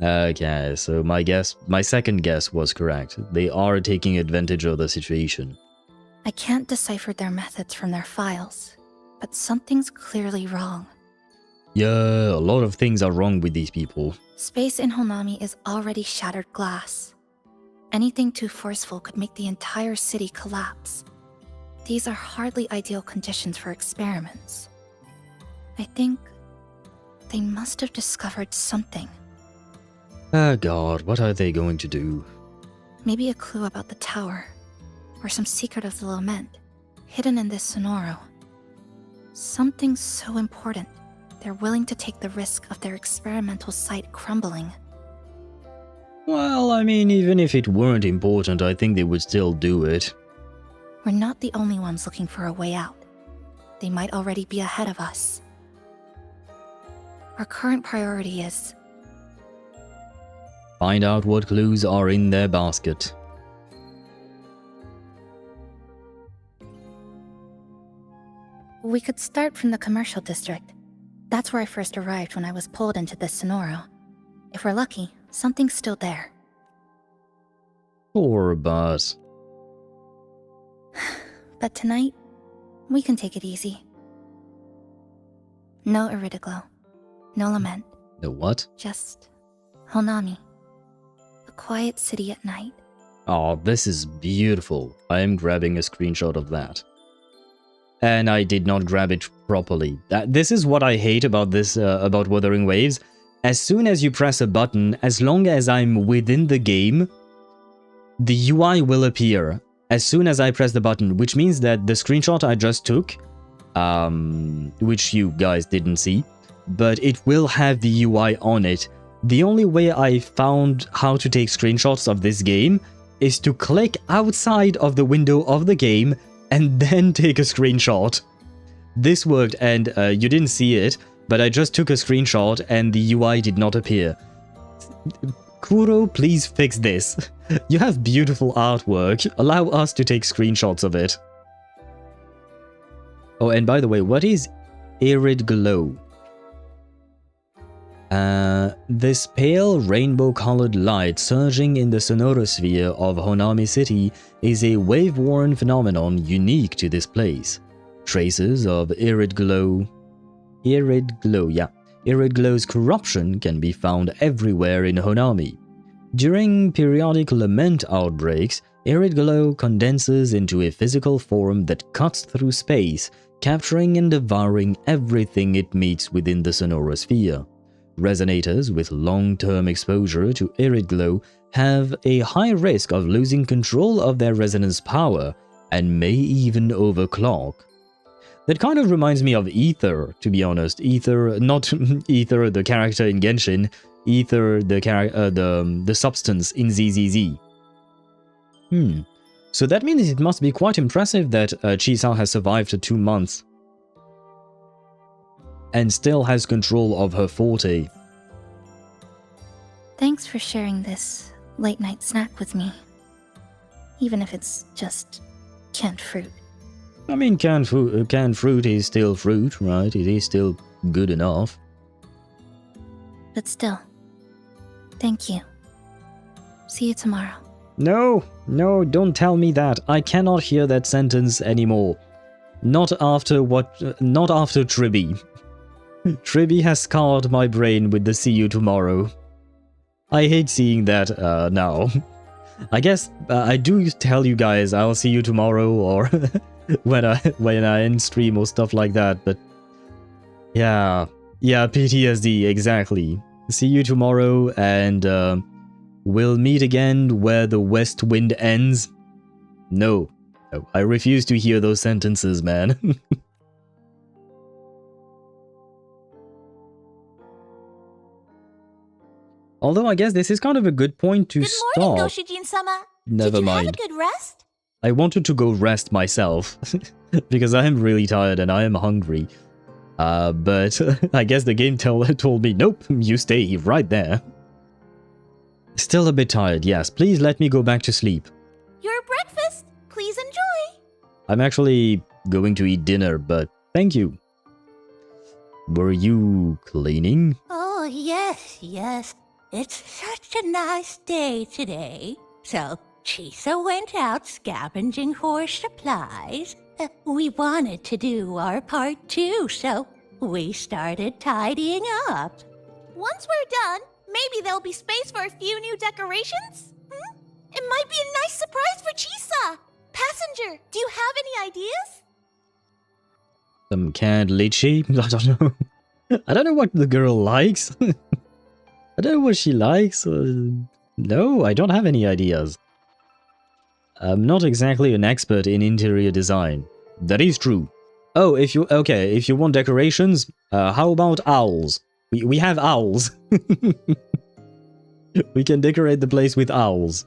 S3: Okay, so my second guess was correct. They are taking advantage of the situation.
S14: I can't decipher their methods from their files, but something's clearly wrong.
S3: Yeah, a lot of things are wrong with these people.
S14: Space in Honami is already shattered glass. Anything too forceful could make the entire city collapse. These are hardly ideal conditions for experiments. I think they must have discovered something.
S3: Oh god, what are they going to do?
S14: Maybe a clue about the tower, or some secret of the lament, hidden in this Sonoro. Something so important, they're willing to take the risk of their experimental site crumbling.
S3: Well, I mean, even if it weren't important, I think they would still do it.
S14: We're not the only ones looking for a way out. They might already be ahead of us. Our current priority is...
S3: find out what clues are in their basket.
S14: We could start from the commercial district. That's where I first arrived when I was pulled into this Sonoro. If we're lucky, something's still there.
S3: Poor Buzz.
S14: But tonight, we can take it easy. No Iridiglow. No lament.
S3: The what?
S14: Just Honami. A quiet city at night.
S3: Oh, this is beautiful. I am grabbing a screenshot of that. And I did not grab it properly. This is what I hate about this, about Wuthering Waves. As soon as you press a button, as long as I'm within the game, the UI will appear as soon as I press the button, which means that the screenshot I just took, which you guys didn't see, but it will have the UI on it. The only way I found how to take screenshots of this game is to click outside of the window of the game and then take a screenshot. This worked, and you didn't see it, but I just took a screenshot and the UI did not appear. Kuro, please fix this. You have beautiful artwork. Allow us to take screenshots of it. Oh, and by the way, what is Irid Glow? This pale rainbow-colored light surging in the sonorosphere of Honami City is a wave-worn phenomenon unique to this place. Traces of Irid Glow's corruption can be found everywhere in Honami. During periodic lament outbreaks, Irid Glow condenses into a physical form that cuts through space, capturing and devouring everything it meets within the sonorosphere. Resonators with long-term exposure to Irid Glow have a high risk of losing control of their resonance power and may even overclock. That kind of reminds me of Ether, to be honest. Ether, not Ether the character in Genshin, Ether the substance in ZZZ. So that means it must be quite impressive that Chisa has survived for 2 months and still has control of her forte.
S14: Thanks for sharing this late-night snack with me. Even if it's just canned fruit.
S3: I mean, canned fruit is still fruit, right? It is still good enough.
S14: But still, thank you. See you tomorrow.
S3: No, don't tell me that. I cannot hear that sentence anymore. Not after Tribby. Tribby has scarred my brain with the see you tomorrow. I hate seeing that now. I guess I do tell you guys I'll see you tomorrow or when I end stream or stuff like that, but yeah, PTSD, exactly. See you tomorrow, and We'll meet again where the west wind ends. No. No, I refuse to hear those sentences, man. Although I guess this is kind of a good point to stop.
S20: Good morning, Goshijin-sama.
S3: Never
S20: Did you
S3: mind.
S20: have a good rest?
S3: I wanted to go rest myself because I am really tired and I am hungry. But I guess the game told me, nope, you stay right there. Still a bit tired, yes. Please let me go back to sleep.
S20: Your breakfast. Please enjoy.
S3: I'm actually going to eat dinner, but thank you. Were you cleaning?
S20: Oh, yes. It's such a nice day today. So, Chisa went out scavenging for supplies. We wanted to do our part too, so we started tidying up. Once we're done, maybe there'll be space for a few new decorations? It might be a nice surprise for Chisa. Passenger, do you have any ideas?
S3: Some canned lychee? I don't know. I don't know what the girl likes. I don't know what she likes. No, I don't have any ideas. I'm not exactly an expert in interior design. That is true. Oh, if you want decorations, how about owls? We have owls. We can decorate the place with owls.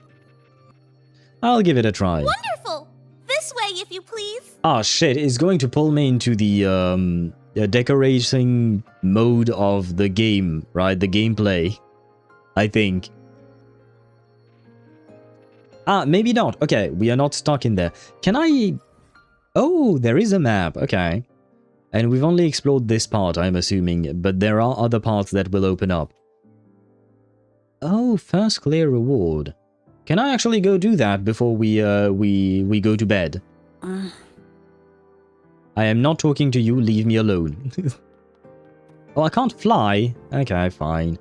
S3: I'll give it a try.
S20: Wonderful! This way, if you please.
S3: Ah, shit, it's going to pull me into the decorating mode of the game, right? The gameplay, I think. Ah, maybe not. Okay, we are not stuck in there. Can I... Oh, there is a map. Okay. And we've only explored this part, I'm assuming, but there are other parts that will open up. Oh, first clear reward. Can I actually go do that before we go to bed? I am not talking to you, leave me alone. Oh, I can't fly? Okay, fine.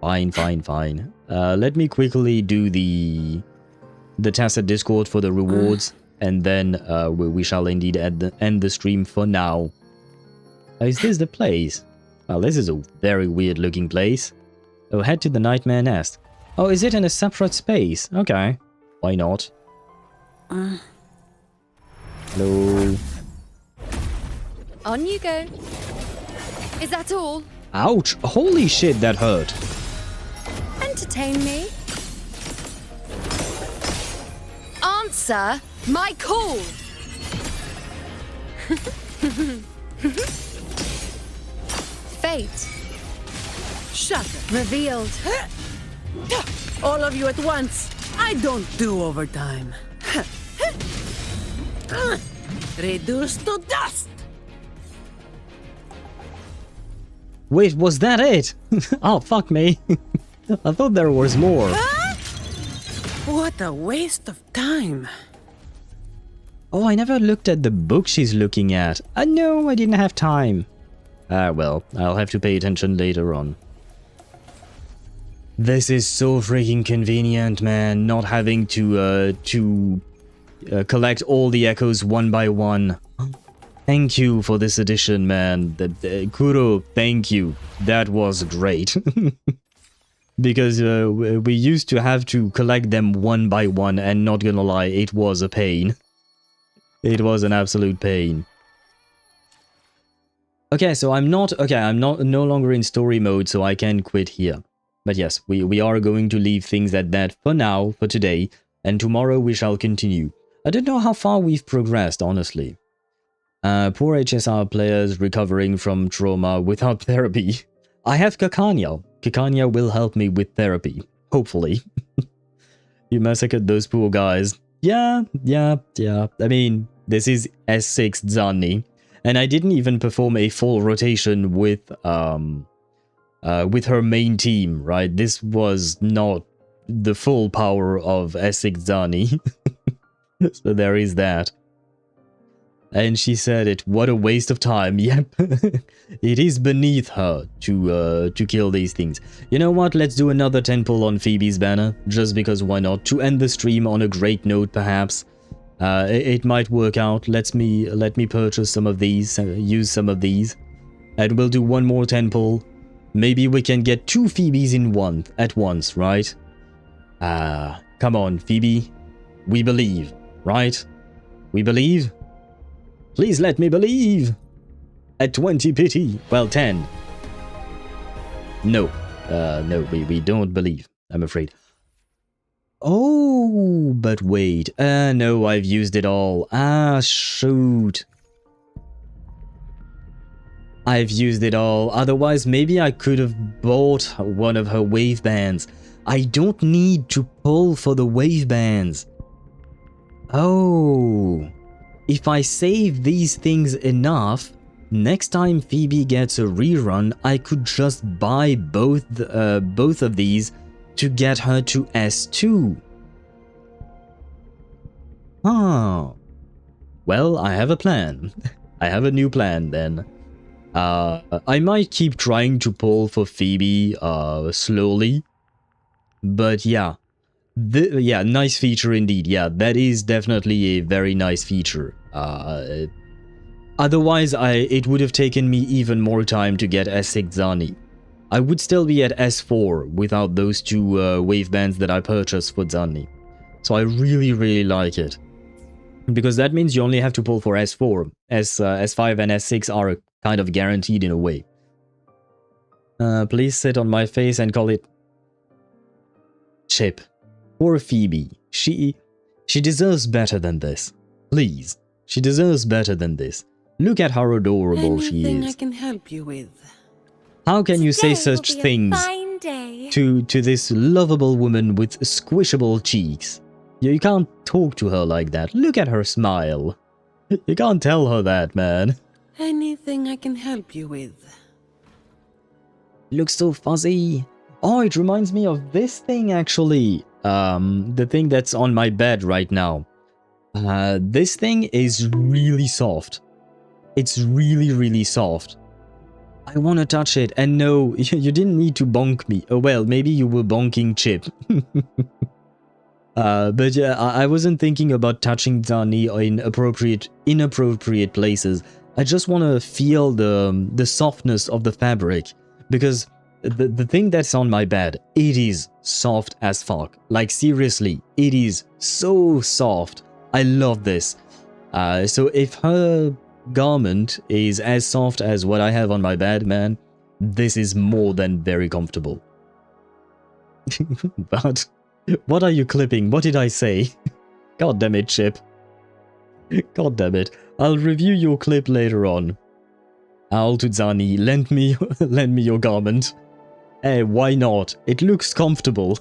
S3: Fine. Let me quickly do the Tacit Discord for the rewards, and then we shall indeed end the stream for now. Is this the place? Well, this is a very weird looking place. Oh, head to the Nightmare Nest. Oh, is it in a separate space? Okay. Why not? Hello.
S1: On you go. Is that all?
S3: Ouch! Holy shit, that hurt.
S1: Entertain me. Answer my call. Fate.
S22: Shut up.
S1: Revealed.
S22: All of you at once. I don't do overtime. Reduced to dust.
S3: Wait, was that it? Oh, fuck me. I thought there was more.
S22: What a waste of time.
S3: Oh, I never looked at the book she's looking at. No, I didn't have time. Ah, well, I'll have to pay attention later on. This is so freaking convenient, man, not having to collect all the echoes one by one. Thank you for this edition, man. Kuro, thank you. That was great. Because we used to have to collect them one by one, and not gonna lie, it was a pain. It was an absolute pain. Okay, so I'm no longer in story mode, so I can quit here. But yes, we are going to leave things at that for now, for today, and tomorrow we shall continue. I don't know how far we've progressed, honestly. Poor HSR players recovering from trauma without therapy. I have Kakanya. Kakanya will help me with therapy. Hopefully. You massacred those poor guys. Yeah. I mean, this is S6 Zanni. And I didn't even perform a full rotation with her main team, right? This was not the full power of S6 Zanni. So there is that. And she said it, what a waste of time. Yep. It is beneath her to kill these things. You know what? Let's do another 10 pull on Phoebe's banner. Just because why not? To end the stream on a great note, perhaps. It might work out. Let me purchase some of these, use some of these. And we'll do one more 10 pull. Maybe we can get 2 Phoebes in one at once, right? Come on, Phoebe. We believe, right? We believe? Please let me believe! At 20 pity. Well, 10. No. No, we don't believe, I'm afraid. Oh, but wait. No, I've used it all. Shoot. I've used it all. Otherwise, maybe I could have bought one of her wave bands. I don't need to pull for the wave bands. Oh. If I save these things enough, next time Phoebe gets a rerun, I could just buy both of these to get her to S2. Oh. Well, I have a plan. I have a new plan then. I might keep trying to pull for Phoebe slowly. But yeah. Yeah, nice feature indeed. Yeah, that is definitely a very nice feature. Otherwise, it would have taken me even more time to get S6 Zani. I would still be at S4 without those two wave bands that I purchased for Zani. So I really, really like it. Because that means you only have to pull for S4. S5 and S6 are kind of guaranteed in a way. Please sit on my face and call it Chip. Poor Phoebe. She deserves better than this. Please. She deserves better than this. Look at how adorable she
S22: Anything
S3: is.
S22: I can help you with.
S3: How can you say such things to this lovable woman with squishable cheeks? You can't talk to her like that. Look at her smile. You can't tell her that, man.
S22: Anything I can help you with.
S3: Looks so fuzzy. Oh, it reminds me of this thing actually. The thing that's on my bed right now. This thing is really soft. It's really, really soft. I want to touch it, and no, you didn't need to bonk me. Oh well, maybe you were bonking Chip. But yeah, I wasn't thinking about touching Zani in inappropriate places. I just want to feel the softness of the fabric, because the thing that's on my bed, it is soft as fuck. Like seriously, it is so soft. I love this. So if her garment is as soft as what I have on my bed, man, this is more than very comfortable. But what are you clipping? What did I say? God damn it, Chip. God damn it. I'll review your clip later on. Owl to Zani, lend me your garment. Hey, why not? It looks comfortable.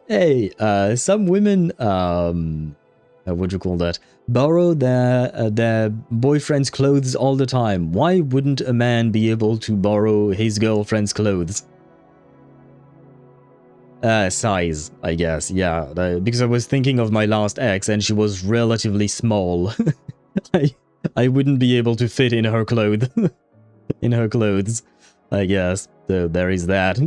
S3: Hey, some women, what do you call that? Borrow their boyfriend's clothes all the time. Why wouldn't a man be able to borrow his girlfriend's clothes? Size, I guess, yeah. Because I was thinking of my last ex and she was relatively small. I wouldn't be able to fit in her clothes. In her clothes, I guess. So there is that.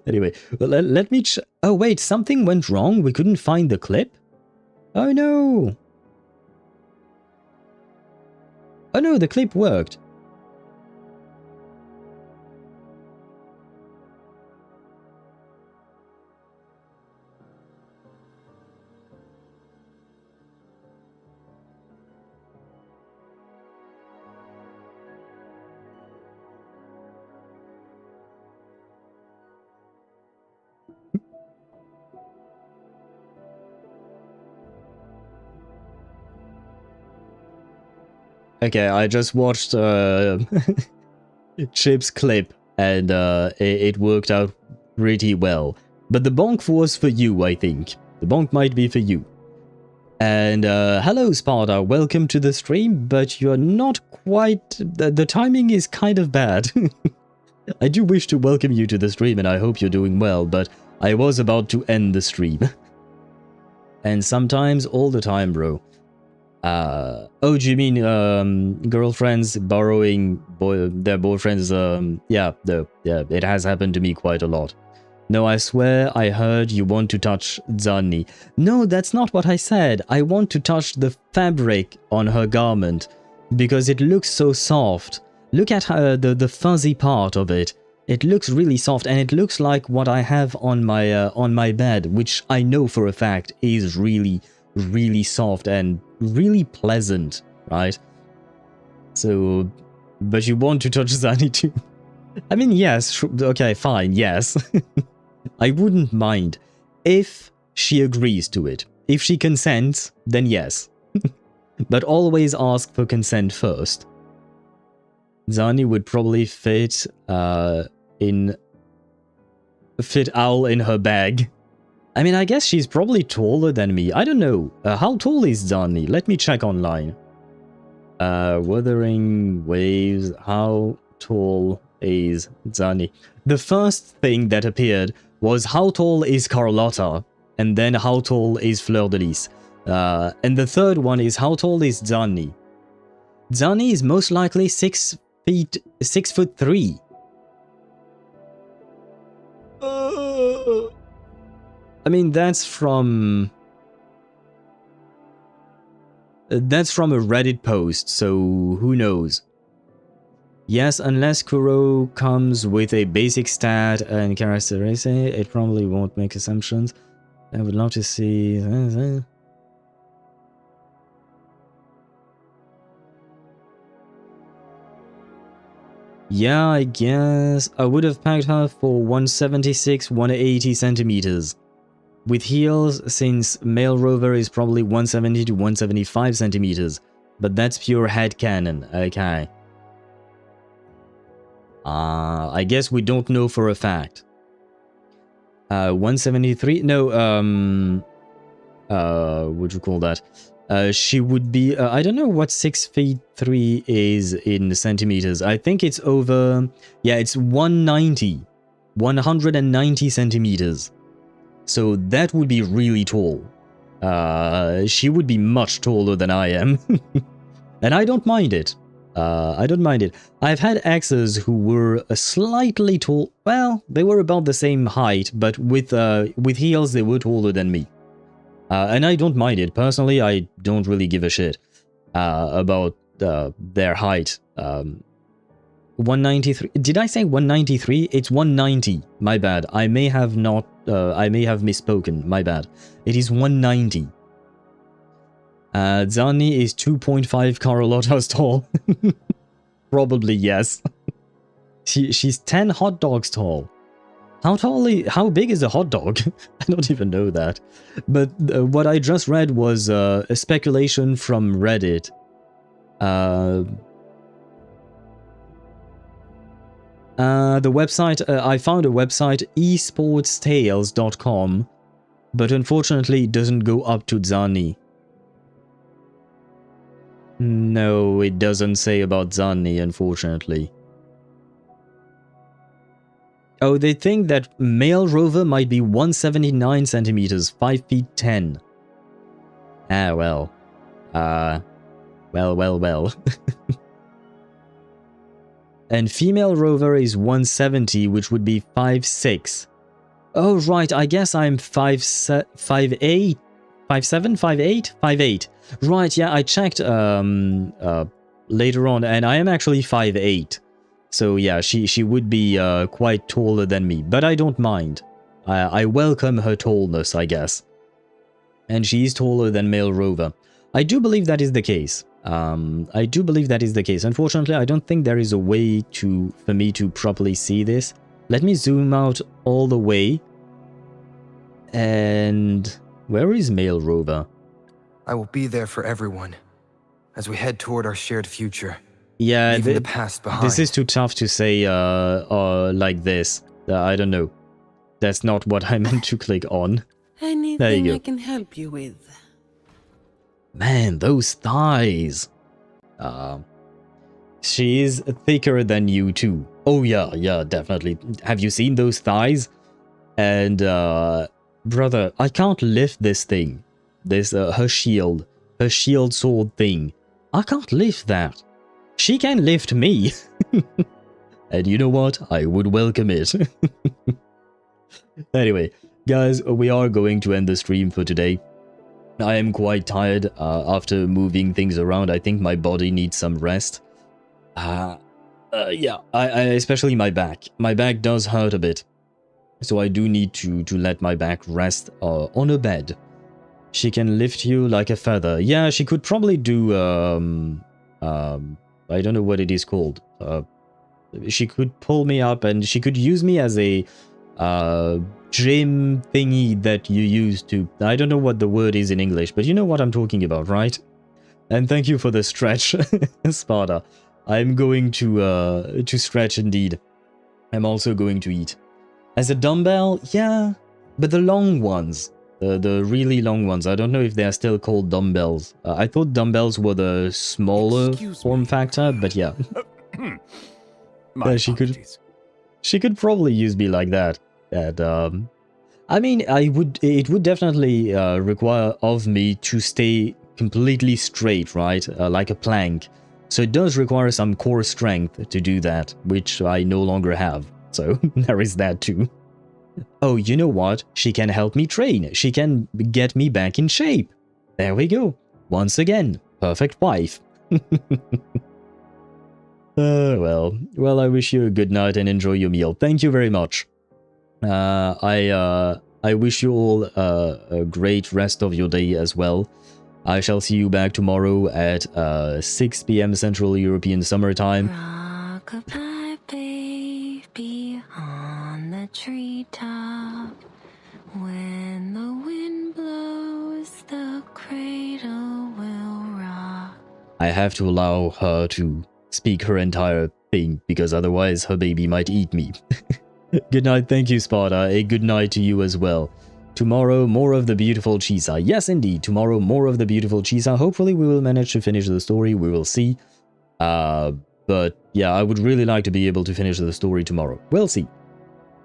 S3: Anyway, let me oh wait, something went wrong? We couldn't find the clip? Oh no! Oh no, the clip worked. Okay, I just watched Chip's clip and it worked out pretty well. But the bonk was for you, I think. The bonk might be for you. And hello Sparta, welcome to the stream, but you're not quite... The timing is kind of bad. I do wish to welcome you to the stream and I hope you're doing well, but I was about to end the stream. And sometimes, all the time, bro. Oh, do you mean girlfriends borrowing their boyfriends? Yeah, it has happened to me quite a lot. No, I swear I heard you want to touch Zani. No, that's not what I said. I want to touch the fabric on her garment because it looks so soft. Look at her, the fuzzy part of it. It looks really soft, and it looks like what I have on my bed, which I know for a fact is really, really soft and really pleasant, right? So, but you want to touch Zani too? I mean, yes, okay, fine, yes. I wouldn't mind if she agrees to it. If she consents, then yes. But always ask for consent first. Zani would probably fit Owl in her bag. I mean, I guess she's probably taller than me. I don't know. How tall is Zani? Let me check online. Wuthering Waves. How tall is Zani? The first thing that appeared was how tall is Carlotta, and then how tall is Fleur de Lis. And the third one is how tall is Zani. Zani is most likely 6'3". I mean, that's from a Reddit post, so who knows? Yes, unless Kuro comes with a basic stat and characteristic, it probably won't make assumptions. I would love to see... Yeah, I guess I would have pegged her for 176, 180 centimeters. With heels, since male rover is probably 170 to 175 centimeters. But that's pure headcanon, okay. I guess we don't know for a fact. 173? No, what'd you call that? She would be, I don't know what 6'3" is in centimeters. I think it's over, yeah, it's 190 centimeters. So that would be really tall. She would be much taller than I am. And I don't mind it. I don't mind it. I've had exes who were slightly tall. Well, they were about the same height, but with heels, they were taller than me. And I don't mind it. Personally, I don't really give a shit about their height. 193. Did I say 193? It's 190. My bad. I may have not. I may have misspoken. My bad. It is 190. Zani is 2.5 Carlottas tall. Probably yes. She's 10 hot dogs tall. How big is a hot dog? I don't even know that. But what I just read was a speculation from Reddit. The website, I found a website, esportstales.com, but unfortunately it doesn't go up to Zani. No, it doesn't say about Zani, unfortunately. Oh, they think that male rover might be 179 centimeters, 5 feet 10. Ah, well. Well. And female rover is 170, which would be 5'6". Oh, right, I guess I'm 5'8", 5'7", 5'8", 5'8". Right, yeah, I checked later on, and I am actually 5'8". So yeah, she would be quite taller than me, but I don't mind. I welcome her tallness, I guess. And she's taller than male rover. I do believe that is the case. I do believe that is the case. Unfortunately, I don't think there is a way for me to properly see this. Let me zoom out all the way. And where is male rover?
S8: I will be there for everyone as we head toward our shared future.
S3: Yeah,
S8: leaving the past behind.
S3: This is too tough to say like this. I don't know. That's not what I meant to click on.
S22: Anything
S3: there you go.
S22: I can help you with?
S3: Man, those thighs. She is thicker than you too. Oh yeah, definitely. Have you seen those thighs? And brother, I can't lift this thing. This her shield sword thing. I can't lift that. She can lift me. And you know what? I would welcome it. Anyway, guys, we are going to end the stream for today. I am quite tired after moving things around. I think my body needs some rest. Yeah, I especially my back. My back does hurt a bit. So I do need to let my back rest on a bed. She can lift you like a feather. Yeah, she could probably do, I don't know what it is called. She could pull me up and she could use me as a gym thingy that you use to... I don't know what the word is in English, but you know what I'm talking about, right? And thank you for the stretch, Sparta. I'm going to stretch indeed. I'm also going to eat. As a dumbbell, yeah, but the long ones. The really long ones. I don't know if they are still called dumbbells. I thought dumbbells were the smaller form factor, but yeah. She could probably use me like that. And I mean, it would definitely require of me to stay completely straight, right? Like a plank. So it does require some core strength to do that, which I no longer have. So there is that too. Oh, you know what? She can help me train. She can get me back in shape. There we go. Once again, perfect wife. Well, I wish you a good night and enjoy your meal. Thank you very much. I wish you all a great rest of your day as well. I shall see you back tomorrow at 6 p.m. Central European Summer Time.
S2: Rock-a-bye, baby, on the treetop. When the wind blows, the cradle will rock.
S3: I have to allow her to speak her entire thing, because otherwise her baby might eat me. Good night, thank you, Sparta. A good night to you as well. Tomorrow, more of the beautiful Chisa. Yes, indeed, tomorrow, more of the beautiful Chisa. Hopefully we will manage to finish the story, we will see. But yeah, I would really like to be able to finish the story tomorrow. We'll see.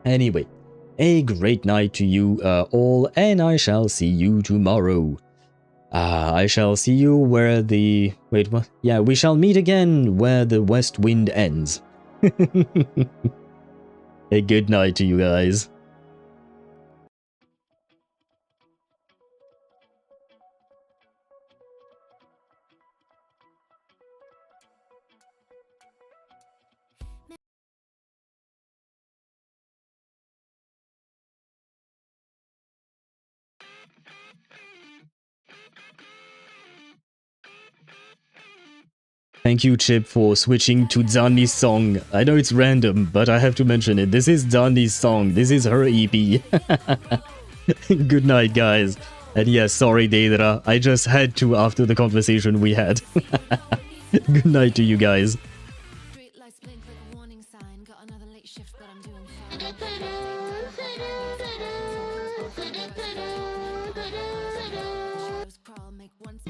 S3: Anyway, a great night to you all, and I shall see you tomorrow. I shall see you where the... Wait, what? Yeah, we shall meet again where the west wind ends. A good night to you guys. Thank you, Chip, for switching to Zanni's song. I know it's random, but I have to mention it. This is Zanni's song. This is her EP. Good night, guys. And yes, sorry, Deidra. I just had to after the conversation we had. Good night to you guys.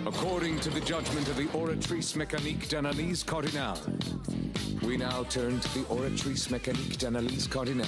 S7: According to the judgment of the Oratrice Mécanique d'Analyse Cardinale, we now turn to the Oratrice Mécanique d'Analyse Cardinale.